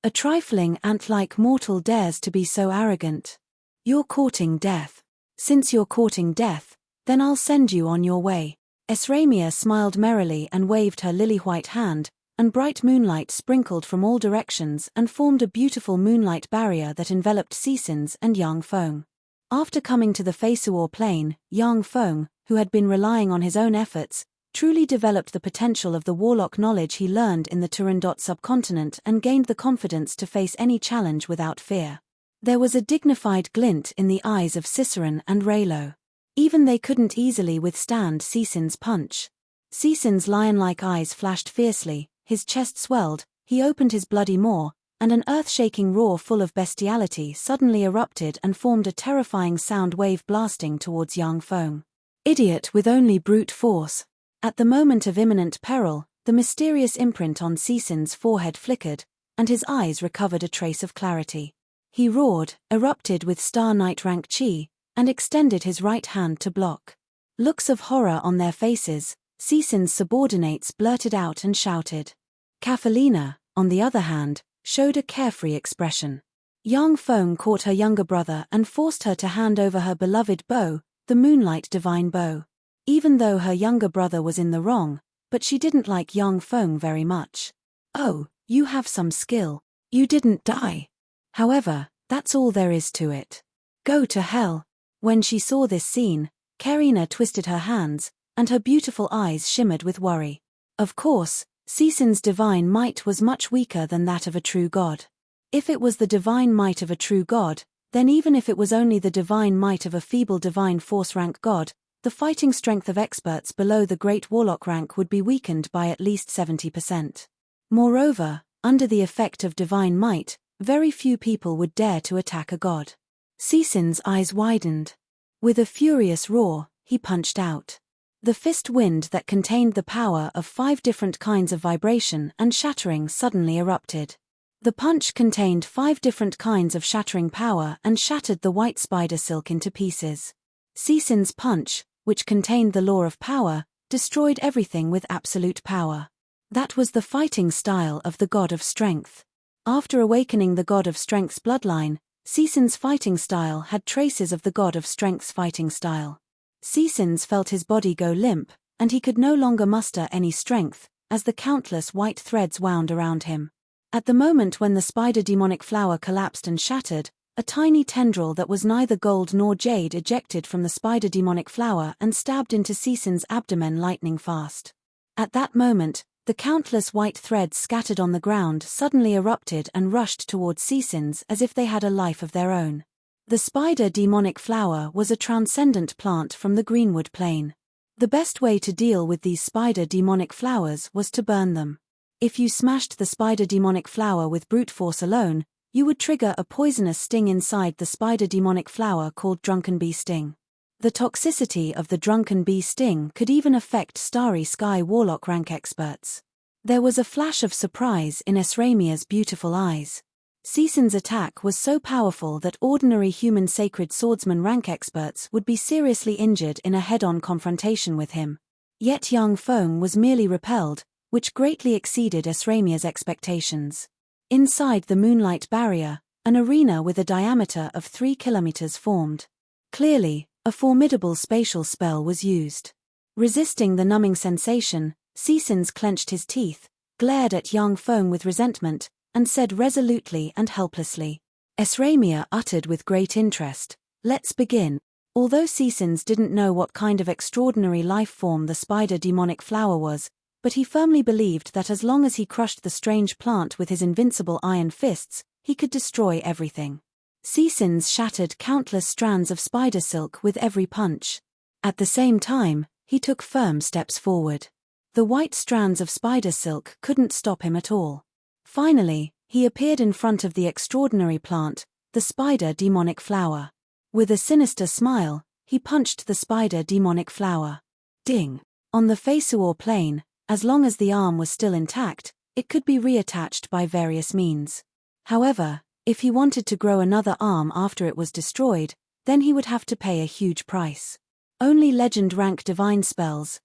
A trifling ant-like mortal dares to be so arrogant. You're courting death. Since you're courting death, then I'll send you on your way. Esramia smiled merrily and waved her lily-white hand, and bright moonlight sprinkled from all directions and formed a beautiful moonlight barrier that enveloped Seasons and Yang Feng. After coming to the Feisuor plain, Yang Feng, who had been relying on his own efforts, truly developed the potential of the warlock knowledge he learned in the Turandot subcontinent and gained the confidence to face any challenge without fear. There was a dignified glint in the eyes of Ciceron and Raylo. Even they couldn't easily withstand Seasons' punch. Seasons' lion-like eyes flashed fiercely, his chest swelled, he opened his bloody maw, and an earth-shaking roar full of bestiality suddenly erupted and formed a terrifying sound wave blasting towards Yang Feng. Idiot with only brute force. At the moment of imminent peril, the mysterious imprint on Seasons' forehead flickered, and his eyes recovered a trace of clarity. He roared, erupted with Star Knight rank chi, and extended his right hand to block. Looks of horror on their faces, Seasons' subordinates blurted out and shouted. Kafelina, on the other hand, showed a carefree expression. Yang Feng caught her younger brother and forced her to hand over her beloved bow, the Moonlight Divine Bow. Even though her younger brother was in the wrong, but she didn't like Yang Feng very much. Oh, you have some skill. You didn't die. However, that's all there is to it. Go to hell. When she saw this scene, Karina twisted her hands, and her beautiful eyes shimmered with worry. Of course, Seasons' divine might was much weaker than that of a true god. If it was the divine might of a true god, then even if it was only the divine might of a feeble divine force rank god, the fighting strength of experts below the great warlock rank would be weakened by at least 70%. Moreover, under the effect of divine might, very few people would dare to attack a god. Seasons' eyes widened. With a furious roar, he punched out. The fist wind that contained the power of 5 different kinds of vibration and shattering suddenly erupted. The punch contained 5 different kinds of shattering power and shattered the white spider silk into pieces. Seasons' punch, which contained the law of power, destroyed everything with absolute power. That was the fighting style of the god of strength. After awakening the god of strength's bloodline, Seasons' fighting style had traces of the god of strength's fighting style. Seasons felt his body go limp, and he could no longer muster any strength, as the countless white threads wound around him. At the moment when the spider demonic flower collapsed and shattered, a tiny tendril that was neither gold nor jade ejected from the spider demonic flower and stabbed into Seasons' abdomen lightning fast. At that moment, the countless white threads scattered on the ground suddenly erupted and rushed towards Seasons as if they had a life of their own. The spider demonic flower was a transcendent plant from the Greenwood Plain. The best way to deal with these spider demonic flowers was to burn them. If you smashed the spider demonic flower with brute force alone, you would trigger a poisonous sting inside the spider demonic flower called Drunken Bee Sting. The toxicity of the Drunken Bee Sting could even affect Starry Sky Warlock rank experts. There was a flash of surprise in Esramia's beautiful eyes. Seasons' attack was so powerful that ordinary human sacred swordsman rank experts would be seriously injured in a head-on confrontation with him. Yet Yang Feng was merely repelled, which greatly exceeded Esramia's expectations. Inside the moonlight barrier, an arena with a diameter of 3 kilometers formed. Clearly, a formidable spatial spell was used. Resisting the numbing sensation, Seasons clenched his teeth, glared at Yang Feng with resentment, and said resolutely and helplessly. Esramia uttered with great interest, "Let's begin." Although Seasons didn't know what kind of extraordinary life form the spider demonic flower was, but he firmly believed that as long as he crushed the strange plant with his invincible iron fists, he could destroy everything. Seasons shattered countless strands of spider silk with every punch. At the same time, he took firm steps forward. The white strands of spider silk couldn't stop him at all. Finally, he appeared in front of the extraordinary plant, the spider demonic flower. With a sinister smile, he punched the spider demonic flower. Ding! On the Feisuor plane, as long as the arm was still intact, it could be reattached by various means. However, if he wanted to grow another arm after it was destroyed, then he would have to pay a huge price. Only legend-rank divine spells,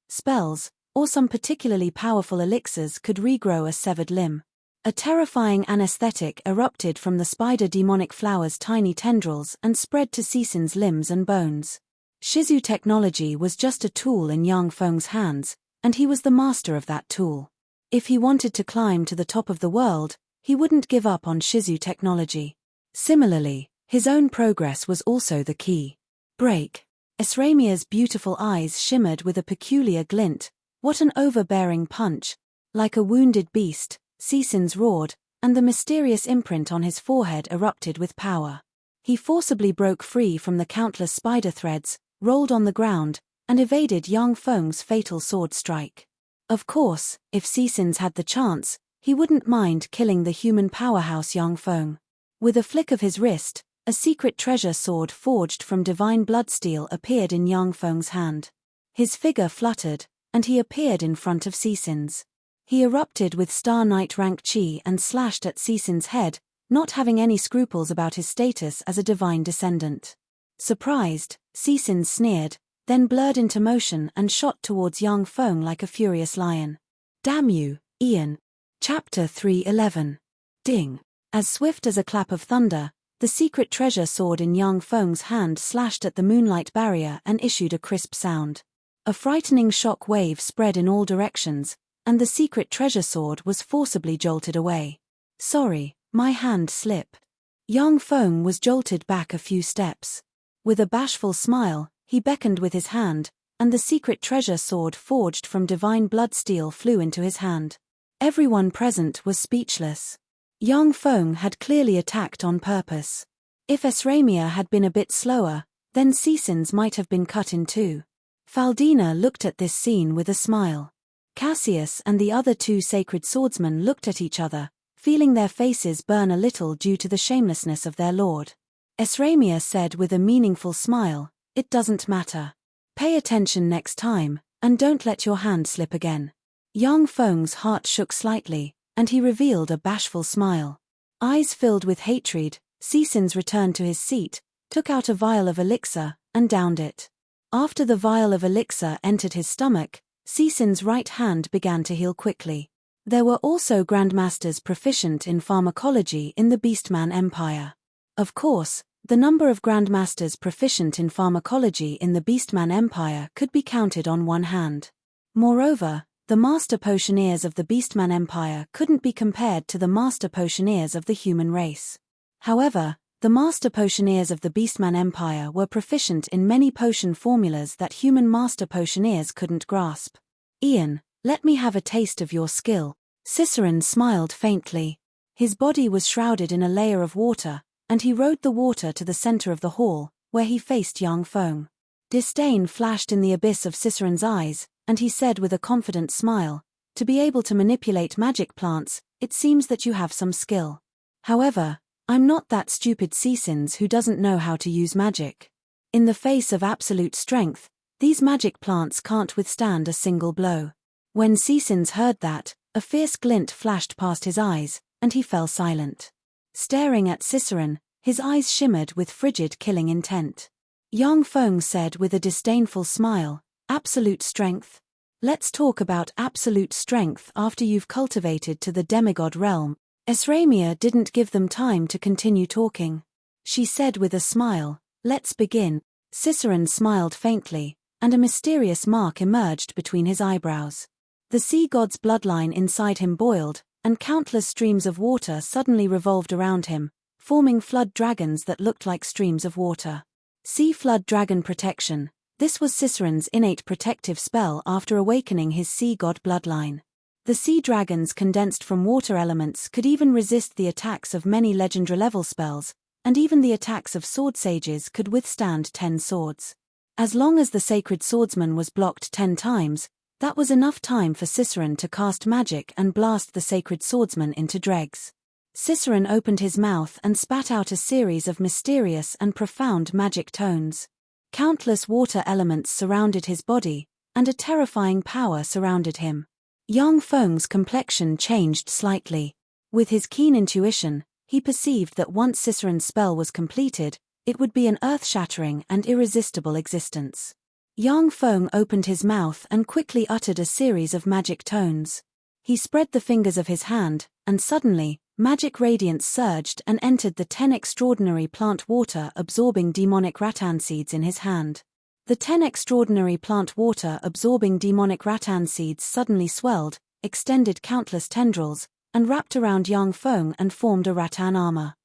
or some particularly powerful elixirs could regrow a severed limb. A terrifying anesthetic erupted from the spider demonic flower's tiny tendrils and spread to Cixin's limbs and bones. Shizu technology was just a tool in Yang Feng's hands, and he was the master of that tool. If he wanted to climb to the top of the world, he wouldn't give up on Shizu technology. Similarly, his own progress was also the key. Break. Esramia's beautiful eyes shimmered with a peculiar glint. What an overbearing punch! Like a wounded beast, Cixin's roared, and the mysterious imprint on his forehead erupted with power. He forcibly broke free from the countless spider threads, rolled on the ground, and evaded Yang Feng's fatal sword strike. Of course, if Cixin's had the chance, he wouldn't mind killing the human powerhouse Yang Feng. With a flick of his wrist, a secret treasure sword forged from divine bloodsteel appeared in Yang Feng's hand. His figure fluttered, and he appeared in front of Cixin's. He erupted with Star Knight rank chi and slashed at Cixin's head, not having any scruples about his status as a divine descendant. Surprised, Cixin sneered, then blurred into motion and shot towards Yang Feng like a furious lion. Damn you, Ian. Chapter 3:11. Ding. As swift as a clap of thunder, the secret treasure sword in Yang Feng's hand slashed at the moonlight barrier and issued a crisp sound. A frightening shock wave spread in all directions, and the secret treasure sword was forcibly jolted away. Sorry, my hand slipped. Yang Feng was jolted back a few steps. With a bashful smile, he beckoned with his hand, and the secret treasure sword forged from divine bloodsteel flew into his hand. Everyone present was speechless. Yang Feng had clearly attacked on purpose. If Esramia had been a bit slower, then Cixin's might have been cut in two. Faldina looked at this scene with a smile. Cassius and the other two sacred swordsmen looked at each other, feeling their faces burn a little due to the shamelessness of their lord. Esramia said with a meaningful smile, "It doesn't matter. Pay attention next time, and don't let your hand slip again." Yang Feng's heart shook slightly, and he revealed a bashful smile. Eyes filled with hatred, Cixin's returned to his seat, took out a vial of elixir, and downed it. After the vial of elixir entered his stomach, Cixin's right hand began to heal quickly. There were also grandmasters proficient in pharmacology in the Beastman Empire. Of course, the number of grandmasters proficient in pharmacology in the Beastman Empire could be counted on one hand. Moreover, the master potioneers of the Beastman Empire couldn't be compared to the master potioneers of the human race. However, the master potioneers of the Beastman Empire were proficient in many potion formulas that human master potioneers couldn't grasp. "Ian, let me have a taste of your skill." Ciceron smiled faintly. His body was shrouded in a layer of water, and he rode the water to the center of the hall, where he faced Yang Feng. Disdain flashed in the abyss of Ciceron's eyes, and he said with a confident smile, "To be able to manipulate magic plants, it seems that you have some skill. However, I'm not that stupid Cixin's who doesn't know how to use magic. In the face of absolute strength, these magic plants can't withstand a single blow." When Cixin's heard that, a fierce glint flashed past his eyes, and he fell silent. Staring at Ciceron, his eyes shimmered with frigid killing intent. Yang Feng said with a disdainful smile, "Absolute strength? Let's talk about absolute strength after you've cultivated to the demigod realm." Esramia didn't give them time to continue talking. She said with a smile, "Let's begin." Ciceron smiled faintly, and a mysterious mark emerged between his eyebrows. The sea god's bloodline inside him boiled, and countless streams of water suddenly revolved around him, forming flood dragons that looked like streams of water. Sea flood dragon protection. This was Ciceron's innate protective spell after awakening his sea god bloodline. The sea dragons condensed from water elements could even resist the attacks of many legendary-level spells, and even the attacks of sword sages could withstand 10 swords. As long as the sacred swordsman was blocked 10 times, that was enough time for Ciceron to cast magic and blast the sacred swordsman into dregs. Ciceron opened his mouth and spat out a series of mysterious and profound magic tones. Countless water elements surrounded his body, and a terrifying power surrounded him. Yang Feng's complexion changed slightly. With his keen intuition, he perceived that once Ciceron's spell was completed, it would be an earth-shattering and irresistible existence. Yang Feng opened his mouth and quickly uttered a series of magic tones. He spread the fingers of his hand, and suddenly, magic radiance surged and entered the 10 extraordinary plant water-absorbing demonic rattan seeds in his hand. The 10 extraordinary plant water-absorbing demonic rattan seeds suddenly swelled, extended countless tendrils, and wrapped around Yang Feng and formed a rattan armor.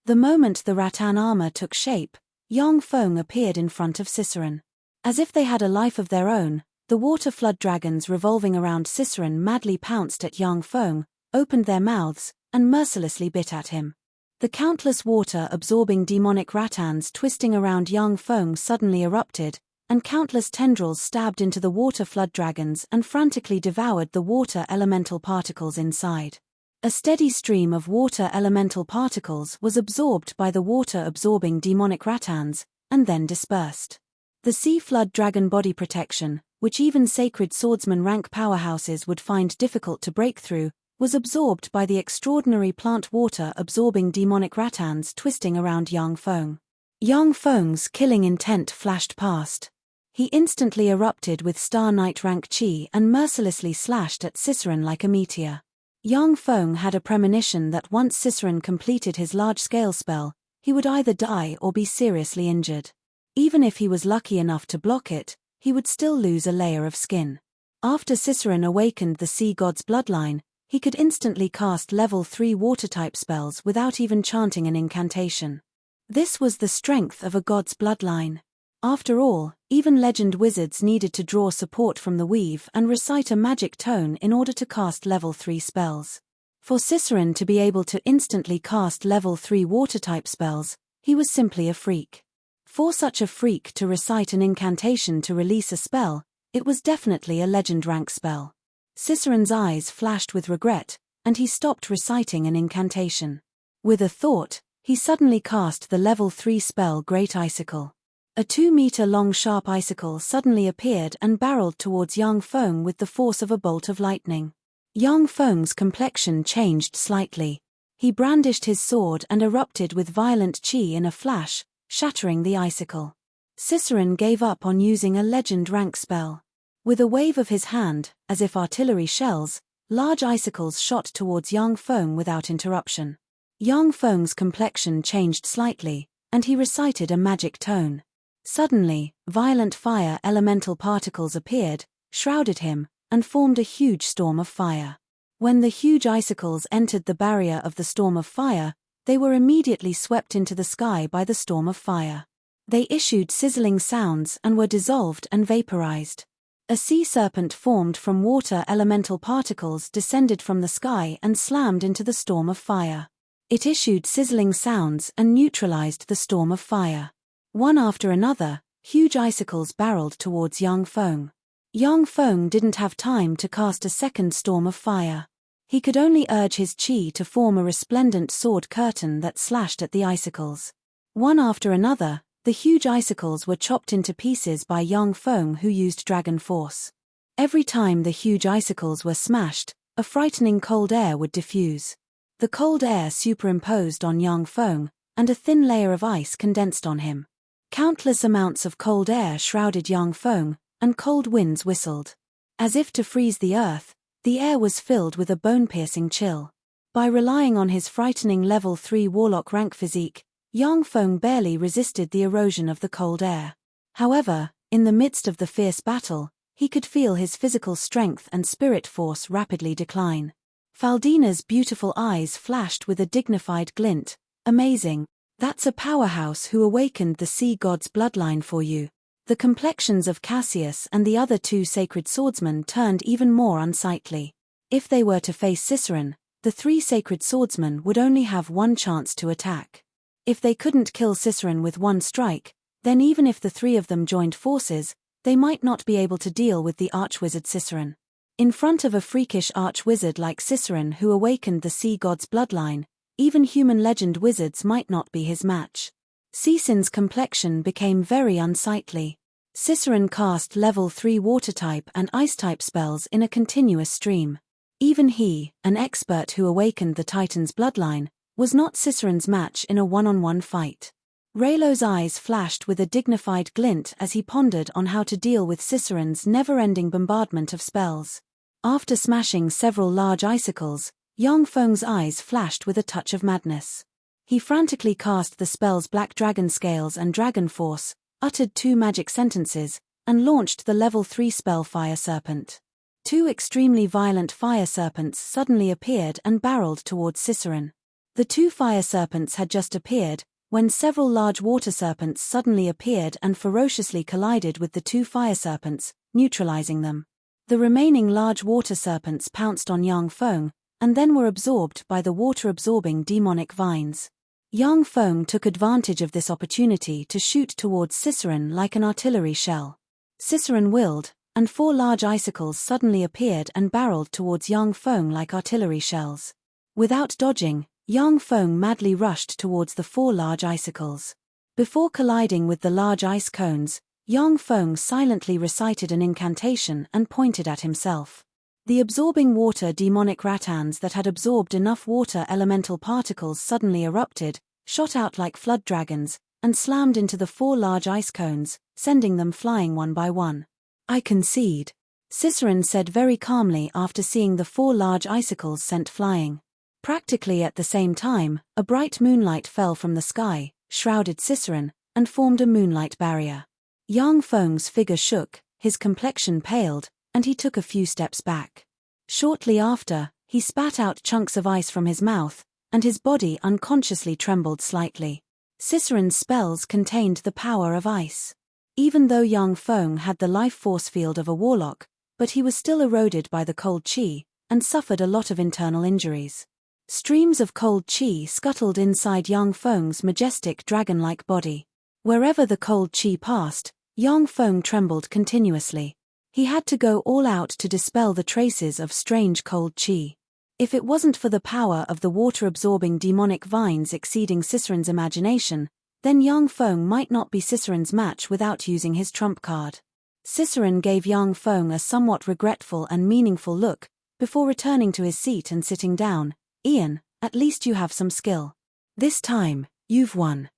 The moment the rattan armor took shape, Yang Feng appeared in front of Ciceron. As if they had a life of their own, the water flood dragons revolving around Ciceron madly pounced at Yang Feng, opened their mouths, and mercilessly bit at him. The countless water-absorbing demonic rattans twisting around Yang Feng suddenly erupted, and countless tendrils stabbed into the water flood dragons and frantically devoured the water elemental particles inside. A steady stream of water elemental particles was absorbed by the water-absorbing demonic rattans, and then dispersed. The sea flood dragon body protection, which even sacred swordsman rank powerhouses would find difficult to break through, was absorbed by the extraordinary plant water-absorbing demonic rattans twisting around Yang Feng. Yang Feng's killing intent flashed past. He instantly erupted with Star Knight rank chi and mercilessly slashed at Ciceron like a meteor. Yang Feng had a premonition that once Ciceron completed his large-scale spell, he would either die or be seriously injured. Even if he was lucky enough to block it, he would still lose a layer of skin. After Ciceron awakened the sea god's bloodline, he could instantly cast level 3 water-type spells without even chanting an incantation. This was the strength of a god's bloodline. After all, even legend wizards needed to draw support from the weave and recite a magic tone in order to cast level 3 spells. For Ciceron to be able to instantly cast level 3 water-type spells, he was simply a freak. For such a freak to recite an incantation to release a spell, it was definitely a legend rank spell. Ciceron's eyes flashed with regret, and he stopped reciting an incantation. With a thought, he suddenly cast the level 3 spell Great Icicle. A 2-meter-long sharp icicle suddenly appeared and barreled towards Yang Feng with the force of a bolt of lightning. Yang Feng's complexion changed slightly. He brandished his sword and erupted with violent chi in a flash, shattering the icicle. Ciceron gave up on using a legend rank spell. With a wave of his hand, as if artillery shells, large icicles shot towards Yang Feng without interruption. Yang Feng's complexion changed slightly, and he recited a magic tone. Suddenly, violent fire elemental particles appeared, shrouded him, and formed a huge storm of fire. When the huge icicles entered the barrier of the storm of fire, they were immediately swept into the sky by the storm of fire. They issued sizzling sounds and were dissolved and vaporized. A sea serpent formed from water elemental particles descended from the sky and slammed into the storm of fire. It issued sizzling sounds and neutralized the storm of fire. One after another, huge icicles barreled towards Yang Feng. Yang Feng didn't have time to cast a second storm of fire. He could only urge his chi to form a resplendent sword curtain that slashed at the icicles. One after another, the huge icicles were chopped into pieces by Yang Feng, who used dragon force. Every time the huge icicles were smashed, a frightening cold air would diffuse. The cold air superimposed on Yang Feng, and a thin layer of ice condensed on him. Countless amounts of cold air shrouded Yang Feng, and cold winds whistled. As if to freeze the earth, the air was filled with a bone-piercing chill. By relying on his frightening level 3 warlock rank physique, Yang Feng barely resisted the erosion of the cold air. However, in the midst of the fierce battle, he could feel his physical strength and spirit force rapidly decline. Faldina's beautiful eyes flashed with a dignified glint. Amazing. That's a powerhouse who awakened the sea god's bloodline for you. The complexions of Cassius and the other 2 sacred swordsmen turned even more unsightly. If they were to face Ciceron, the 3 sacred swordsmen would only have one chance to attack. If they couldn't kill Ciceron with one strike, then even if the 3 of them joined forces, they might not be able to deal with the archwizard Ciceron. In front of a freakish archwizard like Ciceron who awakened the sea god's bloodline, even human legend wizards might not be his match. Ciceron's complexion became very unsightly. Cicerin cast level 3 water-type and ice-type spells in a continuous stream. Even he, an expert who awakened the Titan's bloodline, was not Cicerin's match in a one-on-one fight. Raylo's eyes flashed with a dignified glint as he pondered on how to deal with Cicerin's never-ending bombardment of spells. After smashing several large icicles, Yang Feng's eyes flashed with a touch of madness. He frantically cast the spells Black Dragon Scales and Dragon Force, uttered 2 magic sentences, and launched the level 3 spell Fire Serpent. 2 extremely violent fire serpents suddenly appeared and barreled towards Cicerin. The 2 fire serpents had just appeared, when several large water serpents suddenly appeared and ferociously collided with the 2 fire serpents, neutralizing them. The remaining large water serpents pounced on Yang Feng, and then were absorbed by the water-absorbing demonic vines. Yang Feng took advantage of this opportunity to shoot towards Cicerin like an artillery shell. Cicerin willed, and 4 large icicles suddenly appeared and barreled towards Yang Feng like artillery shells. Without dodging, Yang Feng madly rushed towards the 4 large icicles. Before colliding with the large ice cones, Yang Feng silently recited an incantation and pointed at himself. The absorbing water demonic rattans that had absorbed enough water elemental particles suddenly erupted, shot out like flood dragons, and slammed into the 4 large ice cones, sending them flying one by one. "I concede," Cicerin said very calmly after seeing the 4 large icicles sent flying. Practically at the same time, a bright moonlight fell from the sky, shrouded Cicerin, and formed a moonlight barrier. Yang Feng's figure shook, his complexion paled, and he took a few steps back. Shortly after, he spat out chunks of ice from his mouth, and his body unconsciously trembled slightly. Cicerin's spells contained the power of ice. Even though Yang Feng had the life force field of a warlock, but he was still eroded by the cold qi, and suffered a lot of internal injuries. Streams of cold qi scuttled inside Yang Feng's majestic dragon-like body. Wherever the cold qi passed, Yang Feng trembled continuously. He had to go all out to dispel the traces of strange cold qi. If it wasn't for the power of the water-absorbing demonic vines exceeding Cicerin's imagination, then Yang Feng might not be Cicerin's match without using his trump card. Cicerin gave Yang Feng a somewhat regretful and meaningful look, before returning to his seat and sitting down. "Ian, at least you have some skill. This time, you've won."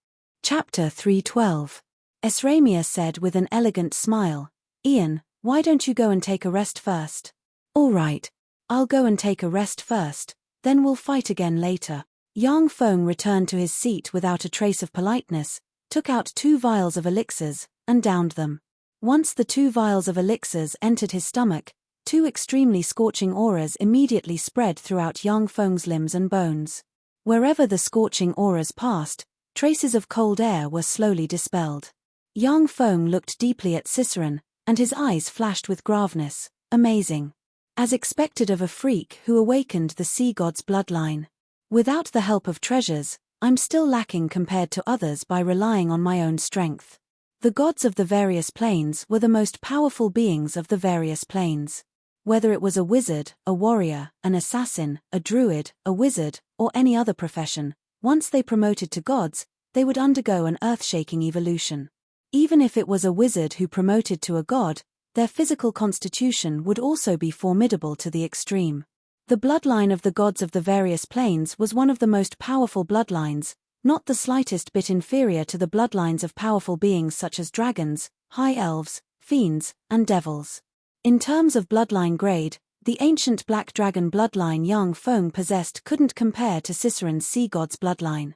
Chapter 312. Esramia said with an elegant smile, "Ian, why don't you go and take a rest first?" "All right, I'll go and take a rest first, then we'll fight again later." Yang Feng returned to his seat without a trace of politeness, took out 2 vials of elixirs, and downed them. Once the 2 vials of elixirs entered his stomach, 2 extremely scorching auras immediately spread throughout Yang Feng's limbs and bones. Wherever the scorching auras passed, traces of cold air were slowly dispelled. Yang Feng looked deeply at Cicerin, and his eyes flashed with graveness. Amazing. As expected of a freak who awakened the sea god's bloodline. Without the help of treasures, I'm still lacking compared to others by relying on my own strength. The gods of the various planes were the most powerful beings of the various planes. Whether it was a wizard, a warrior, an assassin, a druid, a wizard, or any other profession, once they promoted to gods, they would undergo an earth-shaking evolution. Even if it was a wizard who promoted to a god, their physical constitution would also be formidable to the extreme. The bloodline of the gods of the various planes was one of the most powerful bloodlines, not the slightest bit inferior to the bloodlines of powerful beings such as dragons, high elves, fiends, and devils. In terms of bloodline grade, the ancient black dragon bloodline Yang Feng possessed couldn't compare to Cicerin's sea god's bloodline.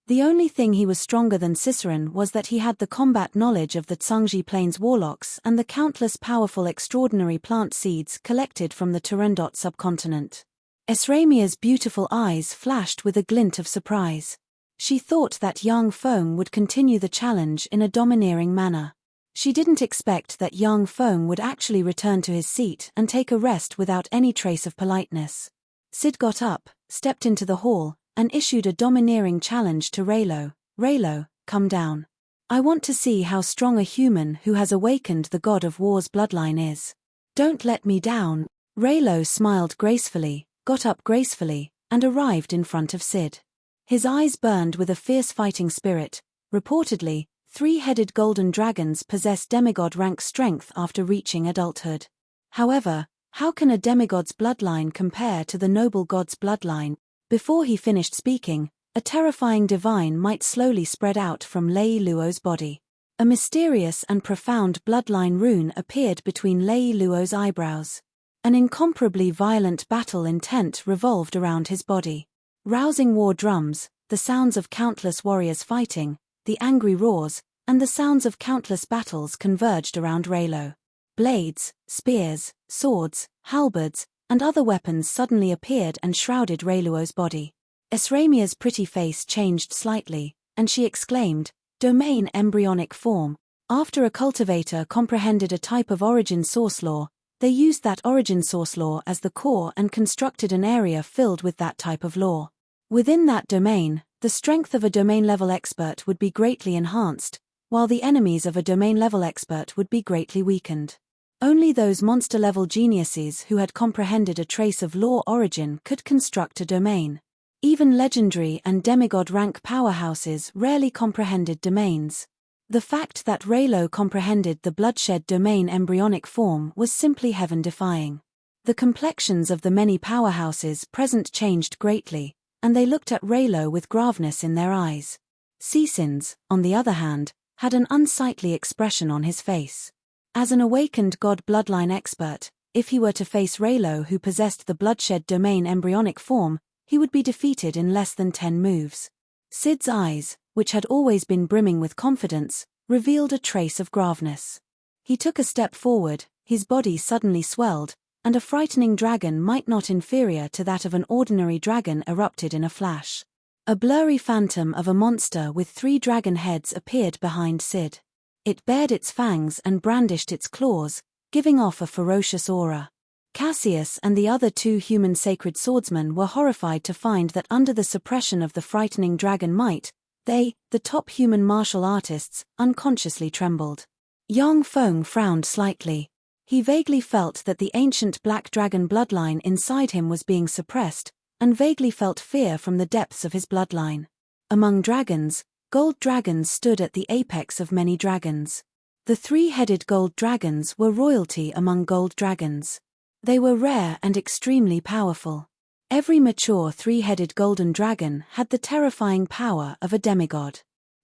The only thing he was stronger than Cicerin was that he had the combat knowledge of the Tsangji Plains warlocks and the countless powerful extraordinary plant seeds collected from the Turandot subcontinent. Esramia's beautiful eyes flashed with a glint of surprise. She thought that Yang Feng would continue the challenge in a domineering manner. She didn't expect that Yang Feng would actually return to his seat and take a rest without any trace of politeness. Sid got up, stepped into the hall, and issued a domineering challenge to Raylo. "Raylo, come down. I want to see how strong a human who has awakened the god of war's bloodline is. Don't let me down." Raylo smiled gracefully, got up gracefully, and arrived in front of Sid. His eyes burned with a fierce fighting spirit. Reportedly, Three-headed golden dragons possess demigod-rank strength after reaching adulthood. However, how can a demigod's bloodline compare to the noble god's bloodline? Before he finished speaking, a terrifying divine might slowly spread out from Lei Luo's body. A mysterious and profound bloodline rune appeared between Lei Luo's eyebrows. An incomparably violent battle intent revolved around his body. Rousing war drums, the sounds of countless warriors fighting, the angry roars, and the sounds of countless battles converged around Raylo. Blades, spears, swords, halberds, and other weapons suddenly appeared and shrouded Rayluo's body. Esramia's pretty face changed slightly, and she exclaimed, "Domain embryonic form." After a cultivator comprehended a type of origin source law, they used that origin source law as the core and constructed an area filled with that type of law. Within that domain, the strength of a domain-level expert would be greatly enhanced, while the enemies of a domain-level expert would be greatly weakened. Only those monster-level geniuses who had comprehended a trace of law origin could construct a domain. Even legendary and demigod-rank powerhouses rarely comprehended domains. The fact that Raylo comprehended the bloodshed domain embryonic form was simply heaven-defying. The complexions of the many powerhouses present changed greatly, and they looked at Raylo with graveness in their eyes. Seasons, on the other hand, had an unsightly expression on his face. As an awakened god bloodline expert, if he were to face Raylo who possessed the bloodshed domain embryonic form, he would be defeated in less than 10 moves. Sid's eyes, which had always been brimming with confidence, revealed a trace of graveness. He took a step forward, his body suddenly swelled, and a frightening dragon might not inferior to that of an ordinary dragon erupted in a flash. A blurry phantom of a monster with 3 dragon heads appeared behind Sid. It bared its fangs and brandished its claws, giving off a ferocious aura. Cassius and the other 2 human sacred swordsmen were horrified to find that under the suppression of the frightening dragon might, they, the top human martial artists, unconsciously trembled. Yang Feng frowned slightly. He vaguely felt that the ancient black dragon bloodline inside him was being suppressed, and vaguely felt fear from the depths of his bloodline. Among dragons, gold dragons stood at the apex of many dragons. The 3-headed gold dragons were royalty among gold dragons. They were rare and extremely powerful. Every mature 3-headed golden dragon had the terrifying power of a demigod.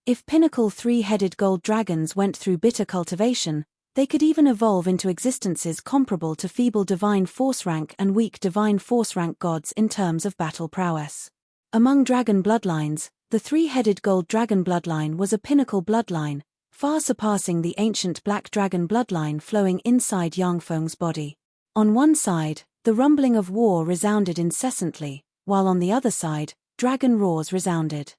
If pinnacle 3-headed gold dragons went through bitter cultivation, they could even evolve into existences comparable to feeble divine force rank and weak divine force rank gods in terms of battle prowess. Among dragon bloodlines, the 3-headed gold dragon bloodline was a pinnacle bloodline, far surpassing the ancient black dragon bloodline flowing inside Yang Feng's body. On one side, the rumbling of war resounded incessantly, while on the other side, dragon roars resounded.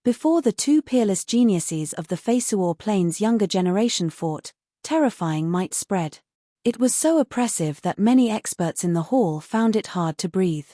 Before the 2 peerless geniuses of the Feisuor Plains younger generation fought, terrifying might spread. It was so oppressive that many experts in the hall found it hard to breathe.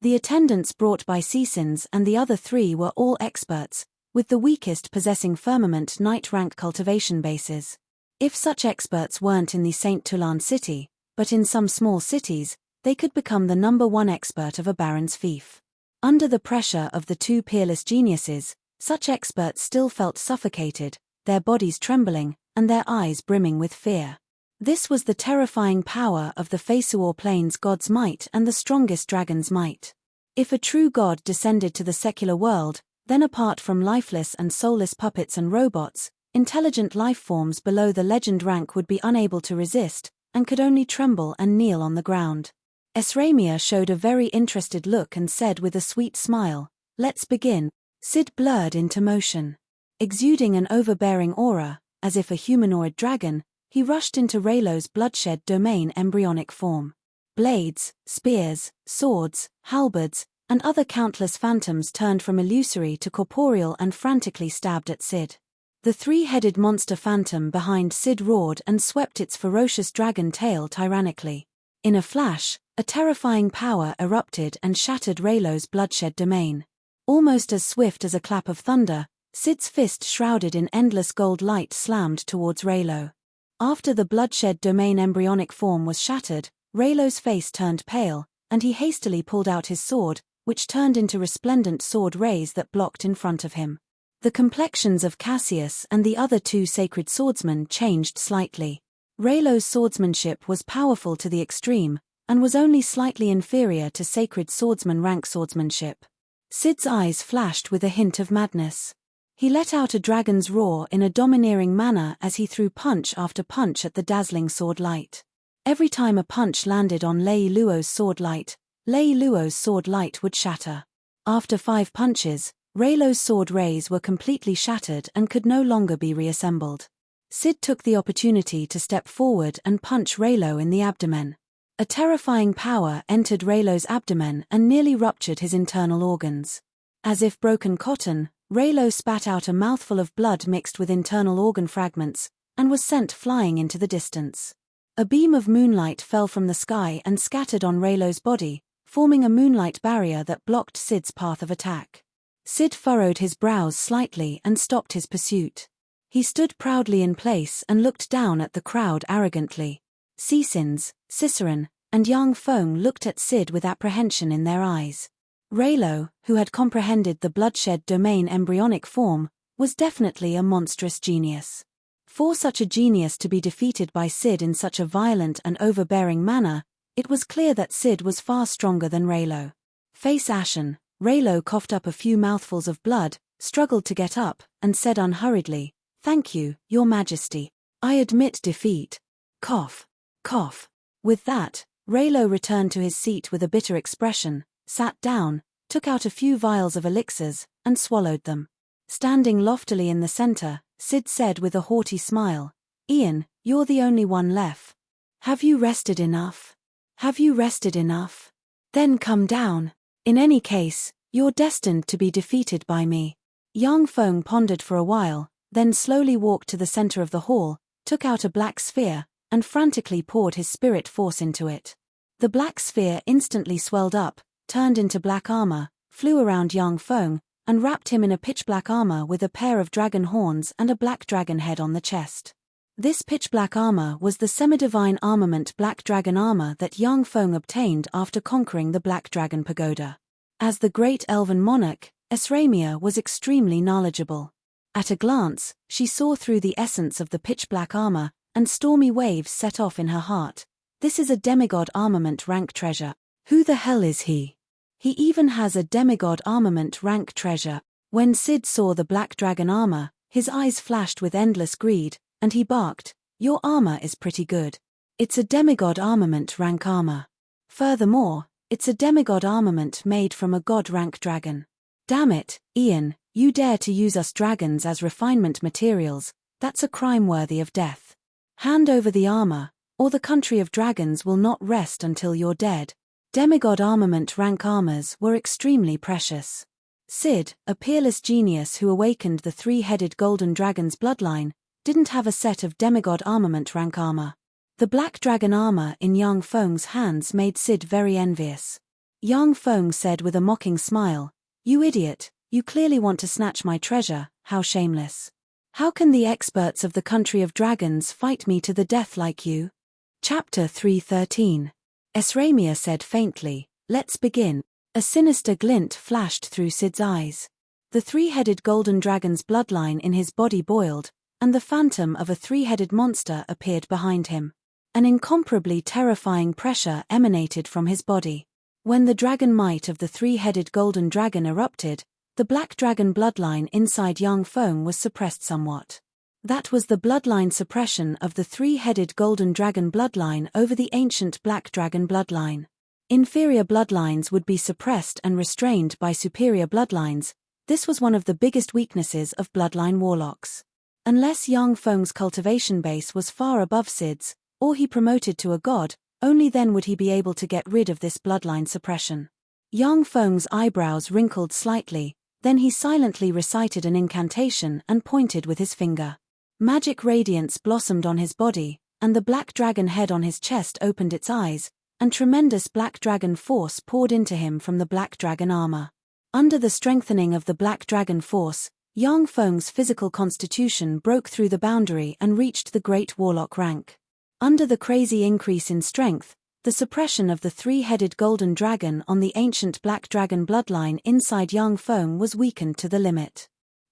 The attendants brought by Seasons and the other 3 were all experts, with the weakest possessing firmament night rank cultivation bases. If such experts weren't in the St. Toulan city, but in some small cities, they could become the number 1 expert of a baron's fief. Under the pressure of the 2 peerless geniuses, such experts still felt suffocated, their bodies trembling, and their eyes brimming with fear. This was the terrifying power of the Feisuor Plains god's might and the strongest dragon's might. If a true god descended to the secular world, then apart from lifeless and soulless puppets and robots, intelligent life forms below the legend rank would be unable to resist, and could only tremble and kneel on the ground. Esramia showed a very interested look and said with a sweet smile, "Let's begin." Sid blurred into motion. Exuding an overbearing aura, as if a humanoid dragon, he rushed into Raylo's bloodshed domain embryonic form. Blades, spears, swords, halberds, and other countless phantoms turned from illusory to corporeal and frantically stabbed at Sid. The 3-headed monster phantom behind Sid roared and swept its ferocious dragon tail tyrannically. In a flash, a terrifying power erupted and shattered Raylo's bloodshed domain. Almost as swift as a clap of thunder, Sid's fist shrouded in endless gold light slammed towards Raylo. After the bloodshed domain embryonic form was shattered, Raylo's face turned pale, and he hastily pulled out his sword, which turned into resplendent sword rays that blocked in front of him. The complexions of Cassius and the other two sacred swordsmen changed slightly. Raylo's swordsmanship was powerful to the extreme, and was only slightly inferior to sacred swordsman rank swordsmanship. Sid's eyes flashed with a hint of madness. He let out a dragon's roar in a domineering manner as he threw punch after punch at the dazzling sword light. Every time a punch landed on Lei Luo's sword light would shatter. After 5 punches, Raylo's sword rays were completely shattered and could no longer be reassembled. Sid took the opportunity to step forward and punch Raylo in the abdomen. A terrifying power entered Raylo's abdomen and nearly ruptured his internal organs. As if broken cotton, Raylo spat out a mouthful of blood mixed with internal organ fragments, and was sent flying into the distance. A beam of moonlight fell from the sky and scattered on Raylo's body, forming a moonlight barrier that blocked Sid's path of attack. Sid furrowed his brows slightly and stopped his pursuit. He stood proudly in place and looked down at the crowd arrogantly. Cicins, Ciceron, and Yang Feng looked at Sid with apprehension in their eyes. Raylo, who had comprehended the bloodshed domain embryonic form, was definitely a monstrous genius. For such a genius to be defeated by Sid in such a violent and overbearing manner, it was clear that Sid was far stronger than Raylo. Face ashen, Raylo coughed up a few mouthfuls of blood, struggled to get up, and said unhurriedly, "Thank you, Your Majesty. I admit defeat." Cough. Cough. With that, Raylo returned to his seat with a bitter expression, sat down, took out a few vials of elixirs, and swallowed them. Standing loftily in the center, Sid said with a haughty smile, "Ian, you're the only one left. Have you rested enough? Have you rested enough? Then come down. In any case, you're destined to be defeated by me." Yang Feng pondered for a while, then slowly walked to the center of the hall, took out a black sphere, and frantically poured his spirit force into it. The black sphere instantly swelled up, turned into black armor, flew around Yang Feng, and wrapped him in a pitch-black armor with a pair of dragon horns and a black dragon head on the chest. This pitch-black armor was the semi-divine armament black dragon armor that Yang Feng obtained after conquering the Black Dragon Pagoda. As the great elven monarch, Esramia was extremely knowledgeable. At a glance, she saw through the essence of the pitch-black armor, and stormy waves set off in her heart. This is a demigod armament rank treasure. Who the hell is he? He even has a demigod armament rank treasure. When Sid saw the black dragon armor, his eyes flashed with endless greed, and he barked, "Your armor is pretty good. It's a demigod armament rank armor. Furthermore, it's a demigod armament made from a god rank dragon. Damn it, Ian, you dare to use us dragons as refinement materials. That's a crime worthy of death. Hand over the armor, or the country of dragons will not rest until you're dead." Demigod armament rank armors were extremely precious. Sid, a peerless genius who awakened the 3-headed golden dragon's bloodline, didn't have a set of demigod armament rank armor. The black dragon armor in Yang Feng's hands made Sid very envious. Yang Feng said with a mocking smile, "You idiot, you clearly want to snatch my treasure, how shameless. How can the experts of the country of dragons fight me to the death like you?" Chapter 313. Esramia said faintly, "Let's begin." A sinister glint flashed through Sid's eyes. The 3-headed golden dragon's bloodline in his body boiled, and the phantom of a 3-headed monster appeared behind him. An incomparably terrifying pressure emanated from his body. When the dragon might of the 3-headed golden dragon erupted, the black dragon bloodline inside Yang Feng was suppressed somewhat. That was the bloodline suppression of the 3-headed golden dragon bloodline over the ancient black dragon bloodline. Inferior bloodlines would be suppressed and restrained by superior bloodlines. This was one of the biggest weaknesses of bloodline warlocks. Unless Yang Feng's cultivation base was far above Sid's, or he promoted to a god, only then would he be able to get rid of this bloodline suppression. Yang Feng's eyebrows wrinkled slightly, then he silently recited an incantation and pointed with his finger. Magic radiance blossomed on his body, and the black dragon head on his chest opened its eyes, and tremendous black dragon force poured into him from the black dragon armor. Under the strengthening of the black dragon force, Yang Feng's physical constitution broke through the boundary and reached the great warlock rank. Under the crazy increase in strength, the suppression of the 3-headed golden dragon on the ancient black dragon bloodline inside Yang Feng was weakened to the limit.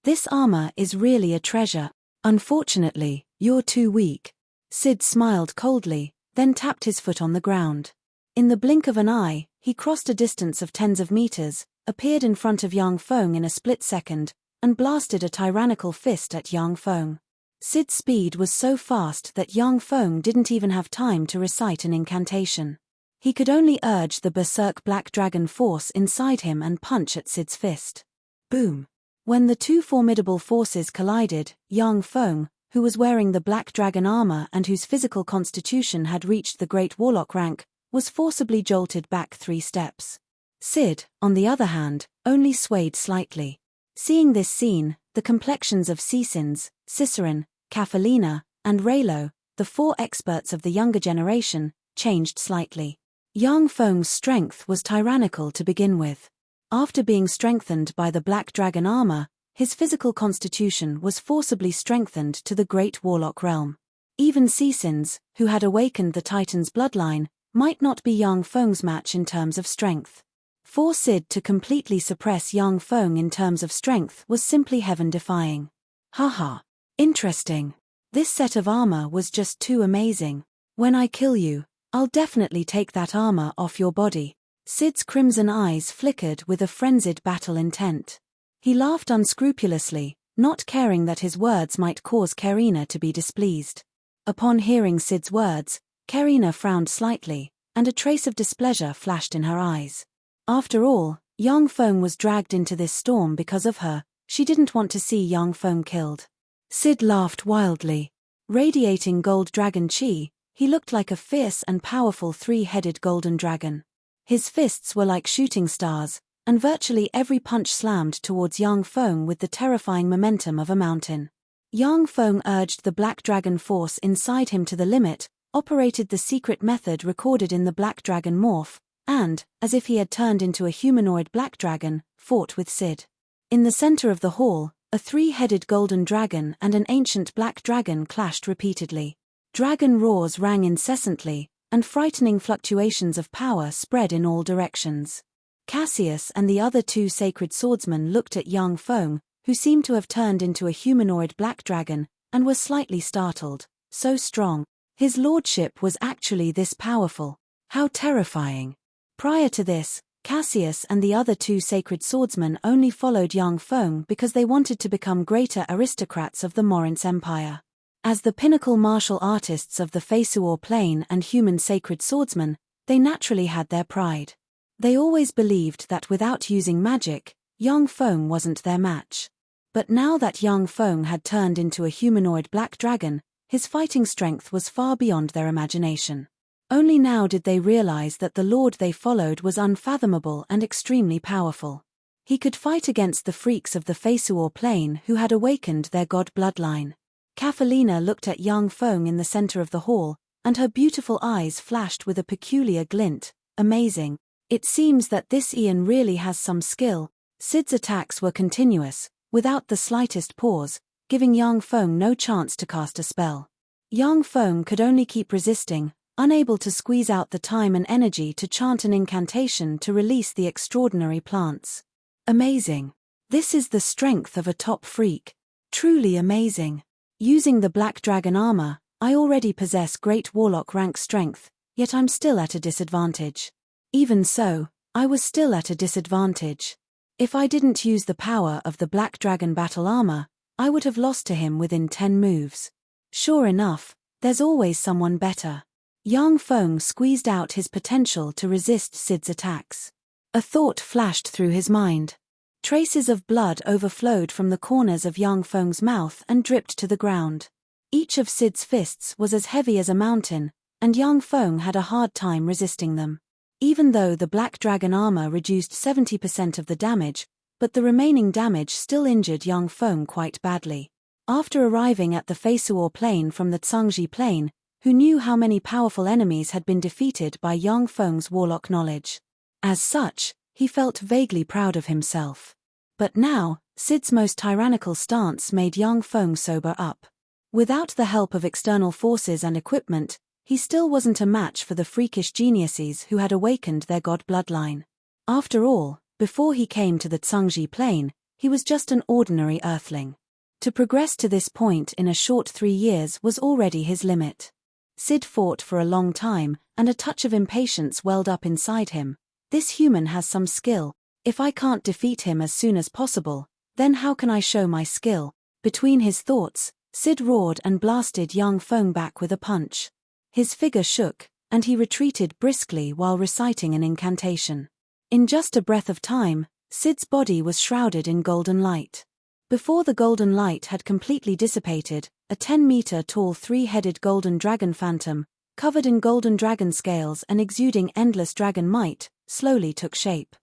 This armor is really a treasure. Unfortunately, you're too weak. Sid smiled coldly, then tapped his foot on the ground. In the blink of an eye, he crossed a distance of tens of meters, appeared in front of Yang Feng in a split second, and blasted a tyrannical fist at Yang Feng. Sid's speed was so fast that Yang Feng didn't even have time to recite an incantation. He could only urge the berserk black dragon force inside him and punch at Sid's fist. Boom! When the two formidable forces collided, Yang Feng, who was wearing the black dragon armor and whose physical constitution had reached the great warlock rank, was forcibly jolted back 3 steps. Sid, on the other hand, only swayed slightly. Seeing this scene, the complexions of Cecins, Cicerin, Cafalina, and Raylo, the 4 experts of the younger generation, changed slightly. Yang Feng's strength was tyrannical to begin with. After being strengthened by the black dragon armor, his physical constitution was forcibly strengthened to the great warlock realm. Even Cecins, who had awakened the Titan's bloodline, might not be Yang Feng's match in terms of strength. For Sid to completely suppress Yang Feng in terms of strength was simply heaven-defying. Haha. Interesting. This set of armor was just too amazing. When I kill you, I'll definitely take that armor off your body. Sid's crimson eyes flickered with a frenzied battle intent. He laughed unscrupulously, not caring that his words might cause Karina to be displeased. Upon hearing Sid's words, Karina frowned slightly, and a trace of displeasure flashed in her eyes. After all, Yang Feng was dragged into this storm because of her. She didn't want to see Yang Feng killed. Sid laughed wildly. Radiating gold dragon chi, he looked like a fierce and powerful 3-headed golden dragon. His fists were like shooting stars, and virtually every punch slammed towards Yang Feng with the terrifying momentum of a mountain. Yang Feng urged the black dragon force inside him to the limit, operated the secret method recorded in the black dragon morph, and, as if he had turned into a humanoid black dragon, fought with Sid. In the center of the hall, a 3-headed golden dragon and an ancient black dragon clashed repeatedly. Dragon roars rang incessantly, and frightening fluctuations of power spread in all directions. Cassius and the other 2 sacred swordsmen looked at Yang Feng, who seemed to have turned into a humanoid black dragon, and were slightly startled. So strong. His lordship was actually this powerful. How terrifying. Prior to this, Cassius and the other 2 sacred swordsmen only followed Yang Feng because they wanted to become greater aristocrats of the Morince Empire. As the pinnacle martial artists of the Feisuor Plane and human sacred swordsmen, they naturally had their pride. They always believed that without using magic, Yang Feng wasn't their match. But now that Yang Feng had turned into a humanoid black dragon, his fighting strength was far beyond their imagination. Only now did they realize that the lord they followed was unfathomable and extremely powerful. He could fight against the freaks of the Feisuor Plane who had awakened their god bloodline. Cafalina looked at Yang Feng in the center of the hall, and her beautiful eyes flashed with a peculiar glint. Amazing. It seems that this Ian really has some skill. Sid's attacks were continuous, without the slightest pause, giving Yang Feng no chance to cast a spell. Yang Feng could only keep resisting, unable to squeeze out the time and energy to chant an incantation to release the extraordinary plants. Amazing. This is the strength of a top freak. Truly amazing. Using the black dragon armor, I already possess great warlock rank strength, yet I'm still at a disadvantage. Even so, I was still at a disadvantage. If I didn't use the power of the black dragon battle armor, I would have lost to him within 10 moves. Sure enough, there's always someone better. Yang Feng squeezed out his potential to resist Sid's attacks. A thought flashed through his mind. Traces of blood overflowed from the corners of Yang Feng's mouth and dripped to the ground. Each of Sid's fists was as heavy as a mountain, and Yang Feng had a hard time resisting them. Even though the black dragon armor reduced 70% of the damage, but the remaining damage still injured Yang Feng quite badly. After arriving at the Feisuor Plane from the Tsangji Plane, who knew how many powerful enemies had been defeated by Yang Feng's warlock knowledge. As such, he felt vaguely proud of himself. But now, Sid's most tyrannical stance made Yang Feng sober up. Without the help of external forces and equipment, he still wasn't a match for the freakish geniuses who had awakened their god bloodline. After all, before he came to the Tsangji Plane, He was just an ordinary earthling. To progress to this point in a short 3 years was already his limit. Sid fought for a long time, and a touch of impatience welled up inside him. This human has some skill. If I can't defeat him as soon as possible, then how can I show my skill? Between his thoughts, Sid roared and blasted Yang Feng back with a punch. His figure shook, and he retreated briskly while reciting an incantation. In just a breath of time, Sid's body was shrouded in golden light. Before the golden light had completely dissipated, a 10-meter-tall 3-headed golden dragon phantom, covered in golden dragon scales and exuding endless dragon might, slowly took shape.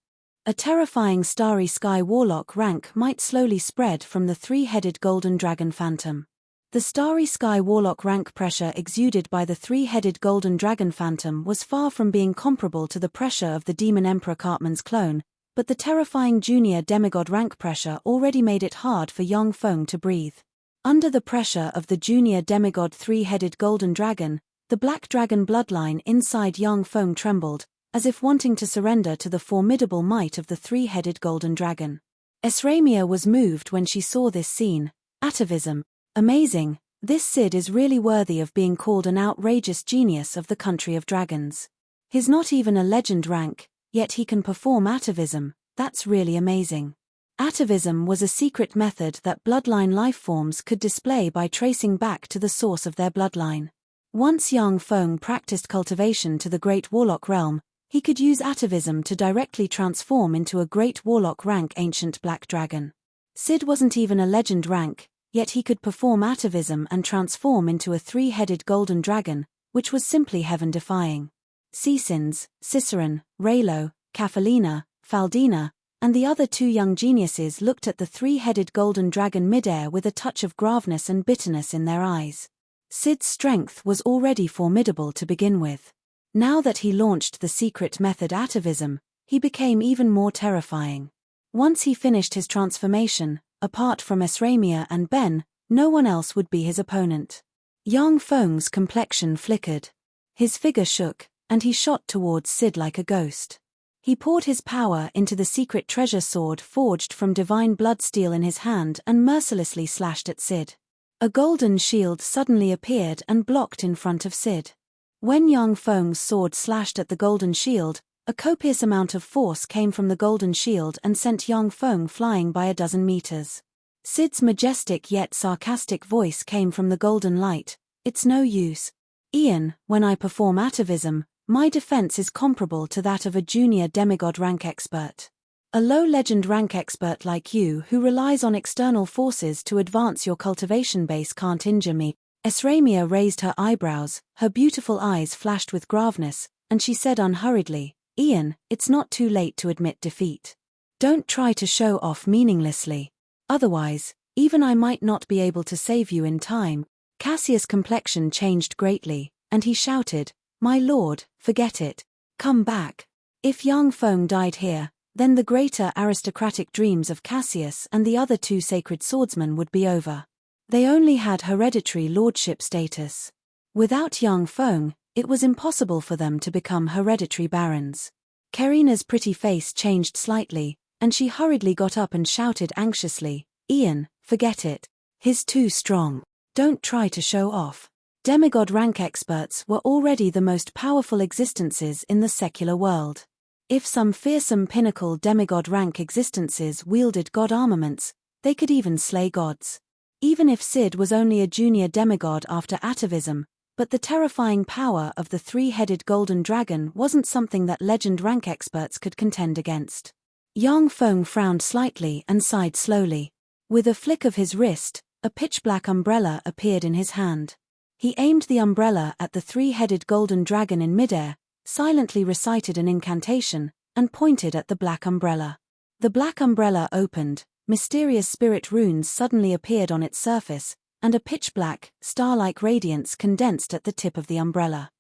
A terrifying starry sky warlock rank might slowly spread from the 3-headed golden dragon phantom. The starry sky warlock rank pressure exuded by the 3-headed golden dragon phantom was far from being comparable to the pressure of the demon emperor Cartman's clone, but the terrifying junior demigod rank pressure already made it hard for Yang Feng to breathe. Under the pressure of the junior demigod 3-headed golden dragon, the black dragon bloodline inside Yang Feng trembled, as if wanting to surrender to the formidable might of the 3-headed golden dragon. Esramia was moved when she saw this scene. Atavism. Amazing, this Sid is really worthy of being called an outrageous genius of the country of dragons. He's not even a legend rank, yet he can perform atavism. That's really amazing. Atavism was a secret method that bloodline lifeforms could display by tracing back to the source of their bloodline. Once Yang Feng practiced cultivation to the Great Warlock realm, he could use atavism to directly transform into a Great Warlock rank ancient black dragon. Sid wasn't even a legend rank, yet he could perform atavism and transform into a 3-headed golden dragon, which was simply heaven-defying. Cecins, Ciceron, Raylo, Cafalina, Faldina, and the other 2 young geniuses looked at the 3-headed golden dragon midair with a touch of graveness and bitterness in their eyes. Sid's strength was already formidable to begin with. Now that he launched the secret method atavism, he became even more terrifying. Once he finished his transformation, apart from Esramia and Ben, no one else would be his opponent. Yang Feng's complexion flickered. His figure shook, and he shot towards Sid like a ghost. He poured his power into the secret treasure sword forged from divine blood steel in his hand and mercilessly slashed at Sid. A golden shield suddenly appeared and blocked in front of Sid. When Yang Feng's sword slashed at the golden shield, a copious amount of force came from the golden shield and sent Yang Feng flying by a dozen meters. Sid's majestic yet sarcastic voice came from the golden light. It's no use. Ian, when I perform atavism, my defense is comparable to that of a junior demigod rank expert. A low legend rank expert like you who relies on external forces to advance your cultivation base can't injure me. Esramia raised her eyebrows, her beautiful eyes flashed with graveness, and she said unhurriedly, Ian, it's not too late to admit defeat. Don't try to show off meaninglessly. Otherwise, even I might not be able to save you in time. Cassius' complexion changed greatly, and he shouted, My lord, forget it. Come back. If Yang Feng died here, then the greater aristocratic dreams of Cassius and the other 2 sacred swordsmen would be over. They only had hereditary lordship status. Without Yang Feng, it was impossible for them to become hereditary barons. Karina's pretty face changed slightly, and she hurriedly got up and shouted anxiously, Ian, forget it. He's too strong. Don't try to show off. Demigod rank experts were already the most powerful existences in the secular world. If some fearsome pinnacle demigod rank existences wielded god armaments, they could even slay gods. Even if Sid was only a junior demigod after atavism, but the terrifying power of the 3-headed golden dragon wasn't something that legend rank experts could contend against. Yang Feng frowned slightly and sighed slowly. With a flick of his wrist, a pitch-black umbrella appeared in his hand. He aimed the umbrella at the 3-headed golden dragon in midair, silently recited an incantation, and pointed at the black umbrella. The black umbrella opened, mysterious spirit runes suddenly appeared on its surface, and a pitch-black, star-like radiance condensed at the tip of the umbrella.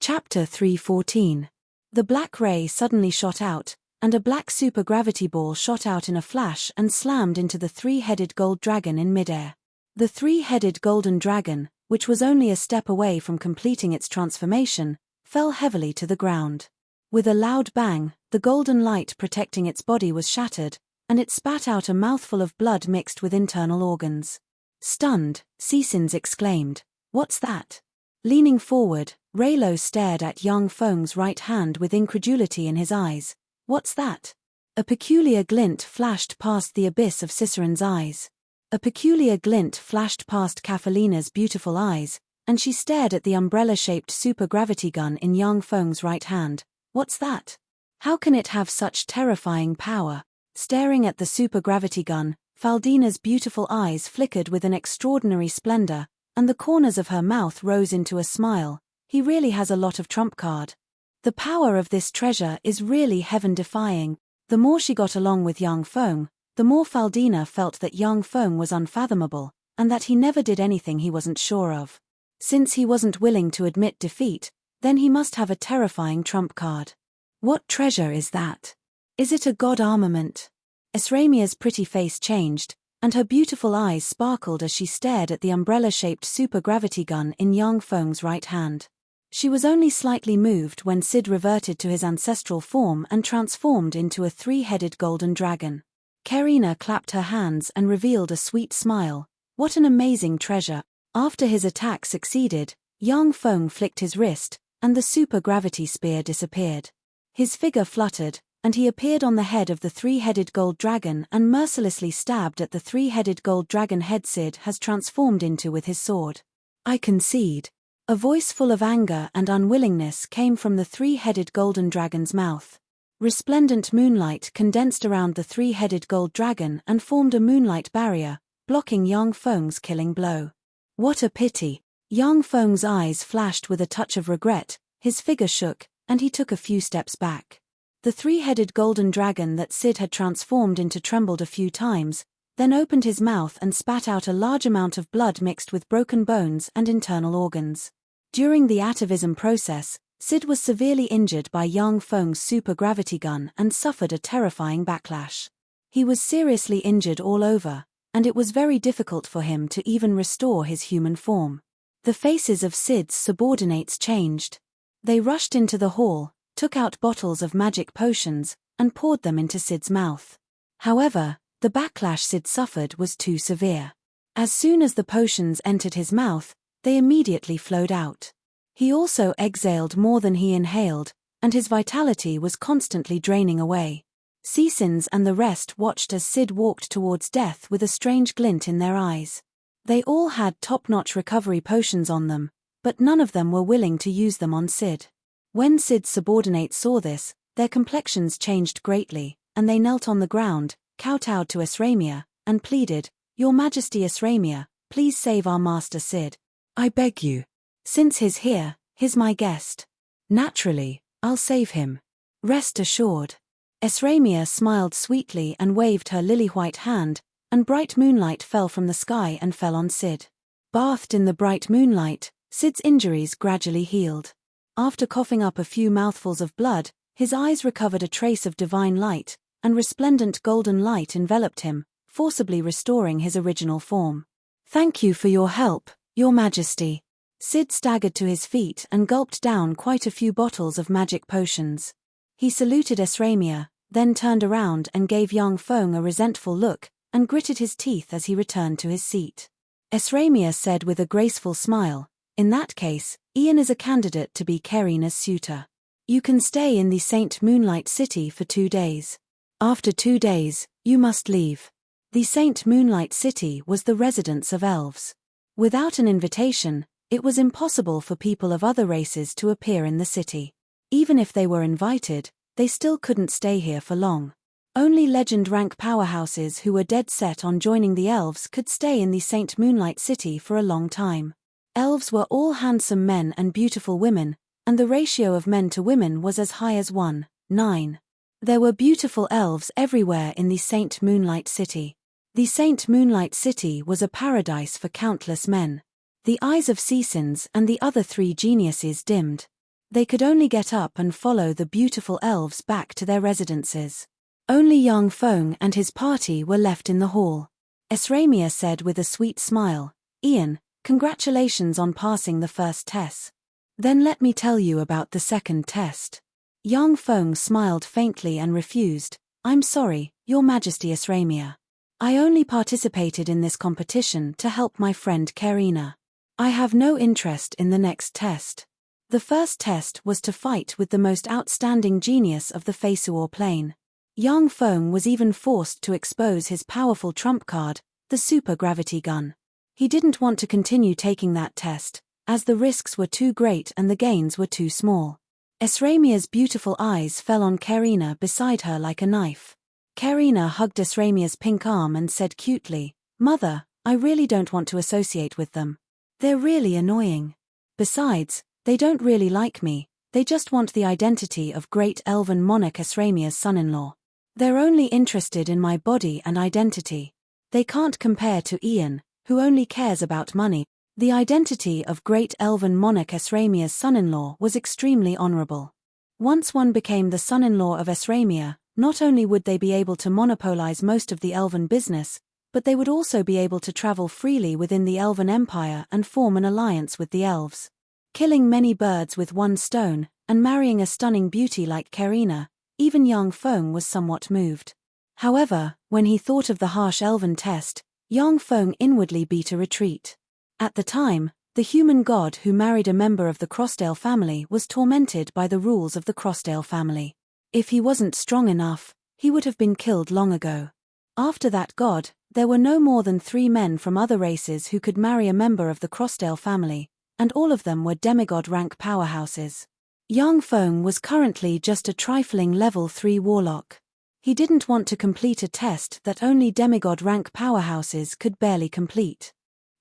Chapter 3:14. The black ray suddenly shot out, and a black supergravity ball shot out in a flash and slammed into the 3-headed gold dragon in midair. The 3-headed golden dragon, which was only a step away from completing its transformation, fell heavily to the ground. With a loud bang, the golden light protecting its body was shattered, and it spat out a mouthful of blood mixed with internal organs. Stunned, Cecins exclaimed, "What's that?" Leaning forward, Raylo stared at Yang Feng's right hand with incredulity in his eyes. "What's that?" A peculiar glint flashed past the abyss of Cicerone's eyes. A peculiar glint flashed past Catalina's beautiful eyes, and she stared at the umbrella-shaped supergravity gun in Yang Feng's right hand. "What's that? How can it have such terrifying power?" Staring at the supergravity gun, Faldina's beautiful eyes flickered with an extraordinary splendor, and the corners of her mouth rose into a smile. "He really has a lot of trump card. The power of this treasure is really heaven-defying." The more she got along with Yang Feng, the more Faldina felt that Yang Feng was unfathomable, and that he never did anything he wasn't sure of. Since he wasn't willing to admit defeat, then he must have a terrifying trump card. "What treasure is that? Is it a god armament?" Esramia's pretty face changed, and her beautiful eyes sparkled as she stared at the umbrella-shaped supergravity gun in Yang Feng's right hand. She was only slightly moved when Sid reverted to his ancestral form and transformed into a three-headed golden dragon. Karina clapped her hands and revealed a sweet smile. "What an amazing treasure." After his attack succeeded, Yang Feng flicked his wrist, and the supergravity spear disappeared. His figure fluttered, and he appeared on the head of the three-headed gold dragon and mercilessly stabbed at the three-headed gold dragon head Sid has transformed into with his sword. "I concede." A voice full of anger and unwillingness came from the three-headed golden dragon's mouth. Resplendent moonlight condensed around the three-headed gold dragon and formed a moonlight barrier, blocking Yang Feng's killing blow. "What a pity." Yang Feng's eyes flashed with a touch of regret, his figure shook, and he took a few steps back. The three-headed golden dragon that Sid had transformed into trembled a few times, then opened his mouth and spat out a large amount of blood mixed with broken bones and internal organs. During the atavism process, Sid was severely injured by Yang Feng's supergravity gun and suffered a terrifying backlash. He was seriously injured all over, and it was very difficult for him to even restore his human form. The faces of Sid's subordinates changed. They rushed into the hall, took out bottles of magic potions, and poured them into Sid's mouth. However, the backlash Sid suffered was too severe. As soon as the potions entered his mouth, they immediately flowed out. He also exhaled more than he inhaled, and his vitality was constantly draining away. Cecins and the rest watched as Sid walked towards death with a strange glint in their eyes. They all had top-notch recovery potions on them, but none of them were willing to use them on Sid. When Sid's subordinates saw this, their complexions changed greatly, and they knelt on the ground, kowtowed to Esramia, and pleaded, "Your Majesty Esramia, please save our master Sid. I beg you. Since he's here, he's my guest. Naturally, I'll save him. Rest assured." Esramia smiled sweetly and waved her lily-white hand, and bright moonlight fell from the sky and fell on Sid. Bathed in the bright moonlight, Sid's injuries gradually healed. After coughing up a few mouthfuls of blood, his eyes recovered a trace of divine light, and resplendent golden light enveloped him, forcibly restoring his original form. "Thank you for your help, Your Majesty." Sid staggered to his feet and gulped down quite a few bottles of magic potions. He saluted Esramia, then turned around and gave Yang Feng a resentful look, and gritted his teeth as he returned to his seat. Esramia said with a graceful smile, "In that case, Ian is a candidate to be Karina's suitor. You can stay in the Saint Moonlight City for 2 days. After 2 days, you must leave." The Saint Moonlight City was the residence of elves. Without an invitation, it was impossible for people of other races to appear in the city. Even if they were invited, they still couldn't stay here for long. Only legend rank powerhouses who were dead set on joining the elves could stay in the Saint Moonlight City for a long time. Elves were all handsome men and beautiful women, and the ratio of men to women was as high as 1:9. There were beautiful elves everywhere in the Saint Moonlight City. The Saint Moonlight City was a paradise for countless men. The eyes of Cecins and the other 3 geniuses dimmed. They could only get up and follow the beautiful elves back to their residences. Only Yang Feng and his party were left in the hall. Esramia said with a sweet smile, "Ian, congratulations on passing the first test. Then let me tell you about the second test." Yang Feng smiled faintly and refused, "I'm sorry, Your Majesty Esramia. I only participated in this competition to help my friend Karina. I have no interest in the next test. The first test was to fight with the most outstanding genius of the Feisuor plane. Yang Feng was even forced to expose his powerful trump card, the super-gravity gun. He didn't want to continue taking that test, as the risks were too great and the gains were too small. Esramia's beautiful eyes fell on Karina beside her like a knife. Karina hugged Esramia's pink arm and said cutely, "Mother, I really don't want to associate with them. They're really annoying. Besides, they don't really like me, they just want the identity of great elven monarch Esramia's son-in-law. They're only interested in my body and identity. They can't compare to Ian, who only cares about money." The identity of great elven monarch Esramia's son-in-law was extremely honorable. Once one became the son-in-law of Esramia, not only would they be able to monopolize most of the elven business, but they would also be able to travel freely within the elven empire and form an alliance with the elves. Killing many birds with one stone, and marrying a stunning beauty like Karina, even Yang Feng was somewhat moved. However, when he thought of the harsh elven test, Yang Feng inwardly beat a retreat. At the time, the human god who married a member of the Crossdale family was tormented by the rules of the Crossdale family. If he wasn't strong enough, he would have been killed long ago. After that god, there were no more than 3 men from other races who could marry a member of the Crossdale family, and all of them were demigod rank powerhouses. Yang Feng was currently just a trifling level 3 warlock. He didn't want to complete a test that only demigod rank powerhouses could barely complete.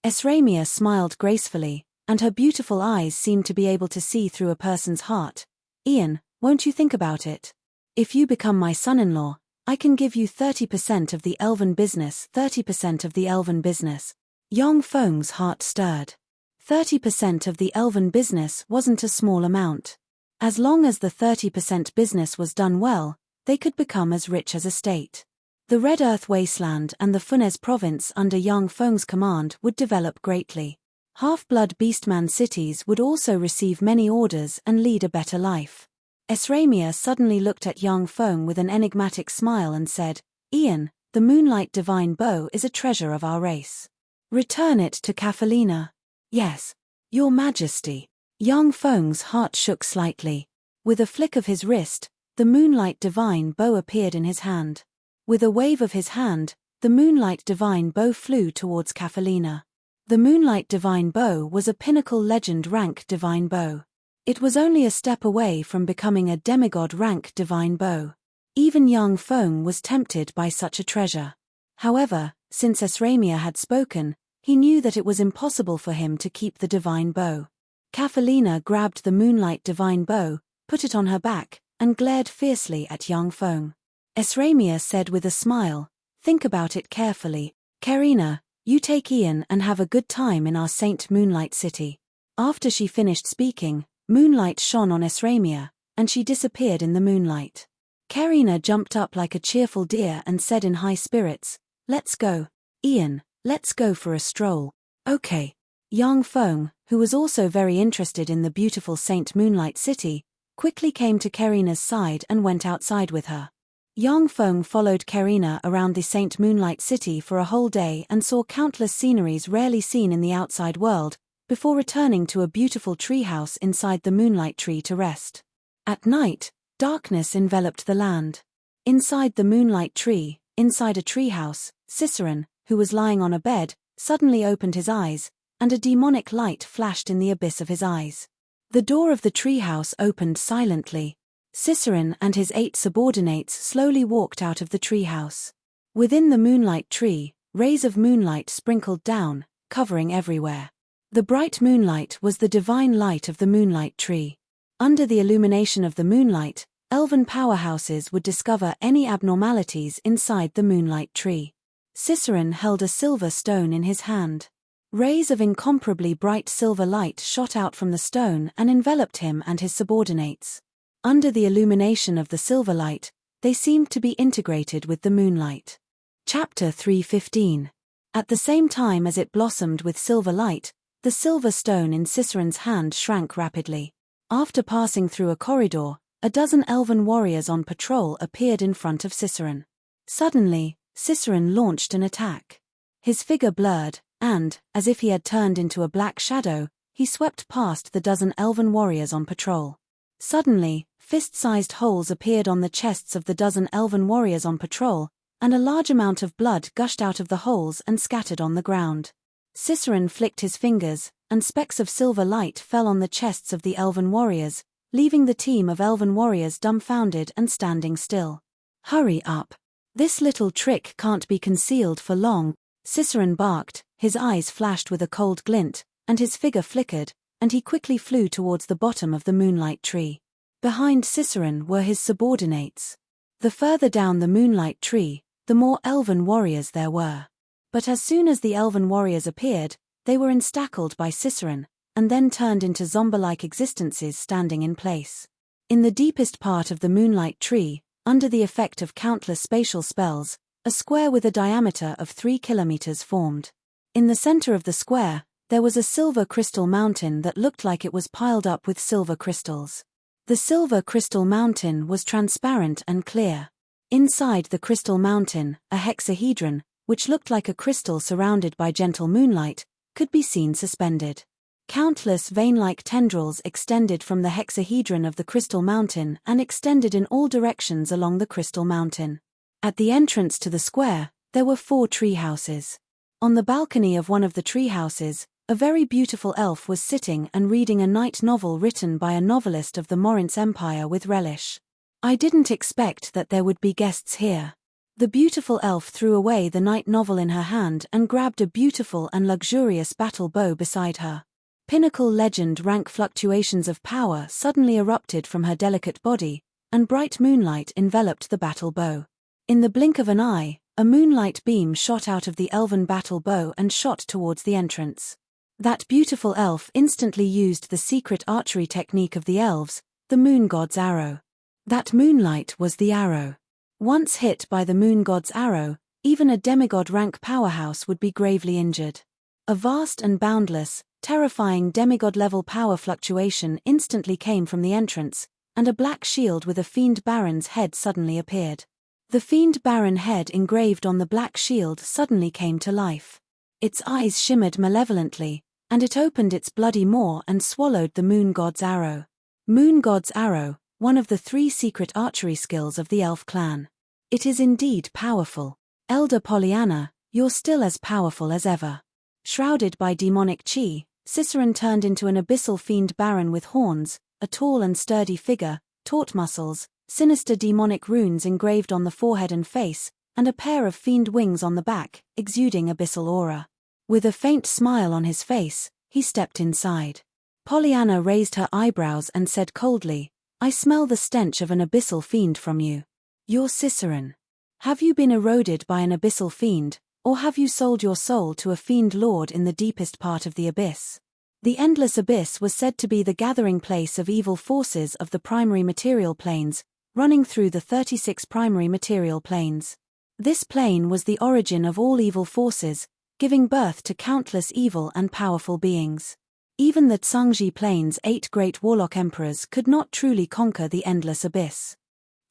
Esramia smiled gracefully, and her beautiful eyes seemed to be able to see through a person's heart. "Ian, won't you think about it? If you become my son-in-law, I can give you 30% of the elven business." 30% of the elven business. Yang Feng's heart stirred. 30% of the elven business wasn't a small amount. As long as the 30% business was done well, they could become as rich as a state. The Red Earth Wasteland and the Funez province under Yang Feng's command would develop greatly. Half-blood beastman cities would also receive many orders and lead a better life. Esramia suddenly looked at Yang Feng with an enigmatic smile and said, "Ian, the Moonlight Divine Bow is a treasure of our race. Return it to Kafalina." "Yes, Your Majesty." Yang Feng's heart shook slightly. With a flick of his wrist, the Moonlight Divine Bow appeared in his hand. With a wave of his hand, the Moonlight Divine Bow flew towards Kafalina. The Moonlight Divine Bow was a pinnacle legend rank divine bow. It was only a step away from becoming a demigod rank divine bow. Even Yang Feng was tempted by such a treasure. However, since Esramia had spoken, he knew that it was impossible for him to keep the divine bow. Kafalina grabbed the Moonlight Divine Bow, put it on her back, and glared fiercely at Yang Feng. Esramia said with a smile, "Think about it carefully. Karina, you take Ian and have a good time in our Saint Moonlight City." After she finished speaking, moonlight shone on Esramia, and she disappeared in the moonlight. Karina jumped up like a cheerful deer and said in high spirits, "Let's go. Ian, let's go for a stroll." "Okay." Yang Feng, who was also very interested in the beautiful Saint Moonlight City, quickly came to Karina's side and went outside with her. Yang Feng followed Karina around the Saint Moonlight City for a whole day and saw countless sceneries rarely seen in the outside world, before returning to a beautiful treehouse inside the moonlight tree to rest. At night, darkness enveloped the land. Inside the moonlight tree, inside a treehouse, Ciceron, who was lying on a bed, suddenly opened his eyes, and a demonic light flashed in the abyss of his eyes. The door of the treehouse opened silently. Ciceron and his 8 subordinates slowly walked out of the treehouse. Within the moonlight tree, rays of moonlight sprinkled down, covering everywhere. The bright moonlight was the divine light of the moonlight tree. Under the illumination of the moonlight, elven powerhouses would discover any abnormalities inside the moonlight tree. Ciceron held a silver stone in his hand. Rays of incomparably bright silver light shot out from the stone and enveloped him and his subordinates. Under the illumination of the silver light, they seemed to be integrated with the moonlight. Chapter 3:15. At the same time as it blossomed with silver light, the silver stone in Ciceron's hand shrank rapidly. After passing through a corridor, a dozen elven warriors on patrol appeared in front of Ciceron. Suddenly, Cicerone launched an attack. His figure blurred, and, as if he had turned into a black shadow, he swept past the dozen elven warriors on patrol. Suddenly, fist-sized holes appeared on the chests of the dozen elven warriors on patrol, and a large amount of blood gushed out of the holes and scattered on the ground. Cicerone flicked his fingers, and specks of silver light fell on the chests of the elven warriors, leaving the team of elven warriors dumbfounded and standing still. "Hurry up. This little trick can't be concealed for long," Cicerone barked. His eyes flashed with a cold glint, and his figure flickered, and he quickly flew towards the bottom of the moonlight tree. Behind Cicerone were his subordinates. The further down the moonlight tree, the more elven warriors there were. But as soon as the elven warriors appeared, they were instackled by Cicerone, and then turned into zombie-like existences standing in place. In the deepest part of the moonlight tree, under the effect of countless spatial spells, a square with a diameter of 3 kilometers formed. In the center of the square, there was a silver crystal mountain that looked like it was piled up with silver crystals. The silver crystal mountain was transparent and clear. Inside the crystal mountain, a hexahedron, which looked like a crystal surrounded by gentle moonlight, could be seen suspended. Countless vein-like tendrils extended from the hexahedron of the crystal mountain and extended in all directions along the crystal mountain. At the entrance to the square, there were 4 tree houses. On the balcony of one of the tree houses, a very beautiful elf was sitting and reading a night novel written by a novelist of the Morinth Empire with relish. "I didn't expect that there would be guests here." The beautiful elf threw away the night novel in her hand and grabbed a beautiful and luxurious battle bow beside her. Pinnacle legend rank fluctuations of power suddenly erupted from her delicate body, and bright moonlight enveloped the battle bow. In the blink of an eye, a moonlight beam shot out of the elven battle bow and shot towards the entrance. That beautiful elf instantly used the secret archery technique of the elves, the moon god's arrow. That moonlight was the arrow. Once hit by the moon god's arrow, even a demigod rank powerhouse would be gravely injured. A vast and boundless, terrifying demigod-level power fluctuation instantly came from the entrance, and a black shield with a fiend baron's head suddenly appeared. The fiend baron head engraved on the black shield suddenly came to life. Its eyes shimmered malevolently, and it opened its bloody maw and swallowed the moon god's arrow. Moon god's arrow, one of the 3 secret archery skills of the elf clan. It is indeed powerful. Elder Pollyanna, you're still as powerful as ever. Shrouded by demonic chi, Cicerone turned into an abyssal fiend baron with horns, a tall and sturdy figure, taut muscles, sinister demonic runes engraved on the forehead and face, and a pair of fiend wings on the back, exuding abyssal aura. With a faint smile on his face, he stepped inside. Pollyanna raised her eyebrows and said coldly, "I smell the stench of an abyssal fiend from you. You're Cicerone. Have you been eroded by an abyssal fiend, or have you sold your soul to a fiend lord in the deepest part of the abyss?" The endless abyss was said to be the gathering place of evil forces of the primary material planes, running through the 36 primary material planes. This plane was the origin of all evil forces, giving birth to countless evil and powerful beings. Even the Tsangji plane's 8 great warlock emperors could not truly conquer the endless abyss.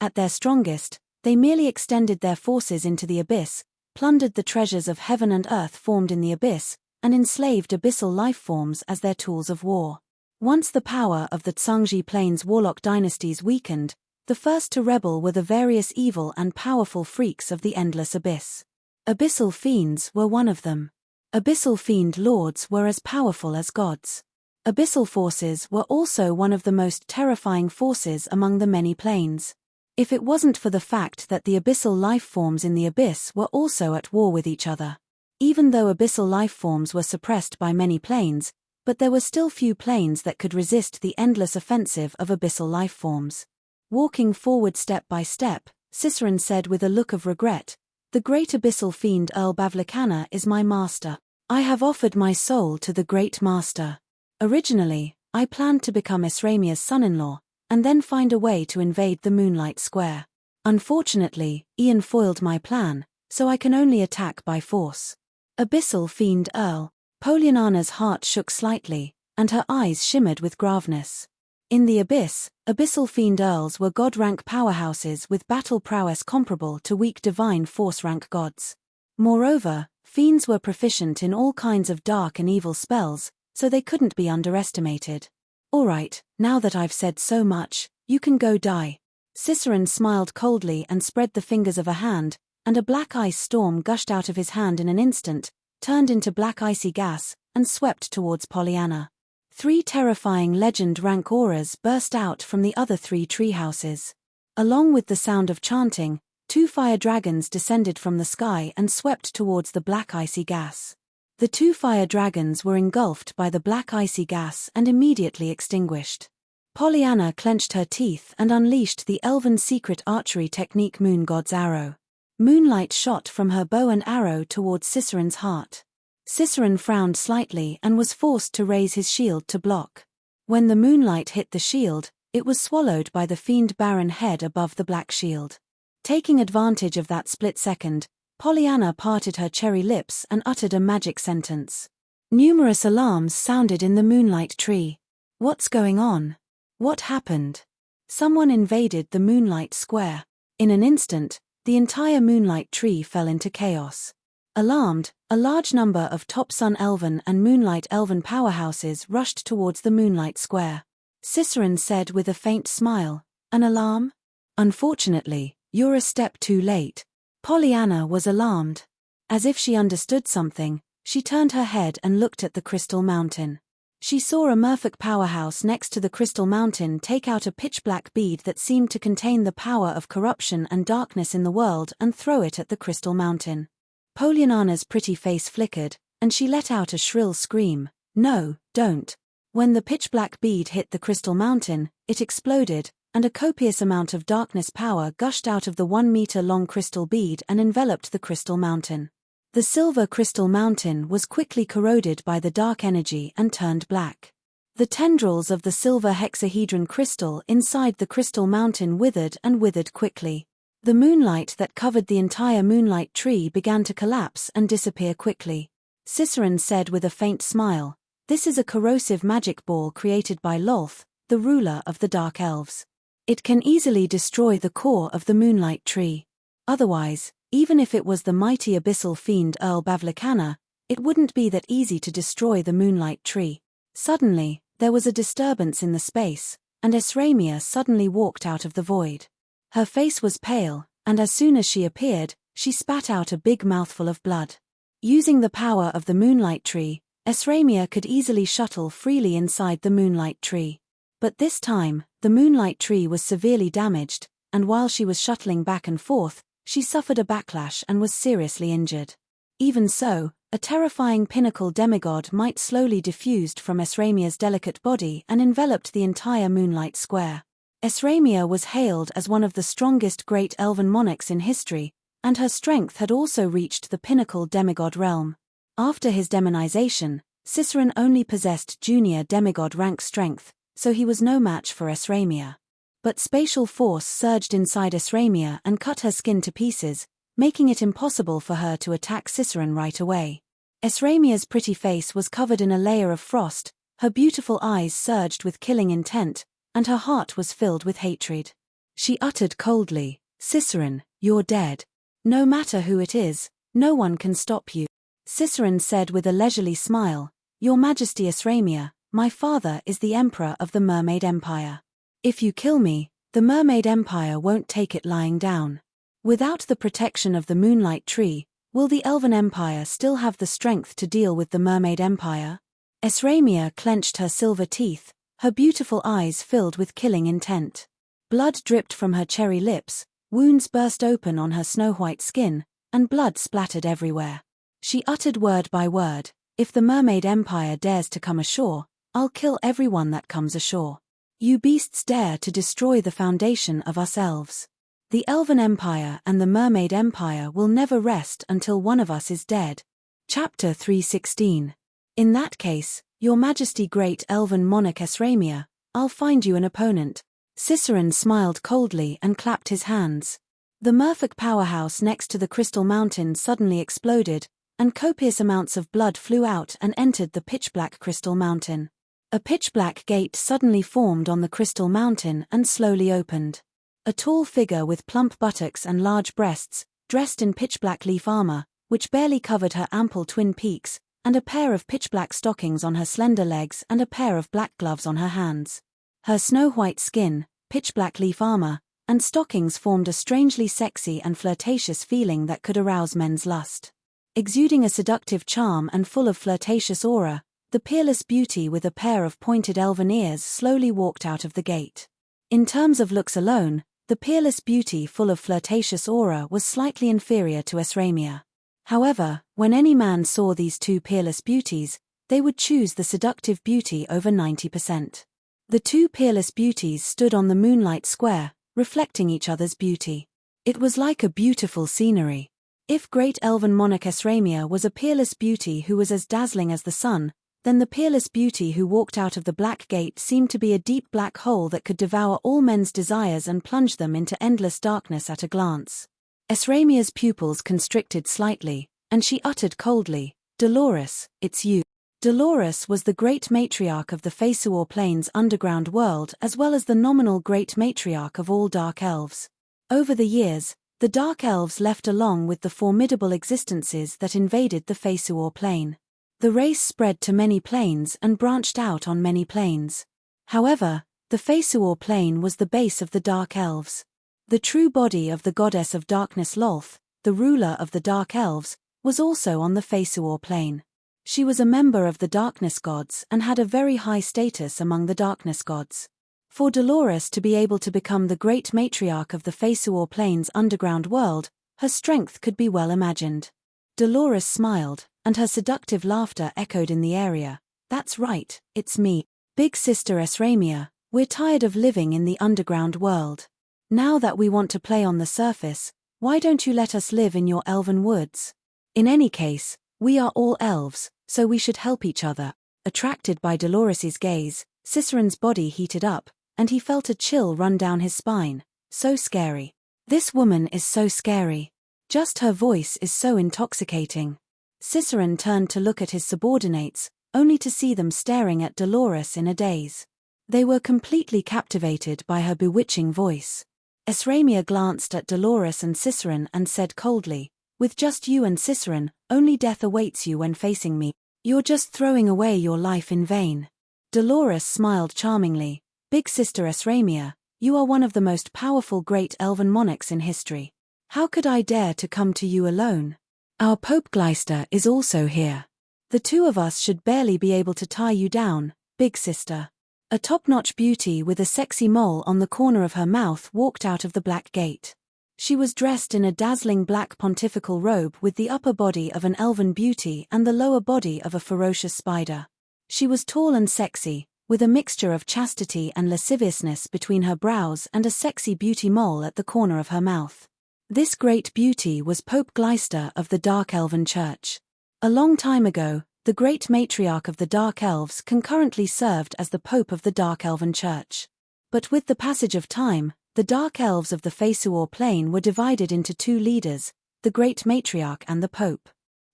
At their strongest, they merely extended their forces into the abyss, plundered the treasures of heaven and earth formed in the abyss, and enslaved abyssal life forms as their tools of war. Once the power of the Tsangji plane's warlock dynasties weakened, the first to rebel were the various evil and powerful freaks of the endless abyss. Abyssal fiends were one of them. Abyssal fiend lords were as powerful as gods. Abyssal forces were also one of the most terrifying forces among the many planes. If it wasn't for the fact that the abyssal life forms in the abyss were also at war with each other. Even though abyssal life forms were suppressed by many planes, but there were still few planes that could resist the endless offensive of abyssal life forms. Walking forward step by step, Cicerone said with a look of regret, "The great abyssal fiend Earl Bavlicana is my master. I have offered my soul to the great master. Originally, I planned to become Esramia's son-in-law, and then find a way to invade the Moonlight Square. Unfortunately, Ian foiled my plan, so I can only attack by force." Abyssal fiend Earl. Pollyanna's heart shook slightly, and her eyes shimmered with graveness. In the abyss, abyssal fiend earls were god-rank powerhouses with battle prowess comparable to weak divine force-rank gods. Moreover, fiends were proficient in all kinds of dark and evil spells, so they couldn't be underestimated. Alright, now that I've said so much, you can go die. Ciceron smiled coldly and spread the fingers of a hand, and a black ice storm gushed out of his hand in an instant, turned into black icy gas, and swept towards Pollyanna. 3 terrifying legend-rank auras burst out from the other 3 treehouses. Along with the sound of chanting, 2 fire dragons descended from the sky and swept towards the black icy gas. The 2 fire dragons were engulfed by the black icy gas and immediately extinguished. Pollyanna clenched her teeth and unleashed the elven secret archery technique Moon God's Arrow. Moonlight shot from her bow and arrow towards Ciceron's heart. Ciceron frowned slightly and was forced to raise his shield to block. When the moonlight hit the shield, it was swallowed by the fiend Baron head above the black shield. Taking advantage of that split second, Pollyanna parted her cherry lips and uttered a magic sentence. Numerous alarms sounded in the moonlight tree. What's going on? What happened? Someone invaded the moonlight square. In an instant, the entire moonlight tree fell into chaos. Alarmed, a large number of top Sun Elven and Moonlight Elven powerhouses rushed towards the moonlight square. Ciceron said with a faint smile, "An alarm? Unfortunately, you're a step too late." Pollyanna was alarmed. As if she understood something, she turned her head and looked at the Crystal Mountain. She saw a merfolk powerhouse next to the Crystal Mountain take out a pitch-black bead that seemed to contain the power of corruption and darkness in the world and throw it at the Crystal Mountain. Pollyanna's pretty face flickered, and she let out a shrill scream. "No, don't." When the pitch-black bead hit the Crystal Mountain, it exploded, and a copious amount of darkness power gushed out of the 1-meter-long crystal bead and enveloped the Crystal Mountain. The silver Crystal Mountain was quickly corroded by the dark energy and turned black. The tendrils of the silver hexahedron crystal inside the Crystal Mountain withered and withered quickly. The moonlight that covered the entire moonlight tree began to collapse and disappear quickly. Ciceron said with a faint smile, "This is a corrosive magic ball created by Lolth, the ruler of the Dark Elves. It can easily destroy the core of the moonlight tree. Otherwise, even if it was the mighty abyssal fiend Earl Bavlicana, it wouldn't be that easy to destroy the moonlight tree." Suddenly, there was a disturbance in the space, and Esramia suddenly walked out of the void. Her face was pale, and as soon as she appeared, she spat out a big mouthful of blood. Using the power of the moonlight tree, Esramia could easily shuttle freely inside the moonlight tree. But this time, the moonlight tree was severely damaged, and while she was shuttling back and forth, she suffered a backlash and was seriously injured. Even so, a terrifying pinnacle demigod might slowly diffused from Esramia's delicate body and enveloped the entire moonlight square. Esramia was hailed as one of the strongest great elven monarchs in history, and her strength had also reached the pinnacle demigod realm. After his demonization, Ciceron only possessed junior demigod rank strength, so he was no match for Esramia. But spatial force surged inside Esramia and cut her skin to pieces, making it impossible for her to attack Ciceron right away. Esramia's pretty face was covered in a layer of frost, her beautiful eyes surged with killing intent, and her heart was filled with hatred. She uttered coldly, "Ciceron, you're dead. No matter who it is, no one can stop you." Ciceron said with a leisurely smile, "Your Majesty Esramia, my father is the Emperor of the Mermaid Empire. If you kill me, the Mermaid Empire won't take it lying down. Without the protection of the Moonlight Tree, will the Elven Empire still have the strength to deal with the Mermaid Empire?" Esramia clenched her silver teeth, her beautiful eyes filled with killing intent. Blood dripped from her cherry lips, wounds burst open on her snow-white skin, and blood splattered everywhere. She uttered word by word, "If the Mermaid Empire dares to come ashore, I'll kill everyone that comes ashore. You beasts dare to destroy the foundation of us elves. The Elven Empire and the Mermaid Empire will never rest until one of us is dead." Chapter 316. "In that case, Your Majesty Great Elven Monarch Esramia, I'll find you an opponent." Ciceron smiled coldly and clapped his hands. The merfolk powerhouse next to the Crystal Mountain suddenly exploded, and copious amounts of blood flew out and entered the pitch-black Crystal Mountain. A pitch-black gate suddenly formed on the crystal mountain and slowly opened. A tall figure with plump buttocks and large breasts, dressed in pitch-black leaf armor, which barely covered her ample twin peaks, and a pair of pitch-black stockings on her slender legs and a pair of black gloves on her hands. Her snow-white skin, pitch-black leaf armor, and stockings formed a strangely sexy and flirtatious feeling that could arouse men's lust. Exuding a seductive charm and full of flirtatious aura, the peerless beauty with a pair of pointed elven ears slowly walked out of the gate. In terms of looks alone, the peerless beauty full of flirtatious aura was slightly inferior to Esramia. However, when any man saw these two peerless beauties, they would choose the seductive beauty over 90%. The two peerless beauties stood on the moonlight square, reflecting each other's beauty. It was like a beautiful scenery. If great elven monarch Esramia was a peerless beauty who was as dazzling as the sun, then the peerless beauty who walked out of the black gate seemed to be a deep black hole that could devour all men's desires and plunge them into endless darkness at a glance. Esramia's pupils constricted slightly, and she uttered coldly, "Dolores, it's you." Dolores was the great matriarch of the Fesuor Plains underground world as well as the nominal great matriarch of all Dark Elves. Over the years, the Dark Elves left along with the formidable existences that invaded the Fesuor Plain. The race spread to many planes and branched out on many planes. However, the Fesuor Plain was the base of the Dark Elves. The true body of the goddess of darkness Lolth, the ruler of the Dark Elves, was also on the Fesuor Plain. She was a member of the Darkness Gods and had a very high status among the Darkness Gods. For Dolores to be able to become the great matriarch of the Fesuor Plains underground world, her strength could be well imagined. Dolores smiled, and her seductive laughter echoed in the area. "That's right, it's me, big sister Esramia. We're tired of living in the underground world. Now that we want to play on the surface, why don't you let us live in your elven woods? In any case, we are all elves, so we should help each other." Attracted by Dolores's gaze, Ciceron's body heated up, and he felt a chill run down his spine. So scary. This woman is so scary. Just her voice is so intoxicating. Ciceron turned to look at his subordinates, only to see them staring at Dolores in a daze. They were completely captivated by her bewitching voice. Esramia glanced at Dolores and Ciceron and said coldly, "With just you and Ciceron, only death awaits you when facing me. You're just throwing away your life in vain." Dolores smiled charmingly. "Big sister Esramia, you are one of the most powerful great elven monarchs in history. How could I dare to come to you alone? Our Pope Gleister is also here. The two of us should barely be able to tie you down, big sister." A top-notch beauty with a sexy mole on the corner of her mouth walked out of the black gate. She was dressed in a dazzling black pontifical robe with the upper body of an elven beauty and the lower body of a ferocious spider. She was tall and sexy, with a mixture of chastity and lasciviousness between her brows and a sexy beauty mole at the corner of her mouth. This great beauty was Pope Gleister of the Dark Elven Church. A long time ago, the great matriarch of the Dark Elves concurrently served as the Pope of the Dark Elven Church. But with the passage of time, the Dark Elves of the Fesuor Plain were divided into two leaders, the Great Matriarch and the Pope.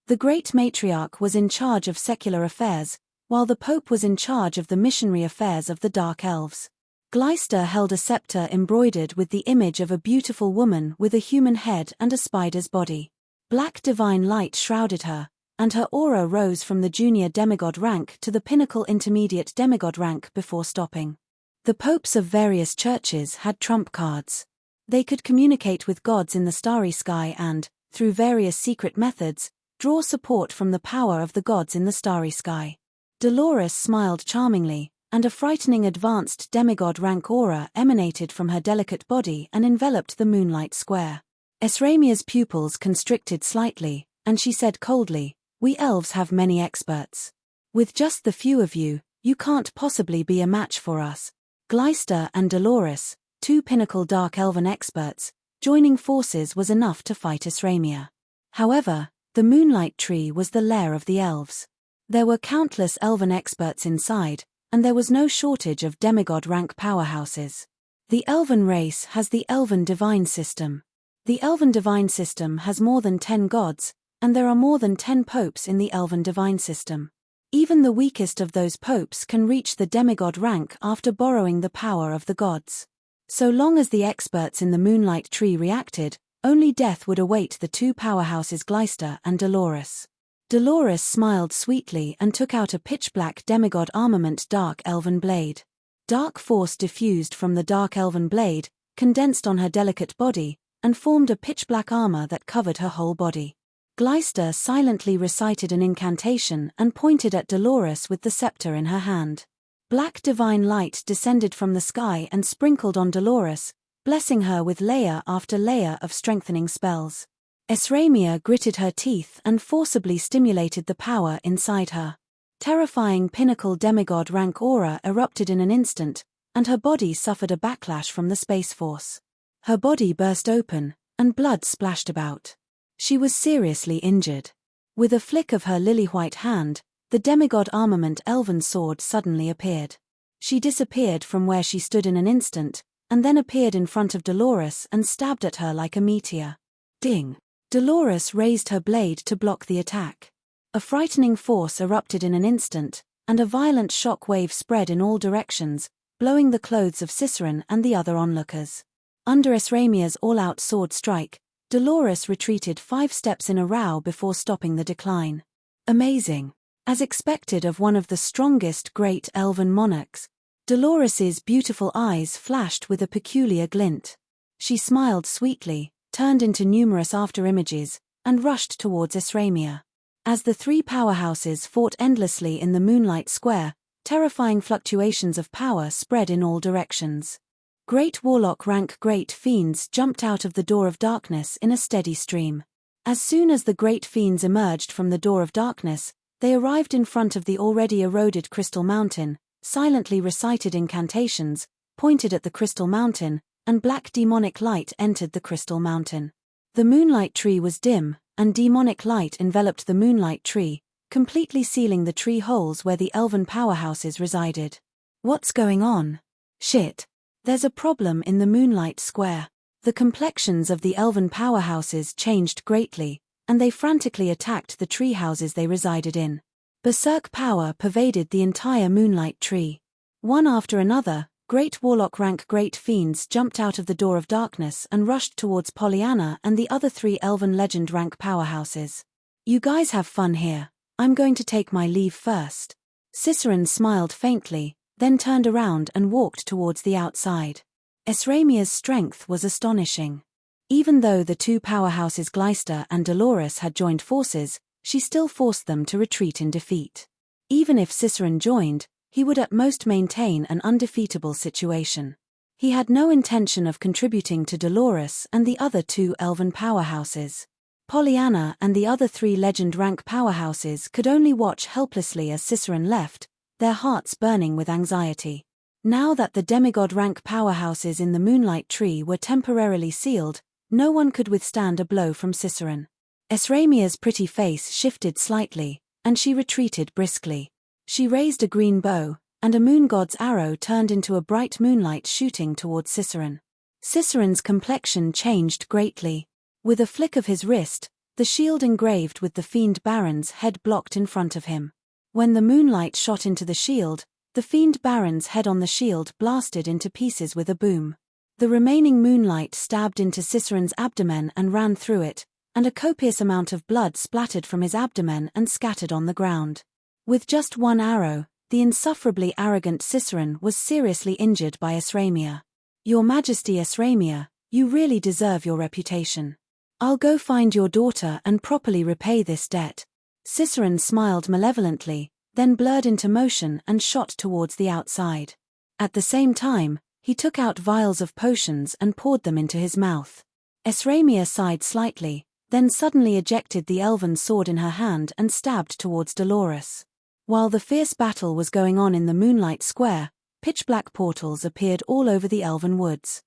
The Great Matriarch was in charge of secular affairs, while the Pope was in charge of the missionary affairs of the Dark Elves. Gleister held a scepter embroidered with the image of a beautiful woman with a human head and a spider's body. Black divine light shrouded her, and her aura rose from the junior demigod rank to the pinnacle intermediate demigod rank before stopping. The popes of various churches had trump cards. They could communicate with gods in the starry sky and, through various secret methods, draw support from the power of the gods in the starry sky. Dolores smiled charmingly, and a frightening advanced demigod rank aura emanated from her delicate body and enveloped the moonlight square. Esramia's pupils constricted slightly, and she said coldly, "We elves have many experts. With just the few of you, you can't possibly be a match for us." Gleister and Dolores, two pinnacle dark elven experts, joining forces was enough to fight Esramia. However, the Moonlight Tree was the lair of the elves. There were countless elven experts inside, and there was no shortage of demigod rank powerhouses. The elven race has the Elven Divine System. The Elven Divine System has more than 10 gods, and there are more than 10 popes in the Elven Divine System. Even the weakest of those popes can reach the demigod rank after borrowing the power of the gods. So long as the experts in the Moonlight Tree reacted, only death would await the two powerhouses Gleister and Dolores. Dolores smiled sweetly and took out a pitch-black demigod armament dark elven blade. Dark force diffused from the dark elven blade, condensed on her delicate body, and formed a pitch-black armor that covered her whole body. Gleister silently recited an incantation and pointed at Dolores with the scepter in her hand. Black divine light descended from the sky and sprinkled on Dolores, blessing her with layer after layer of strengthening spells. Esramia gritted her teeth and forcibly stimulated the power inside her. Terrifying pinnacle demigod rank aura erupted in an instant, and her body suffered a backlash from the space force. Her body burst open, and blood splashed about. She was seriously injured. With a flick of her lily-white hand, the demigod armament elven sword suddenly appeared. She disappeared from where she stood in an instant, and then appeared in front of Dolores and stabbed at her like a meteor. Ding! Dolores raised her blade to block the attack. A frightening force erupted in an instant, and a violent shock wave spread in all directions, blowing the clothes of Ciceron and the other onlookers. Under Esramia's all-out sword strike, Dolores retreated 5 steps in a row before stopping the decline. Amazing! As expected of one of the strongest great elven monarchs, Dolores's beautiful eyes flashed with a peculiar glint. She smiled sweetly, turned into numerous afterimages, and rushed towards Esramia. As the 3 powerhouses fought endlessly in the Moonlight Square, terrifying fluctuations of power spread in all directions. Great warlock rank great fiends jumped out of the Door of Darkness in a steady stream. As soon as the great fiends emerged from the Door of Darkness, they arrived in front of the already eroded Crystal Mountain, silently recited incantations, pointed at the Crystal Mountain, and black demonic light entered the Crystal Mountain. The Moonlight Tree was dim, and demonic light enveloped the Moonlight Tree, completely sealing the tree holes where the elven powerhouses resided. What's going on? Shit. There's a problem in the Moonlight Square. The complexions of the elven powerhouses changed greatly, and they frantically attacked the tree houses they resided in. Berserk power pervaded the entire Moonlight Tree. One after another, great warlock rank great fiends jumped out of the Door of Darkness and rushed towards Pollyanna and the other 3 elven legend rank powerhouses. You guys have fun here. I'm going to take my leave first. Ciceron smiled faintly, then turned around and walked towards the outside. Esramia's strength was astonishing. Even though the 2 powerhouses Gleister and Dolores had joined forces, she still forced them to retreat in defeat. Even if Ciceron joined, he would at most maintain an undefeatable situation. He had no intention of contributing to Dolores and the other 2 elven powerhouses. Pollyanna and the other 3 legend rank powerhouses could only watch helplessly as Ciceron left, their hearts burning with anxiety. Now that the demigod rank powerhouses in the Moonlight Tree were temporarily sealed, no one could withstand a blow from Ciceron. Esramia's pretty face shifted slightly, and she retreated briskly. She raised a green bow, and a moon god's arrow turned into a bright moonlight shooting towards Ciceron. Ciceron's complexion changed greatly. With a flick of his wrist, the shield engraved with the Fiend Baron's head blocked in front of him. When the moonlight shot into the shield, the Fiend Baron's head on the shield blasted into pieces with a boom. The remaining moonlight stabbed into Ciceron's abdomen and ran through it, and a copious amount of blood splattered from his abdomen and scattered on the ground. With just 1 arrow, the insufferably arrogant Ciceron was seriously injured by Esramia. Your Majesty Esramia, you really deserve your reputation. I'll go find your daughter and properly repay this debt. Ciceron smiled malevolently, then blurred into motion and shot towards the outside. At the same time, he took out vials of potions and poured them into his mouth. Esramia sighed slightly, then suddenly ejected the elven sword in her hand and stabbed towards Dolores. While the fierce battle was going on in the Moonlight Square, pitch-black portals appeared all over the elven woods.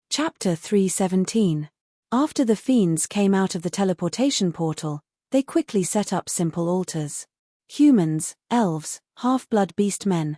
Chapter 317. After the fiends came out of the teleportation portal, they quickly set up simple altars. Humans, elves, half-blood beast-men,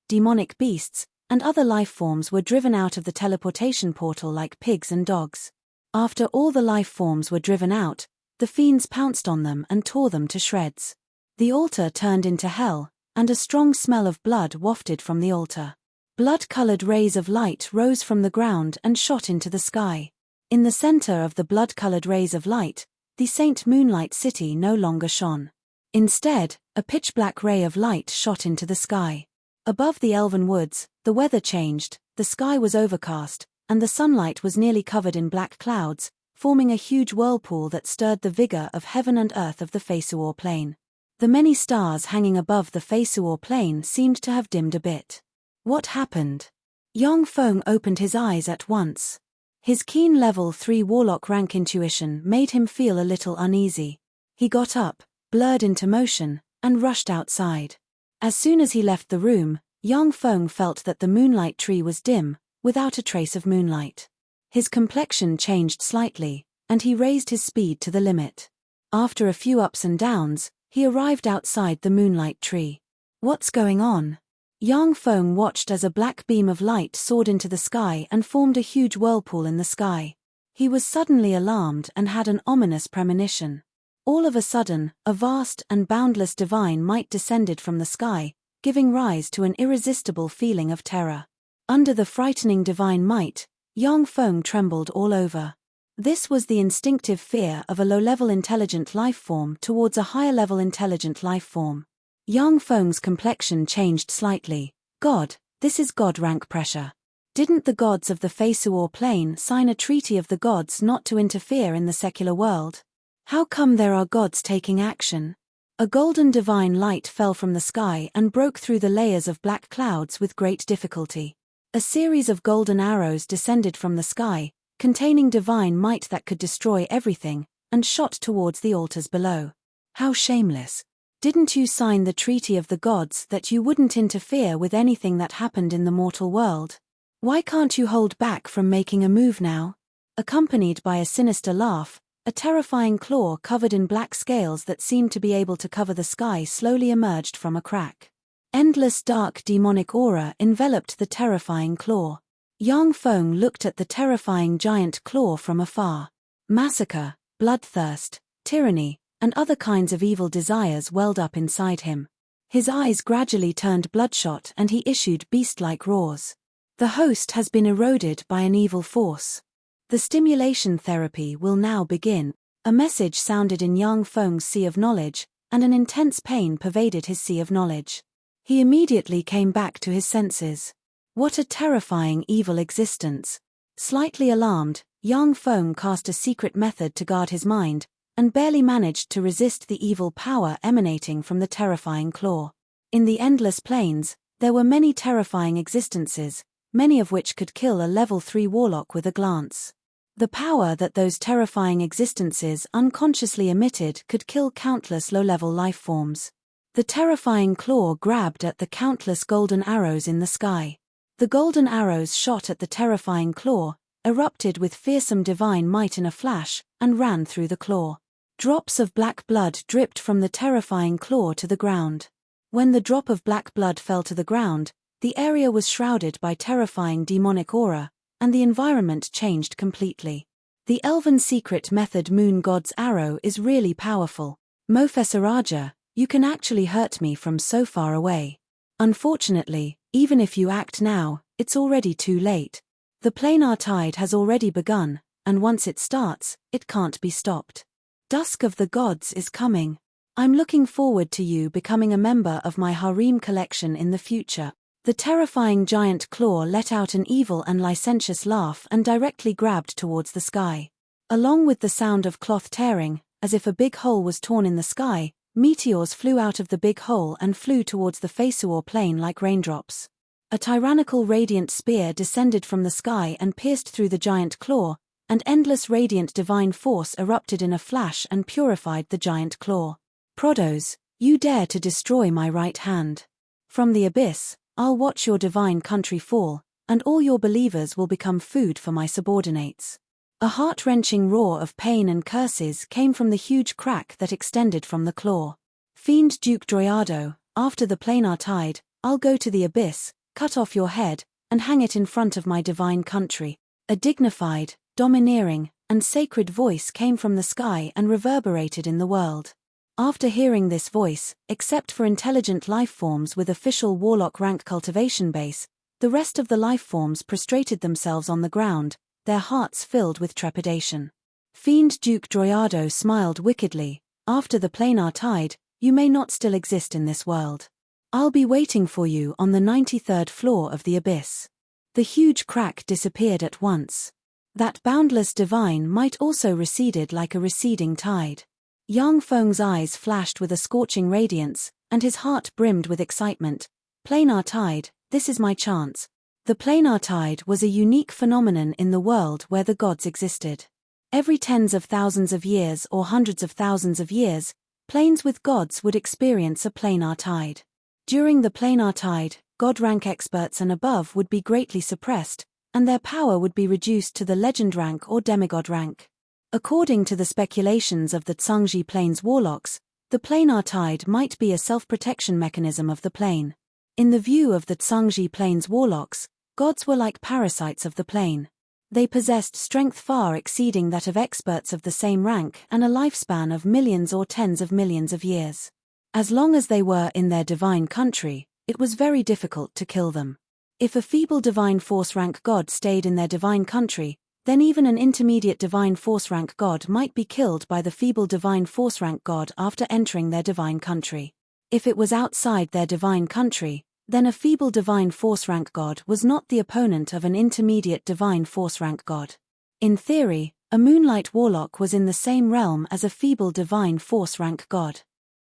demonic beasts, and other life forms were driven out of the teleportation portal like pigs and dogs. After all the life forms were driven out, the fiends pounced on them and tore them to shreds. The altar turned into hell, and a strong smell of blood wafted from the altar. Blood-colored rays of light rose from the ground and shot into the sky. In the center of the blood-colored rays of light, the Saint Moonlight City no longer shone. Instead, a pitch-black ray of light shot into the sky. Above the elven woods, the weather changed, the sky was overcast, and the sunlight was nearly covered in black clouds, forming a huge whirlpool that stirred the vigor of heaven and earth of the Feisuor plain. The many stars hanging above the Feisuor plain seemed to have dimmed a bit. What happened? Yong Feng opened his eyes at once. His keen level 3 warlock rank intuition made him feel a little uneasy. He got up, blurred into motion, and rushed outside. As soon as he left the room, Yong Feng felt that the moonlight tree was dim, without a trace of moonlight. His complexion changed slightly, and he raised his speed to the limit. After a few ups and downs, he arrived outside the moonlight tree. What's going on? Yong Feng watched as a black beam of light soared into the sky and formed a huge whirlpool in the sky. He was suddenly alarmed and had an ominous premonition. All of a sudden, a vast and boundless divine might descended from the sky, giving rise to an irresistible feeling of terror. Under the frightening divine might, Yong Feng trembled all over. This was the instinctive fear of a low-level intelligent life form towards a higher-level intelligent life form. Yong Feng's complexion changed slightly. God, this is God rank pressure. Didn't the gods of the Feisuor plane sign a treaty of the gods not to interfere in the secular world? How come there are gods taking action? A golden divine light fell from the sky and broke through the layers of black clouds with great difficulty. A series of golden arrows descended from the sky, containing divine might that could destroy everything, and shot towards the altars below. How shameless. Didn't you sign the treaty of the gods that you wouldn't interfere with anything that happened in the mortal world? Why can't you hold back from making a move now? Accompanied by a sinister laugh, a terrifying claw covered in black scales that seemed to be able to cover the sky slowly emerged from a crack. Endless dark demonic aura enveloped the terrifying claw. Yong Feng looked at the terrifying giant claw from afar. Massacre, bloodthirst, tyranny, and other kinds of evil desires welled up inside him. His eyes gradually turned bloodshot and he issued beast-like roars. The host has been eroded by an evil force. The stimulation therapy will now begin. A message sounded in Yong Feng's sea of knowledge, and an intense pain pervaded his sea of knowledge. He immediately came back to his senses. What a terrifying evil existence. Slightly alarmed, Yong Feng cast a secret method to guard his mind, and barely managed to resist the evil power emanating from the terrifying claw. In the endless plains, there were many terrifying existences, many of which could kill a level 3 warlock with a glance. The power that those terrifying existences unconsciously emitted could kill countless low-level life forms. The terrifying claw grabbed at the countless golden arrows in the sky. The golden arrows shot at the terrifying claw, erupted with fearsome divine might in a flash, and ran through the claw. Drops of black blood dripped from the terrifying claw to the ground. When the drop of black blood fell to the ground, the area was shrouded by terrifying demonic aura, and the environment changed completely. The elven secret method Moon God's arrow is really powerful. Mofessaraja, you can actually hurt me from so far away. Unfortunately, even if you act now, it's already too late. The planar tide has already begun, and once it starts, it can't be stopped. Dusk of the Gods is coming. I'm looking forward to you becoming a member of my harem collection in the future. The terrifying giant claw let out an evil and licentious laugh and directly grabbed towards the sky. Along with the sound of cloth tearing, as if a big hole was torn in the sky, meteors flew out of the big hole and flew towards the Feisuor plain like raindrops. A tyrannical radiant spear descended from the sky and pierced through the giant claw, and endless radiant divine force erupted in a flash and purified the giant claw. Prodos, you dare to destroy my right hand. From the abyss, I'll watch your divine country fall, and all your believers will become food for my subordinates. A heart-wrenching roar of pain and curses came from the huge crack that extended from the claw. Fiend Duke Droyado, after the planar tide, I'll go to the abyss, cut off your head, and hang it in front of my divine country. A dignified, domineering, and sacred voice came from the sky and reverberated in the world. After hearing this voice, except for intelligent lifeforms with official warlock rank cultivation base, the rest of the lifeforms prostrated themselves on the ground, their hearts filled with trepidation. Fiend Duke Droiado smiled wickedly. After the planar tide, you may not still exist in this world. I'll be waiting for you on the 93rd floor of the abyss. The huge crack disappeared at once. That boundless divine might also receded like a receding tide. Yang Feng's eyes flashed with a scorching radiance, and his heart brimmed with excitement. Planar tide, this is my chance. The planar tide was a unique phenomenon in the world where the gods existed. Every tens of thousands of years or hundreds of thousands of years, planes with gods would experience a planar tide. During the planar tide, god rank experts and above would be greatly suppressed, and their power would be reduced to the legend rank or demigod rank. According to the speculations of the Tsangji Plane's warlocks, the planar tide might be a self-protection mechanism of the plane. In the view of the Tsangji Plane's warlocks, gods were like parasites of the plane. They possessed strength far exceeding that of experts of the same rank and a lifespan of millions or tens of millions of years. As long as they were in their divine country, it was very difficult to kill them. If a feeble divine force rank god stayed in their divine country, then even an intermediate divine force rank god might be killed by the feeble divine force rank god after entering their divine country. If it was outside their divine country, then a feeble divine force rank god was not the opponent of an intermediate divine force rank god. In theory, a moonlight warlock was in the same realm as a feeble divine force rank god.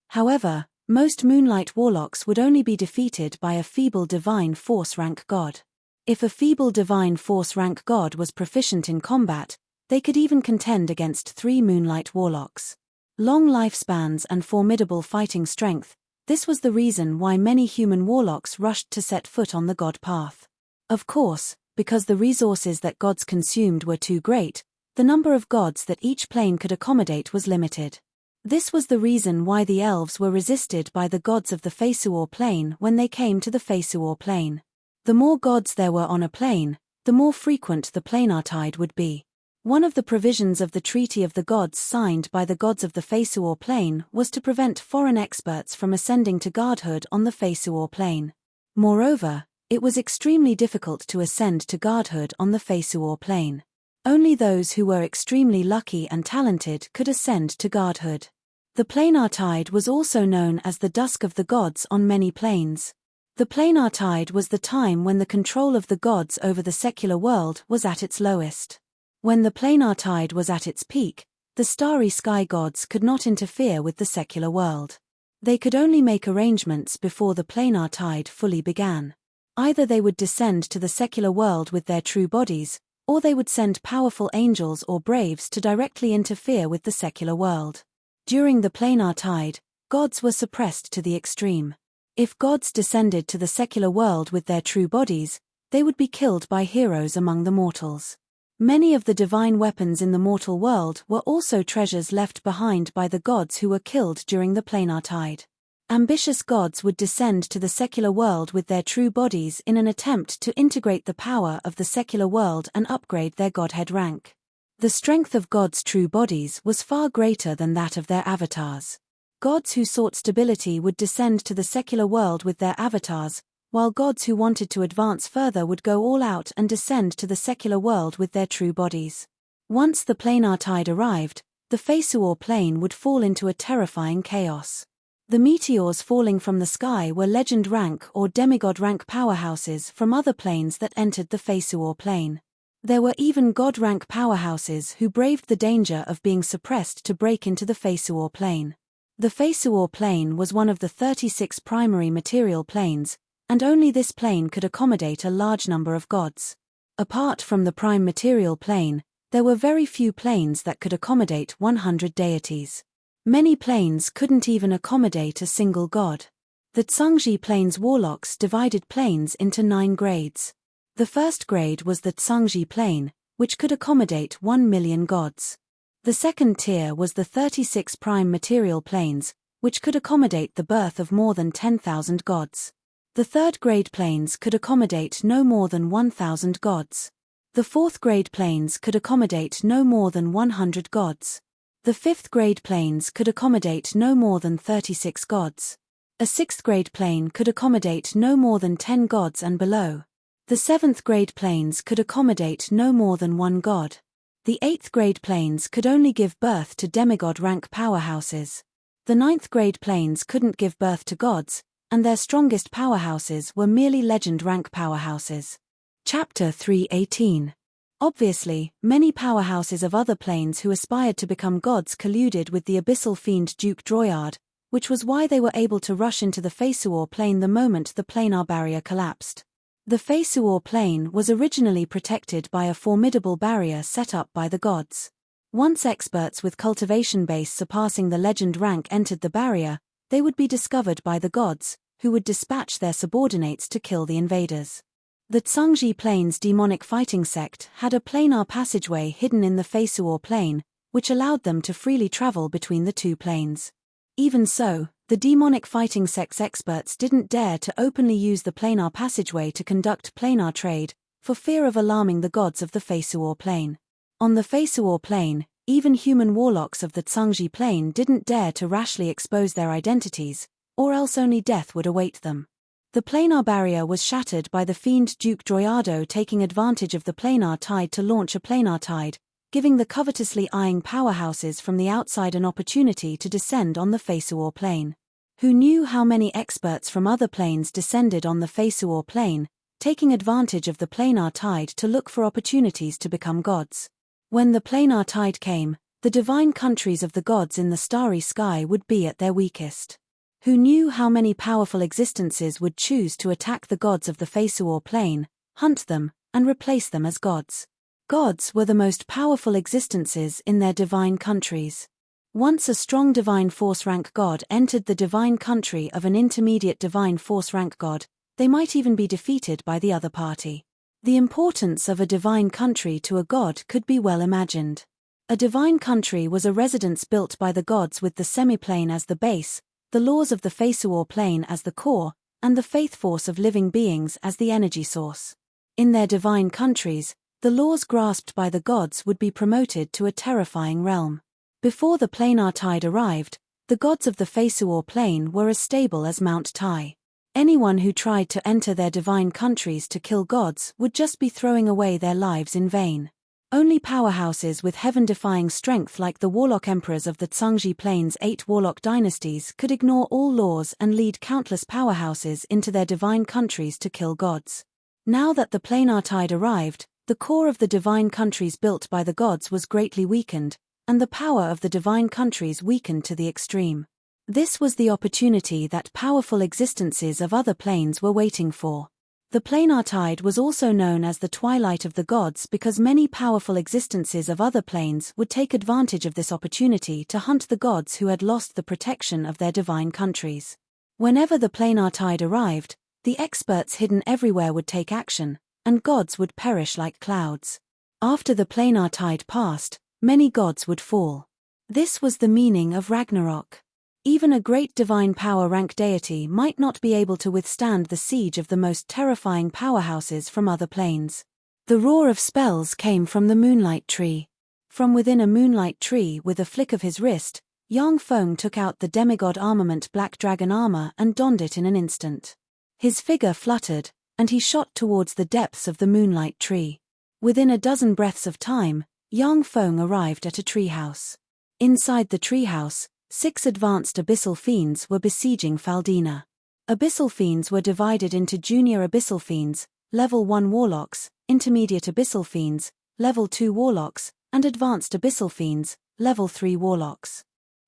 However, most moonlight warlocks would only be defeated by a feeble divine force rank god. If a feeble divine force rank god was proficient in combat, they could even contend against 3 moonlight warlocks. Long lifespans and formidable fighting strength, this was the reason why many human warlocks rushed to set foot on the god path. Of course, because the resources that gods consumed were too great, the number of gods that each plane could accommodate was limited. This was the reason why the elves were resisted by the gods of the Feisuor plane when they came to the Feisuor plane. The more gods there were on a plane, the more frequent the planar tide would be. One of the provisions of the Treaty of the Gods signed by the gods of the Feisuor plane was to prevent foreign experts from ascending to godhood on the Feisuor plane. Moreover, it was extremely difficult to ascend to godhood on the Feisuor plane. Only those who were extremely lucky and talented could ascend to godhood. The planar tide was also known as the dusk of the gods on many planes. The planar tide was the time when the control of the gods over the secular world was at its lowest. When the planar tide was at its peak, the starry sky gods could not interfere with the secular world. They could only make arrangements before the planar tide fully began. Either they would descend to the secular world with their true bodies, or they would send powerful angels or braves to directly interfere with the secular world. During the planar tide, gods were suppressed to the extreme. If gods descended to the secular world with their true bodies, they would be killed by heroes among the mortals. Many of the divine weapons in the mortal world were also treasures left behind by the gods who were killed during the planar tide. Ambitious gods would descend to the secular world with their true bodies in an attempt to integrate the power of the secular world and upgrade their godhead rank. The strength of gods' true bodies was far greater than that of their avatars. Gods who sought stability would descend to the secular world with their avatars, while gods who wanted to advance further would go all out and descend to the secular world with their true bodies. Once the planar tide arrived, the Feisuor plane would fall into a terrifying chaos. The meteors falling from the sky were legend rank or demigod rank powerhouses from other planes that entered the Feisuor plane. There were even god rank powerhouses who braved the danger of being suppressed to break into the Feisuor plane. The Feisuor plane was one of the 36 primary material planes, and only this plane could accommodate a large number of gods. Apart from the prime material plane, there were very few planes that could accommodate 100 deities. Many planes couldn't even accommodate a single god. The Tsangji plane's warlocks divided planes into 9 grades. The first grade was the Tsangji plane, which could accommodate 1 million gods. The second tier was the 36 prime material planes, which could accommodate the birth of more than 10,000 gods. The third grade planes could accommodate no more than 1,000 gods. The fourth grade planes could accommodate no more than 100 gods. The 5th grade planes could accommodate no more than 36 gods. A 6th grade plane could accommodate no more than 10 gods and below. The 7th grade planes could accommodate no more than 1 god. The 8th grade planes could only give birth to demigod rank powerhouses. The 9th grade planes couldn't give birth to gods, and their strongest powerhouses were merely legend rank powerhouses. Chapter 3:18. Obviously, many powerhouses of other planes who aspired to become gods colluded with the abyssal fiend Duke Droyard, which was why they were able to rush into the Fesuor plane the moment the planar barrier collapsed. The Fesuor plane was originally protected by a formidable barrier set up by the gods. Once experts with cultivation base surpassing the legend rank entered the barrier, they would be discovered by the gods, who would dispatch their subordinates to kill the invaders. The Tsungji plane's demonic fighting sect had a planar passageway hidden in the Fesuor plane, which allowed them to freely travel between the two planes. Even so, the demonic fighting sect's experts didn't dare to openly use the planar passageway to conduct planar trade, for fear of alarming the gods of the Fesuor plane. On the Fesuor plane, even human warlocks of the Tsungji plane didn't dare to rashly expose their identities, or else only death would await them. The planar barrier was shattered by the fiend Duke Droyardo taking advantage of the planar tide to launch a planar tide, giving the covetously eyeing powerhouses from the outside an opportunity to descend on the Fesuor plane. Who knew how many experts from other planes descended on the Fesuor plane, taking advantage of the planar tide to look for opportunities to become gods. When the planar tide came, the divine countries of the gods in the starry sky would be at their weakest. Who knew how many powerful existences would choose to attack the gods of the Fesuor plane, hunt them, and replace them as gods? Gods were the most powerful existences in their divine countries. Once a strong divine force rank god entered the divine country of an intermediate divine force rank god, they might even be defeated by the other party. The importance of a divine country to a god could be well imagined. A divine country was a residence built by the gods with the semiplane as the base, the laws of the Fesuor plane as the core, and the faith force of living beings as the energy source. In their divine countries, the laws grasped by the gods would be promoted to a terrifying realm. Before the planar tide arrived, the gods of the Fesuor plane were as stable as Mount Tai. Anyone who tried to enter their divine countries to kill gods would just be throwing away their lives in vain. Only powerhouses with heaven-defying strength like the warlock emperors of the Tsungji plane's 8 warlock dynasties could ignore all laws and lead countless powerhouses into their divine countries to kill gods. Now that the planar tide arrived, the core of the divine countries built by the gods was greatly weakened, and the power of the divine countries weakened to the extreme. This was the opportunity that powerful existences of other planes were waiting for. The planar tide was also known as the twilight of the gods because many powerful existences of other planes would take advantage of this opportunity to hunt the gods who had lost the protection of their divine countries. Whenever the planar tide arrived, the experts hidden everywhere would take action, and gods would perish like clouds. After the planar tide passed, many gods would fall. This was the meaning of Ragnarok. Even a great divine power rank deity might not be able to withstand the siege of the most terrifying powerhouses from other planes. The roar of spells came from the moonlight tree. From within a moonlight tree with a flick of his wrist, Yang Feng took out the demigod armament Black Dragon armor and donned it in an instant. His figure fluttered, and he shot towards the depths of the moonlight tree. Within a dozen breaths of time, Yang Feng arrived at a treehouse. Inside the treehouse, 6 advanced abyssal fiends were besieging Faldina. Abyssal fiends were divided into junior abyssal fiends, level 1 warlocks, intermediate abyssal fiends, level 2 warlocks, and advanced abyssal fiends, level 3 warlocks.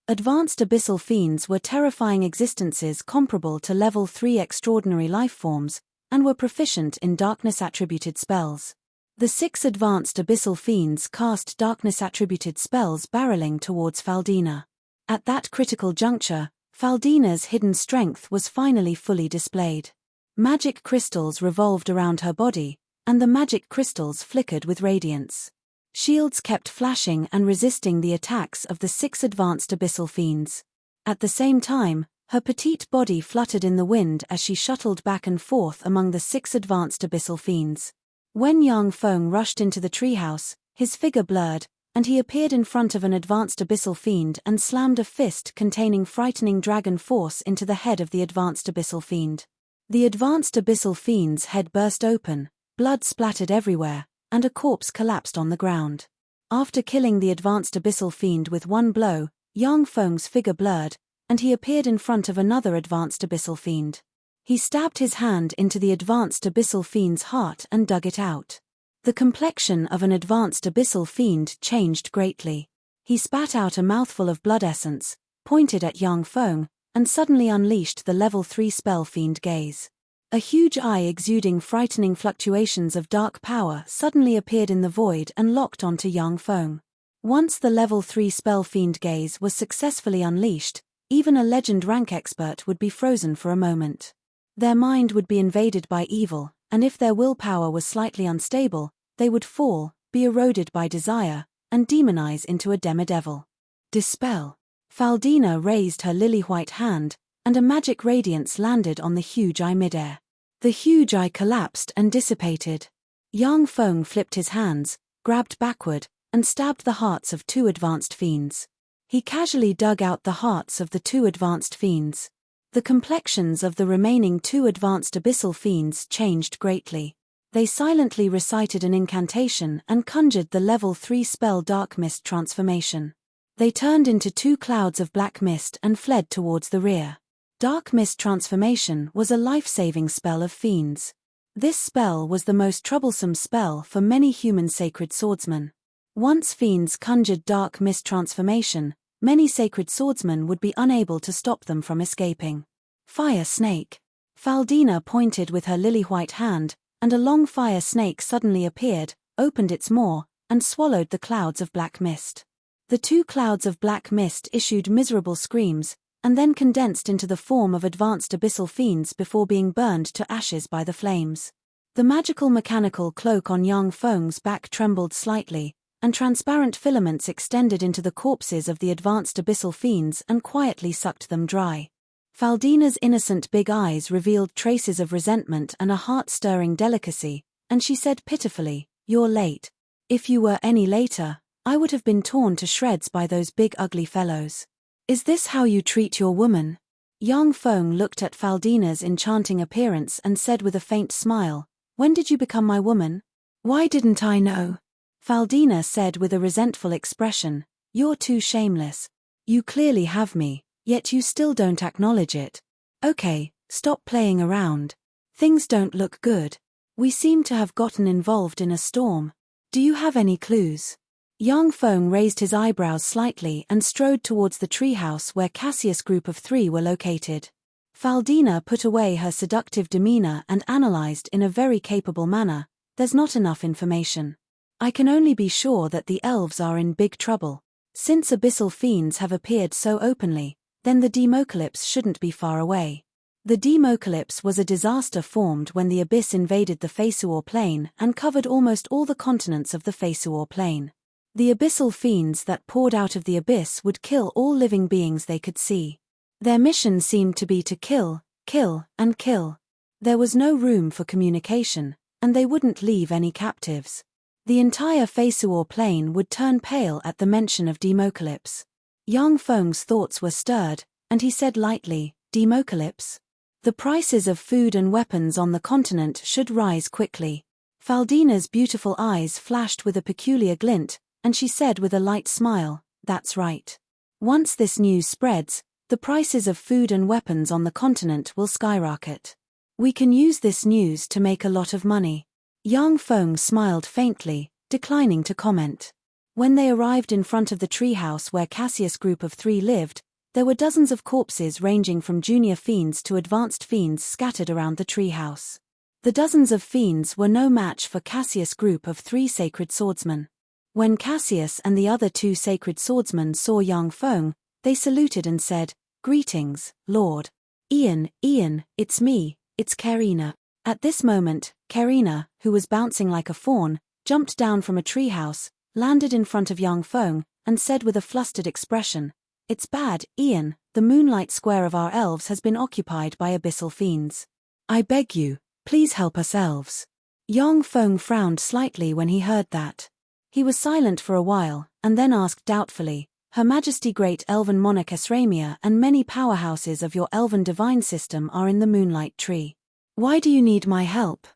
Advanced abyssal fiends were terrifying existences comparable to level 3 extraordinary life forms, and were proficient in darkness-attributed spells. The 6 advanced abyssal fiends cast darkness-attributed spells barreling towards Faldina. At that critical juncture, Faldina's hidden strength was finally fully displayed. Magic crystals revolved around her body, and the magic crystals flickered with radiance. Shields kept flashing and resisting the attacks of the 6 advanced abyssal fiends. At the same time, her petite body fluttered in the wind as she shuttled back and forth among the 6 advanced abyssal fiends. When Yang Feng rushed into the treehouse, his figure blurred, and he appeared in front of an advanced abyssal fiend and slammed a fist containing frightening dragon force into the head of the advanced abyssal fiend. The advanced abyssal fiend's head burst open, blood splattered everywhere, and a corpse collapsed on the ground. After killing the advanced abyssal fiend with one blow, Yang Feng's figure blurred, and he appeared in front of another advanced abyssal fiend. He stabbed his hand into the advanced abyssal fiend's heart and dug it out. The complexion of an advanced abyssal fiend changed greatly. He spat out a mouthful of blood essence, pointed at Yang Feng, and suddenly unleashed the level 3 spell Fiend Gaze. A huge eye exuding frightening fluctuations of dark power suddenly appeared in the void and locked onto Yang Feng. Once the level 3 spell Fiend Gaze was successfully unleashed, even a legend rank expert would be frozen for a moment. Their mind would be invaded by evil, and if their willpower was slightly unstable, they would fall, be eroded by desire, and demonize into a demidevil. Dispel. Faldina raised her lily-white hand, and a magic radiance landed on the huge eye midair. The huge eye collapsed and dissipated. Yang Feng flipped his hands, grabbed backward, and stabbed the hearts of 2 advanced fiends. He casually dug out the hearts of the 2 advanced fiends. The complexions of the remaining 2 advanced abyssal fiends changed greatly. They silently recited an incantation and conjured the level 3 spell Dark Mist transformation. They turned into 2 clouds of black mist and fled towards the rear. Dark Mist transformation was a life-saving spell of fiends. This spell was the most troublesome spell for many human sacred swordsmen. Once fiends conjured Dark Mist transformation, many sacred swordsmen would be unable to stop them from escaping. Fire snake. Faldina pointed with her lily-white hand, and a long fire snake suddenly appeared, opened its maw, and swallowed the clouds of black mist. The 2 clouds of black mist issued miserable screams, and then condensed into the form of advanced abyssal fiends before being burned to ashes by the flames. The magical mechanical cloak on Yang Feng's back trembled slightly, and transparent filaments extended into the corpses of the advanced abyssal fiends and quietly sucked them dry. Faldina's innocent big eyes revealed traces of resentment and a heart-stirring delicacy, and she said pitifully, "You're late. If you were any later, I would have been torn to shreds by those big ugly fellows. Is this how you treat your woman?" Yang Feng looked at Faldina's enchanting appearance and said with a faint smile, "When did you become my woman?" "Why didn't I know?" Faldina said with a resentful expression, "You're too shameless. You clearly have me, yet you still don't acknowledge it. Okay, stop playing around. Things don't look good. We seem to have gotten involved in a storm. Do you have any clues?" Yang Feng raised his eyebrows slightly and strode towards the treehouse where Cassius' group of 3 were located. Faldina put away her seductive demeanor and analyzed in a very capable manner, "There's not enough information. I can only be sure that the elves are in big trouble. Since abyssal fiends have appeared so openly, then the democalypse shouldn't be far away." The democalypse was a disaster formed when the abyss invaded the Feisuor plane and covered almost all the continents of the Feisuor plane. The abyssal fiends that poured out of the abyss would kill all living beings they could see. Their mission seemed to be to kill, kill, and kill. There was no room for communication, and they wouldn't leave any captives. The entire Feisuor plane would turn pale at the mention of democalypse. Yang Feng's thoughts were stirred, and he said lightly, "Democalypse? The prices of food and weapons on the continent should rise quickly." Faldina's beautiful eyes flashed with a peculiar glint, and she said with a light smile, "That's right. Once this news spreads, the prices of food and weapons on the continent will skyrocket. We can use this news to make a lot of money." Yang Feng smiled faintly, declining to comment. When they arrived in front of the treehouse where Cassius' group of 3 lived, there were dozens of corpses ranging from junior fiends to advanced fiends scattered around the treehouse. The dozens of fiends were no match for Cassius' group of 3 sacred swordsmen. When Cassius and the other 2 sacred swordsmen saw Yang Feng, they saluted and said, "Greetings, Lord. Ian, it's me, it's Karina." At this moment, Karina, who was bouncing like a fawn, jumped down from a treehouse, landed in front of Yang Feng, and said with a flustered expression, "It's bad, Ian, the moonlight square of our elves has been occupied by abyssal fiends. I beg you, please help us elves." Yang Feng frowned slightly when he heard that. He was silent for a while, and then asked doubtfully, Her Majesty Great Elven Monarch Esramia and many powerhouses of your Elven divine system are in the Moonlight Tree. Why do you need my help?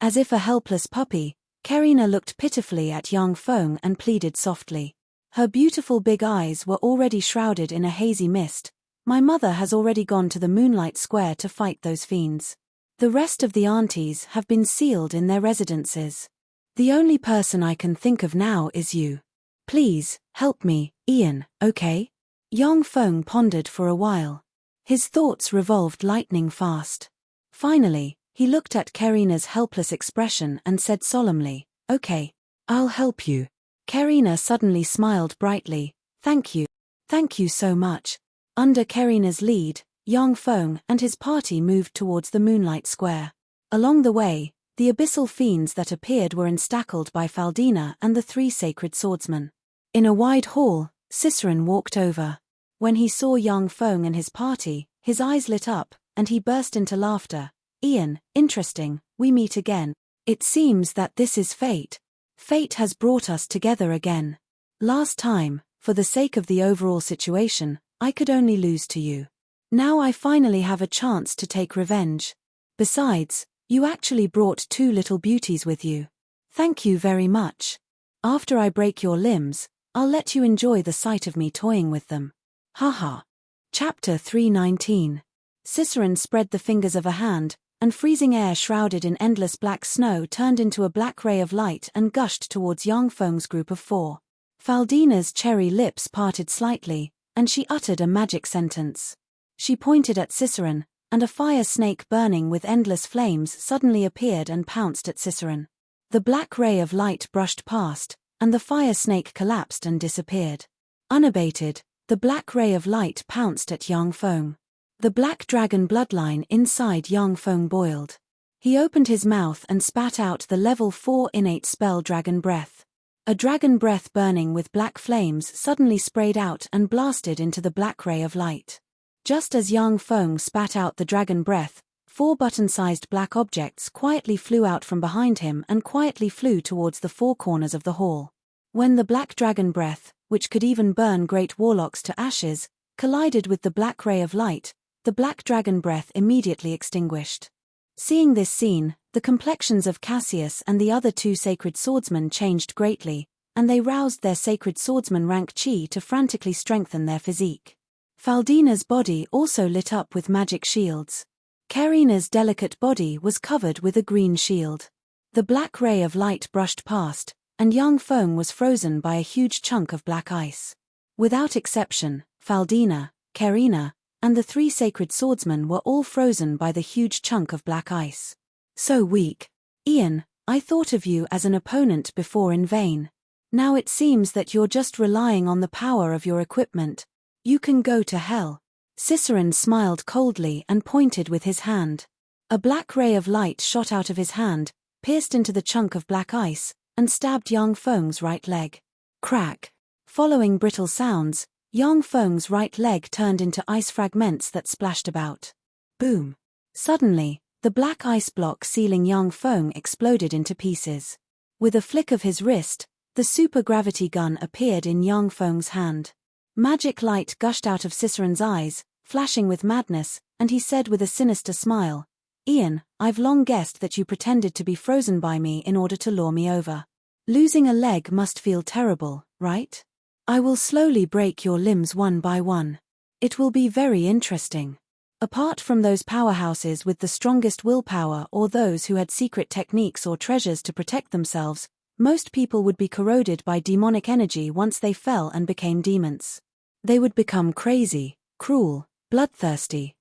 As if a helpless puppy, Karina looked pitifully at young Feng and pleaded softly. Her beautiful big eyes were already shrouded in a hazy mist. My mother has already gone to the Moonlight Square to fight those fiends. The rest of the aunties have been sealed in their residences. The only person I can think of now is you. Please, help me, Ian, okay? Young Feng pondered for a while. His thoughts revolved lightning fast. Finally, he looked at Karina's helpless expression and said solemnly, Okay, I'll help you. Karina suddenly smiled brightly. Thank you. Thank you so much. Under Karina's lead, Yang Feng and his party moved towards the Moonlight Square. Along the way, the abyssal fiends that appeared were enstackled by Faldina and the three sacred swordsmen. In a wide hall, Cicerin walked over. When he saw Yang Feng and his party, his eyes lit up, and he burst into laughter. Ian, interesting, we meet again. It seems that this is fate. Fate has brought us together again. Last time, for the sake of the overall situation, I could only lose to you. Now I finally have a chance to take revenge. Besides, you actually brought two little beauties with you. Thank you very much. After I break your limbs, I'll let you enjoy the sight of me toying with them. Haha. Chapter 319. Cicerin spread the fingers of a hand, and freezing air shrouded in endless black snow turned into a black ray of light and gushed towards Yang Feng's group of four. Faldina's cherry lips parted slightly, and she uttered a magic sentence. She pointed at Cicerin, and a fire snake burning with endless flames suddenly appeared and pounced at Cicerin. The black ray of light brushed past, and the fire snake collapsed and disappeared. Unabated, the black ray of light pounced at Yang Feng. The black dragon bloodline inside Yang Feng boiled. He opened his mouth and spat out the level 4 innate spell Dragon Breath. A dragon breath burning with black flames suddenly sprayed out and blasted into the black ray of light. Just as Yang Feng spat out the dragon breath, 4 button-sized black objects quietly flew out from behind him and quietly flew towards the 4 corners of the hall. When the black dragon breath, which could even burn great warlocks to ashes, collided with the black ray of light, the black dragon breath immediately extinguished. Seeing this scene, the complexions of Cassius and the other 2 sacred swordsmen changed greatly, and they roused their sacred swordsman rank chi to frantically strengthen their physique. Faldina's body also lit up with magic shields. Karina's delicate body was covered with a green shield. The black ray of light brushed past, and Yang Feng was frozen by a huge chunk of black ice. Without exception, Faldina, Karina, and the 3 sacred swordsmen were all frozen by the huge chunk of black ice. So weak. Ian, I thought of you as an opponent before in vain. Now it seems that you're just relying on the power of your equipment. You can go to hell. Cicerin smiled coldly and pointed with his hand. A black ray of light shot out of his hand, pierced into the chunk of black ice, and stabbed Yang Feng's right leg. Crack. Following brittle sounds, Yang Feng's right leg turned into ice fragments that splashed about. Boom. Suddenly, the black ice block sealing Yang Feng exploded into pieces. With a flick of his wrist, the super-gravity gun appeared in Yang Feng's hand. Magic light gushed out of Cicerin's eyes, flashing with madness, and he said with a sinister smile, Ian, I've long guessed that you pretended to be frozen by me in order to lure me over. Losing a leg must feel terrible, right? I will slowly break your limbs one by one. It will be very interesting. Apart from those powerhouses with the strongest willpower or those who had secret techniques or treasures to protect themselves, most people would be corroded by demonic energy once they fell and became demons. They would become crazy, cruel, bloodthirsty.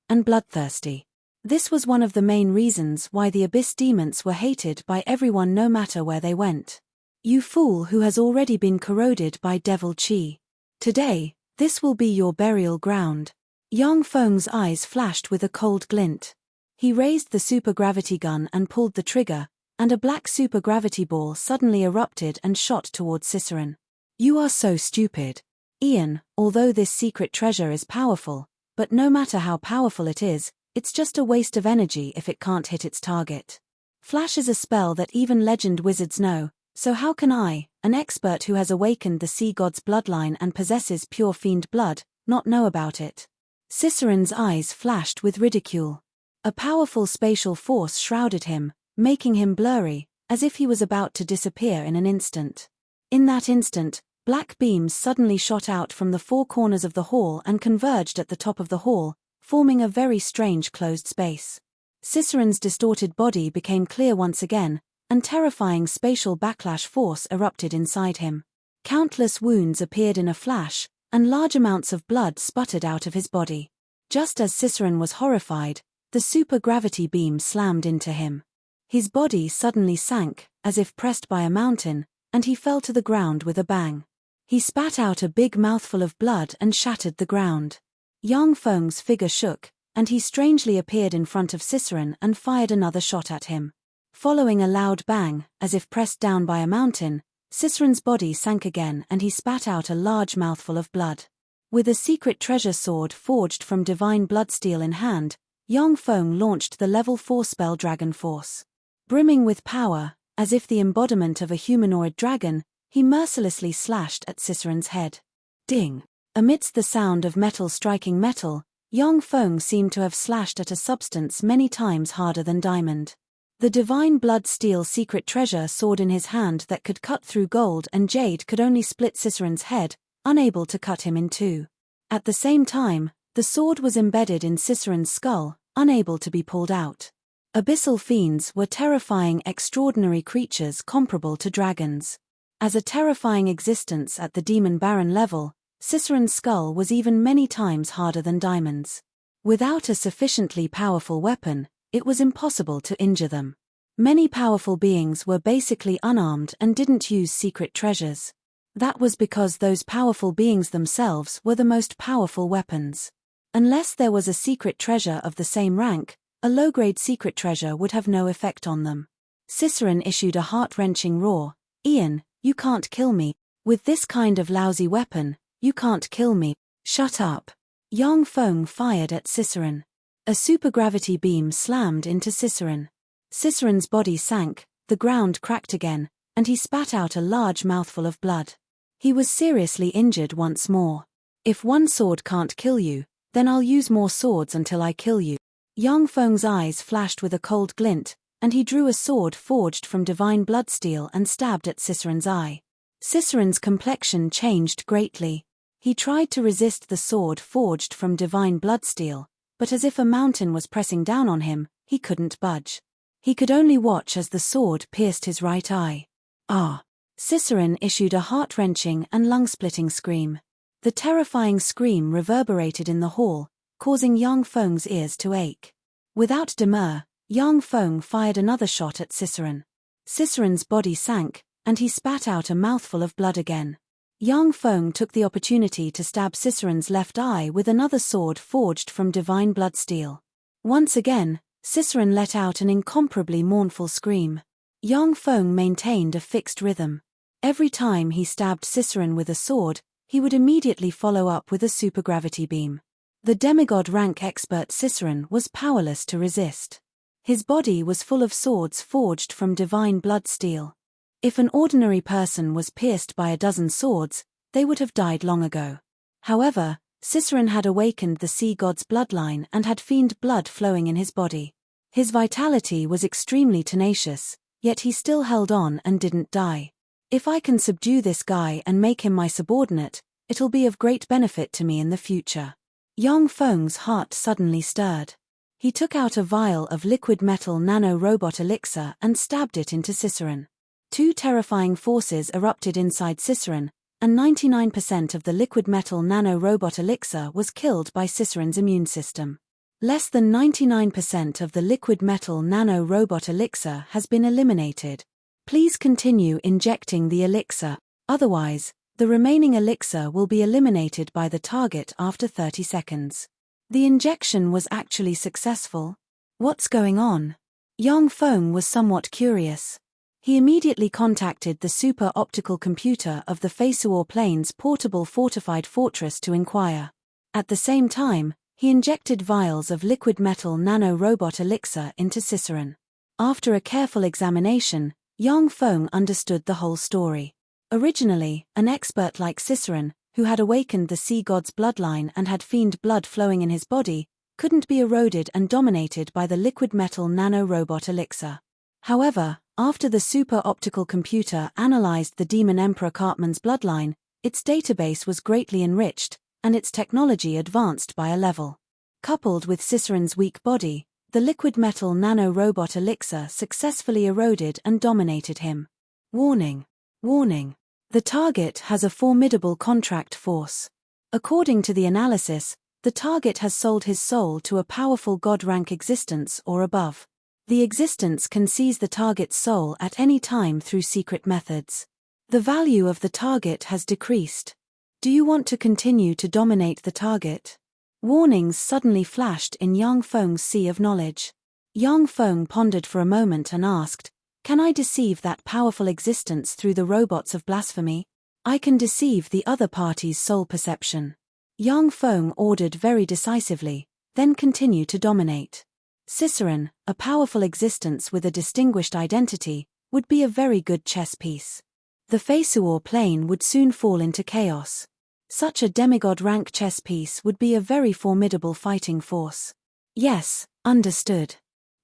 This was one of the main reasons why the Abyss demons were hated by everyone no matter where they went. You fool who has already been corroded by devil chi. Today, this will be your burial ground. Yang Feng's eyes flashed with a cold glint. He raised the supergravity gun and pulled the trigger, and a black supergravity ball suddenly erupted and shot towards Cicerin. You are so stupid. Ian, although this secret treasure is powerful, but no matter how powerful it is, it's just a waste of energy if it can't hit its target. Flash is a spell that even legend wizards know, so how can I, an expert who has awakened the sea god's bloodline and possesses pure fiend blood, not know about it? Ciceron's eyes flashed with ridicule. A powerful spatial force shrouded him, making him blurry, as if he was about to disappear in an instant. In that instant, black beams suddenly shot out from the four corners of the hall and converged at the top of the hall, forming a very strange closed space. Ciceron's distorted body became clear once again, and terrifying spatial backlash force erupted inside him. Countless wounds appeared in a flash, and large amounts of blood sputtered out of his body. Just as Ciceron was horrified, the super-gravity beam slammed into him. His body suddenly sank, as if pressed by a mountain, and he fell to the ground with a bang. He spat out a big mouthful of blood and shattered the ground. Yang Feng's figure shook, and he strangely appeared in front of Ciceron and fired another shot at him. Following a loud bang, as if pressed down by a mountain, Ciceron's body sank again and he spat out a large mouthful of blood. With a secret treasure sword forged from divine bloodsteel in hand, Yang Feng launched the level 4 spell Dragon Force. Brimming with power, as if the embodiment of a humanoid dragon, he mercilessly slashed at Ciceron's head. Ding! Amidst the sound of metal striking metal, Yang Feng seemed to have slashed at a substance many times harder than diamond. The divine blood steel secret treasure sword in his hand that could cut through gold and jade could only split Ciceron's head, unable to cut him in two. At the same time, the sword was embedded in Ciceron's skull, unable to be pulled out. Abyssal fiends were terrifying extraordinary creatures comparable to dragons. As a terrifying existence at the demon baron level, Ciceron's skull was even many times harder than diamonds. Without a sufficiently powerful weapon, it was impossible to injure them. Many powerful beings were basically unarmed and didn't use secret treasures. That was because those powerful beings themselves were the most powerful weapons. Unless there was a secret treasure of the same rank, a low-grade secret treasure would have no effect on them. Ciceron issued a heart-wrenching roar. "Ian, you can't kill me. With this kind of lousy weapon, you can't kill me. Shut up." Yang Feng fired at Ciceron. A supergravity beam slammed into Ciceron. Ciceron's body sank, the ground cracked again, and he spat out a large mouthful of blood. He was seriously injured once more. "If one sword can't kill you, then I'll use more swords until I kill you." Yang Feng's eyes flashed with a cold glint, and he drew a sword forged from divine bloodsteel and stabbed at Ciceron's eye. Ciceron's complexion changed greatly. He tried to resist the sword forged from divine bloodsteel, but as if a mountain was pressing down on him, he couldn't budge. He could only watch as the sword pierced his right eye. "Ah!" Ciceron issued a heart-wrenching and lung-splitting scream. The terrifying scream reverberated in the hall, causing Yang Feng's ears to ache. Without demur, Yang Feng fired another shot at Ciceron. Ciceron's body sank, and he spat out a mouthful of blood again. Yang Feng took the opportunity to stab Ciceron's left eye with another sword forged from divine bloodsteel. Once again, Ciceron let out an incomparably mournful scream. Yang Feng maintained a fixed rhythm. Every time he stabbed Ciceron with a sword, he would immediately follow up with a supergravity beam. The demigod rank expert Ciceron was powerless to resist. His body was full of swords forged from divine blood steel. If an ordinary person was pierced by a dozen swords, they would have died long ago. However, Ciceron had awakened the sea god's bloodline and had fiend blood flowing in his body. His vitality was extremely tenacious, yet he still held on and didn't die. "If I can subdue this guy and make him my subordinate, it'll be of great benefit to me in the future." Yang Feng's heart suddenly stirred. He took out a vial of liquid metal nano-robot elixir and stabbed it into Ciceron. Two terrifying forces erupted inside Ciceron, and 99% of the liquid metal nano-robot elixir was killed by Ciceron's immune system. Less than 99% of the liquid metal nano-robot elixir has been eliminated. Please continue injecting the elixir, otherwise, the remaining elixir will be eliminated by the target after 30 seconds. The injection was actually successful. What's going on? Yang Feng was somewhat curious. He immediately contacted the super optical computer of the Feisuor Plains portable fortified fortress to inquire. At the same time, he injected vials of liquid metal nano-robot elixir into Ciceron. After a careful examination, Yang Feng understood the whole story. Originally, an expert like Ciceron, who had awakened the sea god's bloodline and had fiend blood flowing in his body, couldn't be eroded and dominated by the liquid metal nano-robot elixir. However, after the super-optical computer analyzed the demon Emperor Cartman's bloodline, its database was greatly enriched, and its technology advanced by a level. Coupled with Ciceron's weak body, the liquid metal nano-robot elixir successfully eroded and dominated him. Warning. Warning. The target has a formidable contract force. According to the analysis, the target has sold his soul to a powerful god-rank existence or above. The existence can seize the target's soul at any time through secret methods. The value of the target has decreased. Do you want to continue to dominate the target? Warnings suddenly flashed in Yang Feng's sea of knowledge. Yang Feng pondered for a moment and asked, "Can I deceive that powerful existence through the robots of blasphemy? I can deceive the other party's soul perception." Yang Feng ordered very decisively, "Then continue to dominate." Ciceron, a powerful existence with a distinguished identity, would be a very good chess piece. The Fesuor plane would soon fall into chaos. Such a demigod-rank chess piece would be a very formidable fighting force. Yes, understood.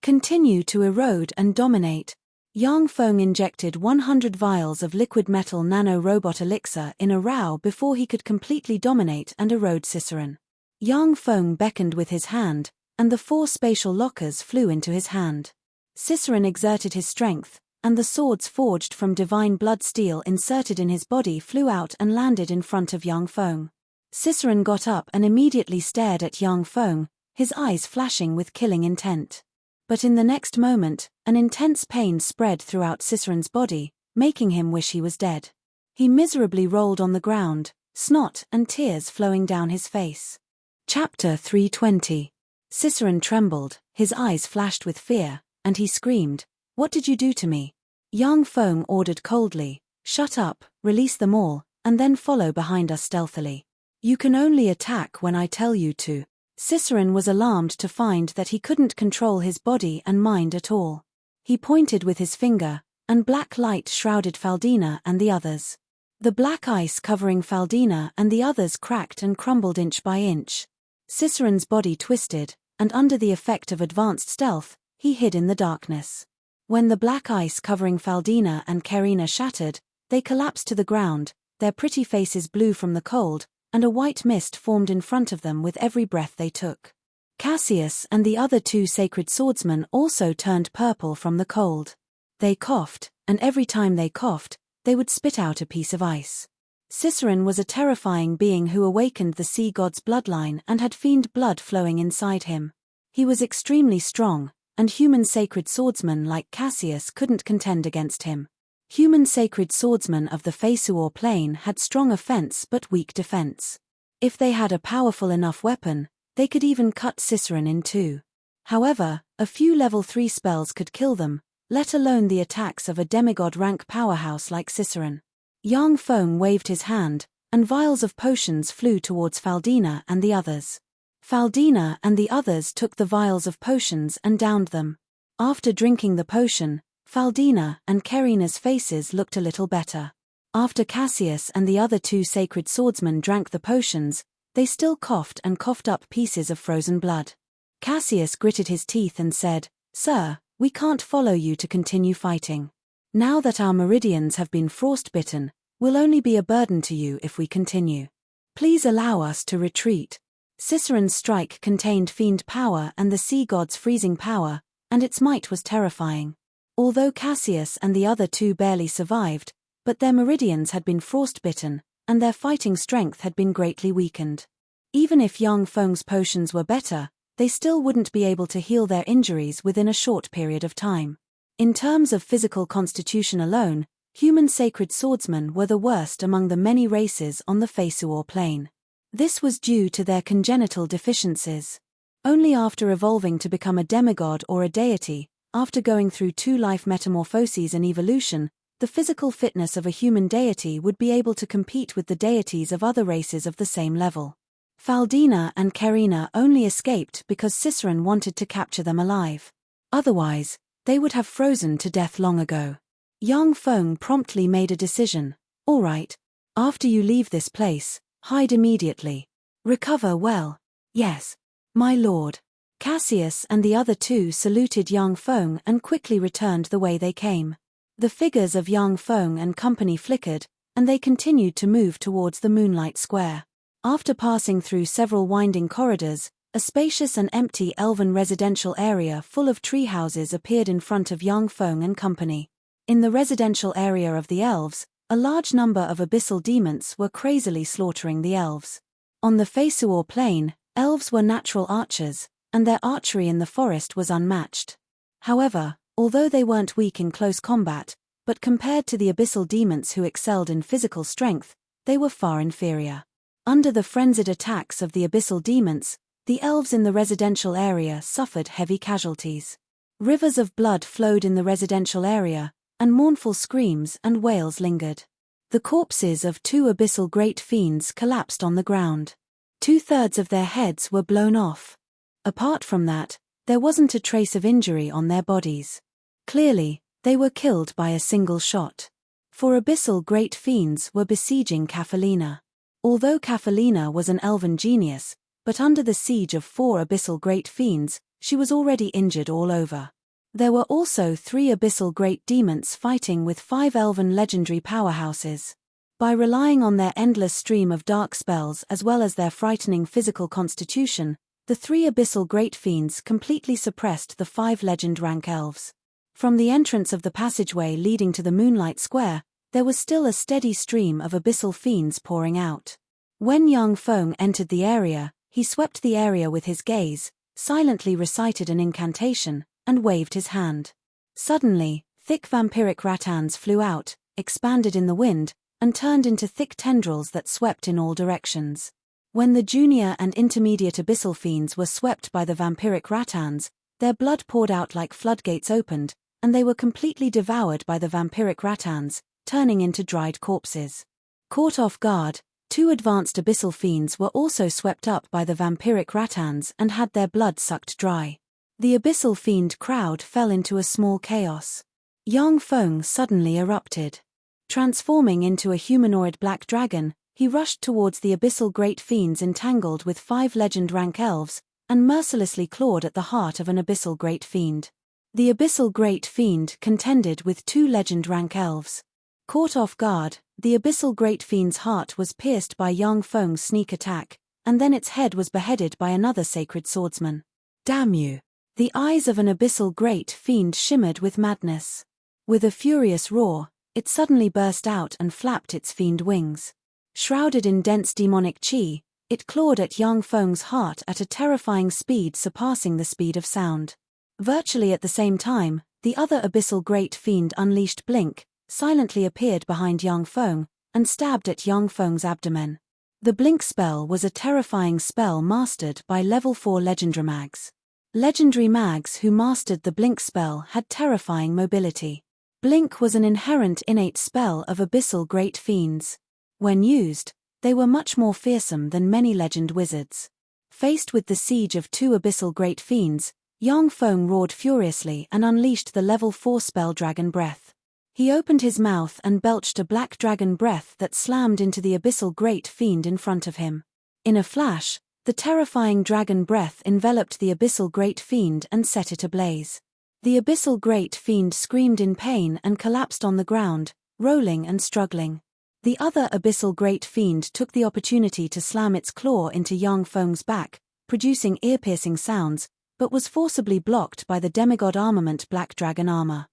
Continue to erode and dominate. Yang Feng injected 100 vials of liquid metal nano-robot elixir in a row before he could completely dominate and erode Ciceron. Yang Feng beckoned with his hand, and the 4 spatial lockers flew into his hand. Ciceron exerted his strength, and the swords forged from divine blood steel inserted in his body flew out and landed in front of Yang Feng. Ciceron got up and immediately stared at Yang Feng, his eyes flashing with killing intent. But in the next moment, an intense pain spread throughout Ciceron's body, making him wish he was dead. He miserably rolled on the ground, snot and tears flowing down his face. Chapter 320. Ciceron trembled, his eyes flashed with fear, and he screamed, "What did you do to me?" Yang Feng ordered coldly, "Shut up, release them all, and then follow behind us stealthily. You can only attack when I tell you to." Ciceron was alarmed to find that he couldn't control his body and mind at all. He pointed with his finger, and black light shrouded Faldina and the others. The black ice covering Faldina and the others cracked and crumbled inch by inch. Ciceron's body twisted, and under the effect of advanced stealth, he hid in the darkness. When the black ice covering Faldina and Carina shattered, they collapsed to the ground, their pretty faces blue from the cold, and a white mist formed in front of them with every breath they took. Cassius and the other 2 sacred swordsmen also turned purple from the cold. They coughed, and every time they coughed, they would spit out a piece of ice. Ciceron was a terrifying being who awakened the sea god's bloodline and had fiend blood flowing inside him. He was extremely strong, and human sacred swordsmen like Cassius couldn't contend against him. Human sacred swordsmen of the Fesuor plane had strong offense but weak defense. If they had a powerful enough weapon, they could even cut Ciceron in 2. However, a few level 3 spells could kill them, let alone the attacks of a demigod-rank powerhouse like Ciceron. Yang Feng waved his hand, and vials of potions flew towards Faldina and the others. Faldina and the others took the vials of potions and downed them. After drinking the potion, Faldina and Carina's faces looked a little better. After Cassius and the other 2 sacred swordsmen drank the potions, they still coughed and coughed up pieces of frozen blood. Cassius gritted his teeth and said, "Sir, we can't follow you to continue fighting. Now that our meridians have been frostbitten, we'll only be a burden to you if we continue. Please allow us to retreat." Ciceron's strike contained fiend power and the sea god's freezing power, and its might was terrifying. Although Cassius and the other 2 barely survived, but their meridians had been frostbitten, and their fighting strength had been greatly weakened. Even if Yang Feng's potions were better, they still wouldn't be able to heal their injuries within a short period of time. In terms of physical constitution alone, human sacred swordsmen were the worst among the many races on the Fesuor plane. This was due to their congenital deficiencies. Only after evolving to become a demigod or a deity, after going through 2 life metamorphoses and evolution, the physical fitness of a human deity would be able to compete with the deities of other races of the same level. Faldina and Carina only escaped because Ciceron wanted to capture them alive. Otherwise, they would have frozen to death long ago. Yang Feng promptly made a decision. All right. After you leave this place, hide immediately. Recover well. Yes, my lord. Cassius and the other two saluted Yang Feng and quickly returned the way they came. The figures of Yang Feng and company flickered, and they continued to move towards the Moonlight Square. After passing through several winding corridors, a spacious and empty elven residential area full of tree houses appeared in front of Yang Feng and company. In the residential area of the elves, a large number of abyssal demons were crazily slaughtering the elves. On the Fesuor plain, elves were natural archers, and their archery in the forest was unmatched. However, although they weren't weak in close combat, but compared to the abyssal demons who excelled in physical strength, they were far inferior. Under the frenzied attacks of the abyssal demons, the elves in the residential area suffered heavy casualties. Rivers of blood flowed in the residential area, and mournful screams and wails lingered. The corpses of two abyssal great fiends collapsed on the ground. 2/3 of their heads were blown off. Apart from that, there wasn't a trace of injury on their bodies. Clearly, they were killed by a single shot. 4 abyssal great fiends were besieging Caphalina. Although Caphalina was an elven genius, but under the siege of 4 abyssal great fiends, she was already injured all over. There were also 3 abyssal great demons fighting with 5 elven legendary powerhouses. By relying on their endless stream of dark spells as well as their frightening physical constitution, the 3 abyssal great fiends completely suppressed the 5 legend rank elves. From the entrance of the passageway leading to the Moonlight Square, there was still a steady stream of abyssal fiends pouring out. When Yang Feng entered the area, he swept the area with his gaze, silently recited an incantation, and waved his hand. Suddenly, thick vampiric rattans flew out, expanded in the wind, and turned into thick tendrils that swept in all directions. When the junior and intermediate abyssal fiends were swept by the vampiric rattans, their blood poured out like floodgates opened, and they were completely devoured by the vampiric rattans, turning into dried corpses. Caught off guard, 2 advanced abyssal fiends were also swept up by the vampiric rattans and had their blood sucked dry. The abyssal fiend crowd fell into a small chaos. Yang Feng suddenly erupted. Transforming into a humanoid black dragon, he rushed towards the abyssal great fiends entangled with 5 legend rank elves, and mercilessly clawed at the heart of an abyssal great fiend. The abyssal great fiend contended with 2 legend rank elves. Caught off guard, the abyssal great fiend's heart was pierced by Yang Feng's sneak attack, and then its head was beheaded by another sacred swordsman. Damn you! The eyes of an abyssal great fiend shimmered with madness. With a furious roar, it suddenly burst out and flapped its fiend wings. Shrouded in dense demonic chi, it clawed at Yang Feng's heart at a terrifying speed surpassing the speed of sound. Virtually at the same time, the other abyssal great fiend unleashed Blink, silently appeared behind Yang Feng, and stabbed at Yang Feng's abdomen. The Blink spell was a terrifying spell mastered by level 4 legendary mags. Legendary mags who mastered the Blink spell had terrifying mobility. Blink was an inherent innate spell of abyssal great fiends. When used, they were much more fearsome than many legend wizards. Faced with the siege of 2 abyssal great fiends, Yang Feng roared furiously and unleashed the level 4 spell Dragon Breath. He opened his mouth and belched a black dragon breath that slammed into the abyssal great fiend in front of him. In a flash, the terrifying dragon breath enveloped the abyssal great fiend and set it ablaze. The abyssal great fiend screamed in pain and collapsed on the ground, rolling and struggling. The other abyssal great fiend took the opportunity to slam its claw into Yang Feng's back, producing ear-piercing sounds, but was forcibly blocked by the demigod armament black dragon armor.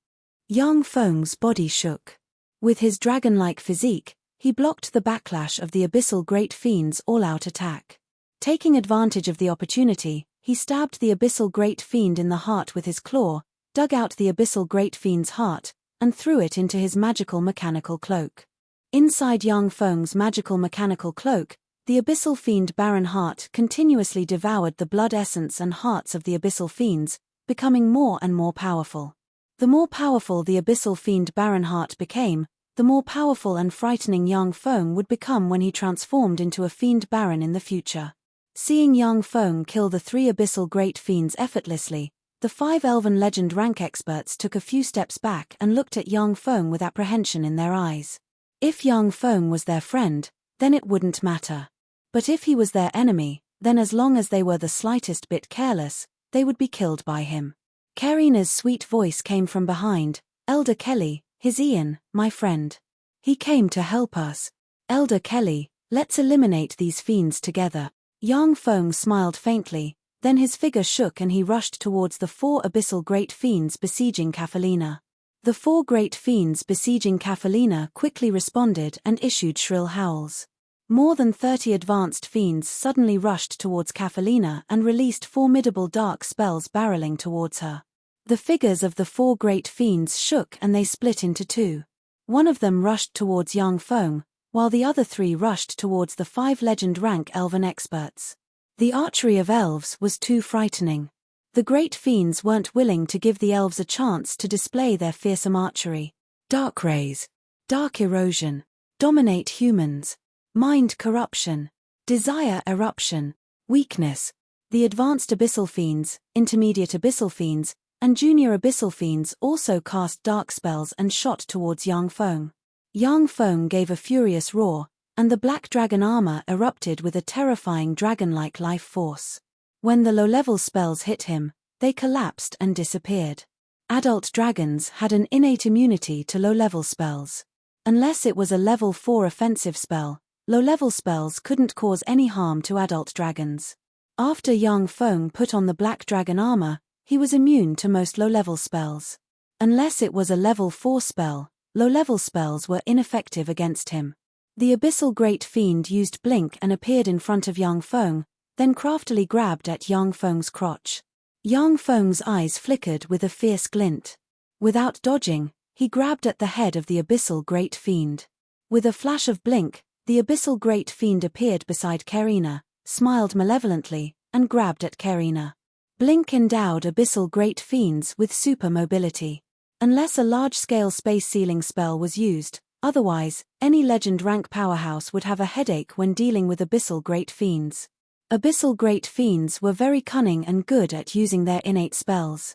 Yang Feng's body shook. With his dragon-like physique, he blocked the backlash of the abyssal great fiend's all-out attack. Taking advantage of the opportunity, he stabbed the abyssal great fiend in the heart with his claw, dug out the abyssal great fiend's heart, and threw it into his magical mechanical cloak. Inside Yang Feng's magical mechanical cloak, the abyssal fiend Baron Heart continuously devoured the blood essence and hearts of the abyssal fiends, becoming more and more powerful. The more powerful the abyssal fiend Baron Heart became, the more powerful and frightening Yang Feng would become when he transformed into a fiend baron in the future. Seeing Yang Feng kill the 3 abyssal great fiends effortlessly, the 5 elven legend rank experts took a few steps back and looked at Yang Feng with apprehension in their eyes. If Yang Feng was their friend, then it wouldn't matter. But if he was their enemy, then as long as they were the slightest bit careless, they would be killed by him. Karina's sweet voice came from behind. Elder Kelly, his Ian, my friend. He came to help us. Elder Kelly, let's eliminate these fiends together. Yang Feng smiled faintly, then his figure shook and he rushed towards the 4 abyssal great fiends besieging Kafalina. The 4 great fiends besieging Kafalina quickly responded and issued shrill howls. More than 30 advanced fiends suddenly rushed towards Kafalina and released formidable dark spells barreling towards her. The figures of the 4 great fiends shook and they split into 2. One of them rushed towards Yang Feng, while the other 3 rushed towards the 5 legend rank elven experts. The archery of elves was too frightening. The great fiends weren't willing to give the elves a chance to display their fearsome archery. Dark rays, dark erosion, dominate humans, mind corruption, desire eruption, weakness. The advanced abyssal fiends, intermediate abyssal fiends, and junior abyssal fiends also cast dark spells and shot towards Yang Feng. Yang Feng gave a furious roar, and the black dragon armor erupted with a terrifying dragon-like life force. When the low-level spells hit him, they collapsed and disappeared. Adult dragons had an innate immunity to low-level spells. Unless it was a level 4 offensive spell, low-level spells couldn't cause any harm to adult dragons. After Yang Feng put on the black dragon armor, he was immune to most low-level spells. Unless it was a level 4 spell, low-level spells were ineffective against him. The abyssal great fiend used blink and appeared in front of Yang Feng, then craftily grabbed at Yang Feng's crotch. Yang Feng's eyes flickered with a fierce glint. Without dodging, he grabbed at the head of the abyssal great fiend. With a flash of blink, the abyssal great fiend appeared beside Karina, smiled malevolently, and grabbed at Karina. Blink endowed abyssal great fiends with super mobility. Unless a large-scale space-sealing spell was used, otherwise, any legend rank powerhouse would have a headache when dealing with abyssal great fiends. Abyssal great fiends were very cunning and good at using their innate spells.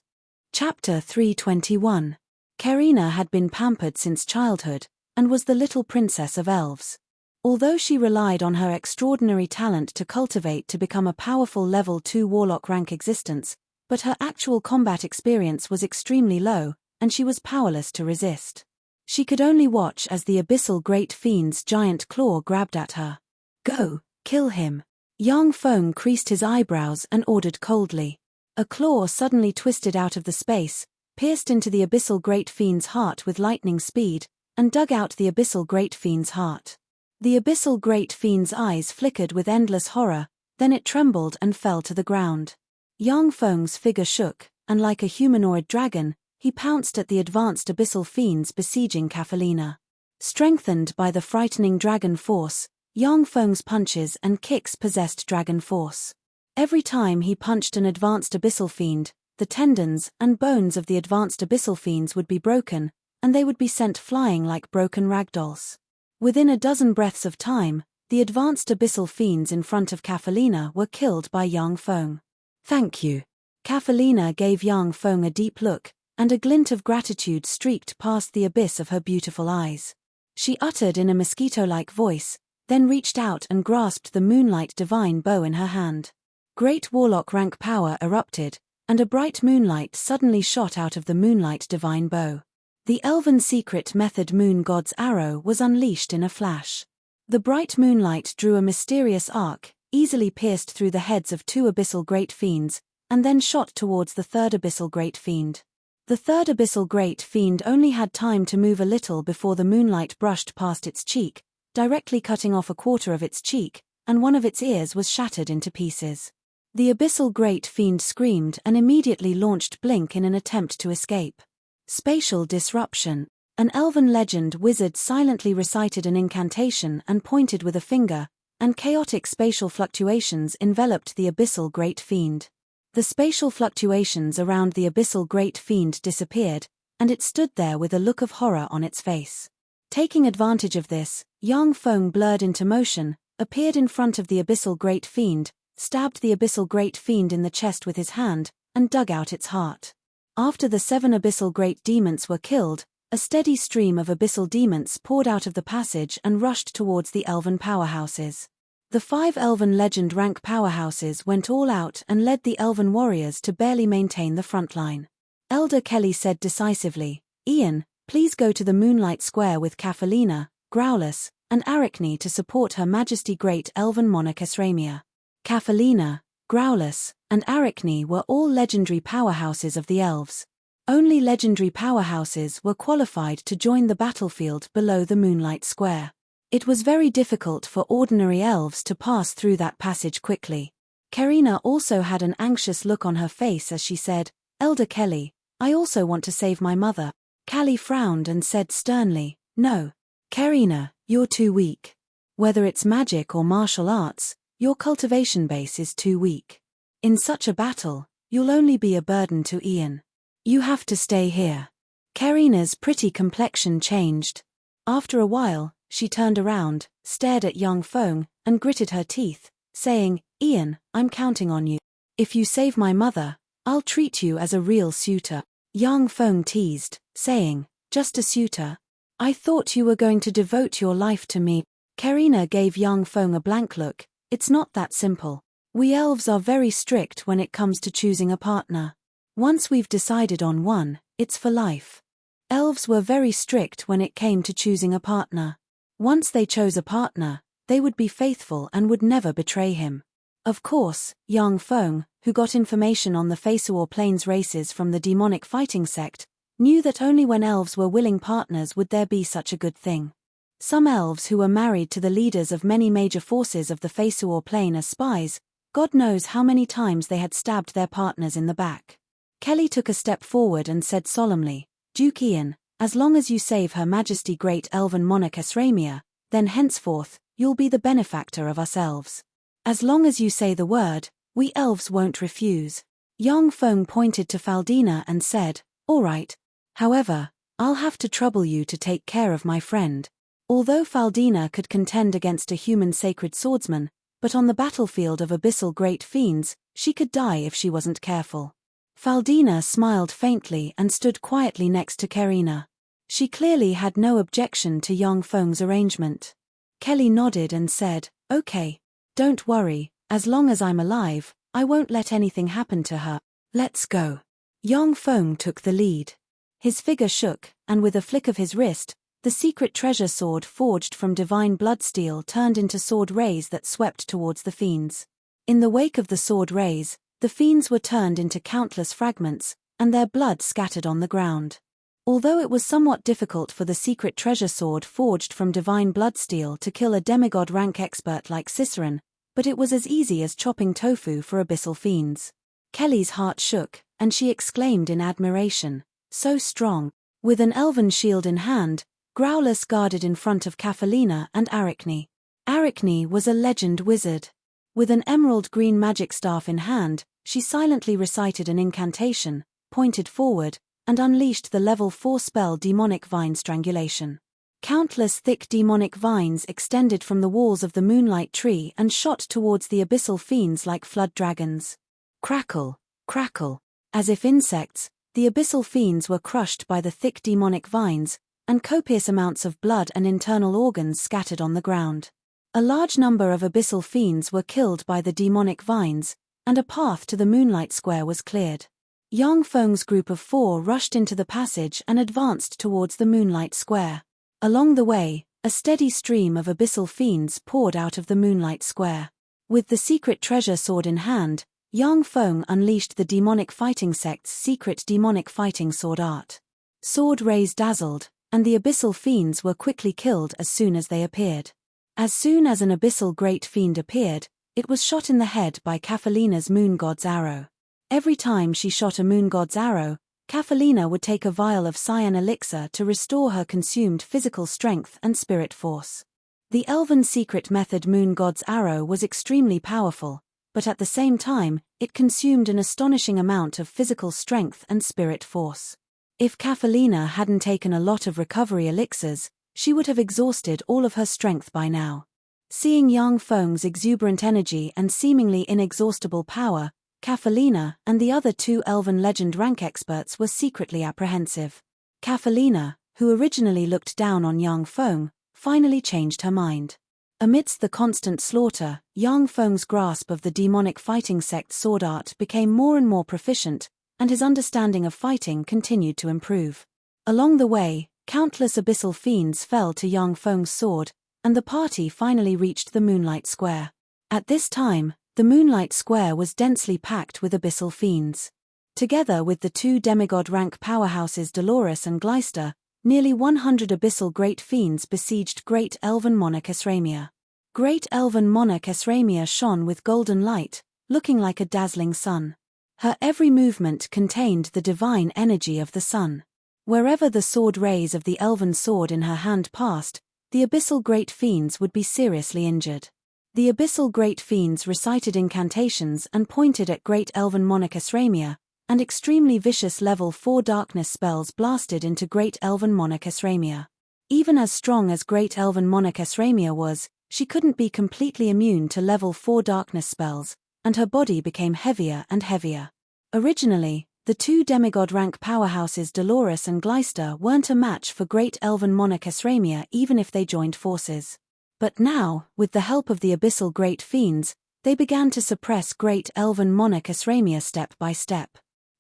Chapter 321. Karina had been pampered since childhood, and was the little princess of elves. Although she relied on her extraordinary talent to cultivate to become a powerful level 2 warlock rank existence, but her actual combat experience was extremely low, and she was powerless to resist. She could only watch as the abyssal great fiend's giant claw grabbed at her. Go, kill him. Yang Feng creased his eyebrows and ordered coldly. A claw suddenly twisted out of the space, pierced into the abyssal great fiend's heart with lightning speed, and dug out the abyssal great fiend's heart. The abyssal great fiend's eyes flickered with endless horror, then it trembled and fell to the ground. Yang Feng's figure shook, and like a humanoid dragon, he pounced at the advanced abyssal fiends besieging Kafalina. Strengthened by the frightening dragon force, Yang Feng's punches and kicks possessed dragon force. Every time he punched an advanced abyssal fiend, the tendons and bones of the advanced abyssal fiends would be broken, and they would be sent flying like broken ragdolls. Within a dozen breaths of time, the advanced abyssal fiends in front of Kafalina were killed by Yang Feng. Thank you. Kafalina gave Yang Feng a deep look, and a glint of gratitude streaked past the abyss of her beautiful eyes. She uttered in a mosquito-like voice, then reached out and grasped the moonlight divine bow in her hand. Great warlock rank power erupted, and a bright moonlight suddenly shot out of the moonlight divine bow. The elven secret method moon god's arrow was unleashed in a flash. The bright moonlight drew a mysterious arc, easily pierced through the heads of 2 abyssal great fiends, and then shot towards the 3rd abyssal great fiend. The 3rd abyssal great fiend only had time to move a little before the moonlight brushed past its cheek, directly cutting off a quarter of its cheek, and one of its ears was shattered into pieces. The abyssal great fiend screamed and immediately launched Blink in an attempt to escape. Spatial disruption. An elven legend wizard silently recited an incantation and pointed with a finger, and chaotic spatial fluctuations enveloped the abyssal great fiend. The spatial fluctuations around the abyssal great fiend disappeared, and it stood there with a look of horror on its face. Taking advantage of this, Yang Feng blurred into motion, appeared in front of the abyssal great fiend, stabbed the abyssal great fiend in the chest with his hand, and dug out its heart. After the 7 abyssal great demons were killed, A steady stream of abyssal demons poured out of the passage and rushed towards the elven powerhouses. The 5 elven legend rank powerhouses went all out and led the elven warriors to barely maintain the front line. Elder Kelly said decisively, "Ian, please go to the Moonlight Square with Kafelina, Growlus, and Arachne to support Her Majesty Great Elven Monarch Esramia." Kafelina, Growlus, and Arachne were all legendary powerhouses of the elves. Only legendary powerhouses were qualified to join the battlefield below the Moonlight Square. It was very difficult for ordinary elves to pass through that passage quickly. Karina also had an anxious look on her face as she said, "Elder Kelly, I also want to save my mother." Callie frowned and said sternly, "No. Karina, you're too weak. Whether it's magic or martial arts, your cultivation base is too weak. In such a battle, you'll only be a burden to Ian. You have to stay here." Karina's pretty complexion changed. After a while, she turned around, stared at young Feng, and gritted her teeth, saying, "Ian, I'm counting on you. If you save my mother, I'll treat you as a real suitor." Young Feng teased, saying, "Just a suitor? I thought you were going to devote your life to me." Karina gave young Feng a blank look. "It's not that simple. We elves are very strict when it comes to choosing a partner. Once we've decided on one, it's for life." Elves were very strict when it came to choosing a partner. Once they chose a partner, they would be faithful and would never betray him. Of course, young Feng, who got information on the Fesuor Plains races from the demonic fighting sect, knew that only when elves were willing partners would there be such a good thing. Some elves who were married to the leaders of many major forces of the Fesuor Plain as spies, God knows how many times they had stabbed their partners in the back. Kelly took a step forward and said solemnly, "Duke Ian, as long as you save Her Majesty Great Elven Monarch Esramia, then henceforth, you'll be the benefactor of us elves. As long as you say the word, we elves won't refuse." Young Feng pointed to Faldina and said, "All right. However, I'll have to trouble you to take care of my friend." Although Faldina could contend against a human sacred swordsman, but on the battlefield of abyssal great fiends, she could die if she wasn't careful. Faldina smiled faintly and stood quietly next to Karina. She clearly had no objection to young Feng's arrangement. Kelly nodded and said, "Okay. Don't worry, as long as I'm alive, I won't let anything happen to her. Let's go." Young Feng took the lead. His figure shook, and with a flick of his wrist, the secret treasure sword forged from divine bloodsteel turned into sword rays that swept towards the fiends. In the wake of the sword rays, the fiends were turned into countless fragments, and their blood scattered on the ground. Although it was somewhat difficult for the secret treasure sword forged from divine bloodsteel to kill a demigod rank expert like Ciceron, but it was as easy as chopping tofu for abyssal fiends. Kelly's heart shook, and she exclaimed in admiration, "So strong." With an elven shield in hand, Growlus guarded in front of Kafelina and Arachne. Arachne was a legend wizard. With an emerald green magic staff in hand, she silently recited an incantation, pointed forward, and unleashed the level 4 spell Demonic Vine Strangulation. Countless thick demonic vines extended from the walls of the Moonlight Tree and shot towards the abyssal fiends like flood dragons. Crackle, crackle. As if insects, the abyssal fiends were crushed by the thick demonic vines, and copious amounts of blood and internal organs scattered on the ground. A large number of abyssal fiends were killed by the demonic vines, and a path to the Moonlight Square was cleared. Young Feng's group of 4 rushed into the passage and advanced towards the Moonlight Square. Along the way, a steady stream of abyssal fiends poured out of the Moonlight Square. With the secret treasure sword in hand, young Feng unleashed the demonic fighting sect's secret demonic fighting sword art. Sword rays dazzled, and the abyssal fiends were quickly killed as soon as they appeared. As soon as an abyssal great fiend appeared, it was shot in the head by Kafelina's moon god's arrow. Every time she shot a moon god's arrow, Kafelina would take a vial of cyan elixir to restore her consumed physical strength and spirit force. The elven secret method moon god's arrow was extremely powerful, but at the same time, it consumed an astonishing amount of physical strength and spirit force. If Kafelina hadn't taken a lot of recovery elixirs, she would have exhausted all of her strength by now. Seeing young Feng's exuberant energy and seemingly inexhaustible power, Kafelina and the other 2 elven legend rank experts were secretly apprehensive. Kafelina, who originally looked down on Yang Feng, finally changed her mind. Amidst the constant slaughter, Yang Feng's grasp of the demonic fighting sect's sword art became more and more proficient, and his understanding of fighting continued to improve. Along the way, countless abyssal fiends fell to Yang Feng's sword, and the party finally reached the Moonlight Square. At this time, the Moonlight Square was densely packed with abyssal fiends. Together with the two demigod-rank powerhouses Dolores and Gleister, nearly 100 abyssal great fiends besieged Great Elven Monarch Esramia. Great Elven Monarch Esramia shone with golden light, looking like a dazzling sun. Her every movement contained the divine energy of the sun. Wherever the sword rays of the elven sword in her hand passed, the abyssal great fiends would be seriously injured. The abyssal great fiends recited incantations and pointed at Great Elven Monarch Esramia, and extremely vicious level 4 darkness spells blasted into Great Elven Monarch Esramia. Even as strong as Great Elven Monarch Esramia was, she couldn't be completely immune to level 4 darkness spells, and her body became heavier and heavier. Originally, the two demigod-rank powerhouses Dolores and Gleister weren't a match for Great Elven Monarch Esramia even if they joined forces. But now, with the help of the abyssal great fiends, they began to suppress Great Elven Monarch Esramia step by step.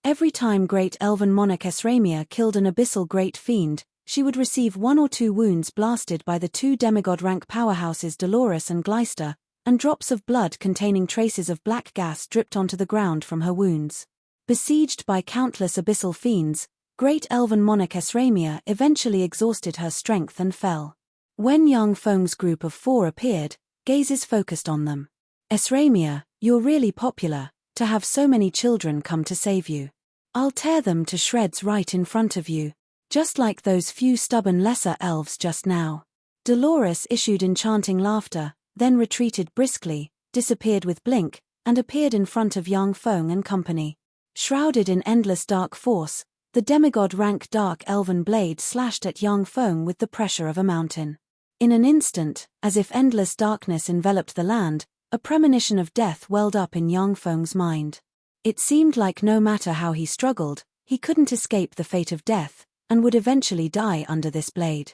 Every time Great Elven Monarch Esramia killed an abyssal great fiend, she would receive 1 or 2 wounds blasted by the two demigod-rank powerhouses Dolores and Gleister, and drops of blood containing traces of black gas dripped onto the ground from her wounds. Besieged by countless abyssal fiends, Great Elven Monarch Esramia eventually exhausted her strength and fell. When Yang Feng's group of 4 appeared, gazes focused on them. "Esramia, you're really popular, to have so many children come to save you. I'll tear them to shreds right in front of you, just like those few stubborn lesser elves just now." Dolores issued enchanting laughter, then retreated briskly, disappeared with blink, and appeared in front of Yang Feng and company. Shrouded in endless dark force, the demigod-rank dark elven blade slashed at Yang Feng with the pressure of a mountain. In an instant, as if endless darkness enveloped the land, a premonition of death welled up in Yang Feng's mind. It seemed like no matter how he struggled, he couldn't escape the fate of death, and would eventually die under this blade.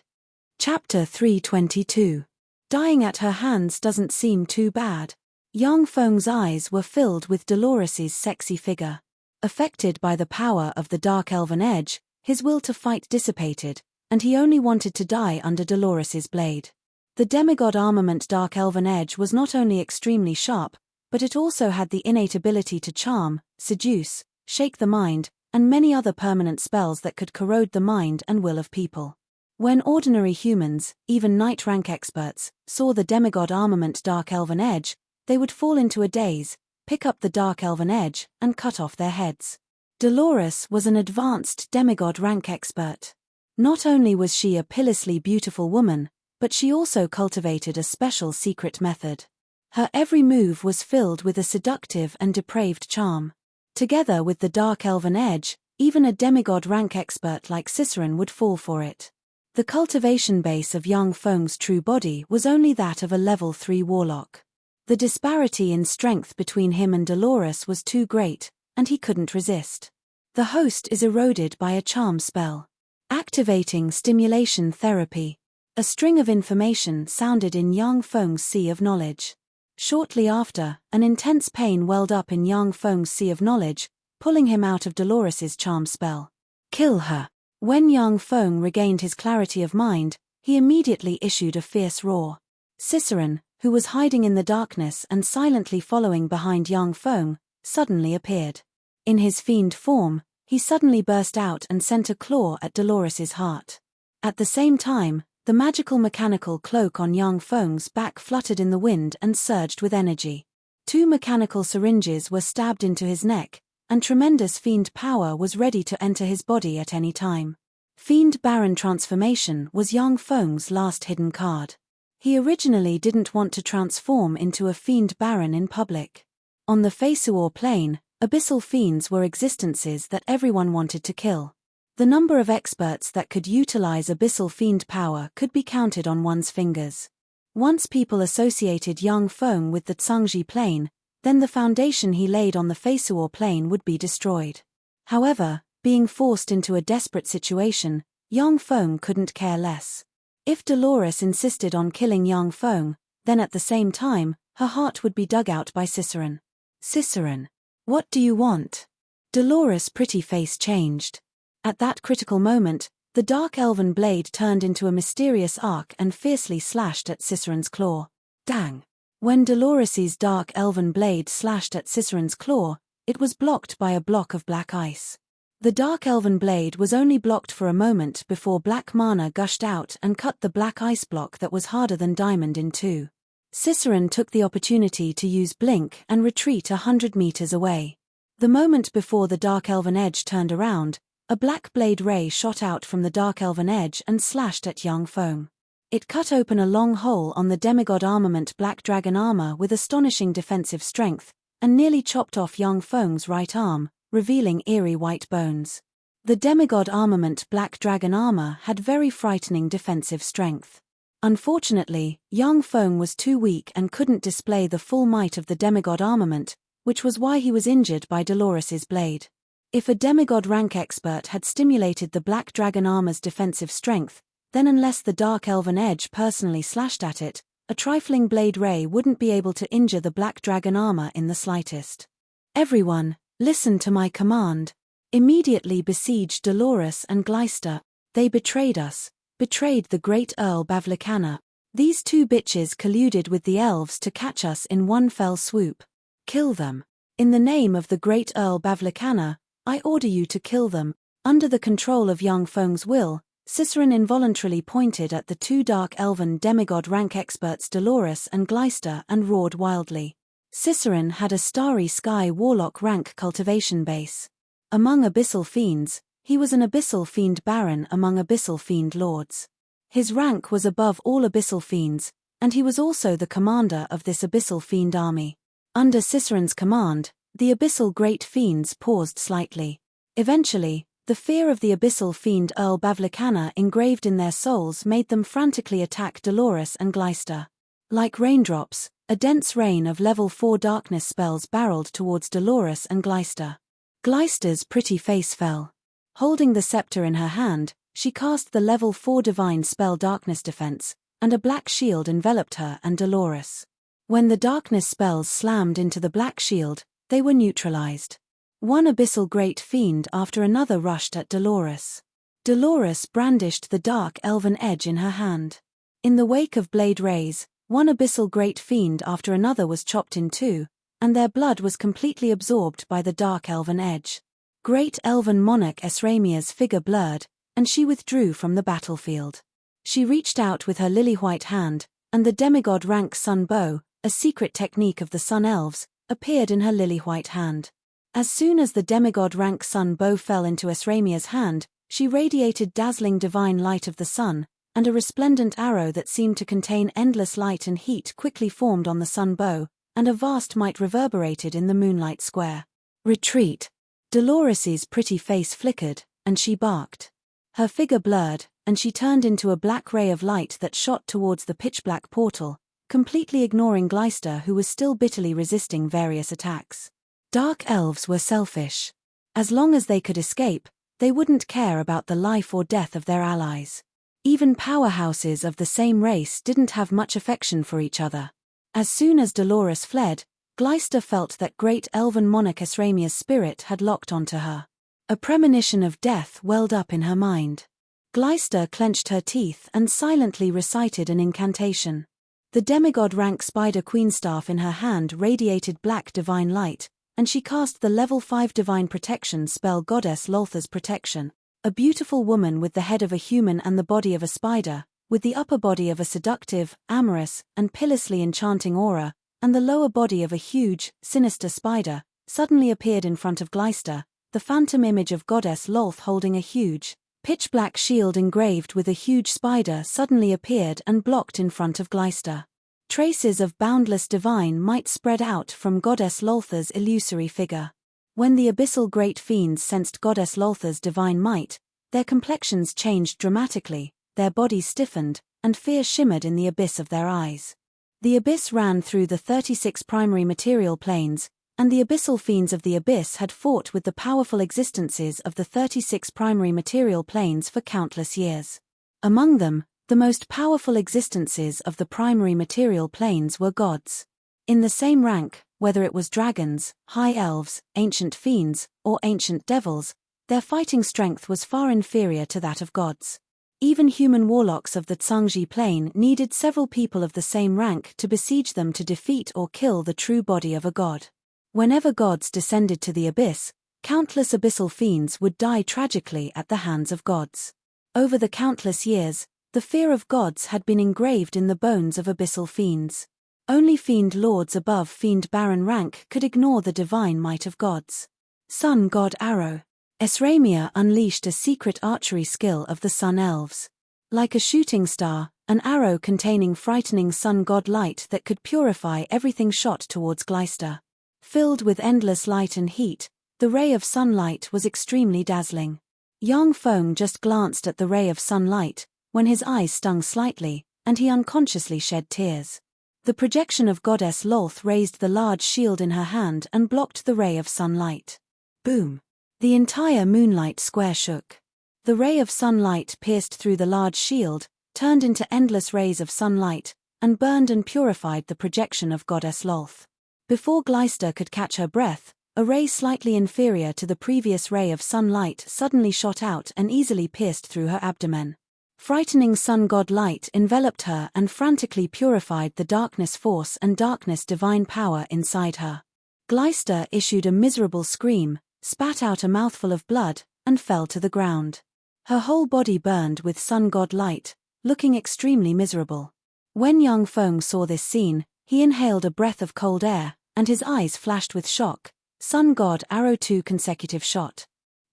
Chapter 322. Dying at her hands doesn't seem too bad. Yang Feng's eyes were filled with Dolores's sexy figure. Affected by the power of the Dark Elven Edge, his will to fight dissipated, and he only wanted to die under Dolores's blade. The demigod armament Dark Elven Edge was not only extremely sharp, but it also had the innate ability to charm, seduce, shake the mind, and many other permanent spells that could corrode the mind and will of people. When ordinary humans, even Knight rank experts, saw the demigod armament Dark Elven Edge, they would fall into a daze, pick up the Dark Elven Edge, and cut off their heads. Dolores was an advanced demigod rank expert. Not only was she a pitilessly beautiful woman, but she also cultivated a special secret method. Her every move was filled with a seductive and depraved charm. Together with the Dark Elven Edge, even a demigod rank expert like Ciceron would fall for it. The cultivation base of Yang Feng's true body was only that of a level 3 warlock. The disparity in strength between him and Dolores was too great, and he couldn't resist. The host is eroded by a charm spell. Activating stimulation therapy. A string of information sounded in Yang Feng's sea of knowledge. Shortly after, an intense pain welled up in Yang Feng's sea of knowledge, pulling him out of Dolores's charm spell. "Kill her." When Yang Feng regained his clarity of mind, he immediately issued a fierce roar. Ciceron, who was hiding in the darkness and silently following behind Yang Feng, suddenly appeared. In his fiend form, he suddenly burst out and sent a claw at Dolores's heart. At the same time, the magical mechanical cloak on Yang Feng's back fluttered in the wind and surged with energy. 2 mechanical syringes were stabbed into his neck, and tremendous fiend power was ready to enter his body at any time. Fiend Baron transformation was Yang Feng's last hidden card. He originally didn't want to transform into a Fiend Baron in public. On the Feisuor plane, abyssal fiends were existences that everyone wanted to kill. The number of experts that could utilize abyssal fiend power could be counted on one's fingers. Once people associated Yang Feng with the Tsangji plane, then the foundation he laid on the Feisuor plane would be destroyed. However, being forced into a desperate situation, Yang Feng couldn't care less. If Dolores insisted on killing Yang Feng, then at the same time, her heart would be dug out by Cicerone. Cicerone, what do you want? Dolores' pretty face changed. At that critical moment, the dark elven blade turned into a mysterious arc and fiercely slashed at Cicerone's claw. Dang! When Dolores's dark elven blade slashed at Cicerone's claw, it was blocked by a block of black ice. The dark elven blade was only blocked for a moment before black mana gushed out and cut the black ice block that was harder than diamond in two. Cicerone took the opportunity to use blink and retreat 100 meters away. The moment before the dark elven edge turned around, a black blade ray shot out from the dark elven edge and slashed at Yang Feng. It cut open a long hole on the demigod armament black dragon armor with astonishing defensive strength, and nearly chopped off Yang Feng's right arm, revealing eerie white bones. The demigod armament black dragon armor had very frightening defensive strength. Unfortunately, Yang Feng was too weak and couldn't display the full might of the demigod armament, which was why he was injured by Dolores's blade. If a demigod rank expert had stimulated the black dragon armor's defensive strength, then unless the dark elven edge personally slashed at it, a trifling blade ray wouldn't be able to injure the black dragon armor in the slightest. Everyone, listen to my command. Immediately besiege Dolores and Gleister. They betrayed us, betrayed the great Earl Bavlicana. These two bitches colluded with the elves to catch us in one fell swoop. Kill them. In the name of the great Earl Bavlicana, I order you to kill them. Under the control of Yang Feng's will, Cicerone involuntarily pointed at the two dark elven demigod rank experts Dolores and Gleister and roared wildly. Cicerone had a starry sky warlock rank cultivation base. Among abyssal fiends, he was an abyssal fiend baron among abyssal fiend lords. His rank was above all abyssal fiends, and he was also the commander of this abyssal fiend army. Under Cicerone's command, the abyssal great fiends paused slightly. Eventually, the fear of the abyssal fiend Earl Bavlicana engraved in their souls made them frantically attack Dolores and Gleister. Like raindrops, a dense rain of level 4 darkness spells barreled towards Dolores and Gleister. Gleister's pretty face fell. Holding the scepter in her hand, she cast the level 4 divine spell Darkness Defense, and a black shield enveloped her and Dolores. When the darkness spells slammed into the black shield, they were neutralized. One abyssal great fiend after another rushed at Dolores. Dolores brandished the dark elven edge in her hand. In the wake of blade rays, one abyssal great fiend after another was chopped in two, and their blood was completely absorbed by the dark elven edge. Great elven monarch Esramia's figure blurred, and she withdrew from the battlefield. She reached out with her lily-white hand, and the demigod rank sun bow, a secret technique of the sun elves, appeared in her lily-white hand. As soon as the demigod rank sun bow fell into Esramia's hand, she radiated dazzling divine light of the sun, and a resplendent arrow that seemed to contain endless light and heat quickly formed on the sun bow, and a vast might reverberated in the moonlight square. Retreat! Dolores's pretty face flickered, and she barked. Her figure blurred, and she turned into a black ray of light that shot towards the pitch-black portal, completely ignoring Gleister who was still bitterly resisting various attacks. Dark elves were selfish. As long as they could escape, they wouldn't care about the life or death of their allies. Even powerhouses of the same race didn't have much affection for each other. As soon as Dolores fled, Gleister felt that great elven monarch Esramia's spirit had locked onto her. A premonition of death welled up in her mind. Gleister clenched her teeth and silently recited an incantation. The demigod rank spider queenstaff in her hand radiated black divine light, and she cast the level 5 divine protection spell Goddess Loltha's Protection, a beautiful woman with the head of a human and the body of a spider, with the upper body of a seductive, amorous, and pillously enchanting aura, and the lower body of a huge, sinister spider, suddenly appeared in front of Gleister, the phantom image of Goddess Lolth holding a huge, pitch-black shield engraved with a huge spider suddenly appeared and blocked in front of Gleister. Traces of boundless divine might spread out from Goddess Loltha's illusory figure. When the abyssal great fiends sensed Goddess Loltha's divine might, their complexions changed dramatically, their bodies stiffened, and fear shimmered in the abyss of their eyes. The abyss ran through the 36 primary material planes, and the abyssal fiends of the abyss had fought with the powerful existences of the 36 primary material planes for countless years. Among them, the most powerful existences of the primary material planes were gods. In the same rank, whether it was dragons, high elves, ancient fiends, or ancient devils, their fighting strength was far inferior to that of gods. Even human warlocks of the Tsangji plane needed several people of the same rank to besiege them to defeat or kill the true body of a god. Whenever gods descended to the abyss, countless abyssal fiends would die tragically at the hands of gods. Over the countless years, the fear of gods had been engraved in the bones of abyssal fiends. Only fiend lords above fiend baron rank could ignore the divine might of gods. Sun God Arrow. Esramia unleashed a secret archery skill of the Sun Elves. Like a shooting star, an arrow containing frightening sun god light that could purify everything shot towards Gleister. Filled with endless light and heat, the ray of sunlight was extremely dazzling. Yang Feng just glanced at the ray of sunlight, when his eyes stung slightly, and he unconsciously shed tears. The projection of Goddess Lolth raised the large shield in her hand and blocked the ray of sunlight. Boom! The entire moonlight square shook. The ray of sunlight pierced through the large shield, turned into endless rays of sunlight, and burned and purified the projection of Goddess Lolth. Before Gleister could catch her breath, a ray slightly inferior to the previous ray of sunlight suddenly shot out and easily pierced through her abdomen. Frightening sun god light enveloped her and frantically purified the darkness force and darkness divine power inside her. Gleister issued a miserable scream, spat out a mouthful of blood, and fell to the ground. Her whole body burned with sun god light, looking extremely miserable. When Yang Feng saw this scene, he inhaled a breath of cold air, and his eyes flashed with shock. Sun God Arrow 2 consecutive shot.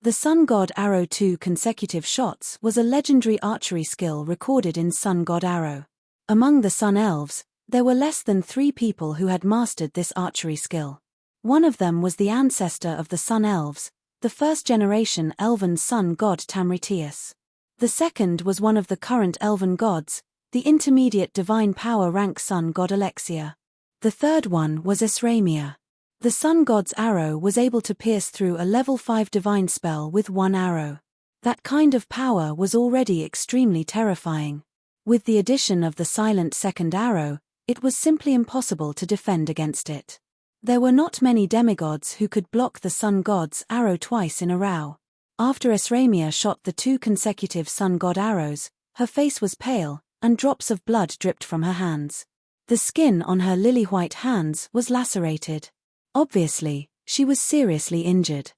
The Sun God Arrow 2 consecutive shots was a legendary archery skill recorded in Sun God Arrow. Among the Sun Elves, there were less than 3 people who had mastered this archery skill. One of them was the ancestor of the Sun Elves, the first-generation elven sun god Tamritius. The second was one of the current elven gods, the intermediate divine power rank sun god Alexia. The third one was Esramia. The sun god's arrow was able to pierce through a level 5 divine spell with one arrow. That kind of power was already extremely terrifying. With the addition of the silent second arrow, it was simply impossible to defend against it. There were not many demigods who could block the sun god's arrow twice in a row. After Esramia shot the 2 consecutive sun god arrows, her face was pale, and drops of blood dripped from her hands. The skin on her lily-white hands was lacerated. Obviously, she was seriously injured.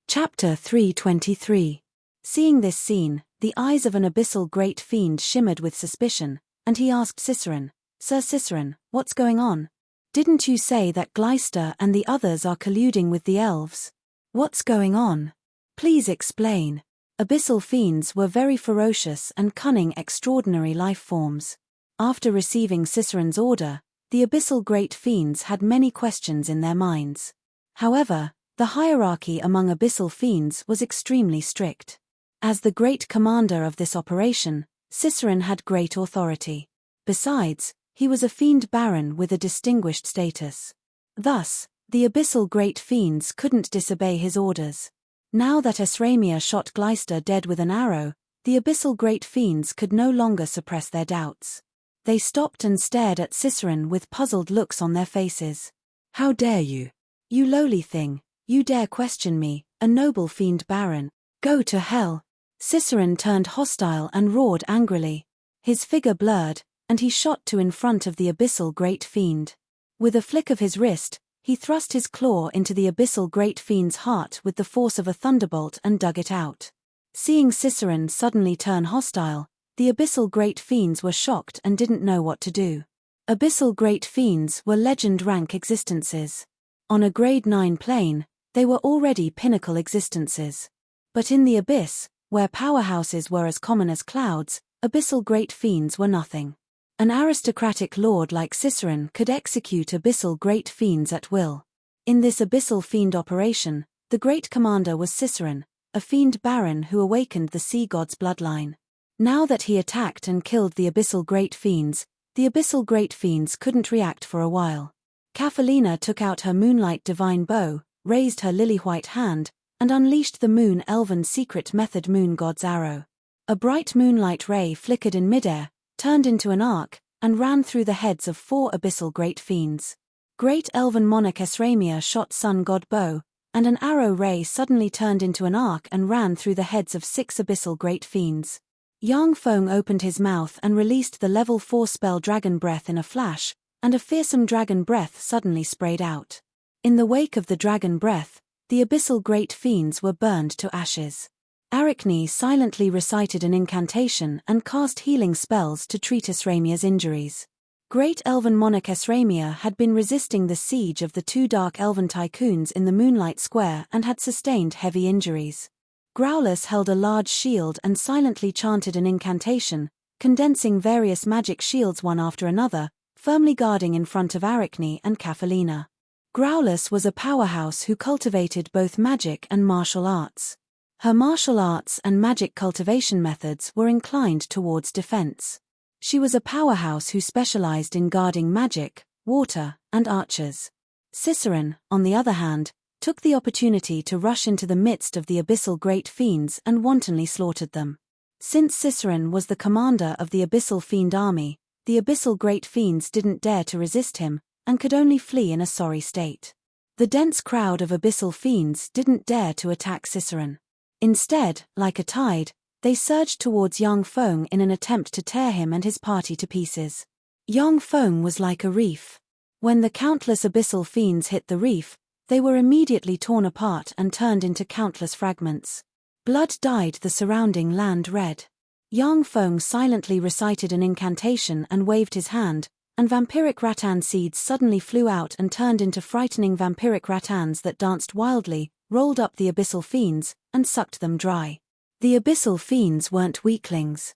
Chapter 323. Seeing this scene, the eyes of an abyssal great fiend shimmered with suspicion, and he asked Ciceron, "Sir Ciceron, what's going on? Didn't you say that Gleister and the others are colluding with the elves? What's going on? Please explain." Abyssal fiends were very ferocious and cunning extraordinary life forms. After receiving Ciceron's order, the abyssal great fiends had many questions in their minds. However, the hierarchy among abyssal fiends was extremely strict. As the great commander of this operation, Ciceron had great authority. Besides, he was a fiend baron with a distinguished status. Thus, the abyssal great fiends couldn't disobey his orders. Now that Esramia shot Gleister dead with an arrow, the abyssal great fiends could no longer suppress their doubts. They stopped and stared at Ciceron with puzzled looks on their faces. "How dare you? You lowly thing, you dare question me, a noble fiend baron? Go to hell!" Ciceron turned hostile and roared angrily. His figure blurred, and he shot to in front of the abyssal great fiend. With a flick of his wrist, he thrust his claw into the abyssal great fiend's heart with the force of a thunderbolt and dug it out. Seeing Ciceron suddenly turn hostile, the abyssal great fiends were shocked and didn't know what to do. Abyssal great fiends were legend rank existences. On a grade 9 plane, they were already pinnacle existences. But in the abyss, where powerhouses were as common as clouds, abyssal great fiends were nothing. An aristocratic lord like Ciceron could execute abyssal great fiends at will. In this abyssal fiend operation, the great commander was Ciceron, a fiend baron who awakened the sea god's bloodline. Now that he attacked and killed the abyssal great fiends couldn't react for a while. Kafalina took out her moonlight divine bow, raised her lily-white hand, and unleashed the moon elven secret method moon god's arrow. A bright moonlight ray flickered in midair, turned into an arc, and ran through the heads of 4 abyssal great fiends. Great elven monarch Esramia shot sun god bow, and an arrow ray suddenly turned into an arc and ran through the heads of 6 abyssal great fiends. Yang Feng opened his mouth and released the level 4 spell Dragon Breath in a flash, and a fearsome dragon breath suddenly sprayed out. In the wake of the dragon breath, the abyssal great fiends were burned to ashes. Arachne silently recited an incantation and cast healing spells to treat Esramia's injuries. Great elven monarch Esramia had been resisting the siege of the 2 dark elven tycoons in the Moonlight Square and had sustained heavy injuries. Growlus held a large shield and silently chanted an incantation, condensing various magic shields one after another, firmly guarding in front of Arachne and Kafalina. Growlus was a powerhouse who cultivated both magic and martial arts. Her martial arts and magic cultivation methods were inclined towards defense. She was a powerhouse who specialized in guarding magic, water, and archers. Cicerin, on the other hand, took the opportunity to rush into the midst of the abyssal great fiends and wantonly slaughtered them. Since Cicerin was the commander of the abyssal fiend army, the abyssal great fiends didn't dare to resist him, and could only flee in a sorry state. The dense crowd of abyssal fiends didn't dare to attack Cicerin. Instead, like a tide, they surged towards Yang Feng in an attempt to tear him and his party to pieces. Yang Feng was like a reef. When the countless abyssal fiends hit the reef, they were immediately torn apart and turned into countless fragments. Blood dyed the surrounding land red. Yang Feng silently recited an incantation and waved his hand, and vampiric rattan seeds suddenly flew out and turned into frightening vampiric rattans that danced wildly, rolled up the abyssal fiends, and sucked them dry. The abyssal fiends weren't weaklings.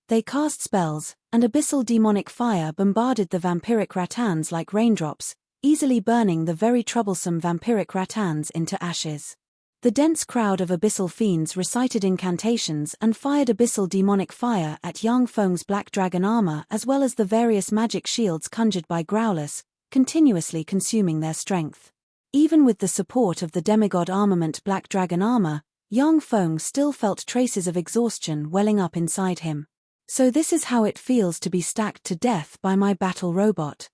They cast spells, and abyssal demonic fire bombarded the vampiric rattans like raindrops, easily burning the very troublesome vampiric rattans into ashes. The dense crowd of abyssal fiends recited incantations and fired abyssal demonic fire at Yang Feng's black dragon armor as well as the various magic shields conjured by Growlus, continuously consuming their strength. Even with the support of the demigod armament black dragon armor, Yang Feng still felt traces of exhaustion welling up inside him. So this is how it feels to be stacked to death by my battle robot.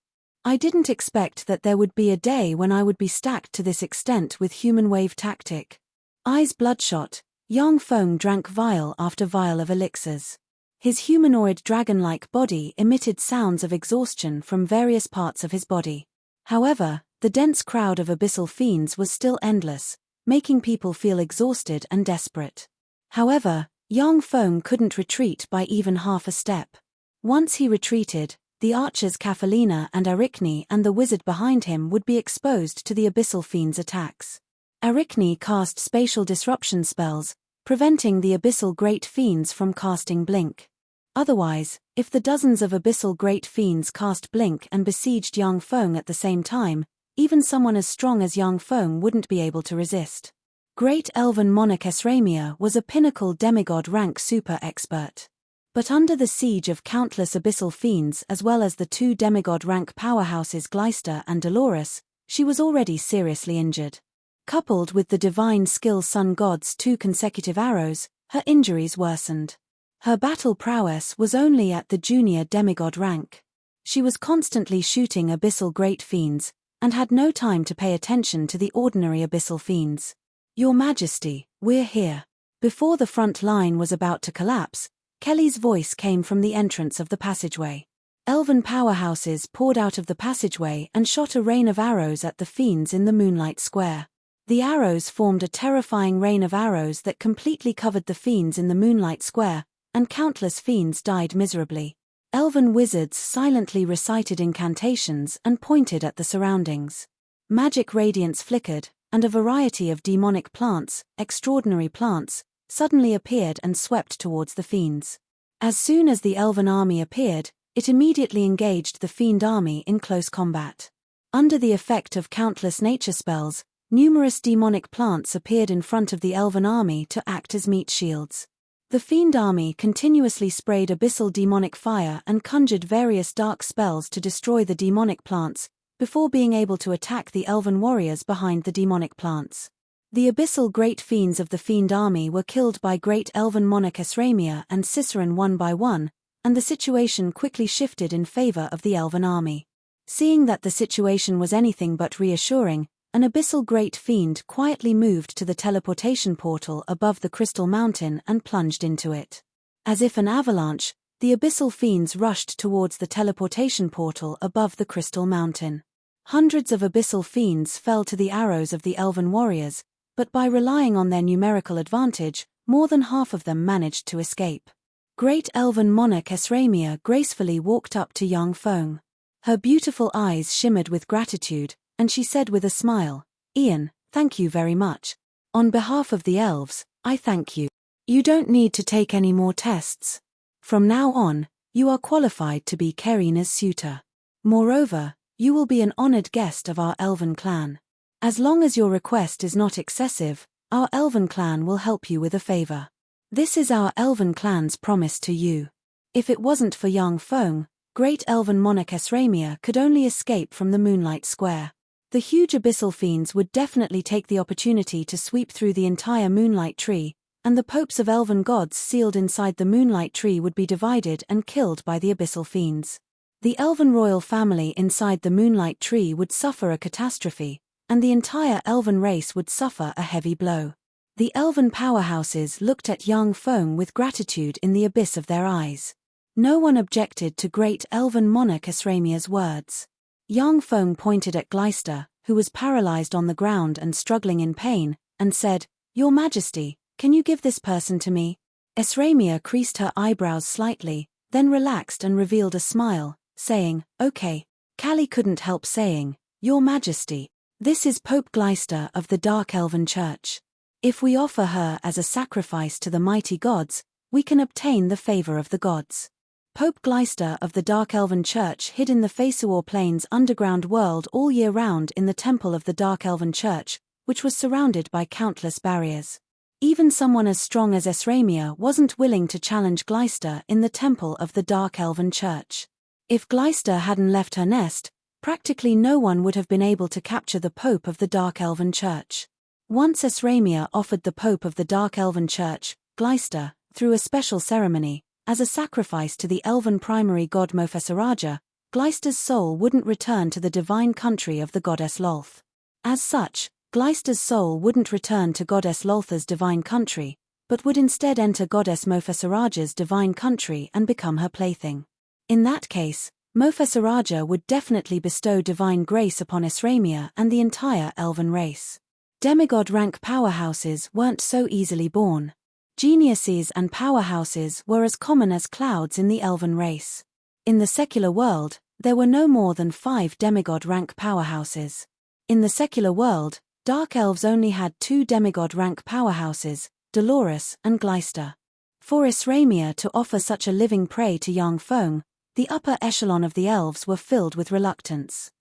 I didn't expect that there would be a day when I would be stacked to this extent with human wave tactic. Eyes bloodshot, Yang Feng drank vial after vial of elixirs. His humanoid dragon-like body emitted sounds of exhaustion from various parts of his body. However, the dense crowd of abyssal fiends was still endless, making people feel exhausted and desperate. However, Yang Feng couldn't retreat by even half a step. Once he retreated, the archers Kafalina and Arachne and the wizard behind him would be exposed to the abyssal fiends' attacks. Arachne cast spatial disruption spells, preventing the abyssal great fiends from casting blink. Otherwise, if the dozens of abyssal great fiends cast blink and besieged Yang Feng at the same time, even someone as strong as Yang Feng wouldn't be able to resist. Great elven monarch Esramia was a pinnacle demigod rank super expert. But under the siege of countless abyssal fiends as well as the 2 demigod rank powerhouses Gleister and Dolores, she was already seriously injured. Coupled with the divine skill sun god's 2 consecutive arrows, her injuries worsened. Her battle prowess was only at the junior demigod rank. She was constantly shooting abyssal great fiends, and had no time to pay attention to the ordinary abyssal fiends. Your Majesty, we're here. Before the front line was about to collapse, Kelly's voice came from the entrance of the passageway. Elven powerhouses poured out of the passageway and shot a rain of arrows at the fiends in the Moonlight Square. The arrows formed a terrifying rain of arrows that completely covered the fiends in the Moonlight Square, and countless fiends died miserably. Elven wizards silently recited incantations and pointed at the surroundings. Magic radiance flickered, and a variety of demonic plants, extraordinary plants, suddenly appeared and swept towards the fiends. As soon as the elven army appeared, it immediately engaged the fiend army in close combat. Under the effect of countless nature spells, numerous demonic plants appeared in front of the elven army to act as meat shields. The fiend army continuously sprayed abyssal demonic fire and conjured various dark spells to destroy the demonic plants, before being able to attack the elven warriors behind the demonic plants. The abyssal great fiends of the fiend army were killed by great elven monarch Esramia and Ciceron one by one, and the situation quickly shifted in favor of the elven army. Seeing that the situation was anything but reassuring, an abyssal great fiend quietly moved to the teleportation portal above the crystal mountain and plunged into it. As if an avalanche, the abyssal fiends rushed towards the teleportation portal above the crystal mountain. Hundreds of abyssal fiends fell to the arrows of the elven warriors, but by relying on their numerical advantage, more than half of them managed to escape. Great elven monarch Esramia gracefully walked up to young Feng. Her beautiful eyes shimmered with gratitude, and she said with a smile, "Ian, thank you very much. On behalf of the elves, I thank you. You don't need to take any more tests. From now on, you are qualified to be Karina's suitor. Moreover, you will be an honored guest of our elven clan. As long as your request is not excessive, our elven clan will help you with a favor. This is our elven clan's promise to you." If it wasn't for young Feng, great elven monarch Esramia could only escape from the Moonlight Square. The huge abyssal fiends would definitely take the opportunity to sweep through the entire Moonlight Tree, and the popes of elven gods sealed inside the Moonlight Tree would be divided and killed by the abyssal fiends. The elven royal family inside the Moonlight Tree would suffer a catastrophe, and the entire elven race would suffer a heavy blow. The elven powerhouses looked at young Feng with gratitude in the abyss of their eyes. No one objected to great elven monarch Esramia's words. Young Feng pointed at Gleister, who was paralyzed on the ground and struggling in pain, and said, "Your Majesty, can you give this person to me?" Esramia creased her eyebrows slightly, then relaxed and revealed a smile, saying, "Okay." Callie couldn't help saying, "Your Majesty, this is Pope Gleister of the Dark Elven Church. If we offer her as a sacrifice to the mighty gods, we can obtain the favor of the gods." Pope Gleister of the Dark Elven Church hid in the Fesuor Plains underground world all year round in the temple of the Dark Elven Church, which was surrounded by countless barriers. Even someone as strong as Esramia wasn't willing to challenge Gleister in the temple of the Dark Elven Church. If Gleister hadn't left her nest, practically no one would have been able to capture the Pope of the Dark Elven Church. Once Esramia offered the Pope of the Dark Elven Church, Gleister, through a special ceremony, as a sacrifice to the elven primary god Mofessaraja, Gleister's soul wouldn't return to the divine country of the goddess Lolth. As such, Gleister's soul wouldn't return to goddess Loltha's divine country, but would instead enter goddess Mofessaraja's divine country and become her plaything. In that case, Mofessaraja would definitely bestow divine grace upon Esramia and the entire elven race. Demigod rank powerhouses weren't so easily born. Geniuses and powerhouses were as common as clouds in the elven race. In the secular world, there were no more than 5 demigod rank powerhouses. In the secular world, dark elves only had 2 demigod rank powerhouses, Dolores and Gleister. For Esramia to offer such a living prey to young Feng, the upper echelon of the elves were filled with reluctance.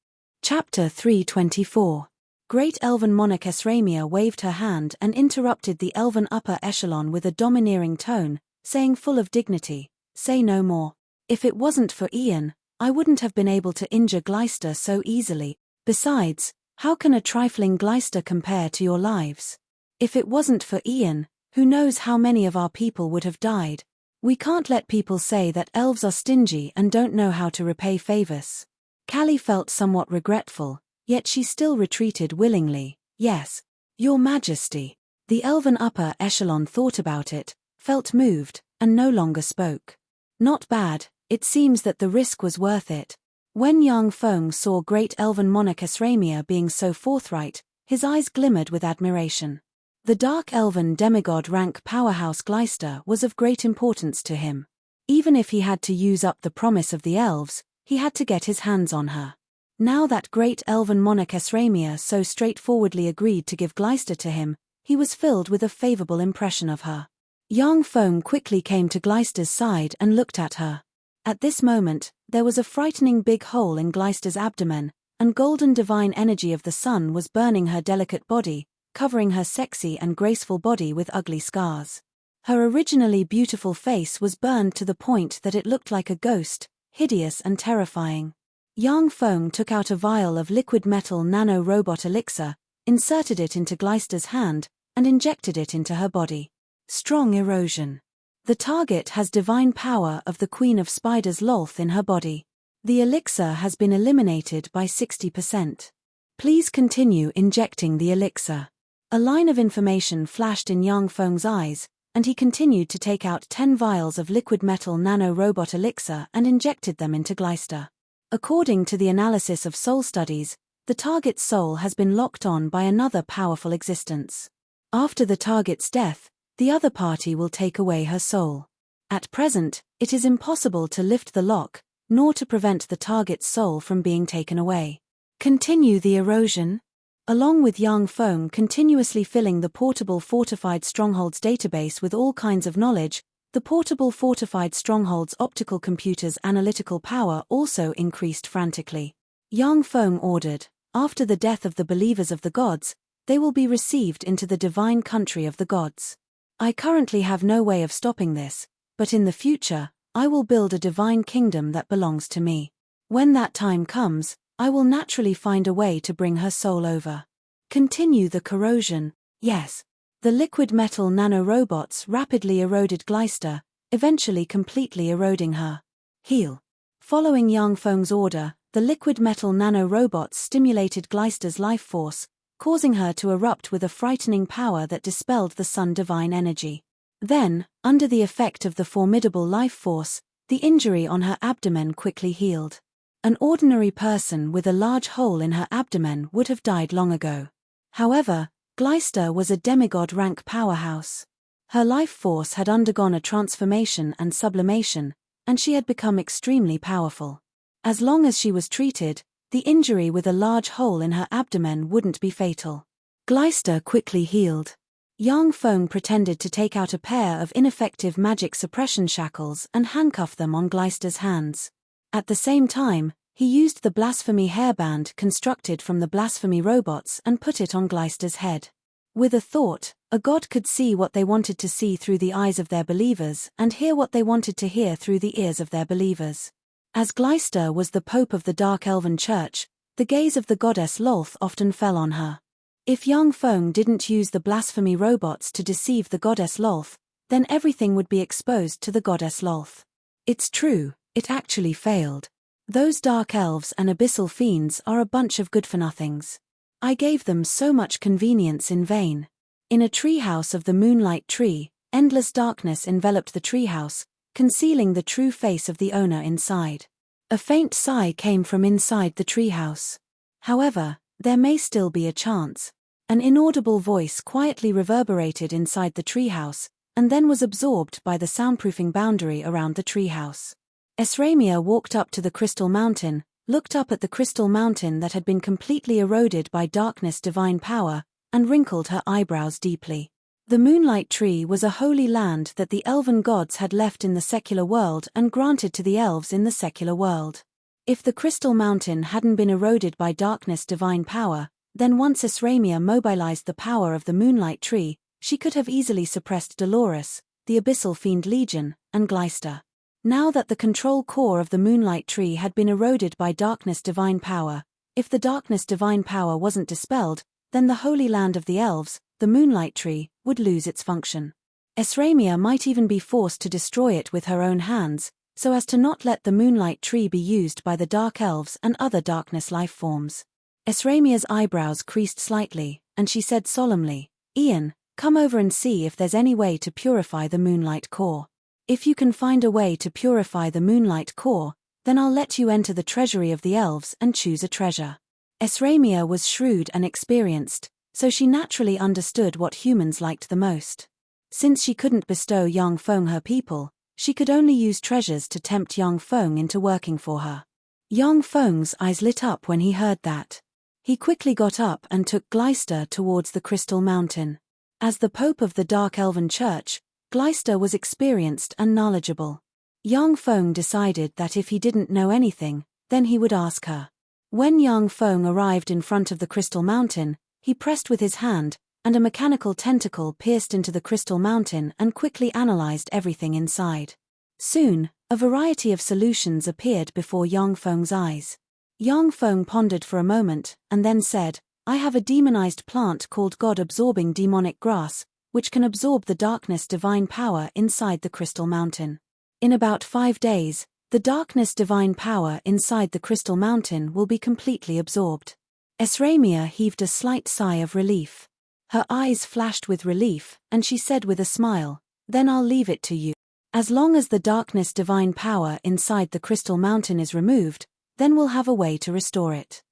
Chapter 324. Great elven monarch Esramia waved her hand and interrupted the elven upper echelon with a domineering tone, saying full of dignity, "Say no more. If it wasn't for Ian, I wouldn't have been able to injure Gleister so easily. Besides, how can a trifling Gleister compare to your lives? If it wasn't for Ian, who knows how many of our people would have died. We can't let people say that elves are stingy and don't know how to repay favors." Callie felt somewhat regretful, yet she still retreated willingly. "Yes, Your Majesty." The elven upper echelon thought about it, felt moved, and no longer spoke. "Not bad, it seems that the risk was worth it." When young Feng saw great elven monarch Esramia being so forthright, his eyes glimmered with admiration. The dark elven demigod rank powerhouse Gleister was of great importance to him. Even if he had to use up the promise of the elves, he had to get his hands on her. Now that great elven monarch Esramia so straightforwardly agreed to give Gleister to him, he was filled with a favorable impression of her. Young Feng quickly came to Gleister's side and looked at her. At this moment, there was a frightening big hole in Gleister's abdomen, and golden divine energy of the sun was burning her delicate body, covering her sexy and graceful body with ugly scars. Her originally beautiful face was burned to the point that it looked like a ghost, hideous and terrifying. Yang Feng took out a vial of liquid metal nano-robot elixir, inserted it into Gleister's hand, and injected it into her body. Strong erosion. The target has divine power of the Queen of Spiders Lolth in her body. The elixir has been eliminated by 60%. Please continue injecting the elixir. A line of information flashed in Yang Feng's eyes, and he continued to take out 10 vials of liquid metal nano-robot elixir and injected them into Gleister. According to the analysis of soul studies, the target's soul has been locked on by another powerful existence. After the target's death, the other party will take away her soul. At present, it is impossible to lift the lock, nor to prevent the target's soul from being taken away. Continue the erosion. Along with Yang Feng continuously filling the portable fortified strongholds database with all kinds of knowledge, the portable fortified strongholds optical computer's analytical power also increased frantically. Yang Feng ordered, after the death of the believers of the gods, they will be received into the divine country of the gods. I currently have no way of stopping this, but in the future, I will build a divine kingdom that belongs to me. When that time comes, I will naturally find a way to bring her soul over. Continue the corrosion. Yes. The liquid metal nanorobots rapidly eroded Gleister, eventually completely eroding her. Heal. Following Yang Feng's order, the liquid metal nanorobots stimulated Gleister's life force, causing her to erupt with a frightening power that dispelled the sun divine energy. Then, under the effect of the formidable life force, the injury on her abdomen quickly healed. An ordinary person with a large hole in her abdomen would have died long ago. However, Gleister was a demigod-rank powerhouse. Her life force had undergone a transformation and sublimation, and she had become extremely powerful. As long as she was treated, the injury with a large hole in her abdomen wouldn't be fatal. Gleister quickly healed. Yang Feng pretended to take out a pair of ineffective magic suppression shackles and handcuff them on Gleister's hands. At the same time, he used the blasphemy hairband constructed from the blasphemy robots and put it on Gleister's head. With a thought, a god could see what they wanted to see through the eyes of their believers and hear what they wanted to hear through the ears of their believers. As Gleister was the Pope of the Dark Elven Church, the gaze of the goddess Lolth often fell on her. If Yang Feng didn't use the blasphemy robots to deceive the goddess Lolth, then everything would be exposed to the goddess Lolth. It's true, it actually failed. Those dark elves and abyssal fiends are a bunch of good-for-nothings. I gave them so much convenience in vain. In a treehouse of the moonlight tree, endless darkness enveloped the treehouse, concealing the true face of the owner inside. A faint sigh came from inside the treehouse. However, there may still be a chance. An inaudible voice quietly reverberated inside the treehouse, and then was absorbed by the soundproofing boundary around the treehouse. Esramia walked up to the crystal mountain, looked up at the crystal mountain that had been completely eroded by darkness divine power, and wrinkled her eyebrows deeply. The moonlight tree was a holy land that the elven gods had left in the secular world and granted to the elves in the secular world. If the crystal mountain hadn't been eroded by darkness divine power, then once Esramia mobilized the power of the moonlight tree, she could have easily suppressed Dolores, the abyssal fiend legion, and Gleister. Now that the control core of the moonlight tree had been eroded by darkness divine power, if the darkness divine power wasn't dispelled, then the holy land of the elves, the moonlight tree, would lose its function. Esramia might even be forced to destroy it with her own hands, so as to not let the moonlight tree be used by the dark elves and other darkness life forms. Esramia's eyebrows creased slightly, and she said solemnly, "Ian, come over and see if there's any way to purify the moonlight core. If you can find a way to purify the moonlight core, then I'll let you enter the treasury of the elves and choose a treasure." Esramia was shrewd and experienced, so she naturally understood what humans liked the most. Since she couldn't bestow Yang Feng her people, she could only use treasures to tempt Yang Feng into working for her. Yang Feng's eyes lit up when he heard that. He quickly got up and took Gleister towards the crystal mountain. As the Pope of the Dark Elven Church, Gleister was experienced and knowledgeable. Yang Feng decided that if he didn't know anything, then he would ask her. When Yang Feng arrived in front of the crystal mountain, he pressed with his hand, and a mechanical tentacle pierced into the crystal mountain and quickly analyzed everything inside. Soon, a variety of solutions appeared before Yang Feng's eyes. Yang Feng pondered for a moment, and then said, I have a demonized plant called God-absorbing demonic grass, which can absorb the darkness divine power inside the crystal mountain. In about 5 days, the darkness divine power inside the crystal mountain will be completely absorbed. Esramia heaved a slight sigh of relief. Her eyes flashed with relief, and she said with a smile, then I'll leave it to you. As long as the darkness divine power inside the crystal mountain is removed, then we'll have a way to restore it.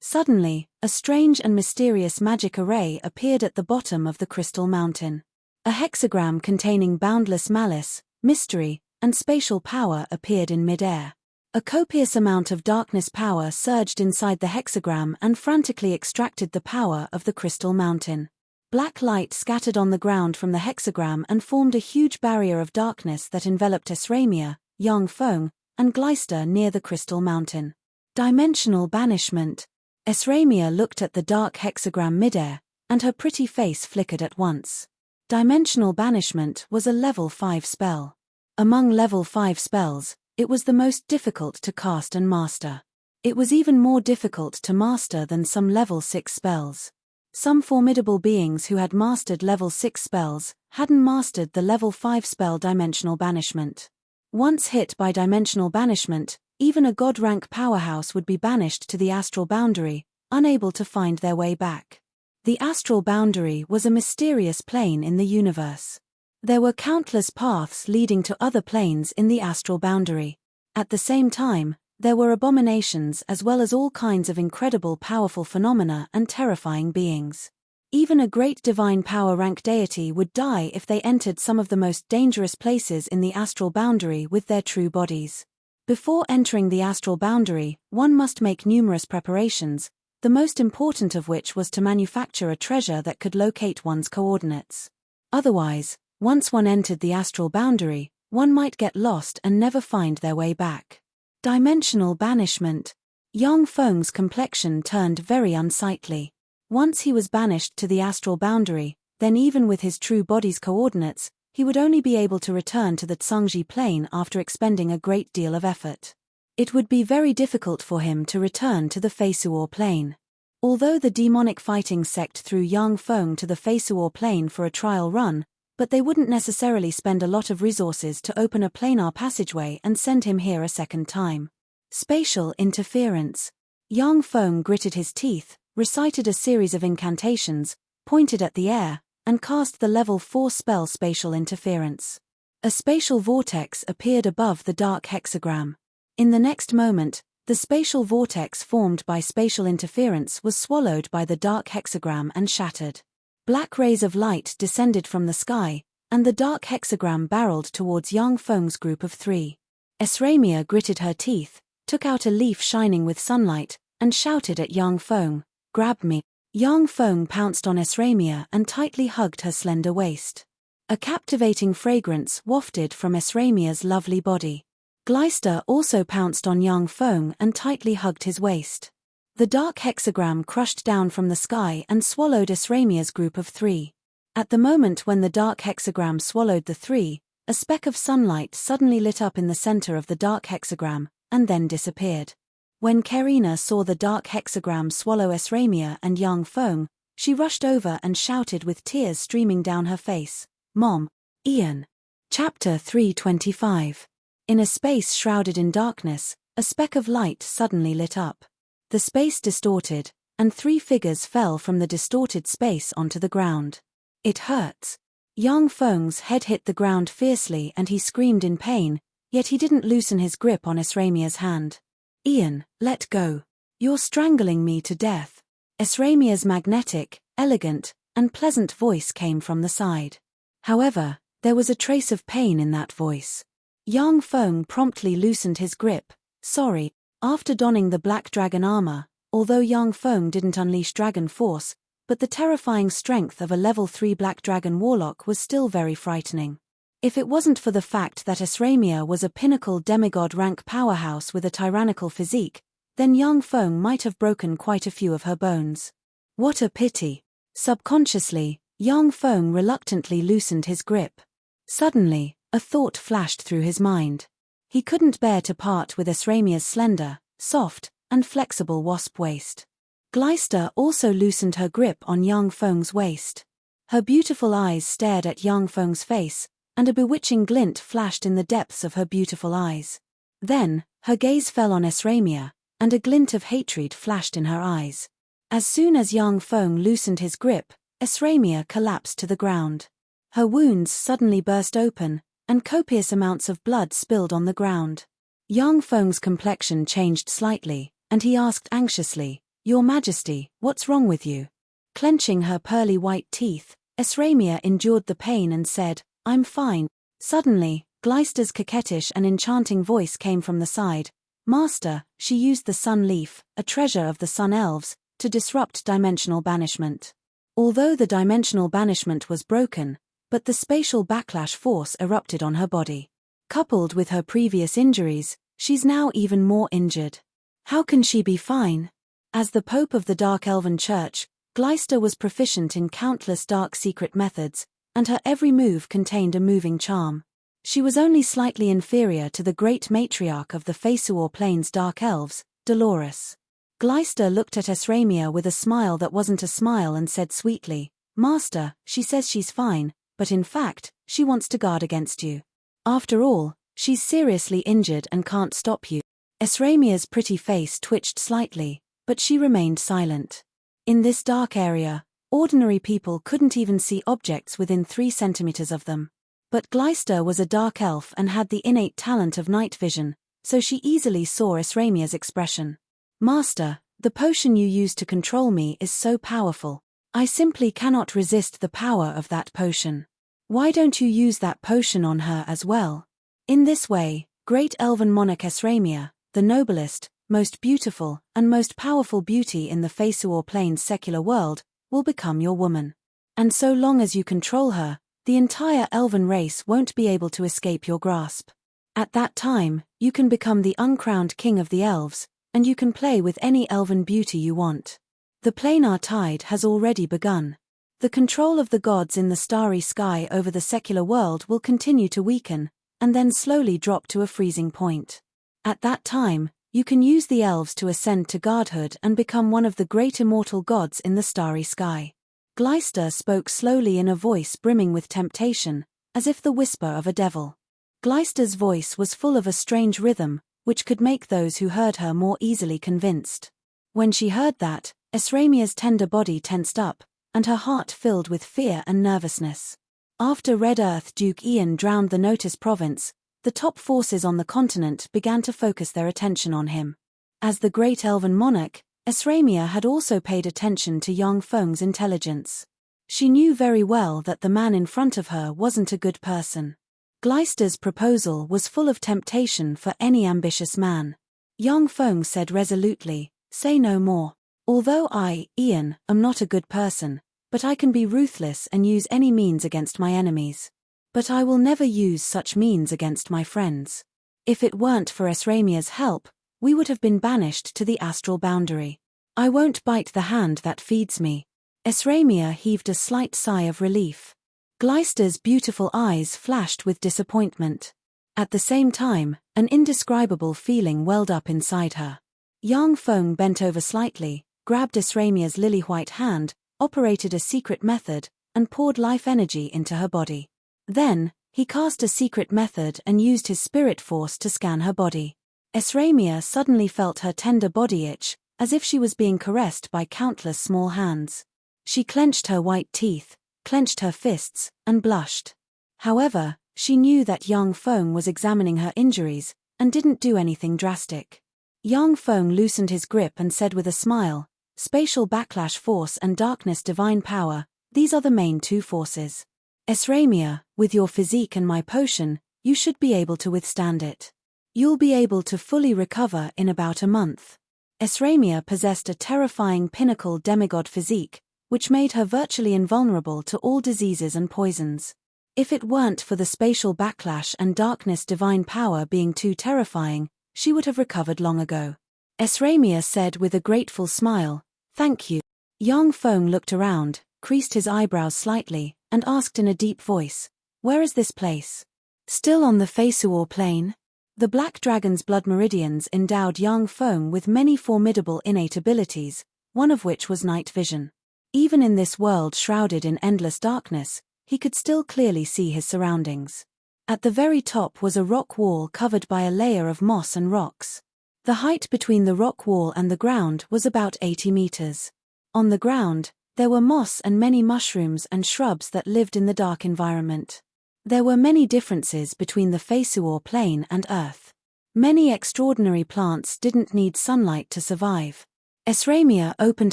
Suddenly, a strange and mysterious magic array appeared at the bottom of the crystal mountain. A hexagram containing boundless malice, mystery, and spatial power appeared in midair. A copious amount of darkness power surged inside the hexagram and frantically extracted the power of the crystal mountain. Black light scattered on the ground from the hexagram and formed a huge barrier of darkness that enveloped Esramia, Yang Feng, and Gleister near the crystal mountain. Dimensional banishment. Esramia looked at the dark hexagram midair, and her pretty face flickered at once. Dimensional banishment was a level 5 spell. Among level 5 spells, it was the most difficult to cast and master. It was even more difficult to master than some level 6 spells. Some formidable beings who had mastered level 6 spells hadn't mastered the level 5 spell Dimensional Banishment. Once hit by Dimensional Banishment, even a god-rank powerhouse would be banished to the astral boundary, unable to find their way back. The astral boundary was a mysterious plane in the universe. There were countless paths leading to other planes in the astral boundary. At the same time, there were abominations as well as all kinds of incredible powerful phenomena and terrifying beings. Even a great divine power rank deity would die if they entered some of the most dangerous places in the astral boundary with their true bodies. Before entering the astral boundary, one must make numerous preparations, the most important of which was to manufacture a treasure that could locate one's coordinates. Otherwise, once one entered the astral boundary, one might get lost and never find their way back. Dimensional banishment. Yang Feng's complexion turned very unsightly. Once he was banished to the astral boundary, then even with his true body's coordinates, he would only be able to return to the Tsangji plane after expending a great deal of effort. It would be very difficult for him to return to the Feisuor plane. Although the demonic fighting sect threw Yang Feng to the Feisuor plane for a trial run, but they wouldn't necessarily spend a lot of resources to open a planar passageway and send him here a second time. Spatial interference. Yang Feng gritted his teeth, recited a series of incantations, pointed at the air, and cast the level 4 spell Spatial Interference. A spatial vortex appeared above the dark hexagram. In the next moment, the spatial vortex formed by spatial interference was swallowed by the dark hexagram and shattered. Black rays of light descended from the sky, and the dark hexagram barreled towards Yang Feng's group of 3. Esramia gritted her teeth, took out a leaf shining with sunlight, and shouted at Yang Feng, "Grab me." Yang Feng pounced on Esramia and tightly hugged her slender waist. A captivating fragrance wafted from Esramia's lovely body. Gleister also pounced on Yang Feng and tightly hugged his waist. The dark hexagram crushed down from the sky and swallowed Esramia's group of 3. At the moment when the dark hexagram swallowed the 3, a speck of sunlight suddenly lit up in the center of the dark hexagram, and then disappeared. When Karina saw the dark hexagram swallow Esramia and Yang Feng, she rushed over and shouted with tears streaming down her face, "Mom, Ian." Chapter 325. In a space shrouded in darkness, a speck of light suddenly lit up. The space distorted, and 3 figures fell from the distorted space onto the ground. "It hurts." Yang Feng's head hit the ground fiercely and he screamed in pain, yet he didn't loosen his grip on Esramia's hand. "Ian, let go. You're strangling me to death." Esramia's magnetic, elegant, and pleasant voice came from the side. However, there was a trace of pain in that voice. Yang Feng promptly loosened his grip. "Sorry." After donning the black dragon armor, although Yang Feng didn't unleash dragon force, but the terrifying strength of a level 3 black dragon warlock was still very frightening. If it wasn't for the fact that Esramia was a pinnacle demigod rank powerhouse with a tyrannical physique, then Yang Feng might have broken quite a few of her bones. What a pity. Subconsciously, Yang Feng reluctantly loosened his grip. Suddenly, a thought flashed through his mind. He couldn't bear to part with Esramia's slender, soft, and flexible wasp waist. Glyster also loosened her grip on Yang Feng's waist. Her beautiful eyes stared at Yang Feng's face, and a bewitching glint flashed in the depths of her beautiful eyes. Then, her gaze fell on Esramia, and a glint of hatred flashed in her eyes. As soon as Yang Feng loosened his grip, Esramia collapsed to the ground. Her wounds suddenly burst open, and copious amounts of blood spilled on the ground. Yang Feng's complexion changed slightly, and he asked anxiously, "Your Majesty, what's wrong with you?" Clenching her pearly white teeth, Esramia endured the pain and said, "I'm fine." Suddenly, Glyster's coquettish and enchanting voice came from the side. "Master, she used the Sun Leaf, a treasure of the Sun Elves, to disrupt dimensional banishment." Although the dimensional banishment was broken, but the spatial backlash force erupted on her body. Coupled with her previous injuries, she's now even more injured. How can she be fine? As the Pope of the Dark Elven Church, Glyster was proficient in countless dark secret methods, and her every move contained a moving charm. She was only slightly inferior to the great matriarch of the Fesuor Plains Dark Elves, Dolores. Glyster looked at Esramia with a smile that wasn't a smile and said sweetly, "Master, she says she's fine, but in fact, she wants to guard against you. After all, she's seriously injured and can't stop you." Esramia's pretty face twitched slightly, but she remained silent. In this dark area, ordinary people couldn't even see objects within 3 centimeters of them. But Glyster was a dark elf and had the innate talent of night vision, so she easily saw Esramia's expression. "Master, the potion you use to control me is so powerful. I simply cannot resist the power of that potion. Why don't you use that potion on her as well? In this way, great elven monarch Esramia, the noblest, most beautiful, and most powerful beauty in the Fesuor Plains secular world, will become your woman. And so long as you control her, the entire elven race won't be able to escape your grasp. At that time, you can become the uncrowned king of the elves, and you can play with any elven beauty you want. The planar tide has already begun. The control of the gods in the starry sky over the secular world will continue to weaken, and then slowly drop to a freezing point. At that time, you can use the elves to ascend to godhood and become one of the great immortal gods in the starry sky." Glyster spoke slowly in a voice brimming with temptation, as if the whisper of a devil. Glyster's voice was full of a strange rhythm, which could make those who heard her more easily convinced. When she heard that, Esramia's tender body tensed up, and her heart filled with fear and nervousness. After Red Earth Duke Ian drowned the Notice province, the top forces on the continent began to focus their attention on him. As the great elven monarch, Esramia had also paid attention to Yang Feng's intelligence. She knew very well that the man in front of her wasn't a good person. Glyster's proposal was full of temptation for any ambitious man. Yang Feng said resolutely, "Say no more. Although I, Ian, am not a good person, but I can be ruthless and use any means against my enemies. But I will never use such means against my friends. If it weren't for Esramia's help, we would have been banished to the astral boundary. I won't bite the hand that feeds me." Esramia heaved a slight sigh of relief. Glyster's beautiful eyes flashed with disappointment. At the same time, an indescribable feeling welled up inside her. Yang Feng bent over slightly, grabbed Esramia's lily-white hand, operated a secret method, and poured life energy into her body. Then, he cast a secret method and used his spirit force to scan her body. Esramia suddenly felt her tender body itch, as if she was being caressed by countless small hands. She clenched her white teeth, clenched her fists, and blushed. However, she knew that Yang Feng was examining her injuries, and didn't do anything drastic. Yang Feng loosened his grip and said with a smile, "Spatial backlash force and darkness divine power, these are the main 2 forces. Esramia, with your physique and my potion, you should be able to withstand it. You'll be able to fully recover in about a month." Esramia possessed a terrifying pinnacle demigod physique, which made her virtually invulnerable to all diseases and poisons. If it weren't for the spatial backlash and darkness divine power being too terrifying, she would have recovered long ago. Esramia said with a grateful smile, "Thank you." Yang Feng looked around, creased his eyebrows slightly, and asked in a deep voice, "Where is this place?" "Still on the Fesuor plain?" The Black Dragon's blood meridians endowed Yang Feng with many formidable innate abilities, one of which was night vision. Even in this world shrouded in endless darkness, he could still clearly see his surroundings. At the very top was a rock wall covered by a layer of moss and rocks. The height between the rock wall and the ground was about 80 meters. On the ground, there were moss and many mushrooms and shrubs that lived in the dark environment. There were many differences between the Feisuor plane and Earth. Many extraordinary plants didn't need sunlight to survive. Esramia opened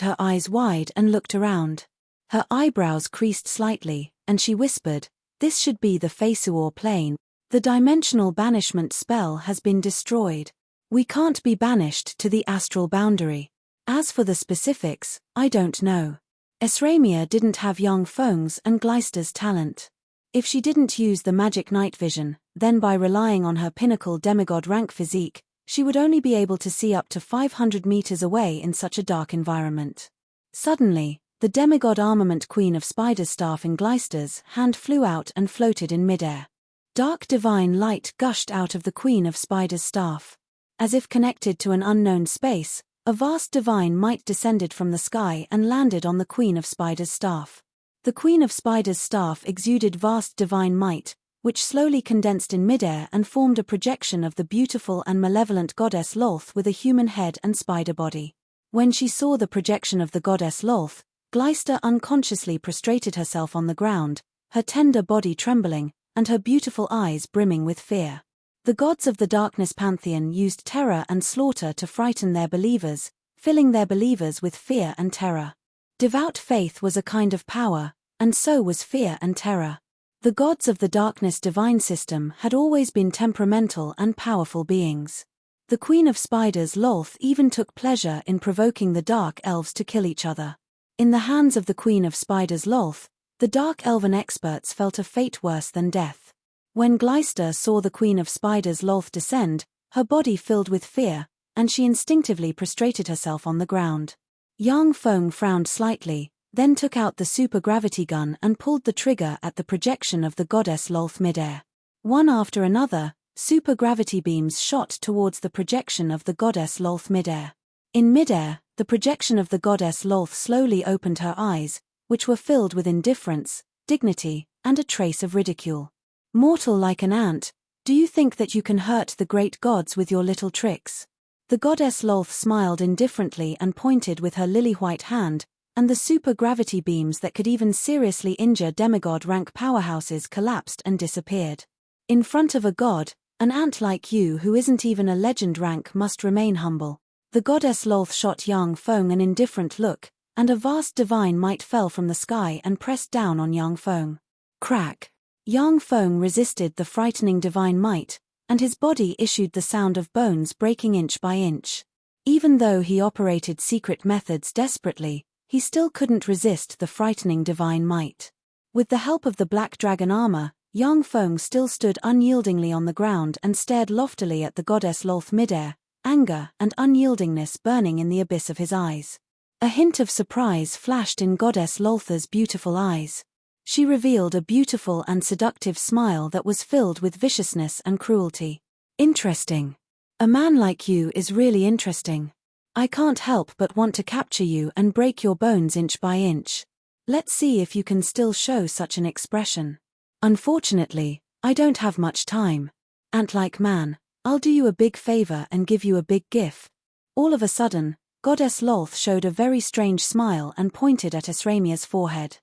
her eyes wide and looked around. Her eyebrows creased slightly, and she whispered, "This should be the Feisuor plane. The dimensional banishment spell has been destroyed. We can't be banished to the astral boundary. As for the specifics, I don't know." Esramia didn't have Yang Feng's and Gleister's talent. If she didn't use the magic night vision, then by relying on her pinnacle demigod rank physique, she would only be able to see up to 500 meters away in such a dark environment. Suddenly, the demigod armament queen of Spider's staff in Gleister's hand flew out and floated in midair. Dark divine light gushed out of the queen of Spider's staff. As if connected to an unknown space, a vast divine might descended from the sky and landed on the queen of Spider's staff. The Queen of Spider's staff exuded vast divine might, which slowly condensed in midair and formed a projection of the beautiful and malevolent goddess Lolth with a human head and spider body. When she saw the projection of the goddess Lolth, Gleister unconsciously prostrated herself on the ground, her tender body trembling, and her beautiful eyes brimming with fear. The gods of the Darkness Pantheon used terror and slaughter to frighten their believers, filling their believers with fear and terror. Devout faith was a kind of power, and so was fear and terror. The gods of the Darkness divine system had always been temperamental and powerful beings. The Queen of Spiders Lolth even took pleasure in provoking the Dark Elves to kill each other. In the hands of the Queen of Spiders Lolth, the Dark Elven experts felt a fate worse than death. When Gleister saw the Queen of Spiders Lolth descend, her body filled with fear, and she instinctively prostrated herself on the ground. Yang Feng frowned slightly, then took out the supergravity gun and pulled the trigger at the projection of the goddess Lolth midair. One after another, supergravity beams shot towards the projection of the goddess Lolth midair. In midair, the projection of the goddess Lolth slowly opened her eyes, which were filled with indifference, dignity, and a trace of ridicule. "Mortal like an ant, do you think that you can hurt the great gods with your little tricks?" The goddess Lolth smiled indifferently and pointed with her lily-white hand, and the super-gravity beams that could even seriously injure demigod-rank powerhouses collapsed and disappeared. "In front of a god, an ant like you who isn't even a legend rank must remain humble." The goddess Lolth shot Yang Feng an indifferent look, and a vast divine might fell from the sky and pressed down on Yang Feng. Crack! Yang Feng resisted the frightening divine might, and his body issued the sound of bones breaking inch by inch. Even though he operated secret methods desperately, he still couldn't resist the frightening divine might. With the help of the Black Dragon armor, Yang Feng still stood unyieldingly on the ground and stared loftily at the goddess Lolth midair, anger and unyieldingness burning in the abyss of his eyes. A hint of surprise flashed in goddess Lolth's beautiful eyes. She revealed a beautiful and seductive smile that was filled with viciousness and cruelty. "Interesting. A man like you is really interesting. I can't help but want to capture you and break your bones inch by inch. Let's see if you can still show such an expression. Unfortunately, I don't have much time. Ant-like man, I'll do you a big favor and give you a big gift." All of a sudden, goddess Lolth showed a very strange smile and pointed at Esramia's forehead.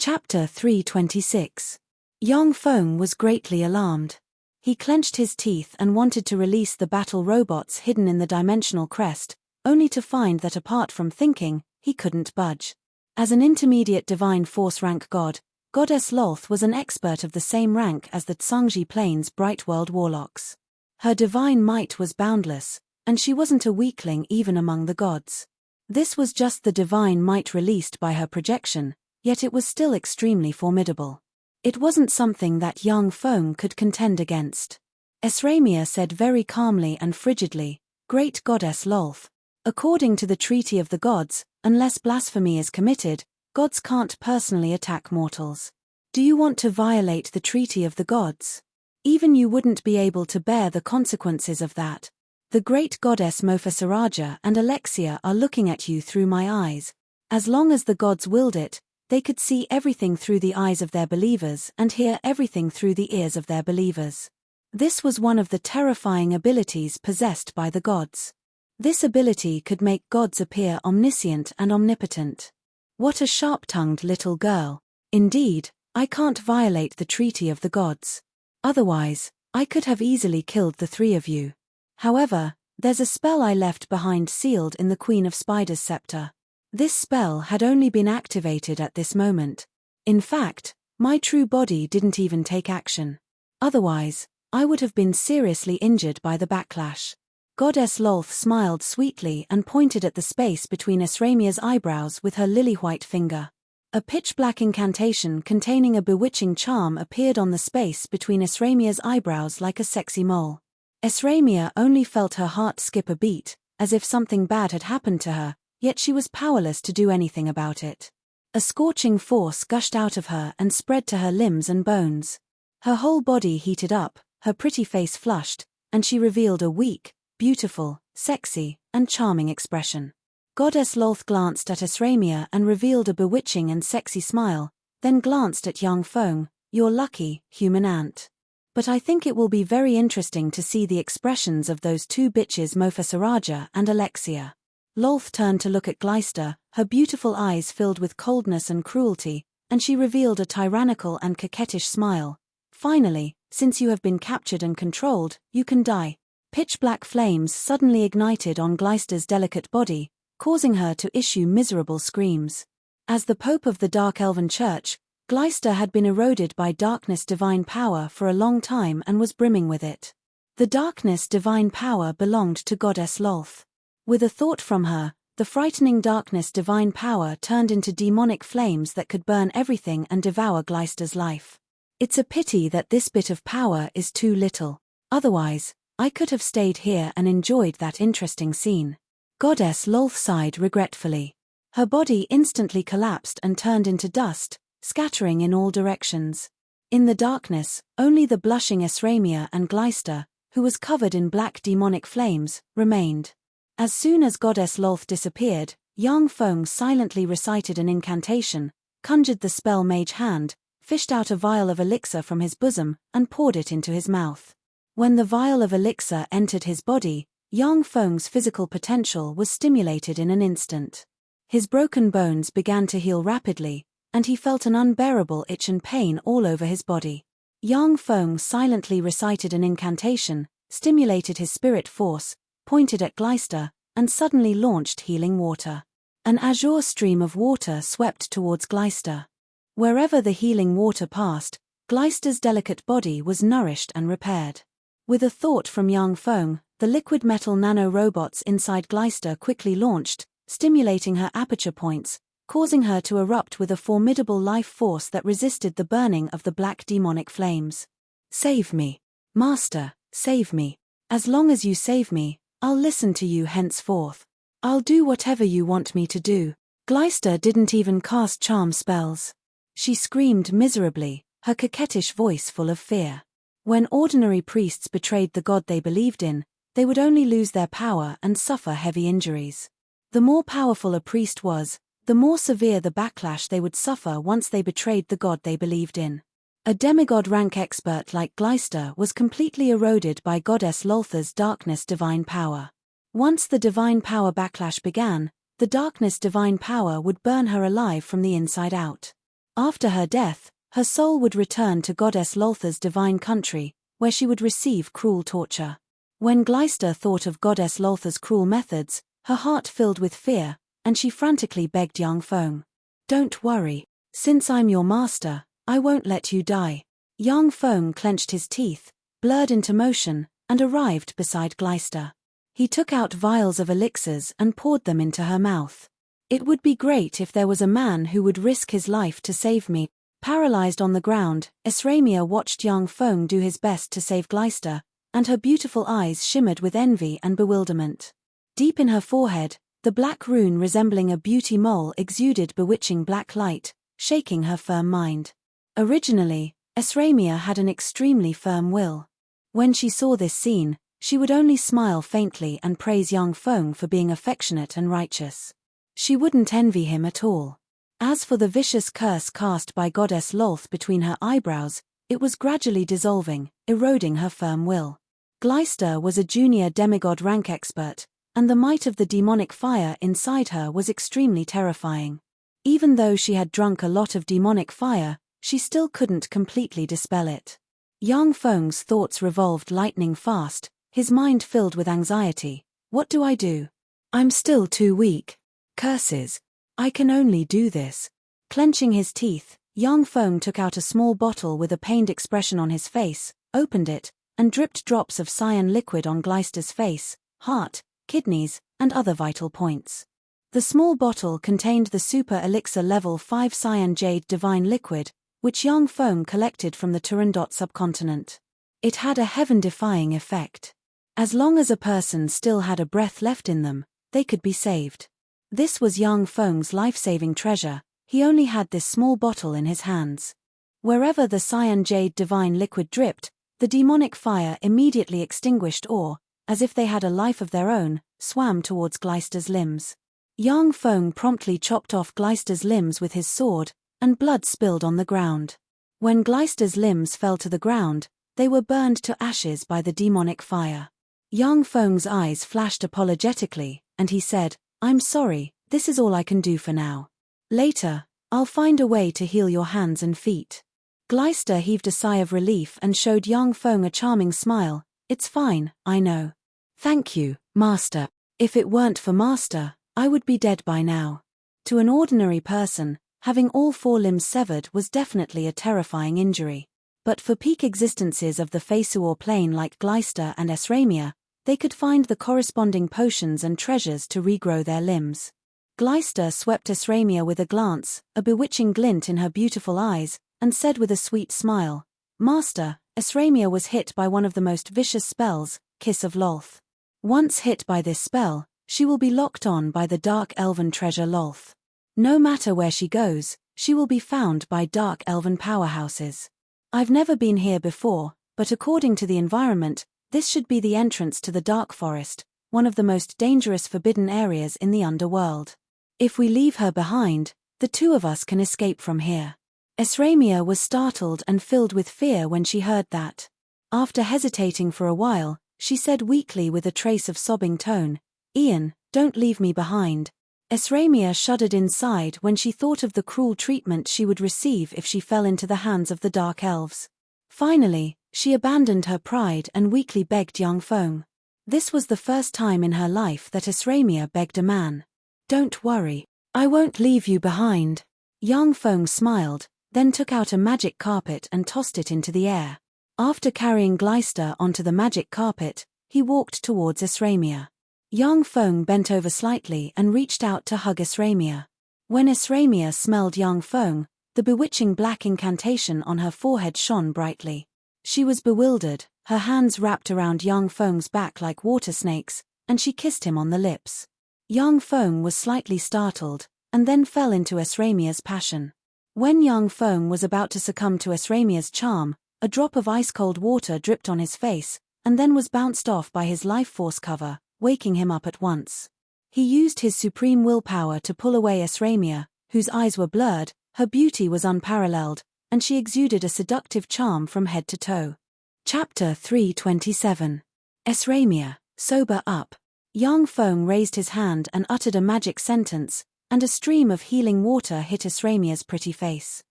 Chapter 326. Yang Feng was greatly alarmed. He clenched his teeth and wanted to release the battle robots hidden in the dimensional crest, only to find that apart from thinking, he couldn't budge. As an intermediate divine force rank god, goddess Lolth was an expert of the same rank as the Tsangji Plains Bright World warlocks. Her divine might was boundless, and she wasn't a weakling even among the gods. This was just the divine might released by her projection, yet it was still extremely formidable. It wasn't something that Yang Feng could contend against. Esramia said very calmly and frigidly, "Great goddess Lolth, according to the treaty of the gods, unless blasphemy is committed, gods can't personally attack mortals. Do you want to violate the treaty of the gods?" Even you wouldn't be able to bear the consequences of that. The great goddess Mofasaraja and Alexia are looking at you through my eyes. As long as the gods willed it, they could see everything through the eyes of their believers and hear everything through the ears of their believers. This was one of the terrifying abilities possessed by the gods. This ability could make gods appear omniscient and omnipotent. What a sharp-tongued little girl. Indeed, I can't violate the treaty of the gods. Otherwise, I could have easily killed the three of you. However, there's a spell I left behind sealed in the Queen of Spiders' scepter. This spell had only been activated at this moment. In fact, my true body didn't even take action. Otherwise, I would have been seriously injured by the backlash. Goddess Lolth smiled sweetly and pointed at the space between Esramia's eyebrows with her lily-white finger. A pitch-black incantation containing a bewitching charm appeared on the space between Esramia's eyebrows like a sexy mole. Esramia only felt her heart skip a beat, as if something bad had happened to her, yet she was powerless to do anything about it. A scorching force gushed out of her and spread to her limbs and bones. Her whole body heated up, her pretty face flushed, and she revealed a weak, beautiful, sexy, and charming expression. Goddess Lolth glanced at Esramia and revealed a bewitching and sexy smile, then glanced at young Feng, "You're lucky, human ant. But I think it will be very interesting to see the expressions of those two bitches Mofasaraja and Alexia." Lolth turned to look at Gleister, her beautiful eyes filled with coldness and cruelty, and she revealed a tyrannical and coquettish smile. "Finally, since you have been captured and controlled, you can die." Pitch-black flames suddenly ignited on Gleister's delicate body, causing her to issue miserable screams. As the Pope of the Dark Elven Church, Gleister had been eroded by darkness divine power for a long time and was brimming with it. The darkness divine power belonged to Goddess Lolth. With a thought from her, the frightening darkness divine power turned into demonic flames that could burn everything and devour Gleister's life. It's a pity that this bit of power is too little. Otherwise, I could have stayed here and enjoyed that interesting scene. Goddess Lolth sighed regretfully. Her body instantly collapsed and turned into dust, scattering in all directions. In the darkness, only the blushing Esramia and Gleister, who was covered in black demonic flames, remained. As soon as Goddess Lolth disappeared, Yang Feng silently recited an incantation, conjured the spell mage hand, fished out a vial of elixir from his bosom, and poured it into his mouth. When the vial of elixir entered his body, Yang Feng's physical potential was stimulated in an instant. His broken bones began to heal rapidly, and he felt an unbearable itch and pain all over his body. Yang Feng silently recited an incantation, stimulated his spirit force, pointed at Gleister, and suddenly launched healing water. An azure stream of water swept towards Gleister. Wherever the healing water passed, Gleister's delicate body was nourished and repaired. With a thought from Yang Feng, the liquid metal nano-robots inside Gleister quickly launched, stimulating her aperture points, causing her to erupt with a formidable life force that resisted the burning of the black demonic flames. "Save me. Master, save me. As long as you save me, I'll listen to you henceforth. I'll do whatever you want me to do." Gleister didn't even cast charm spells. She screamed miserably, her coquettish voice full of fear. When ordinary priests betrayed the god they believed in, they would only lose their power and suffer heavy injuries. The more powerful a priest was, the more severe the backlash they would suffer once they betrayed the god they believed in. A demigod rank expert like Gleister was completely eroded by Goddess Lolth's darkness divine power. Once the divine power backlash began, the darkness divine power would burn her alive from the inside out. After her death, her soul would return to Goddess Lolth's divine country, where she would receive cruel torture. When Gleister thought of Goddess Lolth's cruel methods, her heart filled with fear, and she frantically begged Yang Feng. "Don't worry. Since I'm your master, I won't let you die." Yang Feng clenched his teeth, blurred into motion, and arrived beside Gleister. He took out vials of elixirs and poured them into her mouth. "It would be great if there was a man who would risk his life to save me." Paralyzed on the ground, Esramia watched Yang Feng do his best to save Gleister, and her beautiful eyes shimmered with envy and bewilderment. Deep in her forehead, the black rune resembling a beauty mole exuded bewitching black light, shaking her firm mind. Originally, Esramia had an extremely firm will. When she saw this scene, she would only smile faintly and praise young Feng for being affectionate and righteous. She wouldn't envy him at all. As for the vicious curse cast by goddess Lolth between her eyebrows, it was gradually dissolving, eroding her firm will. Gleister was a junior demigod rank expert, and the might of the demonic fire inside her was extremely terrifying. Even though she had drunk a lot of demonic fire, she still couldn't completely dispel it. Yang Feng's thoughts revolved lightning fast, his mind filled with anxiety. What do I do? I'm still too weak. Curses. I can only do this. Clenching his teeth, Yang Feng took out a small bottle with a pained expression on his face, opened it, and dripped drops of cyan liquid on Gleister's face, heart, kidneys, and other vital points. The small bottle contained the super elixir level 5 cyan jade divine liquid, which Yang Feng collected from the Turandot subcontinent. It had a heaven-defying effect. As long as a person still had a breath left in them, they could be saved. This was Yang Feng's life-saving treasure. He only had this small bottle in his hands. Wherever the cyan jade divine liquid dripped, the demonic fire immediately extinguished or, as if they had a life of their own, swam towards Gleister's limbs. Yang Feng promptly chopped off Gleister's limbs with his sword, and blood spilled on the ground. When Gleister's limbs fell to the ground, they were burned to ashes by the demonic fire. Yang Feng's eyes flashed apologetically, and he said, "I'm sorry, this is all I can do for now. Later, I'll find a way to heal your hands and feet." Gleister heaved a sigh of relief and showed Yang Feng a charming smile. "It's fine, I know. Thank you, Master. If it weren't for Master, I would be dead by now." To an ordinary person, having all 4 limbs severed was definitely a terrifying injury. But for peak existences of the Feisuor plane like Gleister and Esramia, they could find the corresponding potions and treasures to regrow their limbs. Gleister swept Esramia with a glance, a bewitching glint in her beautiful eyes, and said with a sweet smile, "Master, Esramia was hit by one of the most vicious spells, Kiss of Lolth. Once hit by this spell, she will be locked on by the dark elven treasure Lolth. No matter where she goes, she will be found by dark elven powerhouses. I've never been here before, but according to the environment, this should be the entrance to the Dark Forest, one of the most dangerous forbidden areas in the underworld. If we leave her behind, the 2 of us can escape from here." Esramia was startled and filled with fear when she heard that. After hesitating for a while, she said weakly with a trace of sobbing tone, "Ian, don't leave me behind." Esramia shuddered inside when she thought of the cruel treatment she would receive if she fell into the hands of the Dark Elves. Finally, she abandoned her pride and weakly begged Yang Feng. This was the first time in her life that Esramia begged a man. "Don't worry. I won't leave you behind." Yang Feng smiled, then took out a magic carpet and tossed it into the air. After carrying Gleister onto the magic carpet, he walked towards Esramia. Yang Feng bent over slightly and reached out to hug Esramia. When Esramia smelled Yang Feng, the bewitching black incantation on her forehead shone brightly. She was bewildered, her hands wrapped around Yang Feng's back like water snakes, and she kissed him on the lips. Yang Feng was slightly startled, and then fell into Esramia's passion. When Yang Feng was about to succumb to Esramia's charm, a drop of ice-cold water dripped on his face, and then was bounced off by his life force cover, waking him up at once. He used his supreme willpower to pull away Esramia, whose eyes were blurred, her beauty was unparalleled, and she exuded a seductive charm from head to toe. Chapter 327. Esramia, sober up. Yang Feng raised his hand and uttered a magic sentence, and a stream of healing water hit Esramia's pretty face.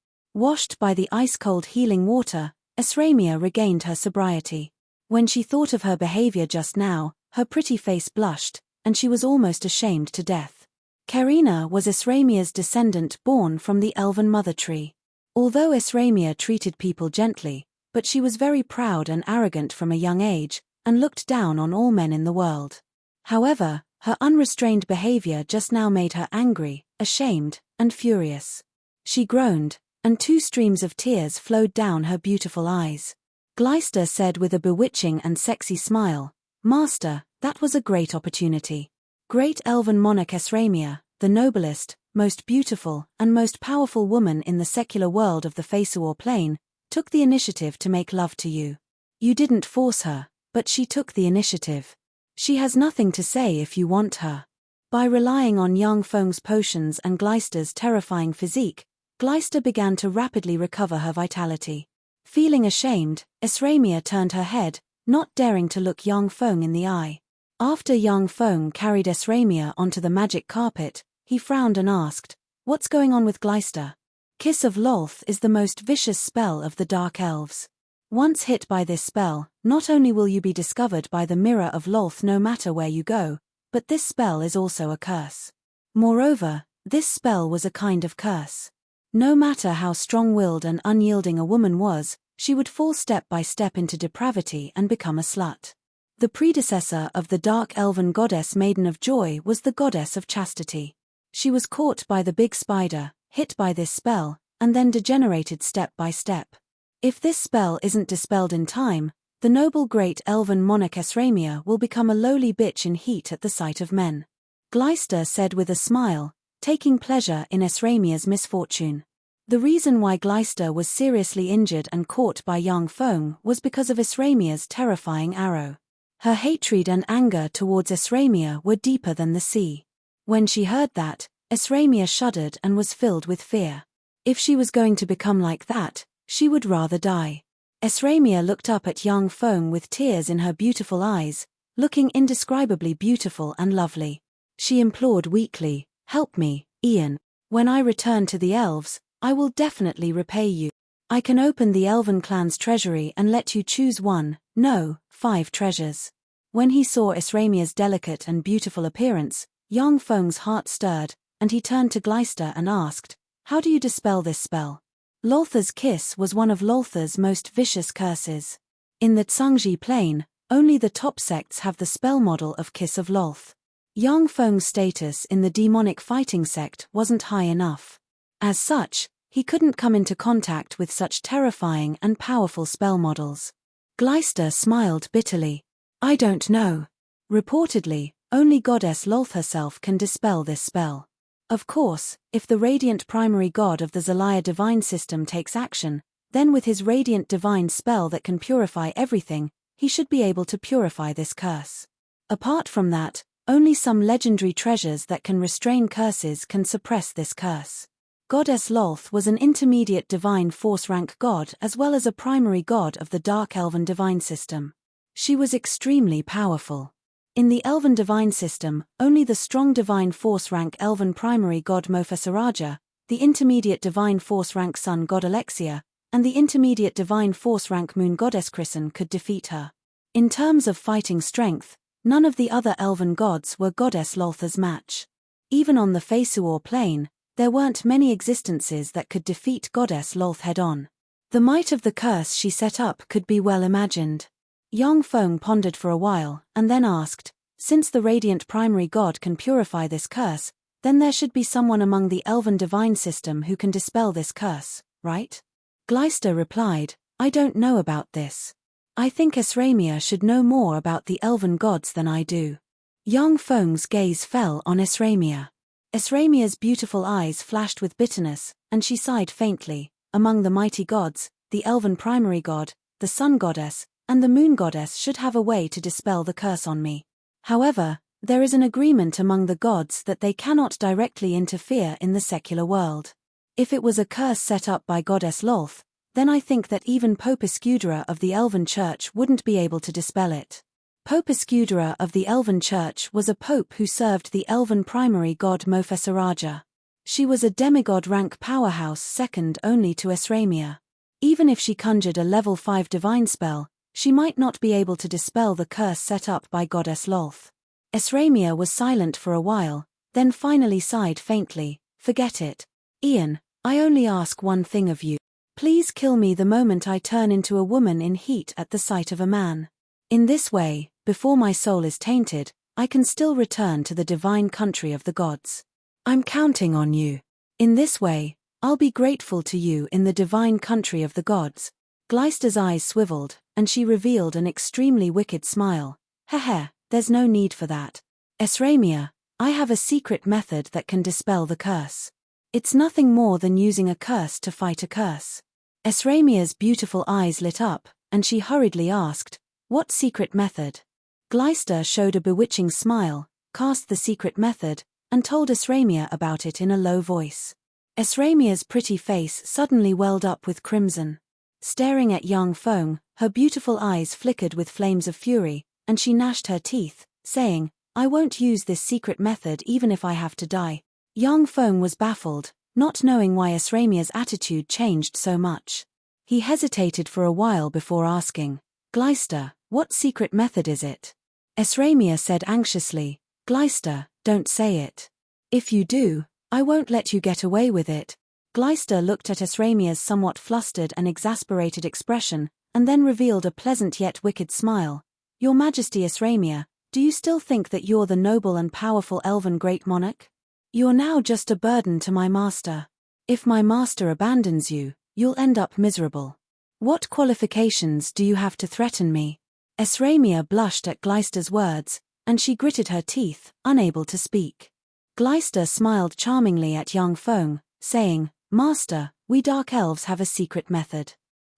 Washed by the ice-cold healing water, Esramia regained her sobriety. When she thought of her behavior just now, her pretty face blushed, and she was almost ashamed to death. Karina was Esramia's descendant born from the elven mother tree. Although Esramia treated people gently, but she was very proud and arrogant from a young age, and looked down on all men in the world. However, her unrestrained behavior just now made her angry, ashamed, and furious. She groaned, and 2 streams of tears flowed down her beautiful eyes. Gleister said with a bewitching and sexy smile, "Master, that was a great opportunity. Great elven monarch Esramia, the noblest, most beautiful, and most powerful woman in the secular world of the Feisuor plane, took the initiative to make love to you. You didn't force her, but she took the initiative. She has nothing to say if you want her. By relying on Yang Feng's potions and Gleister's terrifying physique, Gleister began to rapidly recover her vitality. Feeling ashamed, Esramia turned her head, not daring to look Yang Feng in the eye. After Yang Feng carried Esramia onto the magic carpet, he frowned and asked, "What's going on with Gleister?" Kiss of Lolth is the most vicious spell of the Dark Elves. Once hit by this spell, not only will you be discovered by the Mirror of Lolth no matter where you go, but this spell is also a curse. Moreover, this spell was a kind of curse. No matter how strong-willed and unyielding a woman was, she would fall step by step into depravity and become a slut. The predecessor of the dark elven goddess Maiden of Joy was the goddess of chastity. She was caught by the big spider, hit by this spell, and then degenerated step by step. If this spell isn't dispelled in time, the noble great elven monarch Esramia will become a lowly bitch in heat at the sight of men. Gleister said with a smile, taking pleasure in Esramia's misfortune. The reason why Gleister was seriously injured and caught by Yang Feng was because of Esramia's terrifying arrow. Her hatred and anger towards Esramia were deeper than the sea. When she heard that, Esramia shuddered and was filled with fear. If she was going to become like that, she would rather die. Esramia looked up at Yang Feng with tears in her beautiful eyes, looking indescribably beautiful and lovely. She implored weakly, "Help me, Ian. When I return to the elves, I will definitely repay you. I can open the elven clan's treasury and let you choose 5 treasures." When he saw Esramia's delicate and beautiful appearance, Yang Feng's heart stirred, and he turned to Gleister and asked, "How do you dispel this spell?" Loltha's kiss was one of Loltha's most vicious curses. In the Tsangji Plain, only the top sects have the spell model of Kiss of Lolth. Yang Feng's status in the demonic fighting sect wasn't high enough. As such, he couldn't come into contact with such terrifying and powerful spell models. Gleister smiled bitterly. "I don't know. Reportedly, only Goddess Lolth herself can dispel this spell. Of course, if the radiant primary god of the Zelaya divine system takes action, then with his radiant divine spell that can purify everything, he should be able to purify this curse. Apart from that, only some legendary treasures that can restrain curses can suppress this curse." Goddess Lolth was an intermediate divine force rank god as well as a primary god of the Dark Elven divine system. She was extremely powerful. In the Elven divine system, only the strong divine force rank Elven primary god Mofessaraja, the intermediate divine force rank sun god Alexia, and the intermediate divine force rank moon goddess Krisen could defeat her. In terms of fighting strength, none of the other Elven gods were Goddess Loltha's match. Even on the Feisuor plane, there weren't many existences that could defeat Goddess Lolth head-on. The might of the curse she set up could be well imagined. Yang Feng pondered for a while, and then asked, "Since the radiant primary god can purify this curse, then there should be someone among the Elven divine system who can dispel this curse, right?" Gleister replied, "I don't know about this. I think Esramia should know more about the Elven gods than I do." Yang Feng's gaze fell on Esramia. Esramia's beautiful eyes flashed with bitterness, and she sighed faintly. "Among the mighty gods, the Elven primary god, the sun goddess, and the moon goddess should have a way to dispel the curse on me. However, there is an agreement among the gods that they cannot directly interfere in the secular world. If it was a curse set up by Goddess Lolth, then I think that even Pope Escudera of the Elven Church wouldn't be able to dispel it. Pope Escudera of the Elven Church was a pope who served the Elven primary god Mofessaraja. She was a demigod rank powerhouse second only to Esramia. Even if she conjured a level 5 divine spell, she might not be able to dispel the curse set up by Goddess Lolth." Esramia was silent for a while, then finally sighed faintly, "Forget it. Ian, I only ask one thing of you. Please kill me the moment I turn into a woman in heat at the sight of a man. In this way, before my soul is tainted, I can still return to the divine country of the gods. I'm counting on you. In this way, I'll be grateful to you in the divine country of the gods." Gleister's eyes swiveled, and she revealed an extremely wicked smile. "Heh, there's no need for that. Esramia, I have a secret method that can dispel the curse. It's nothing more than using a curse to fight a curse." Esramia's beautiful eyes lit up, and she hurriedly asked, "What secret method?" Glyster showed a bewitching smile, cast the secret method, and told Esramia about it in a low voice. Esramia's pretty face suddenly welled up with crimson. Staring at young Feng, her beautiful eyes flickered with flames of fury, and she gnashed her teeth, saying, "I won't use this secret method even if I have to die." Young Feng was baffled, not knowing why Esramia's attitude changed so much. He hesitated for a while before asking, "Glyster, what secret method is it?" Esramia said anxiously, "Glyster, don't say it. If you do, I won't let you get away with it." Glyster looked at Esramia's somewhat flustered and exasperated expression, and then revealed a pleasant yet wicked smile. "Your Majesty Esramia, do you still think that you're the noble and powerful elven great monarch? You're now just a burden to my master. If my master abandons you, you'll end up miserable. What qualifications do you have to threaten me?" Esramia blushed at Glyster's words, and she gritted her teeth, unable to speak. Glyster smiled charmingly at young Feng, saying, "Master, we dark elves have a secret method.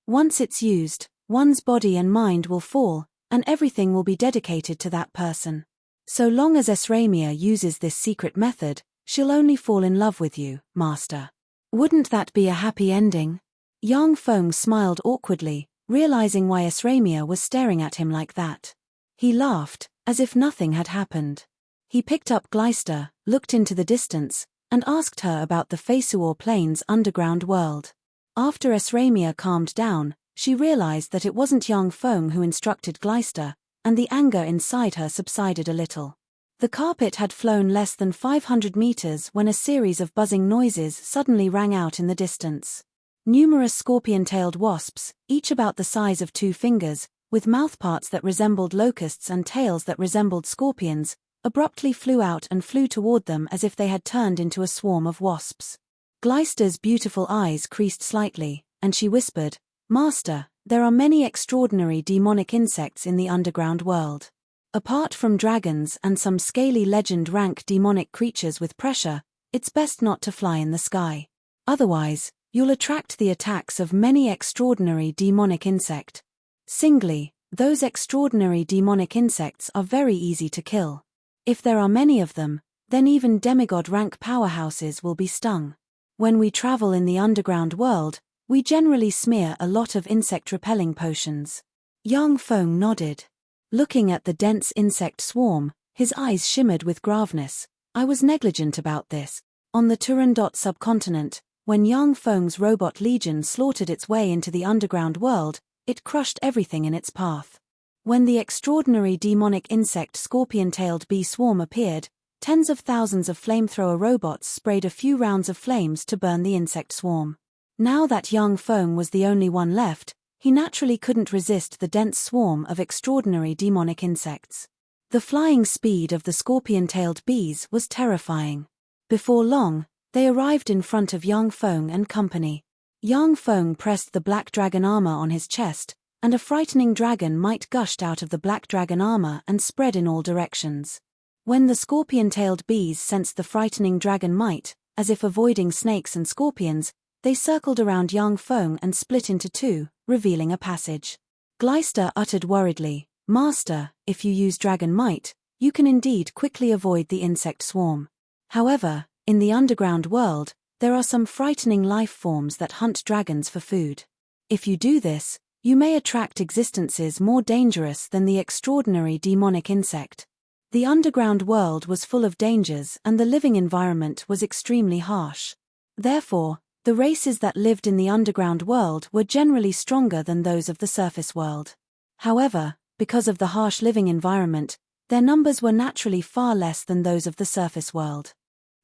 Once it's used, one's body and mind will fall, and everything will be dedicated to that person. So long as Esramia uses this secret method, she'll only fall in love with you, master. Wouldn't that be a happy ending?" Young Feng smiled awkwardly, realizing why Esramia was staring at him like that. He laughed, as if nothing had happened. He picked up Glyster, looked into the distance, and asked her about the Fesuor Plains underground world. After Esramia calmed down, she realized that it wasn't young Feng who instructed Glyster, and the anger inside her subsided a little. The carpet had flown less than 500 meters when a series of buzzing noises suddenly rang out in the distance. Numerous scorpion-tailed wasps, each about the size of 2 fingers, with mouthparts that resembled locusts and tails that resembled scorpions, abruptly flew out and flew toward them as if they had turned into a swarm of wasps. Glyster's beautiful eyes creased slightly, and she whispered, "Master, there are many extraordinary demonic insects in the underground world. Apart from dragons and some scaly legend-rank demonic creatures with pressure, it's best not to fly in the sky. Otherwise, you'll attract the attacks of many extraordinary demonic insect. Singly, those extraordinary demonic insects are very easy to kill. If there are many of them, then even demigod-rank powerhouses will be stung. When we travel in the underground world, we generally smear a lot of insect-repelling potions." Young Feng nodded. Looking at the dense insect swarm, his eyes shimmered with graveness. "I was negligent about this. On the Turandot subcontinent, when Young Feng's robot legion slaughtered its way into the underground world, it crushed everything in its path. When the extraordinary demonic insect scorpion-tailed bee swarm appeared, tens of thousands of flamethrower robots sprayed a few rounds of flames to burn the insect swarm. Now that young Feng was the only one left, he naturally couldn't resist the dense swarm of extraordinary demonic insects. The flying speed of the scorpion-tailed bees was terrifying. Before long, they arrived in front of young Feng and company. Young Feng pressed the black dragon armor on his chest, and a frightening dragon might gushed out of the black dragon armor and spread in all directions. When the scorpion-tailed bees sensed the frightening dragon might, as if avoiding snakes and scorpions, they circled around young Feng and split into 2, revealing a passage. Glyster uttered worriedly, "Master, if you use dragon might, you can indeed quickly avoid the insect swarm. However, in the underground world, there are some frightening life forms that hunt dragons for food. If you do this, you may attract existences more dangerous than the extraordinary demonic insect." The underground world was full of dangers and the living environment was extremely harsh. Therefore, the races that lived in the underground world were generally stronger than those of the surface world. However, because of the harsh living environment, their numbers were naturally far less than those of the surface world.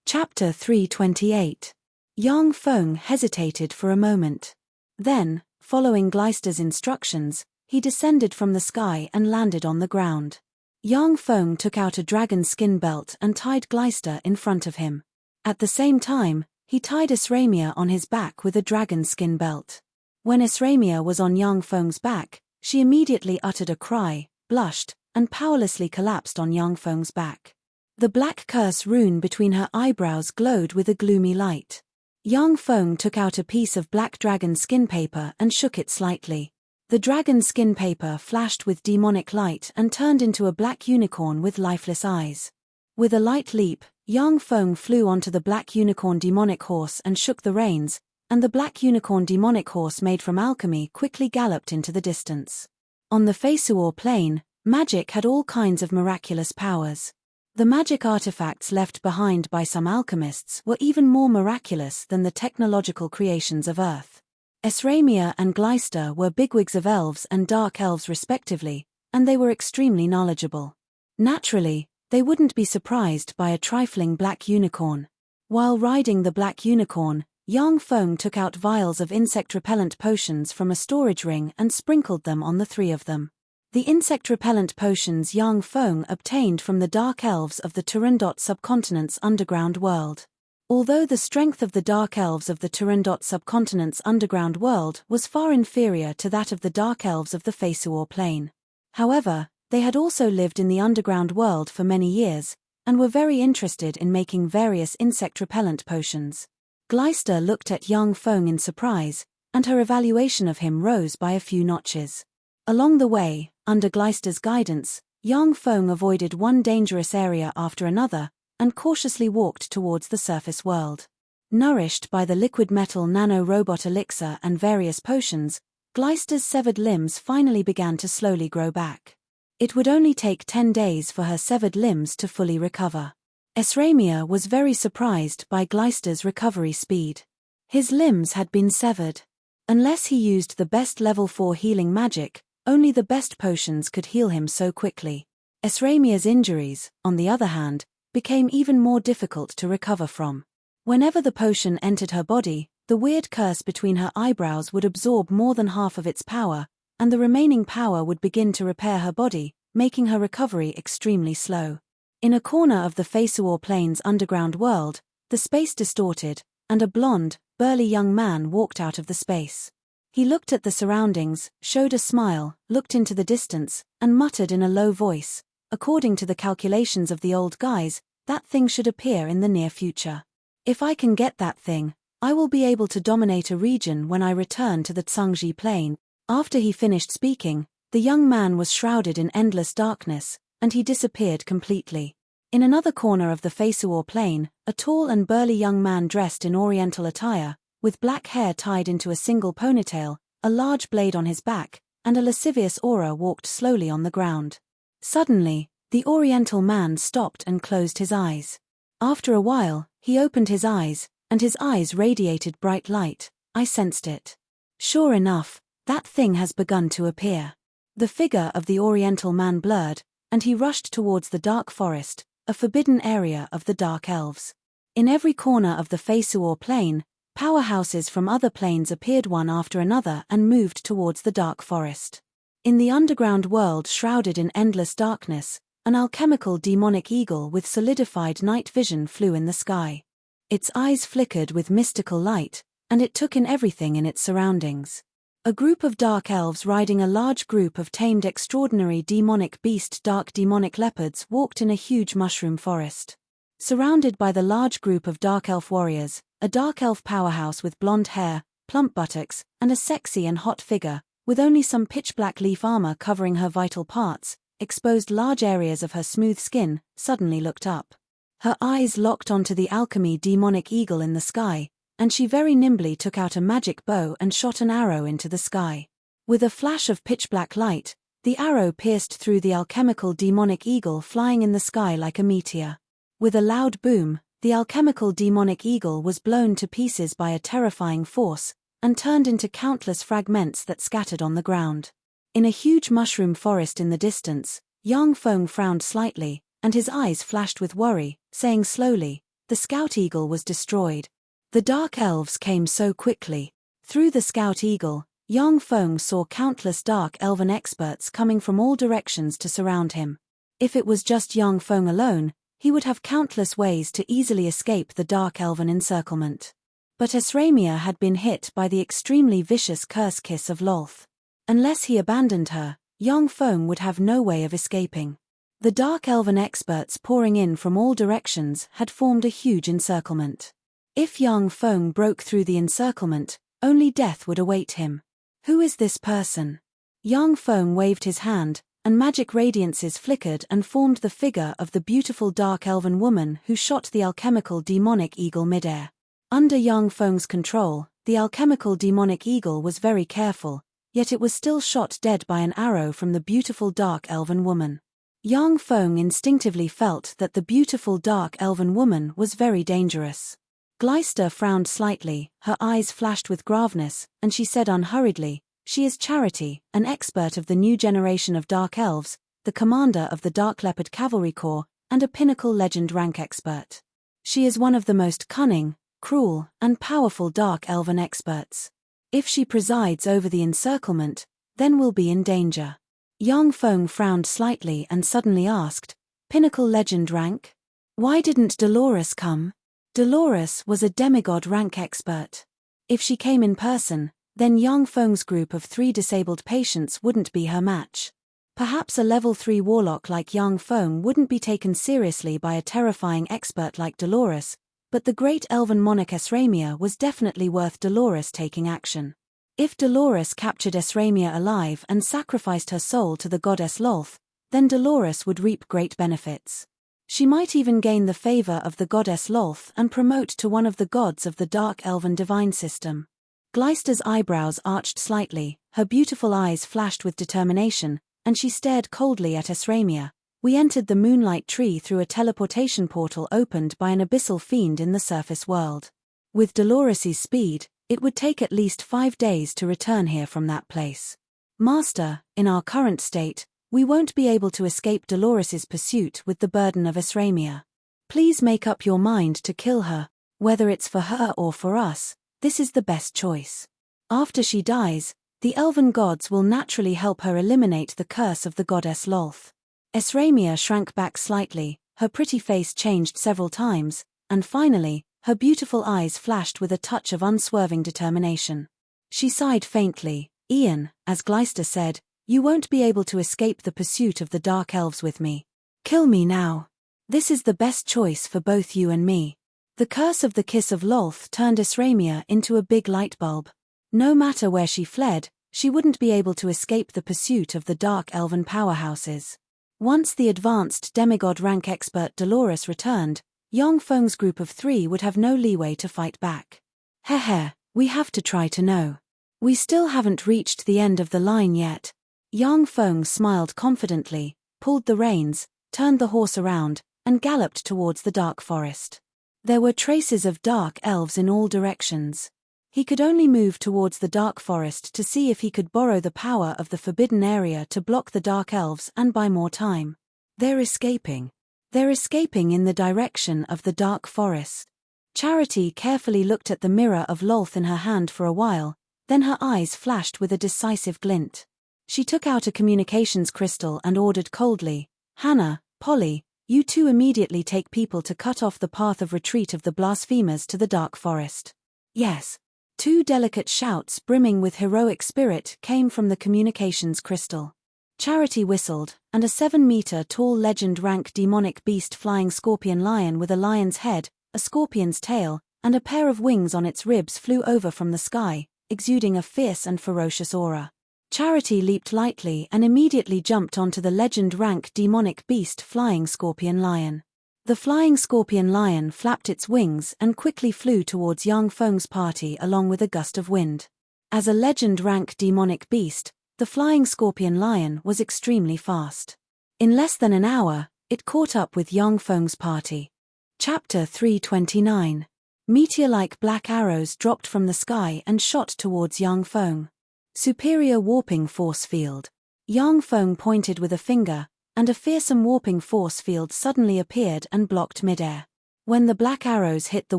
Chapter 328. Young Feng hesitated for a moment. Then, following Glyster's instructions, he descended from the sky and landed on the ground. Young Feng took out a dragon skin belt and tied Glyster in front of him. At the same time, he tied Esramia on his back with a dragon skin belt. When Esramia was on young Feng's back, she immediately uttered a cry, blushed, and powerlessly collapsed on young Feng's back. The black curse rune between her eyebrows glowed with a gloomy light. Yang Feng took out a piece of black dragon skin paper and shook it slightly. The dragon skin paper flashed with demonic light and turned into a black unicorn with lifeless eyes. With a light leap, Yang Feng flew onto the black unicorn demonic horse and shook the reins, and the black unicorn demonic horse made from alchemy quickly galloped into the distance. On the Feisuor plain, magic had all kinds of miraculous powers. The magic artifacts left behind by some alchemists were even more miraculous than the technological creations of Earth. Esramia and Gleister were bigwigs of elves and dark elves respectively, and they were extremely knowledgeable. Naturally, they wouldn't be surprised by a trifling black unicorn. While riding the black unicorn, Yang Feng took out vials of insect-repellent potions from a storage ring and sprinkled them on the three of them. The insect-repellent potions Yang Feng obtained from the dark elves of the Turandot subcontinent's underground world. Although the strength of the dark elves of the Turandot subcontinent's underground world was far inferior to that of the dark elves of the Feisuor plain. However, they had also lived in the underground world for many years, and were very interested in making various insect-repellent potions. Gleister looked at Yang Feng in surprise, and her evaluation of him rose by a few notches. Along the way, under Gleister's guidance, Yang Feng avoided one dangerous area after another, and cautiously walked towards the surface world. Nourished by the liquid metal nano-robot elixir and various potions, Gleister's severed limbs finally began to slowly grow back. It would only take 10 days for her severed limbs to fully recover. Esramia was very surprised by Gleister's recovery speed. His limbs had been severed. Unless he used the best level 4 healing magic, only the best potions could heal him so quickly. Esramia's injuries, on the other hand, became even more difficult to recover from. Whenever the potion entered her body, the weird curse between her eyebrows would absorb more than half of its power, and the remaining power would begin to repair her body, making her recovery extremely slow. In a corner of the Feisuor plain's underground world, the space distorted, and a blonde, burly young man walked out of the space. He looked at the surroundings, showed a smile, looked into the distance, and muttered in a low voice, "According to the calculations of the old guys, that thing should appear in the near future. If I can get that thing, I will be able to dominate a region when I return to the Tsangji plain." After he finished speaking, the young man was shrouded in endless darkness, and he disappeared completely. In another corner of the Feisuor plain, a tall and burly young man dressed in oriental attire, with black hair tied into a single ponytail, a large blade on his back, and a lascivious aura walked slowly on the ground. Suddenly, the oriental man stopped and closed his eyes. After a while, he opened his eyes, and his eyes radiated bright light. I sensed it. Sure enough, that thing has begun to appear. The figure of the oriental man blurred, and he rushed towards the dark forest, a forbidden area of the dark elves. In every corner of the Feisuor plain, powerhouses from other planes appeared one after another and moved towards the dark forest. In the underground world shrouded in endless darkness, an alchemical demonic eagle with solidified night vision flew in the sky. Its eyes flickered with mystical light, and it took in everything in its surroundings. A group of dark elves riding a large group of tamed extraordinary demonic beast dark demonic leopards walked in a huge mushroom forest. Surrounded by the large group of dark elf warriors, a dark elf powerhouse with blonde hair, plump buttocks, and a sexy and hot figure, with only some pitch-black leaf armor covering her vital parts, exposed large areas of her smooth skin, suddenly looked up. Her eyes locked onto the alchemy demonic eagle in the sky, and she very nimbly took out a magic bow and shot an arrow into the sky. With a flash of pitch-black light, the arrow pierced through the alchemical demonic eagle flying in the sky like a meteor. With a loud boom, the alchemical demonic eagle was blown to pieces by a terrifying force, and turned into countless fragments that scattered on the ground. In a huge mushroom forest in the distance, Yang Feng frowned slightly, and his eyes flashed with worry, saying slowly, "The scout eagle was destroyed." The dark elves came so quickly. Through the scout eagle, Yang Feng saw countless dark elven experts coming from all directions to surround him. If it was just Yang Feng alone, he would have countless ways to easily escape the dark elven encirclement. But Esramia had been hit by the extremely vicious curse kiss of Lolth. Unless he abandoned her, Yang Feng would have no way of escaping. The dark elven experts pouring in from all directions had formed a huge encirclement. If Yang Feng broke through the encirclement, only death would await him. Who is this person? Yang Feng waved his hand, and magic radiances flickered and formed the figure of the beautiful dark elven woman who shot the alchemical demonic eagle midair. Under Yang Feng's control, the alchemical demonic eagle was very careful, yet it was still shot dead by an arrow from the beautiful dark elven woman. Yang Feng instinctively felt that the beautiful dark elven woman was very dangerous. Gleister frowned slightly, her eyes flashed with graveness, and she said unhurriedly, "She is Charity, an expert of the new generation of dark elves, the commander of the Dark Leopard Cavalry Corps, and a pinnacle legend rank expert. She is one of the most cunning, cruel, and powerful dark elven experts. If she presides over the encirclement, then we'll be in danger." Yang Feng frowned slightly and suddenly asked, "Pinnacle legend rank? Why didn't Dolores come?" Dolores was a demigod rank expert. If she came in person, then Yang Feng's group of 3 disabled patients wouldn't be her match. Perhaps a level 3 warlock like Yang Feng wouldn't be taken seriously by a terrifying expert like Dolores, but the great elven monarch Esramia was definitely worth Dolores taking action. If Dolores captured Esramia alive and sacrificed her soul to the goddess Lolth, then Dolores would reap great benefits. She might even gain the favor of the goddess Lolth and promote to one of the gods of the dark elven divine system. Gleister's eyebrows arched slightly, her beautiful eyes flashed with determination, and she stared coldly at Esramia. "We entered the Moonlight Tree through a teleportation portal opened by an abyssal fiend in the surface world. With Dolores's speed, it would take at least 5 days to return here from that place. Master, in our current state, we won't be able to escape Dolores's pursuit with the burden of Esramia. Please make up your mind to kill her, whether it's for her or for us. This is the best choice. After she dies, the elven gods will naturally help her eliminate the curse of the goddess Lolth." Esramia shrank back slightly, her pretty face changed several times, and finally, her beautiful eyes flashed with a touch of unswerving determination. She sighed faintly. "Ian, as Gleister said, you won't be able to escape the pursuit of the dark elves with me. Kill me now. This is the best choice for both you and me." The curse of the kiss of Lolth turned Esramia into a big light bulb. No matter where she fled, she wouldn't be able to escape the pursuit of the dark elven powerhouses. Once the advanced demigod rank expert Dolores returned, Yang Feng's group of 3 would have no leeway to fight back. "Heh, we have to try to know. We still haven't reached the end of the line yet." Yang Feng smiled confidently, pulled the reins, turned the horse around, and galloped towards the dark forest. There were traces of dark elves in all directions. He could only move towards the dark forest to see if he could borrow the power of the forbidden area to block the dark elves and buy more time. They're escaping. They're escaping in the direction of the dark forest. Charity carefully looked at the mirror of Lolth in her hand for a while, then her eyes flashed with a decisive glint. She took out a communications crystal and ordered coldly, "Hannah, Polly, you 2 immediately take people to cut off the path of retreat of the blasphemers to the dark forest." "Yes." 2 delicate shouts brimming with heroic spirit came from the communications crystal. Charity whistled, and a 7-meter-tall legend-rank demonic beast flying scorpion lion with a lion's head, a scorpion's tail, and a pair of wings on its ribs flew over from the sky, exuding a fierce and ferocious aura. Charity leaped lightly and immediately jumped onto the legend-rank demonic beast flying scorpion lion. The flying scorpion lion flapped its wings and quickly flew towards Yang Feng's party along with a gust of wind. As a legend-rank demonic beast, the flying scorpion lion was extremely fast. In less than an hour, it caught up with Yang Feng's party. Chapter 329. Meteor-like black arrows dropped from the sky and shot towards Yang Feng. Superior warping force field. Yang Feng pointed with a finger, and a fearsome warping force field suddenly appeared and blocked midair. When the black arrows hit the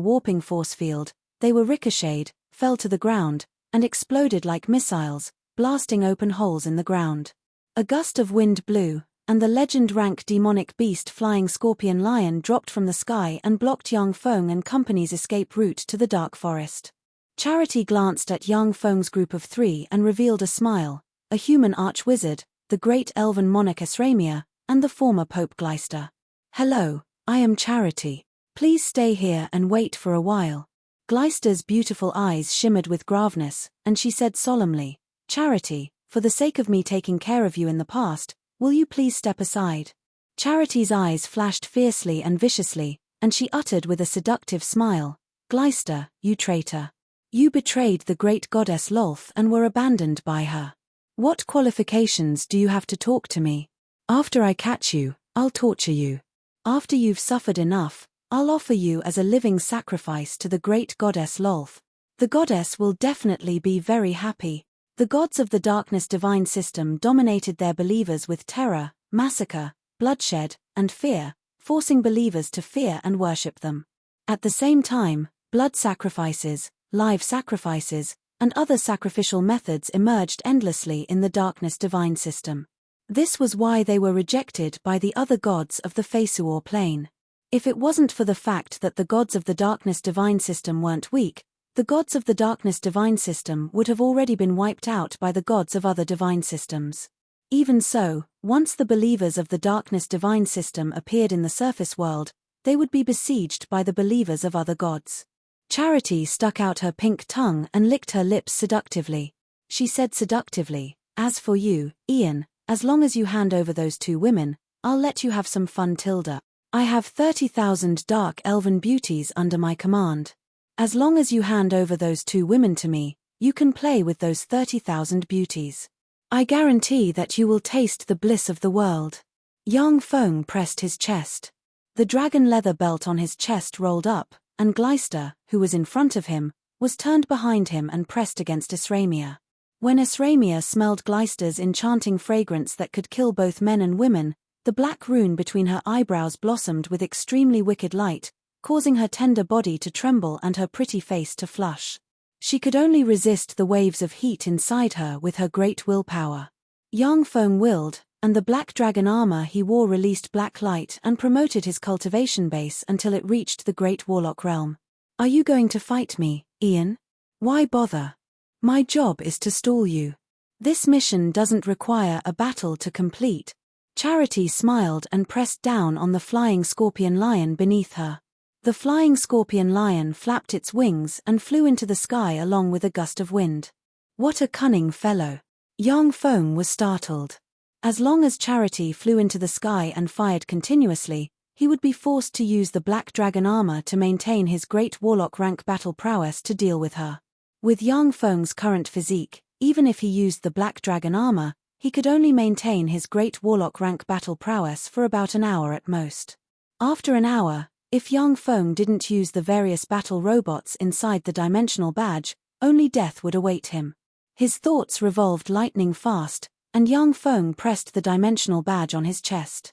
warping force field, they were ricocheted, fell to the ground, and exploded like missiles, blasting open holes in the ground. A gust of wind blew, and the legend-rank demonic beast flying scorpion lion dropped from the sky and blocked Yang Feng and company's escape route to the dark forest. Charity glanced at Yang Feng's group of 3 and revealed a smile, a human archwizard, the great elven monarch Esramia, and the former Pope Gleister. "Hello, I am Charity. Please stay here and wait for a while. Glyster's beautiful eyes shimmered with graveness, and she said solemnly, "Charity, for the sake of me taking care of you in the past, will you please step aside?" Charity's eyes flashed fiercely and viciously, and she uttered with a seductive smile, "Glyster, you traitor. You betrayed the great goddess Lolth and were abandoned by her. What qualifications do you have to talk to me? After I catch you, I'll torture you. After you've suffered enough, I'll offer you as a living sacrifice to the great goddess Lolth. The goddess will definitely be very happy." The gods of the darkness divine system dominated their believers with terror, massacre, bloodshed, and fear, forcing believers to fear and worship them. At the same time, blood sacrifices, live sacrifices, and other sacrificial methods emerged endlessly in the darkness divine system. This was why they were rejected by the other gods of the Fesuor plane. If it wasn't for the fact that the gods of the darkness divine system weren't weak, the gods of the darkness divine system would have already been wiped out by the gods of other divine systems. Even so, once the believers of the darkness divine system appeared in the surface world, they would be besieged by the believers of other gods. Charity stuck out her pink tongue and licked her lips seductively. She said seductively, "As for you, Ian, as long as you hand over those 2 women, I'll let you have some fun, Tilda. I have 30,000 dark elven beauties under my command. As long as you hand over those 2 women to me, you can play with those 30,000 beauties. I guarantee that you will taste the bliss of the world." Yang Feng pressed his chest. The dragon leather belt on his chest rolled up, and Glyster, who was in front of him, was turned behind him and pressed against Esramia. When Esramia smelled Glyster's enchanting fragrance that could kill both men and women, the black rune between her eyebrows blossomed with extremely wicked light, causing her tender body to tremble and her pretty face to flush. She could only resist the waves of heat inside her with her great willpower. Yang Feng willed, and the black dragon armor he wore released black light and promoted his cultivation base until it reached the great warlock realm. "Are you going to fight me, Ian? Why bother? My job is to stall you. This mission doesn't require a battle to complete." Charity smiled and pressed down on the flying scorpion lion beneath her. The flying scorpion lion flapped its wings and flew into the sky along with a gust of wind. What a cunning fellow! Yang Feng was startled. As long as Charity flew into the sky and fired continuously, he would be forced to use the black dragon armor to maintain his great warlock rank battle prowess to deal with her. With Yang Feng's current physique, even if he used the black dragon armor, he could only maintain his great warlock rank battle prowess for about an hour at most. After an hour, if Yang Feng didn't use the various battle robots inside the dimensional badge, only death would await him. His thoughts revolved lightning fast, and Yang Feng pressed the dimensional badge on his chest.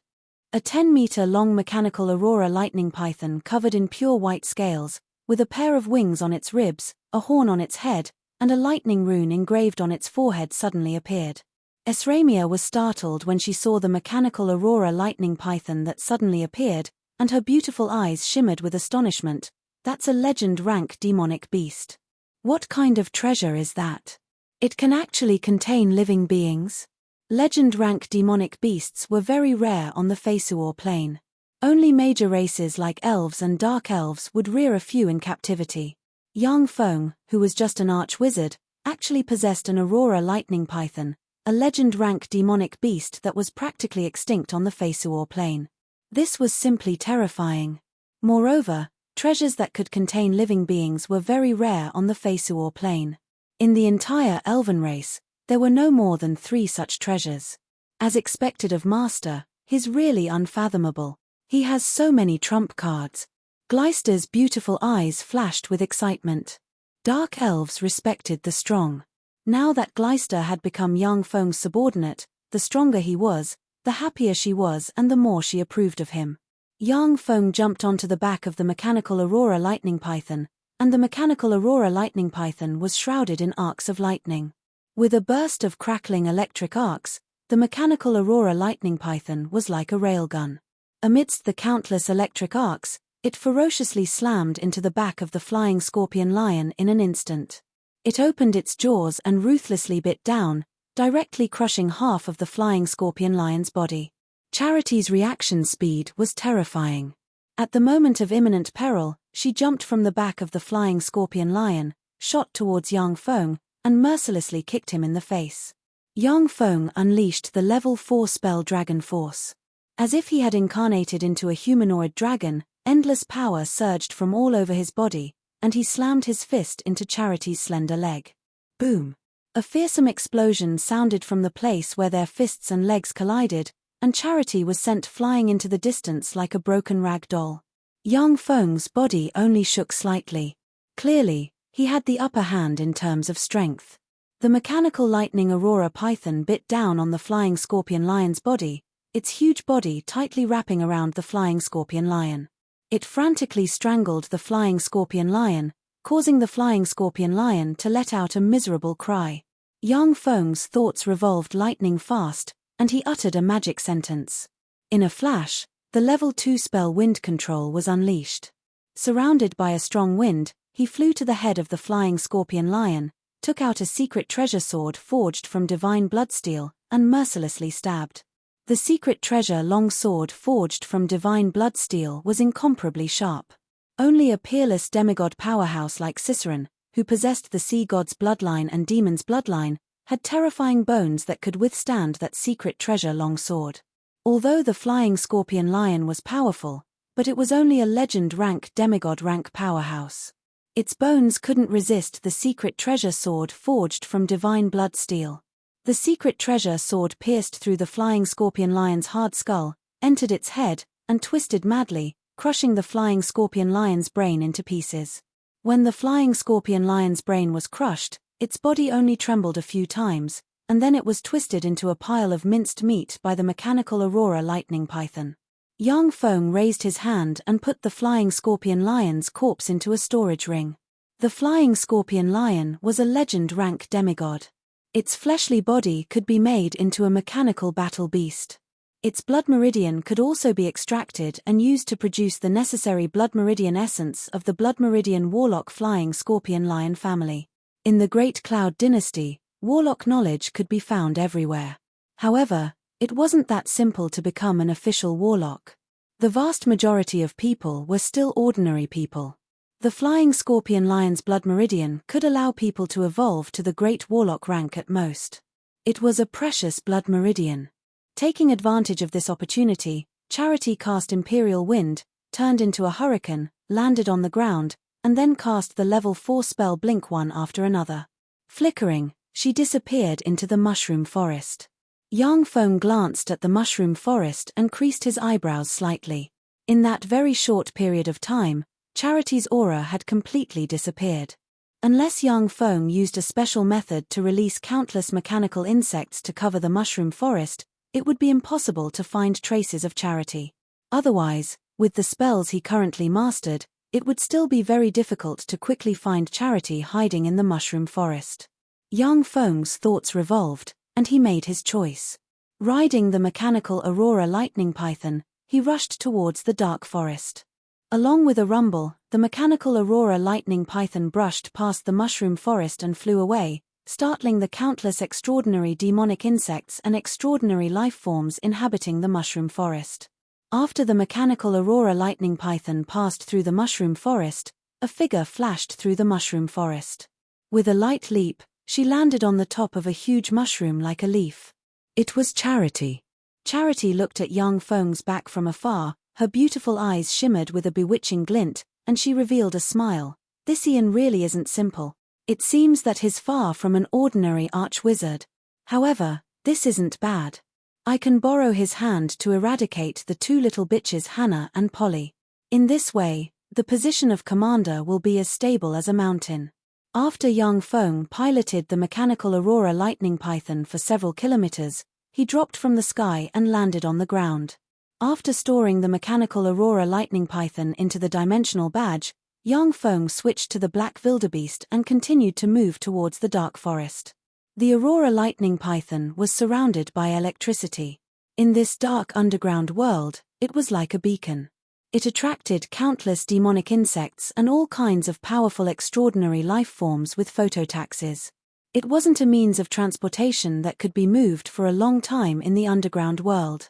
A 10-meter-long mechanical aurora lightning python covered in pure white scales, with a pair of wings on its ribs, a horn on its head, and a lightning rune engraved on its forehead suddenly appeared. Esramia was startled when she saw the mechanical aurora lightning python that suddenly appeared, and her beautiful eyes shimmered with astonishment. "That's a legend-rank demonic beast. What kind of treasure is that? It can actually contain living beings?" Legend-rank demonic beasts were very rare on the Fesuor plane. Only major races like elves and dark elves would rear a few in captivity. Yang Feng, who was just an arch-wizard, actually possessed an aurora lightning python, a legend-rank demonic beast that was practically extinct on the Fesuor plane. This was simply terrifying. Moreover, treasures that could contain living beings were very rare on the Fesuor plane. In the entire elven race, there were no more than 3 such treasures. As expected of Master, he's really unfathomable. He has so many trump cards. Glyster's beautiful eyes flashed with excitement. Dark elves respected the strong. Now that Glyster had become Yang Feng's subordinate, the stronger he was, the happier she was and the more she approved of him. Yang Feng jumped onto the back of the mechanical aurora lightning python, and the mechanical aurora lightning python was shrouded in arcs of lightning. With a burst of crackling electric arcs, the mechanical aurora lightning python was like a railgun. Amidst the countless electric arcs, it ferociously slammed into the back of the flying scorpion lion in an instant. It opened its jaws and ruthlessly bit down, directly crushing half of the flying scorpion lion's body. Charity's reaction speed was terrifying. At the moment of imminent peril, she jumped from the back of the flying scorpion lion, shot towards Yang Feng, and mercilessly kicked him in the face. Yang Feng unleashed the level 4 spell Dragon Force. As if he had incarnated into a humanoid dragon, endless power surged from all over his body, and he slammed his fist into Charity's slender leg. Boom! A fearsome explosion sounded from the place where their fists and legs collided, and Charity was sent flying into the distance like a broken rag doll. Yang Feng's body only shook slightly. Clearly, he had the upper hand in terms of strength. The mechanical lightning aurora python bit down on the flying scorpion lion's body, its huge body tightly wrapping around the flying scorpion lion. It frantically strangled the flying scorpion lion, causing the flying scorpion lion to let out a miserable cry. Yang Feng's thoughts revolved lightning fast, and he uttered a magic sentence. In a flash, the level 2 spell Wind Control was unleashed. Surrounded by a strong wind, he flew to the head of the flying scorpion lion, took out a secret treasure sword forged from divine bloodsteel, and mercilessly stabbed. The secret treasure long sword forged from divine bloodsteel was incomparably sharp. Only a peerless demigod powerhouse like Ciceron, who possessed the sea god's bloodline and demon's bloodline, had terrifying bones that could withstand that secret treasure long sword. Although the flying scorpion lion was powerful, but it was only a legend rank demigod rank powerhouse. Its bones couldn't resist the secret treasure sword forged from divine blood steel. The secret treasure sword pierced through the flying scorpion lion's hard skull, entered its head, and twisted madly, crushing the flying scorpion lion's brain into pieces. When the flying scorpion lion's brain was crushed, its body only trembled a few times, and then it was twisted into a pile of minced meat by the mechanical aurora lightning python. Yang Feng raised his hand and put the flying scorpion lion's corpse into a storage ring. The flying scorpion lion was a legend rank demigod. Its fleshly body could be made into a mechanical battle beast. Its blood meridian could also be extracted and used to produce the necessary blood meridian essence of the blood meridian warlock flying scorpion lion family. In the Great Cloud Dynasty, warlock knowledge could be found everywhere. However, it wasn't that simple to become an official warlock. The vast majority of people were still ordinary people. The flying scorpion lion's blood meridian could allow people to evolve to the great warlock rank at most. It was a precious blood meridian. Taking advantage of this opportunity, Charity cast Imperial Wind, turned into a hurricane, landed on the ground, and then cast the level 4 spell Blink one after another. Flickering, she disappeared into the mushroom forest. Yang Feng glanced at the mushroom forest and creased his eyebrows slightly. In that very short period of time, Charity's aura had completely disappeared. Unless Yang Feng used a special method to release countless mechanical insects to cover the mushroom forest, it would be impossible to find traces of Charity. Otherwise, with the spells he currently mastered, it would still be very difficult to quickly find Charity hiding in the mushroom forest. Yang Feng's thoughts revolved, and he made his choice. Riding the mechanical aurora lightning python, he rushed towards the dark forest. Along with a rumble, the mechanical aurora lightning python brushed past the mushroom forest and flew away, startling the countless extraordinary demonic insects and extraordinary life forms inhabiting the mushroom forest. After the mechanical aurora lightning python passed through the mushroom forest, a figure flashed through the mushroom forest. With a light leap, she landed on the top of a huge mushroom like a leaf. It was Charity. Charity looked at Yang Feng's back from afar, her beautiful eyes shimmered with a bewitching glint, and she revealed a smile. This Ian really isn't simple. It seems that he's far from an ordinary arch-wizard. However, this isn't bad. I can borrow his hand to eradicate the two little bitches Hannah and Polly. In this way, the position of commander will be as stable as a mountain. After Yang Feng piloted the mechanical aurora lightning python for several kilometers, he dropped from the sky and landed on the ground. After storing the mechanical aurora lightning python into the dimensional badge, Yang Feng switched to the black wildebeest and continued to move towards the dark forest. The aurora lightning python was surrounded by electricity. In this dark underground world, it was like a beacon. It attracted countless demonic insects and all kinds of powerful extraordinary life forms with phototaxis. It wasn't a means of transportation that could be moved for a long time in the underground world.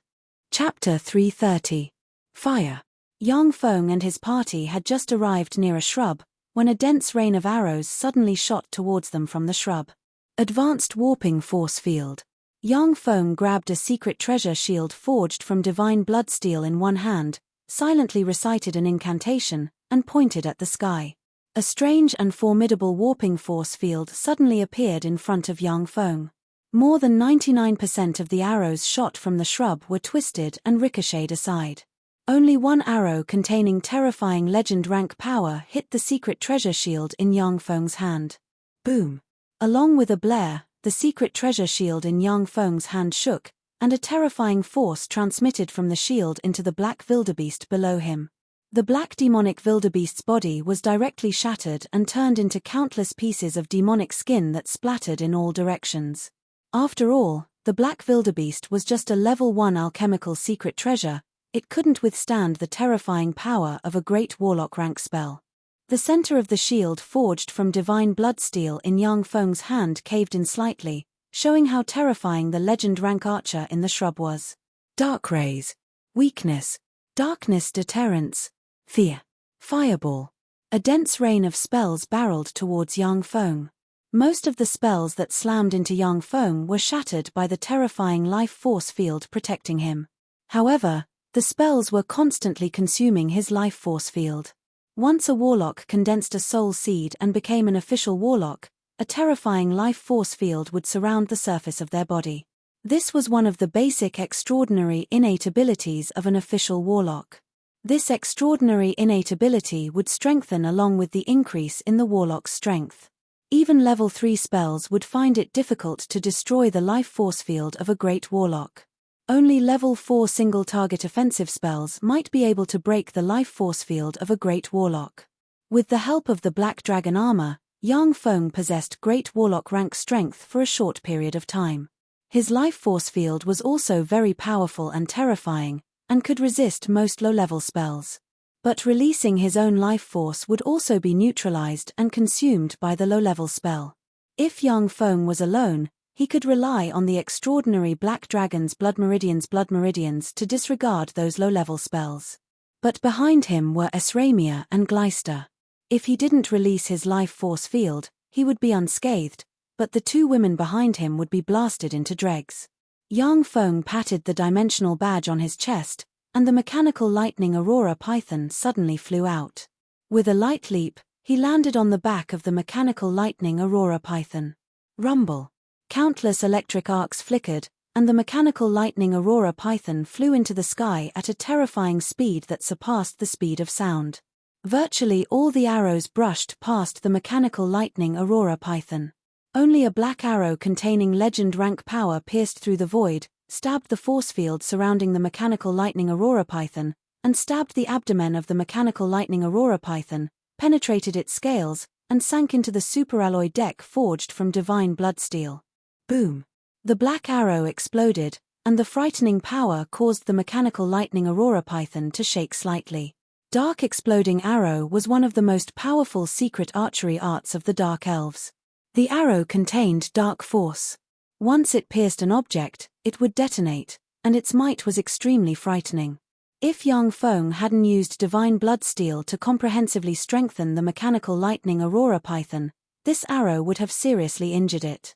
Chapter 330. Fire. Yang Feng and his party had just arrived near a shrub, when a dense rain of arrows suddenly shot towards them from the shrub. Advanced warping force field. Yang Feng grabbed a secret treasure shield forged from divine bloodsteel in one hand, silently recited an incantation, and pointed at the sky. A strange and formidable warping force field suddenly appeared in front of Yang Feng. More than 99% of the arrows shot from the shrub were twisted and ricocheted aside. Only one arrow containing terrifying legend rank power hit the secret treasure shield in Yang Feng's hand. Boom! Along with a blare, the secret treasure shield in Yang Feng's hand shook, and a terrifying force transmitted from the shield into the black wildebeest below him. The black demonic wildebeest's body was directly shattered and turned into countless pieces of demonic skin that splattered in all directions. After all, the black wildebeest was just a level 1 alchemical secret treasure. It couldn't withstand the terrifying power of a great warlock rank spell. The center of the shield forged from divine bloodsteel in Yang Feng's hand caved in slightly, showing how terrifying the legend rank archer in the shrub was. Dark rays. Weakness. Darkness deterrence. Fear. Fireball. A dense rain of spells barreled towards Yang Feng. Most of the spells that slammed into Yang Feng were shattered by the terrifying life force field protecting him. However, the spells were constantly consuming his life force field. Once a warlock condensed a soul seed and became an official warlock, a terrifying life force field would surround the surface of their body. This was one of the basic extraordinary innate abilities of an official warlock. This extraordinary innate ability would strengthen along with the increase in the warlock's strength. Even level 3 spells would find it difficult to destroy the life force field of a great warlock. Only level 4 single-target offensive spells might be able to break the life force field of a great warlock. With the help of the Black Dragon armor, Yang Feng possessed great warlock rank strength for a short period of time. His life force field was also very powerful and terrifying, and could resist most low-level spells. But releasing his own life force would also be neutralized and consumed by the low-level spell. If Yang Feng was alone, he could rely on the extraordinary Black Dragon's blood meridians to disregard those low-level spells. But behind him were Esramia and Gleister. If he didn't release his life force field, he would be unscathed, but the two women behind him would be blasted into dregs. Yang Feng patted the dimensional badge on his chest, and the mechanical lightning aurora python suddenly flew out. With a light leap, he landed on the back of the mechanical lightning aurora python. Rumble. Countless electric arcs flickered, and the mechanical lightning aurora python flew into the sky at a terrifying speed that surpassed the speed of sound. Virtually all the arrows brushed past the mechanical lightning aurora python. Only a black arrow containing legend rank power pierced through the void, stabbed the force field surrounding the mechanical lightning aurora python, and stabbed the abdomen of the mechanical lightning aurora python, penetrated its scales, and sank into the superalloy deck forged from divine bloodsteel. Boom! The black arrow exploded, and the frightening power caused the mechanical lightning aurora python to shake slightly. Dark exploding arrow was one of the most powerful secret archery arts of the Dark Elves. The arrow contained dark force. Once it pierced an object, it would detonate, and its might was extremely frightening. If Yang Feng hadn't used divine bloodsteel to comprehensively strengthen the mechanical lightning aurora python, this arrow would have seriously injured it.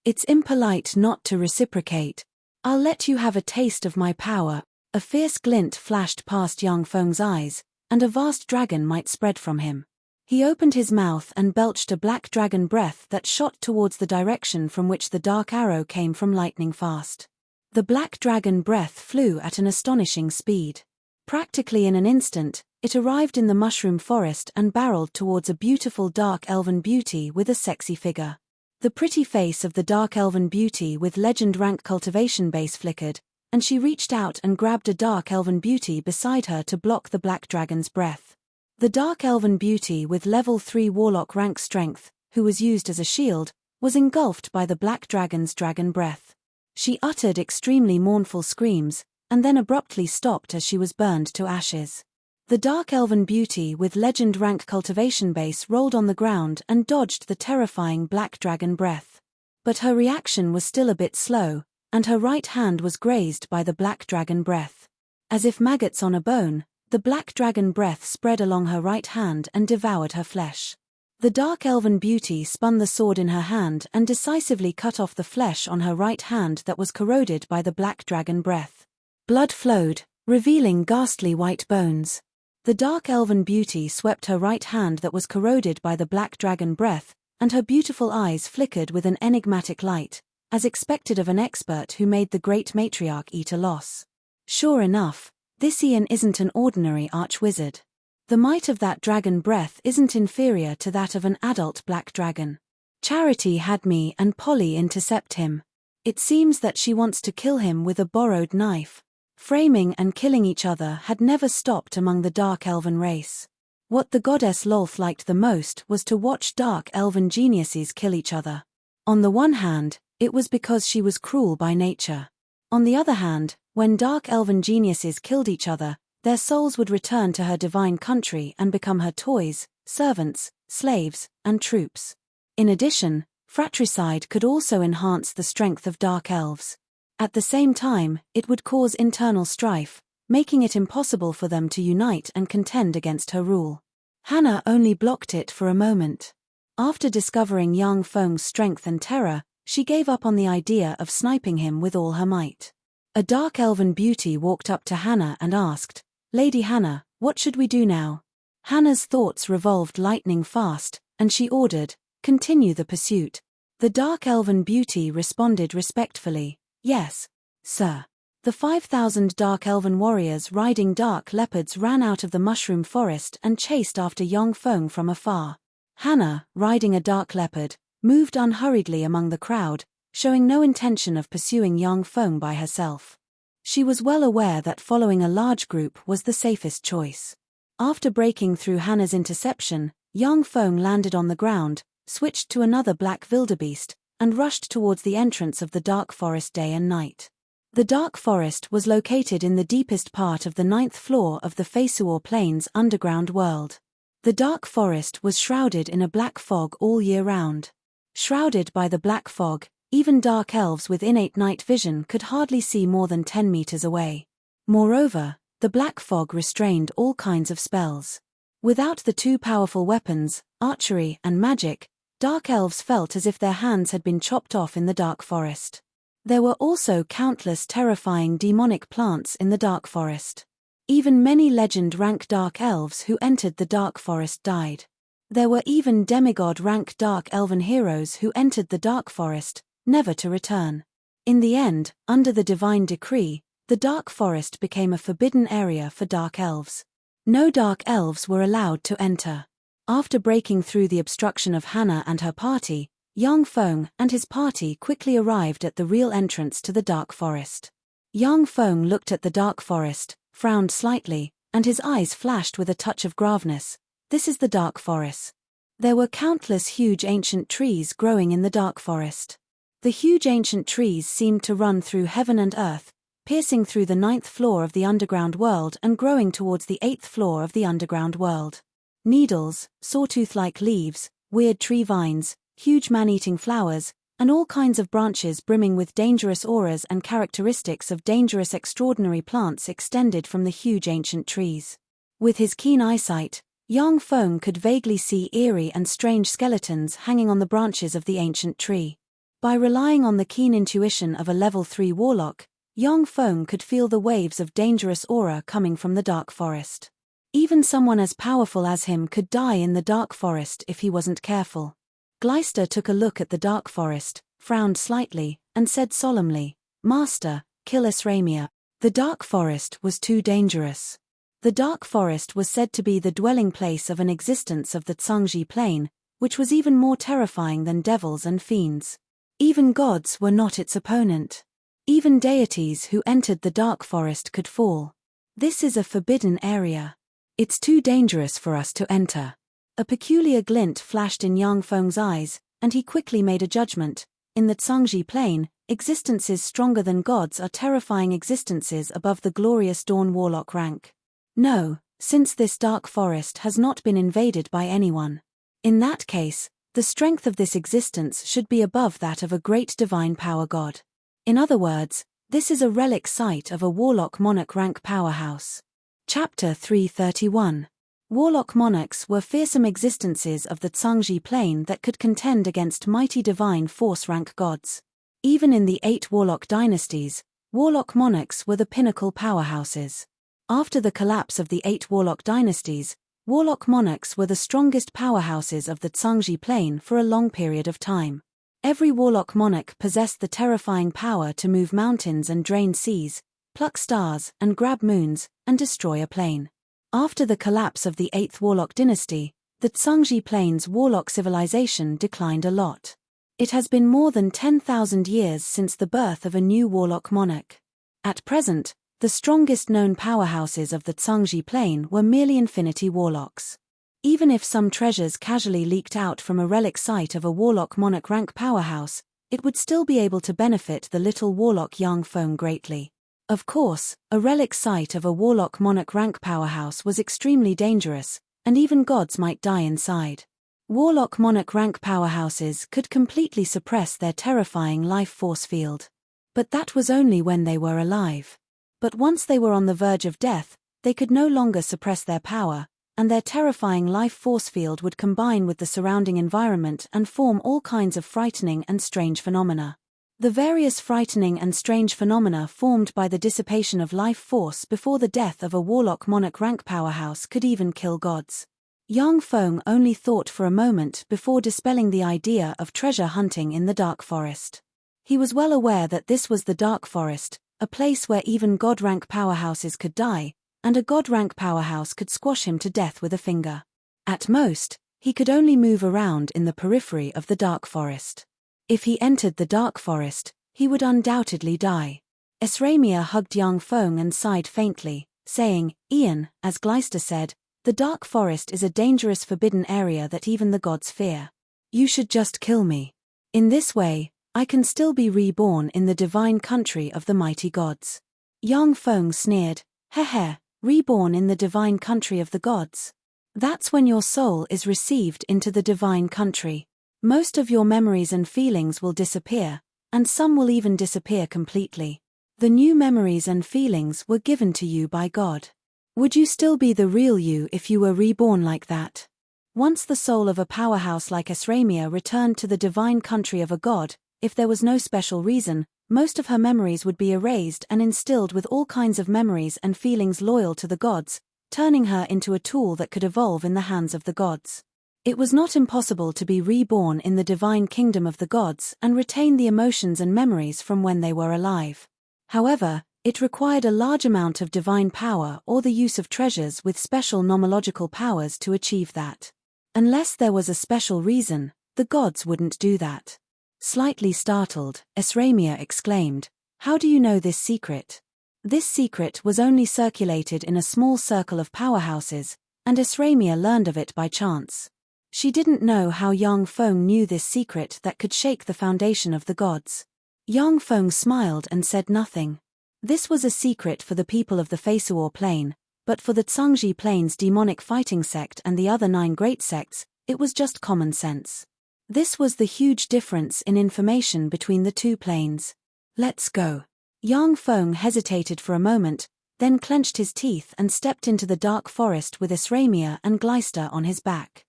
It's impolite not to reciprocate. I'll let you have a taste of my power. A fierce glint flashed past Yang Feng's eyes, and a vast dragon might spread from him. He opened his mouth and belched a black dragon breath that shot towards the direction from which the dark arrow came from lightning fast. The black dragon breath flew at an astonishing speed. Practically in an instant, it arrived in the mushroom forest and barreled towards a beautiful dark elven beauty with a sexy figure. The pretty face of the dark elven beauty with legend rank cultivation base flickered, and she reached out and grabbed a dark elven beauty beside her to block the black dragon's breath. The dark elven beauty with level 3 warlock rank strength, who was used as a shield, was engulfed by the black dragon's dragon breath. She uttered extremely mournful screams, and then abruptly stopped as she was burned to ashes. The dark elven beauty with legend rank cultivation base rolled on the ground and dodged the terrifying black dragon breath. But her reaction was still a bit slow, and her right hand was grazed by the black dragon breath. As if maggots on a bone, The black dragon breath spread along her right hand and devoured her flesh. The dark elven beauty spun the sword in her hand and decisively cut off the flesh on her right hand that was corroded by the black dragon breath. Blood flowed, revealing ghastly white bones. The dark elven beauty swept her right hand that was corroded by the black dragon breath, and her beautiful eyes flickered with an enigmatic light, as expected of an expert who made the great matriarch eat a loss. Sure enough, this Ian isn't an ordinary archwizard. The might of that dragon breath isn't inferior to that of an adult black dragon. Charity had me and Polly intercept him. It seems that she wants to kill him with a borrowed knife. Framing and killing each other had never stopped among the dark elven race. What the goddess Lolth liked the most was to watch dark elven geniuses kill each other. On the one hand, it was because she was cruel by nature. On the other hand, when dark elven geniuses killed each other, their souls would return to her divine country and become her toys, servants, slaves, and troops. In addition, fratricide could also enhance the strength of dark elves. At the same time, it would cause internal strife, making it impossible for them to unite and contend against her rule. Hannah only blocked it for a moment. After discovering Yang Feng's strength and terror, she gave up on the idea of sniping him with all her might. A dark elven beauty walked up to Hannah and asked, "Lady Hannah, what should we do now?" Hannah's thoughts revolved lightning fast, and she ordered, "Continue the pursuit." The dark elven beauty responded respectfully, "Yes, sir." The 5,000 dark elven warriors riding dark leopards ran out of the mushroom forest and chased after Yang Feng from afar. Hannah, riding a dark leopard, moved unhurriedly among the crowd, showing no intention of pursuing Yang Feng by herself. She was well aware that following a large group was the safest choice. After breaking through Hannah's interception, Yang Feng landed on the ground, switched to another black wildebeest, and rushed towards the entrance of the dark forest day and night. The dark forest was located in the deepest part of the 9th floor of the Feisuor Plains underground world. The dark forest was shrouded in a black fog all year round. Shrouded by the black fog, even dark elves with innate night vision could hardly see more than 10 meters away. Moreover, the black fog restrained all kinds of spells. Without the two powerful weapons, archery and magic, dark elves felt as if their hands had been chopped off in the dark forest. There were also countless terrifying demonic plants in the dark forest. Even many legend-rank dark elves who entered the dark forest died. There were even demigod-rank dark elven heroes who entered the dark forest, never to return. In the end, under the divine decree, the dark forest became a forbidden area for dark elves. No dark elves were allowed to enter. After breaking through the obstruction of Hannah and her party, Yang Feng and his party quickly arrived at the real entrance to the dark forest. Yang Feng looked at the dark forest, frowned slightly, and his eyes flashed with a touch of graveness. "This is the dark forest." There were countless huge ancient trees growing in the dark forest. The huge ancient trees seemed to run through heaven and earth, piercing through the 9th floor of the underground world and growing towards the 8th floor of the underground world. Needles, sawtooth-like leaves, weird tree vines, huge man-eating flowers, and all kinds of branches brimming with dangerous auras and characteristics of dangerous extraordinary plants extended from the huge ancient trees. With his keen eyesight, Yang Feng could vaguely see eerie and strange skeletons hanging on the branches of the ancient tree. By relying on the keen intuition of a level 3 warlock, Yang Feng could feel the waves of dangerous aura coming from the dark forest. Even someone as powerful as him could die in the dark forest if he wasn't careful. Gleister took a look at the dark forest, frowned slightly, and said solemnly, "Master, kill Esramia." The dark forest was too dangerous. The dark forest was said to be the dwelling place of an existence of the Tsangji plane, which was even more terrifying than devils and fiends. Even gods were not its opponent. Even deities who entered the dark forest could fall. "This is a forbidden area. It's too dangerous for us to enter." A peculiar glint flashed in Yang Feng's eyes, and he quickly made a judgment. In the Tsangji plane, existences stronger than gods are terrifying existences above the glorious Dawn Warlock rank. No, since this dark forest has not been invaded by anyone. In that case, the strength of this existence should be above that of a great divine power god. In other words, this is a relic site of a warlock monarch rank powerhouse. Chapter 331. Warlock monarchs were fearsome existences of the Tsangji plane that could contend against mighty divine force rank gods. Even in the 8 warlock dynasties, warlock monarchs were the pinnacle powerhouses. After the collapse of the 8 warlock dynasties, warlock monarchs were the strongest powerhouses of the Tsangji plane for a long period of time. Every warlock monarch possessed the terrifying power to move mountains and drain seas, pluck stars and grab moons, and destroy a plane. After the collapse of the 8th warlock dynasty, the Tsangji plane's warlock civilization declined a lot. It has been more than 10,000 years since the birth of a new warlock monarch. At present, the strongest known powerhouses of the Tsangji plane were merely infinity warlocks. Even if some treasures casually leaked out from a relic site of a warlock monarch rank powerhouse, it would still be able to benefit the little warlock Yang Feng greatly. Of course, a relic site of a warlock monarch rank powerhouse was extremely dangerous, and even gods might die inside. Warlock monarch rank powerhouses could completely suppress their terrifying life force field. But that was only when they were alive. But once they were on the verge of death, they could no longer suppress their power, and their terrifying life force field would combine with the surrounding environment and form all kinds of frightening and strange phenomena. The various frightening and strange phenomena formed by the dissipation of life force before the death of a warlock monarch rank powerhouse could even kill gods. Yang Feng only thought for a moment before dispelling the idea of treasure hunting in the Dark Forest. He was well aware that this was the Dark Forest, a place where even god-rank powerhouses could die, and a god-rank powerhouse could squash him to death with a finger. At most, he could only move around in the periphery of the Dark Forest. If he entered the Dark Forest, he would undoubtedly die. Esramia hugged Yang Feng and sighed faintly, saying, "Ian, as Gleister said, the Dark Forest is a dangerous forbidden area that even the gods fear. You should just kill me. In this way, I can still be reborn in the divine country of the mighty gods." Yang Feng sneered, "Heh, reborn in the divine country of the gods. That's when your soul is received into the divine country. Most of your memories and feelings will disappear, and some will even disappear completely. The new memories and feelings were given to you by God. Would you still be the real you if you were reborn like that?" Once the soul of a powerhouse like Esramia returned to the divine country of a god, if there was no special reason, most of her memories would be erased and instilled with all kinds of memories and feelings loyal to the gods, turning her into a tool that could evolve in the hands of the gods. It was not impossible to be reborn in the divine kingdom of the gods and retain the emotions and memories from when they were alive. However, it required a large amount of divine power or the use of treasures with special nomological powers to achieve that. Unless there was a special reason, the gods wouldn't do that. Slightly startled, Esramia exclaimed, "How do you know this secret?" This secret was only circulated in a small circle of powerhouses, and Esramia learned of it by chance. She didn't know how Yang Feng knew this secret that could shake the foundation of the gods. Yang Feng smiled and said nothing. This was a secret for the people of the Feisuor plane, but for the Tsangji plane's demonic fighting sect and the other 9 great sects, it was just common sense. This was the huge difference in information between the 2 planes. "Let's go." Yang Feng hesitated for a moment, then clenched his teeth and stepped into the Dark Forest with Esramia and Gleister on his back.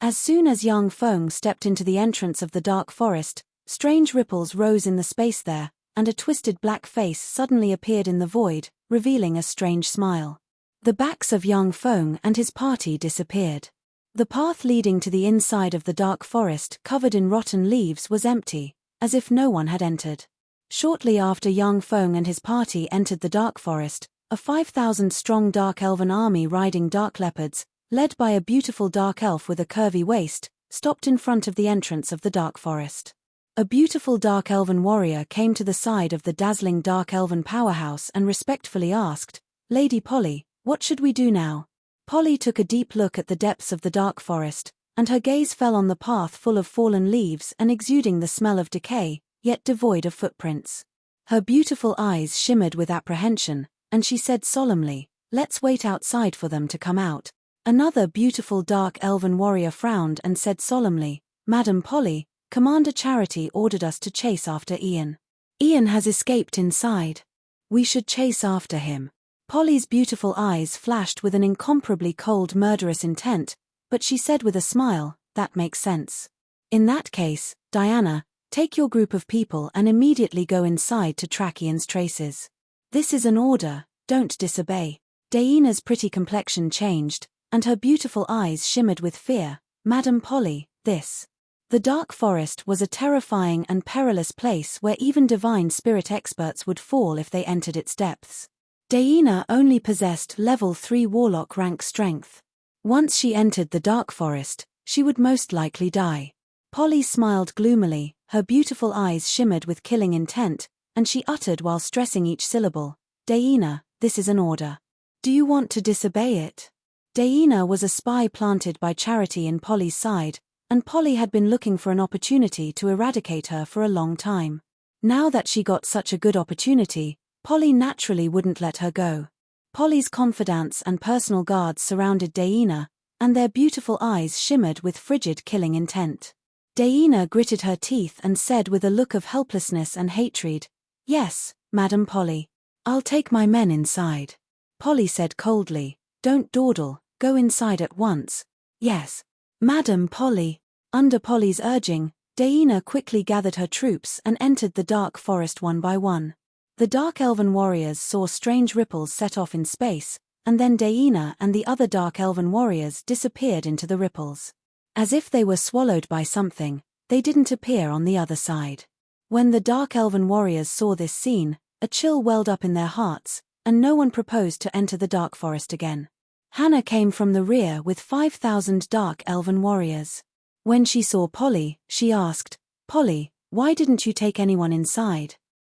As soon as Yang Feng stepped into the entrance of the Dark Forest, strange ripples rose in the space there, and a twisted black face suddenly appeared in the void, revealing a strange smile. The backs of Yang Feng and his party disappeared. The path leading to the inside of the Dark Forest covered in rotten leaves was empty, as if no one had entered. Shortly after Yang Feng and his party entered the Dark Forest, a 5,000-strong dark elven army riding dark leopards, led by a beautiful dark elf with a curvy waist, stopped in front of the entrance of the Dark Forest. A beautiful dark elven warrior came to the side of the dazzling dark elven powerhouse and respectfully asked, "Lady Polly, what should we do now?" Polly took a deep look at the depths of the Dark Forest, and her gaze fell on the path full of fallen leaves and exuding the smell of decay, yet devoid of footprints. Her beautiful eyes shimmered with apprehension, and she said solemnly, "Let's wait outside for them to come out." Another beautiful dark elven warrior frowned and said solemnly, "Madam Polly, Commander Charity ordered us to chase after Ian. Ian has escaped inside. We should chase after him." Polly's beautiful eyes flashed with an incomparably cold murderous intent, but she said with a smile, that makes sense. In that case, Diana, take your group of people and immediately go inside to track Ian's traces. This is an order, don't disobey. Diana's pretty complexion changed, and her beautiful eyes shimmered with fear. Madam Polly, this. The dark forest was a terrifying and perilous place where even divine spirit experts would fall if they entered its depths. Diana only possessed level 3 warlock rank strength. Once she entered the dark forest, she would most likely die. Polly smiled gloomily, her beautiful eyes shimmered with killing intent, and she uttered while stressing each syllable, Diana, this is an order. Do you want to disobey it? Diana was a spy planted by Charity in Polly's side, and Polly had been looking for an opportunity to eradicate her for a long time. Now that she got such a good opportunity, Polly naturally wouldn't let her go. Polly's confidants and personal guards surrounded Diana, and their beautiful eyes shimmered with frigid killing intent. Diana gritted her teeth and said with a look of helplessness and hatred, Yes, Madam Polly. I'll take my men inside. Polly said coldly, Don't dawdle, go inside at once. Yes, Madam Polly. Under Polly's urging, Diana quickly gathered her troops and entered the dark forest one by one. The dark elven warriors saw strange ripples set off in space, and then Diana and the other dark elven warriors disappeared into the ripples. As if they were swallowed by something, they didn't appear on the other side. When the dark elven warriors saw this scene, a chill welled up in their hearts, and no one proposed to enter the dark forest again. Hannah came from the rear with 5,000 dark elven warriors. When she saw Polly, she asked, Polly, why didn't you take anyone inside?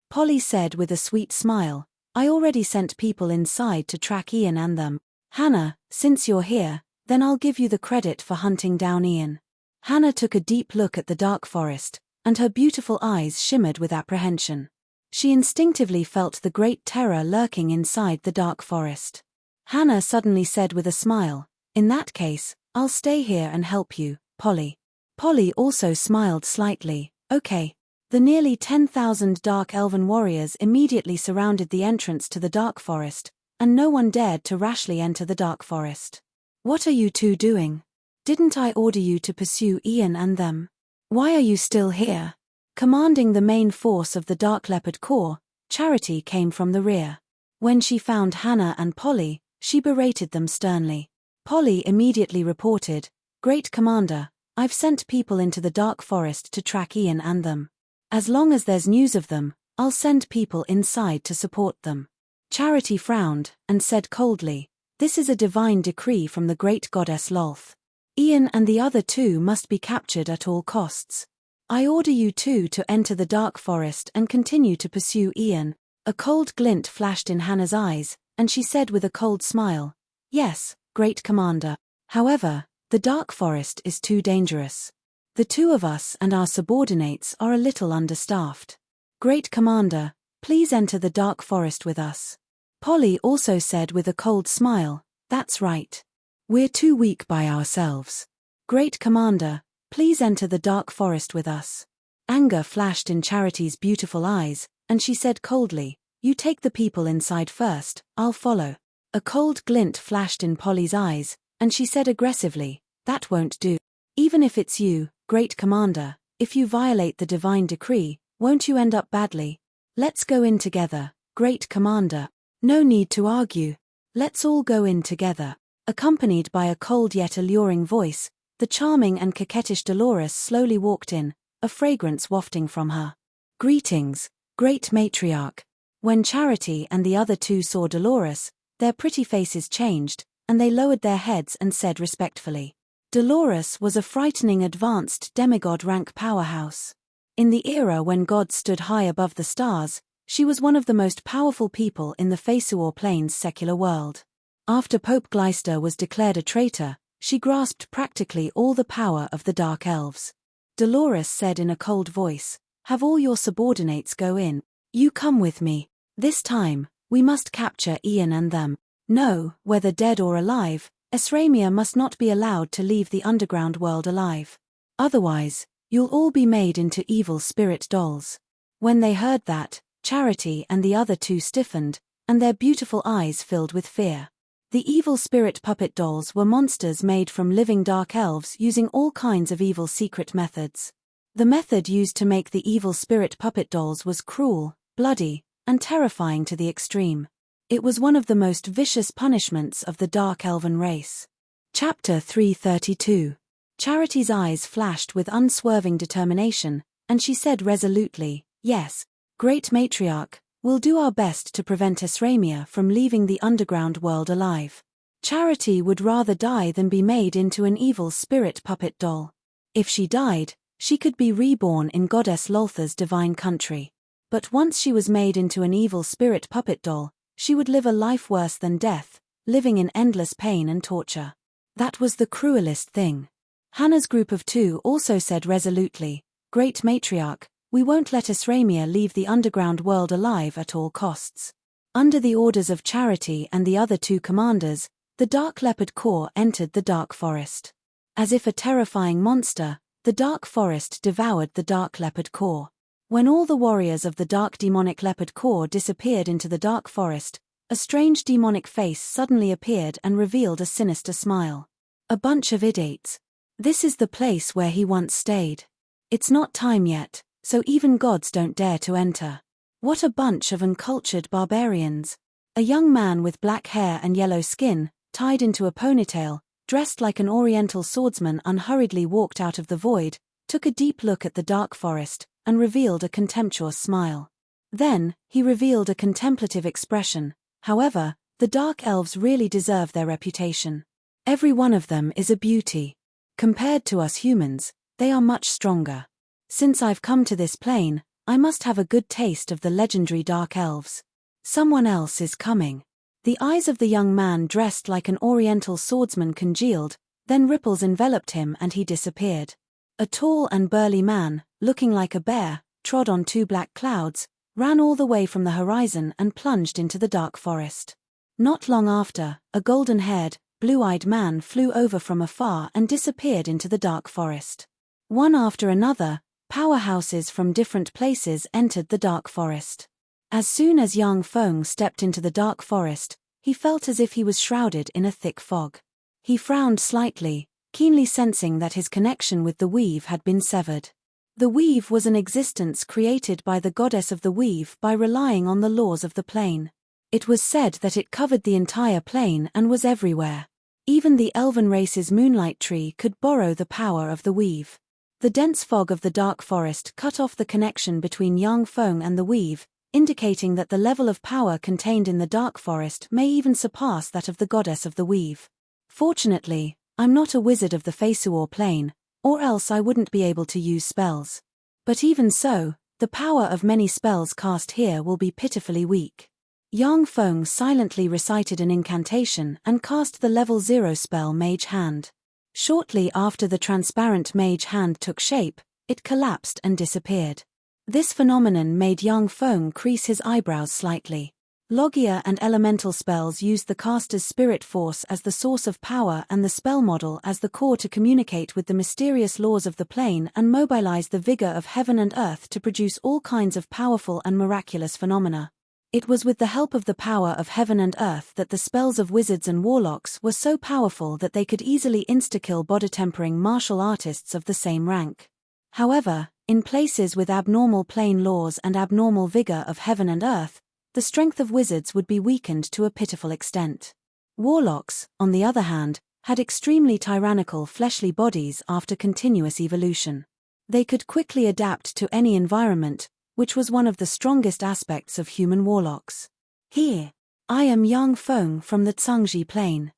Polly said with a sweet smile, I already sent people inside to track Ian and them. Hannah, since you're here, then I'll give you the credit for hunting down Ian. Hannah took a deep look at the dark forest, and her beautiful eyes shimmered with apprehension. She instinctively felt the great terror lurking inside the dark forest. Hannah suddenly said with a smile, In that case, I'll stay here and help you, Polly. Polly also smiled slightly, Okay. The nearly 10,000 dark elven warriors immediately surrounded the entrance to the dark forest, and no one dared to rashly enter the dark forest. What are you two doing? Didn't I order you to pursue Ian and them? Why are you still here? Commanding the main force of the Dark Leopard Corps, Charity came from the rear. When she found Hannah and Polly, she berated them sternly. Polly immediately reported, Great Commander, I've sent people into the dark forest to track Ian and them. As long as there's news of them, I'll send people inside to support them. Charity frowned, and said coldly, This is a divine decree from the great goddess Lolth. Ian and the other two must be captured at all costs. I order you two to enter the dark forest and continue to pursue Ian. A cold glint flashed in Hannah's eyes, and she said with a cold smile, Yes, great commander. However, the dark forest is too dangerous. The two of us and our subordinates are a little understaffed. Great commander, please enter the dark forest with us. Polly also said with a cold smile, That's right. We're too weak by ourselves. Great commander, please enter the dark forest with us. Anger flashed in Charity's beautiful eyes, and she said coldly, You take the people inside first, I'll follow. A cold glint flashed in Polly's eyes, and she said aggressively, That won't do. Even if it's you, Great Commander, if you violate the divine decree, won't you end up badly? Let's go in together, Great Commander. No need to argue. Let's all go in together. Accompanied by a cold yet alluring voice, the charming and coquettish Dolores slowly walked in, a fragrance wafting from her. Greetings, Great Matriarch. When Charity and the other two saw Dolores, their pretty faces changed, and they lowered their heads and said respectfully, Dolores was a frightening advanced demigod rank powerhouse. In the era when gods stood high above the stars, she was one of the most powerful people in the Fesuor Plains secular world. After Pope Gleister was declared a traitor, she grasped practically all the power of the Dark Elves. Dolores said in a cold voice, Have all your subordinates go in. You come with me. This time, we must capture Ian and them. No, whether dead or alive, Esramia must not be allowed to leave the underground world alive. Otherwise, you'll all be made into evil spirit dolls. When they heard that, Charity and the other two stiffened, and their beautiful eyes filled with fear. The evil spirit puppet dolls were monsters made from living dark elves using all kinds of evil secret methods. The method used to make the evil spirit puppet dolls was cruel, bloody, and terrifying to the extreme. It was one of the most vicious punishments of the dark elven race. Chapter 332. Charity's eyes flashed with unswerving determination, and she said resolutely, "Yes, Great Matriarch, we'll do our best to prevent Esramia from leaving the underground world alive. Charity would rather die than be made into an evil spirit puppet doll. If she died, she could be reborn in Goddess Loltha's divine country. But once she was made into an evil spirit puppet doll, she would live a life worse than death, living in endless pain and torture. That was the cruelest thing." Hannah's group of 2 also said resolutely, "Great Matriarch, we won't let Esramia leave the underground world alive at all costs." Under the orders of Charity and the other 2 commanders, the Dark Leopard Corps entered the Dark Forest. As if a terrifying monster, the Dark Forest devoured the Dark Leopard Corps. When all the warriors of the Dark Demonic Leopard Corps disappeared into the Dark Forest, a strange demonic face suddenly appeared and revealed a sinister smile. "A bunch of idiots. This is the place where he once stayed. It's not time yet, so even gods don't dare to enter. What a bunch of uncultured barbarians." A young man with black hair and yellow skin, tied into a ponytail, dressed like an oriental swordsman, unhurriedly walked out of the void, took a deep look at the Dark Forest, and revealed a contemptuous smile. Then, he revealed a contemplative expression. "However, the Dark Elves really deserve their reputation. Every one of them is a beauty. Compared to us humans, they are much stronger. Since I've come to this plane, I must have a good taste of the legendary Dark Elves. Someone else is coming." The eyes of the young man dressed like an oriental swordsman congealed, then ripples enveloped him and he disappeared. A tall and burly man, looking like a bear, trod on 2 black clouds, ran all the way from the horizon and plunged into the Dark Forest. Not long after, a golden-haired, blue-eyed man flew over from afar and disappeared into the Dark Forest. One after another, powerhouses from different places entered the Dark Forest. As soon as Yang Feng stepped into the Dark Forest, he felt as if he was shrouded in a thick fog. He frowned slightly, keenly sensing that his connection with the weave had been severed. The weave was an existence created by the goddess of the weave by relying on the laws of the plane. It was said that it covered the entire plane and was everywhere. Even the elven race's moonlight tree could borrow the power of the weave. The dense fog of the Dark Forest cut off the connection between Yang Feng and the weave, indicating that the level of power contained in the Dark Forest may even surpass that of the goddess of the weave. "Fortunately, I'm not a wizard of the Feisuor plane, or else I wouldn't be able to use spells. But even so, the power of many spells cast here will be pitifully weak." Yang Feng silently recited an incantation and cast the level 0 spell Mage Hand. Shortly after the transparent Mage Hand took shape, it collapsed and disappeared. This phenomenon made Yang Feng crease his eyebrows slightly. Logia and elemental spells used the caster's spirit force as the source of power and the spell model as the core to communicate with the mysterious laws of the plane and mobilize the vigor of heaven and earth to produce all kinds of powerful and miraculous phenomena. It was with the help of the power of heaven and earth that the spells of wizards and warlocks were so powerful that they could easily insta-kill body-tempering martial artists of the same rank. However, in places with abnormal plane laws and abnormal vigor of heaven and earth, the strength of wizards would be weakened to a pitiful extent. Warlocks, on the other hand, had extremely tyrannical fleshly bodies after continuous evolution. They could quickly adapt to any environment, which was one of the strongest aspects of human warlocks. "Here. I am Yang Feng from the Tsangji plane.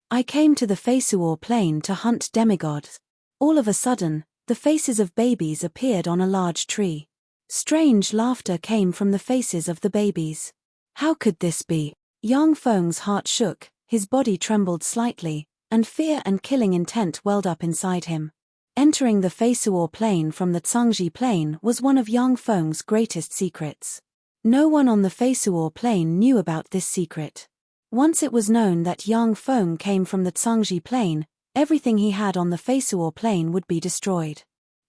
I came to the Feisuor plane to hunt demigods." All of a sudden, the faces of babies appeared on a large tree. Strange laughter came from the faces of the babies. How could this be? Yang Feng's heart shook, his body trembled slightly, and fear and killing intent welled up inside him. Entering the Feisuor plane from the Tsangji plane was one of Yang Feng's greatest secrets. No one on the Feisuor plane knew about this secret. Once it was known that Yang Feng came from the Tsangji plane, everything he had on the Feisuor plane would be destroyed.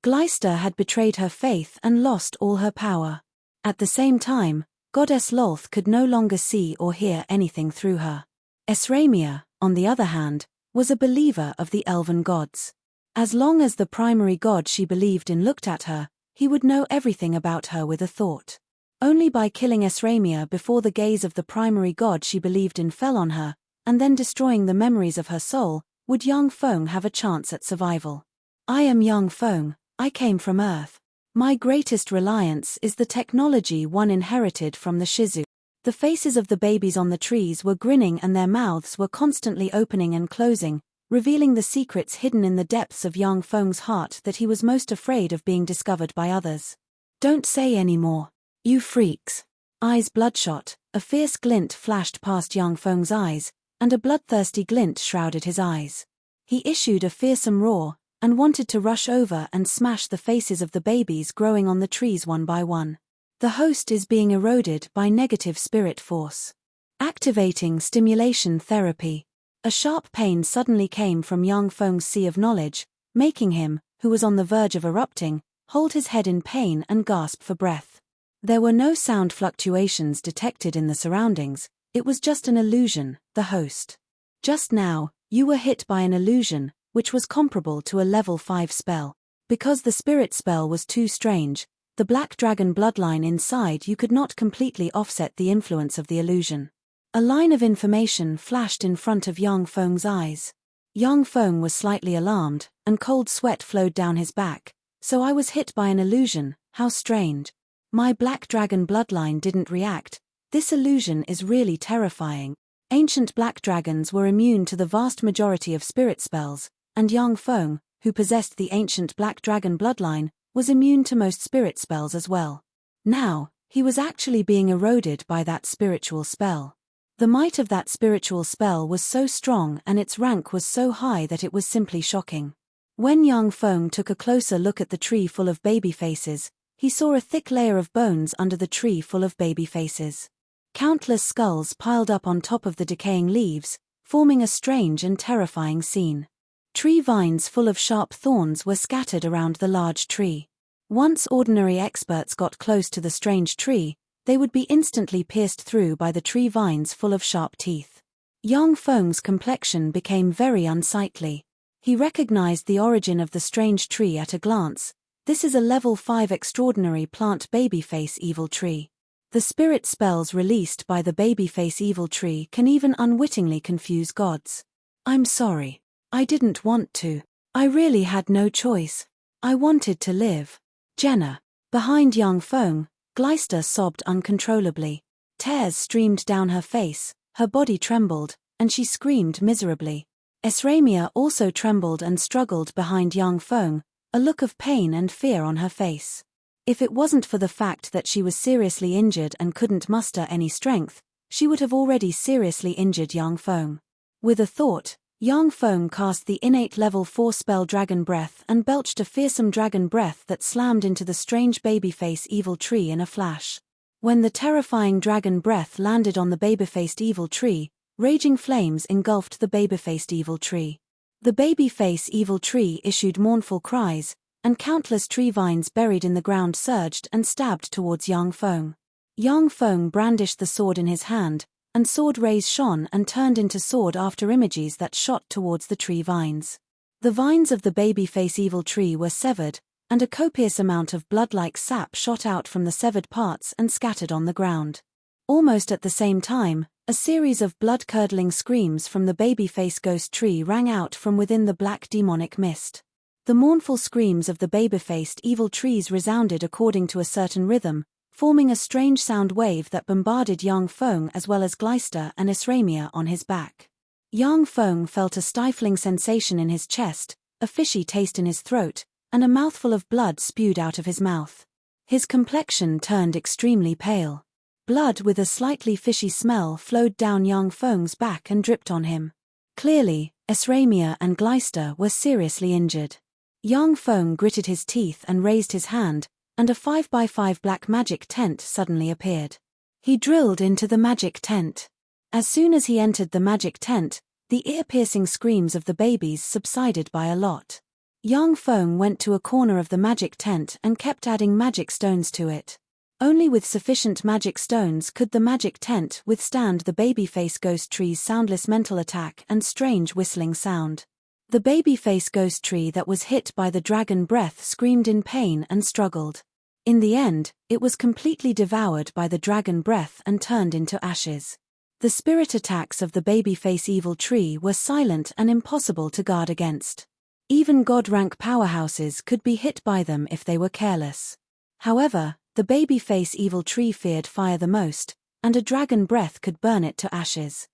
Gleister had betrayed her faith and lost all her power. At the same time, Goddess Lolth could no longer see or hear anything through her. Esramia, on the other hand, was a believer of the elven gods. As long as the primary god she believed in looked at her, he would know everything about her with a thought. Only by killing Esramia before the gaze of the primary god she believed in fell on her, and then destroying the memories of her soul, would Yang Feng have a chance at survival. I am Yang Feng, I came from Earth. My greatest reliance is the technology one inherited from the Shizu. The faces of the babies on the trees were grinning and their mouths were constantly opening and closing, revealing the secrets hidden in the depths of Yang Feng's heart that he was most afraid of being discovered by others. Don't say any more. You freaks. Eyes bloodshot, a fierce glint flashed past Yang Feng's eyes, and a bloodthirsty glint shrouded his eyes. He issued a fearsome roar, and wanted to rush over and smash the faces of the babies growing on the trees one by one. The host is being eroded by negative spirit force. Activating stimulation therapy. A sharp pain suddenly came from Yang Feng's sea of knowledge, making him, who was on the verge of erupting, hold his head in pain and gasp for breath. There were no sound fluctuations detected in the surroundings, it was just an illusion, the host. Just now, you were hit by an illusion, which was comparable to a level 5 spell. Because the spirit spell was too strange, the black dragon bloodline inside you could not completely offset the influence of the illusion. A line of information flashed in front of Yang Feng's eyes. Yang Feng was slightly alarmed, and cold sweat flowed down his back. So I was hit by an illusion, how strange. My black dragon bloodline didn't react. This illusion is really terrifying. Ancient black dragons were immune to the vast majority of spirit spells, and Yang Feng, who possessed the ancient black dragon bloodline, was immune to most spirit spells as well. Now, he was actually being eroded by that spiritual spell. The might of that spiritual spell was so strong and its rank was so high that it was simply shocking. When Yang Feng took a closer look at the tree full of baby faces, he saw a thick layer of bones under the tree full of baby faces. Countless skulls piled up on top of the decaying leaves, forming a strange and terrifying scene. Tree vines full of sharp thorns were scattered around the large tree. Once ordinary experts got close to the strange tree, they would be instantly pierced through by the tree vines full of sharp teeth. Yang Feng's complexion became very unsightly. He recognized the origin of the strange tree at a glance. This is a level 5 extraordinary plant babyface evil tree. The spirit spells released by the babyface evil tree can even unwittingly confuse gods. I'm sorry. I didn't want to. I really had no choice. I wanted to live. Jenna. Behind Yang Feng, Gleister sobbed uncontrollably. Tears streamed down her face, her body trembled, and she screamed miserably. Esramia also trembled and struggled behind Yang Feng, a look of pain and fear on her face. If it wasn't for the fact that she was seriously injured and couldn't muster any strength, she would have already seriously injured Yang Feng. With a thought, Yang Feng cast the innate level 4 spell Dragon Breath and belched a fearsome dragon breath that slammed into the strange babyface evil tree in a flash. When the terrifying dragon breath landed on the babyfaced evil tree, raging flames engulfed the babyfaced evil tree. The baby-face evil tree issued mournful cries, and countless tree vines buried in the ground surged and stabbed towards Yang Feng. Yang Feng brandished the sword in his hand, and sword rays shone and turned into sword after images that shot towards the tree vines. The vines of the baby-face evil tree were severed, and a copious amount of blood-like sap shot out from the severed parts and scattered on the ground. Almost at the same time, a series of blood-curdling screams from the baby-face ghost tree rang out from within the black demonic mist. The mournful screams of the baby-faced evil trees resounded according to a certain rhythm, forming a strange sound wave that bombarded Yang Feng as well as Gleister and Esramia on his back. Yang Feng felt a stifling sensation in his chest, a fishy taste in his throat, and a mouthful of blood spewed out of his mouth. His complexion turned extremely pale. Blood with a slightly fishy smell flowed down Yang Feng's back and dripped on him. Clearly, Esramia and Gleister were seriously injured. Yang Feng gritted his teeth and raised his hand, and a 5x5 black magic tent suddenly appeared. He drilled into the magic tent. As soon as he entered the magic tent, the ear-piercing screams of the babies subsided by a lot. Yang Feng went to a corner of the magic tent and kept adding magic stones to it. Only with sufficient magic stones could the magic tent withstand the babyface ghost tree's soundless mental attack and strange whistling sound. The babyface ghost tree that was hit by the dragon breath screamed in pain and struggled. In the end, it was completely devoured by the dragon breath and turned into ashes. The spirit attacks of the babyface evil tree were silent and impossible to guard against. Even god-rank powerhouses could be hit by them if they were careless. However, the babyface evil tree feared fire the most, and a dragon breath could burn it to ashes.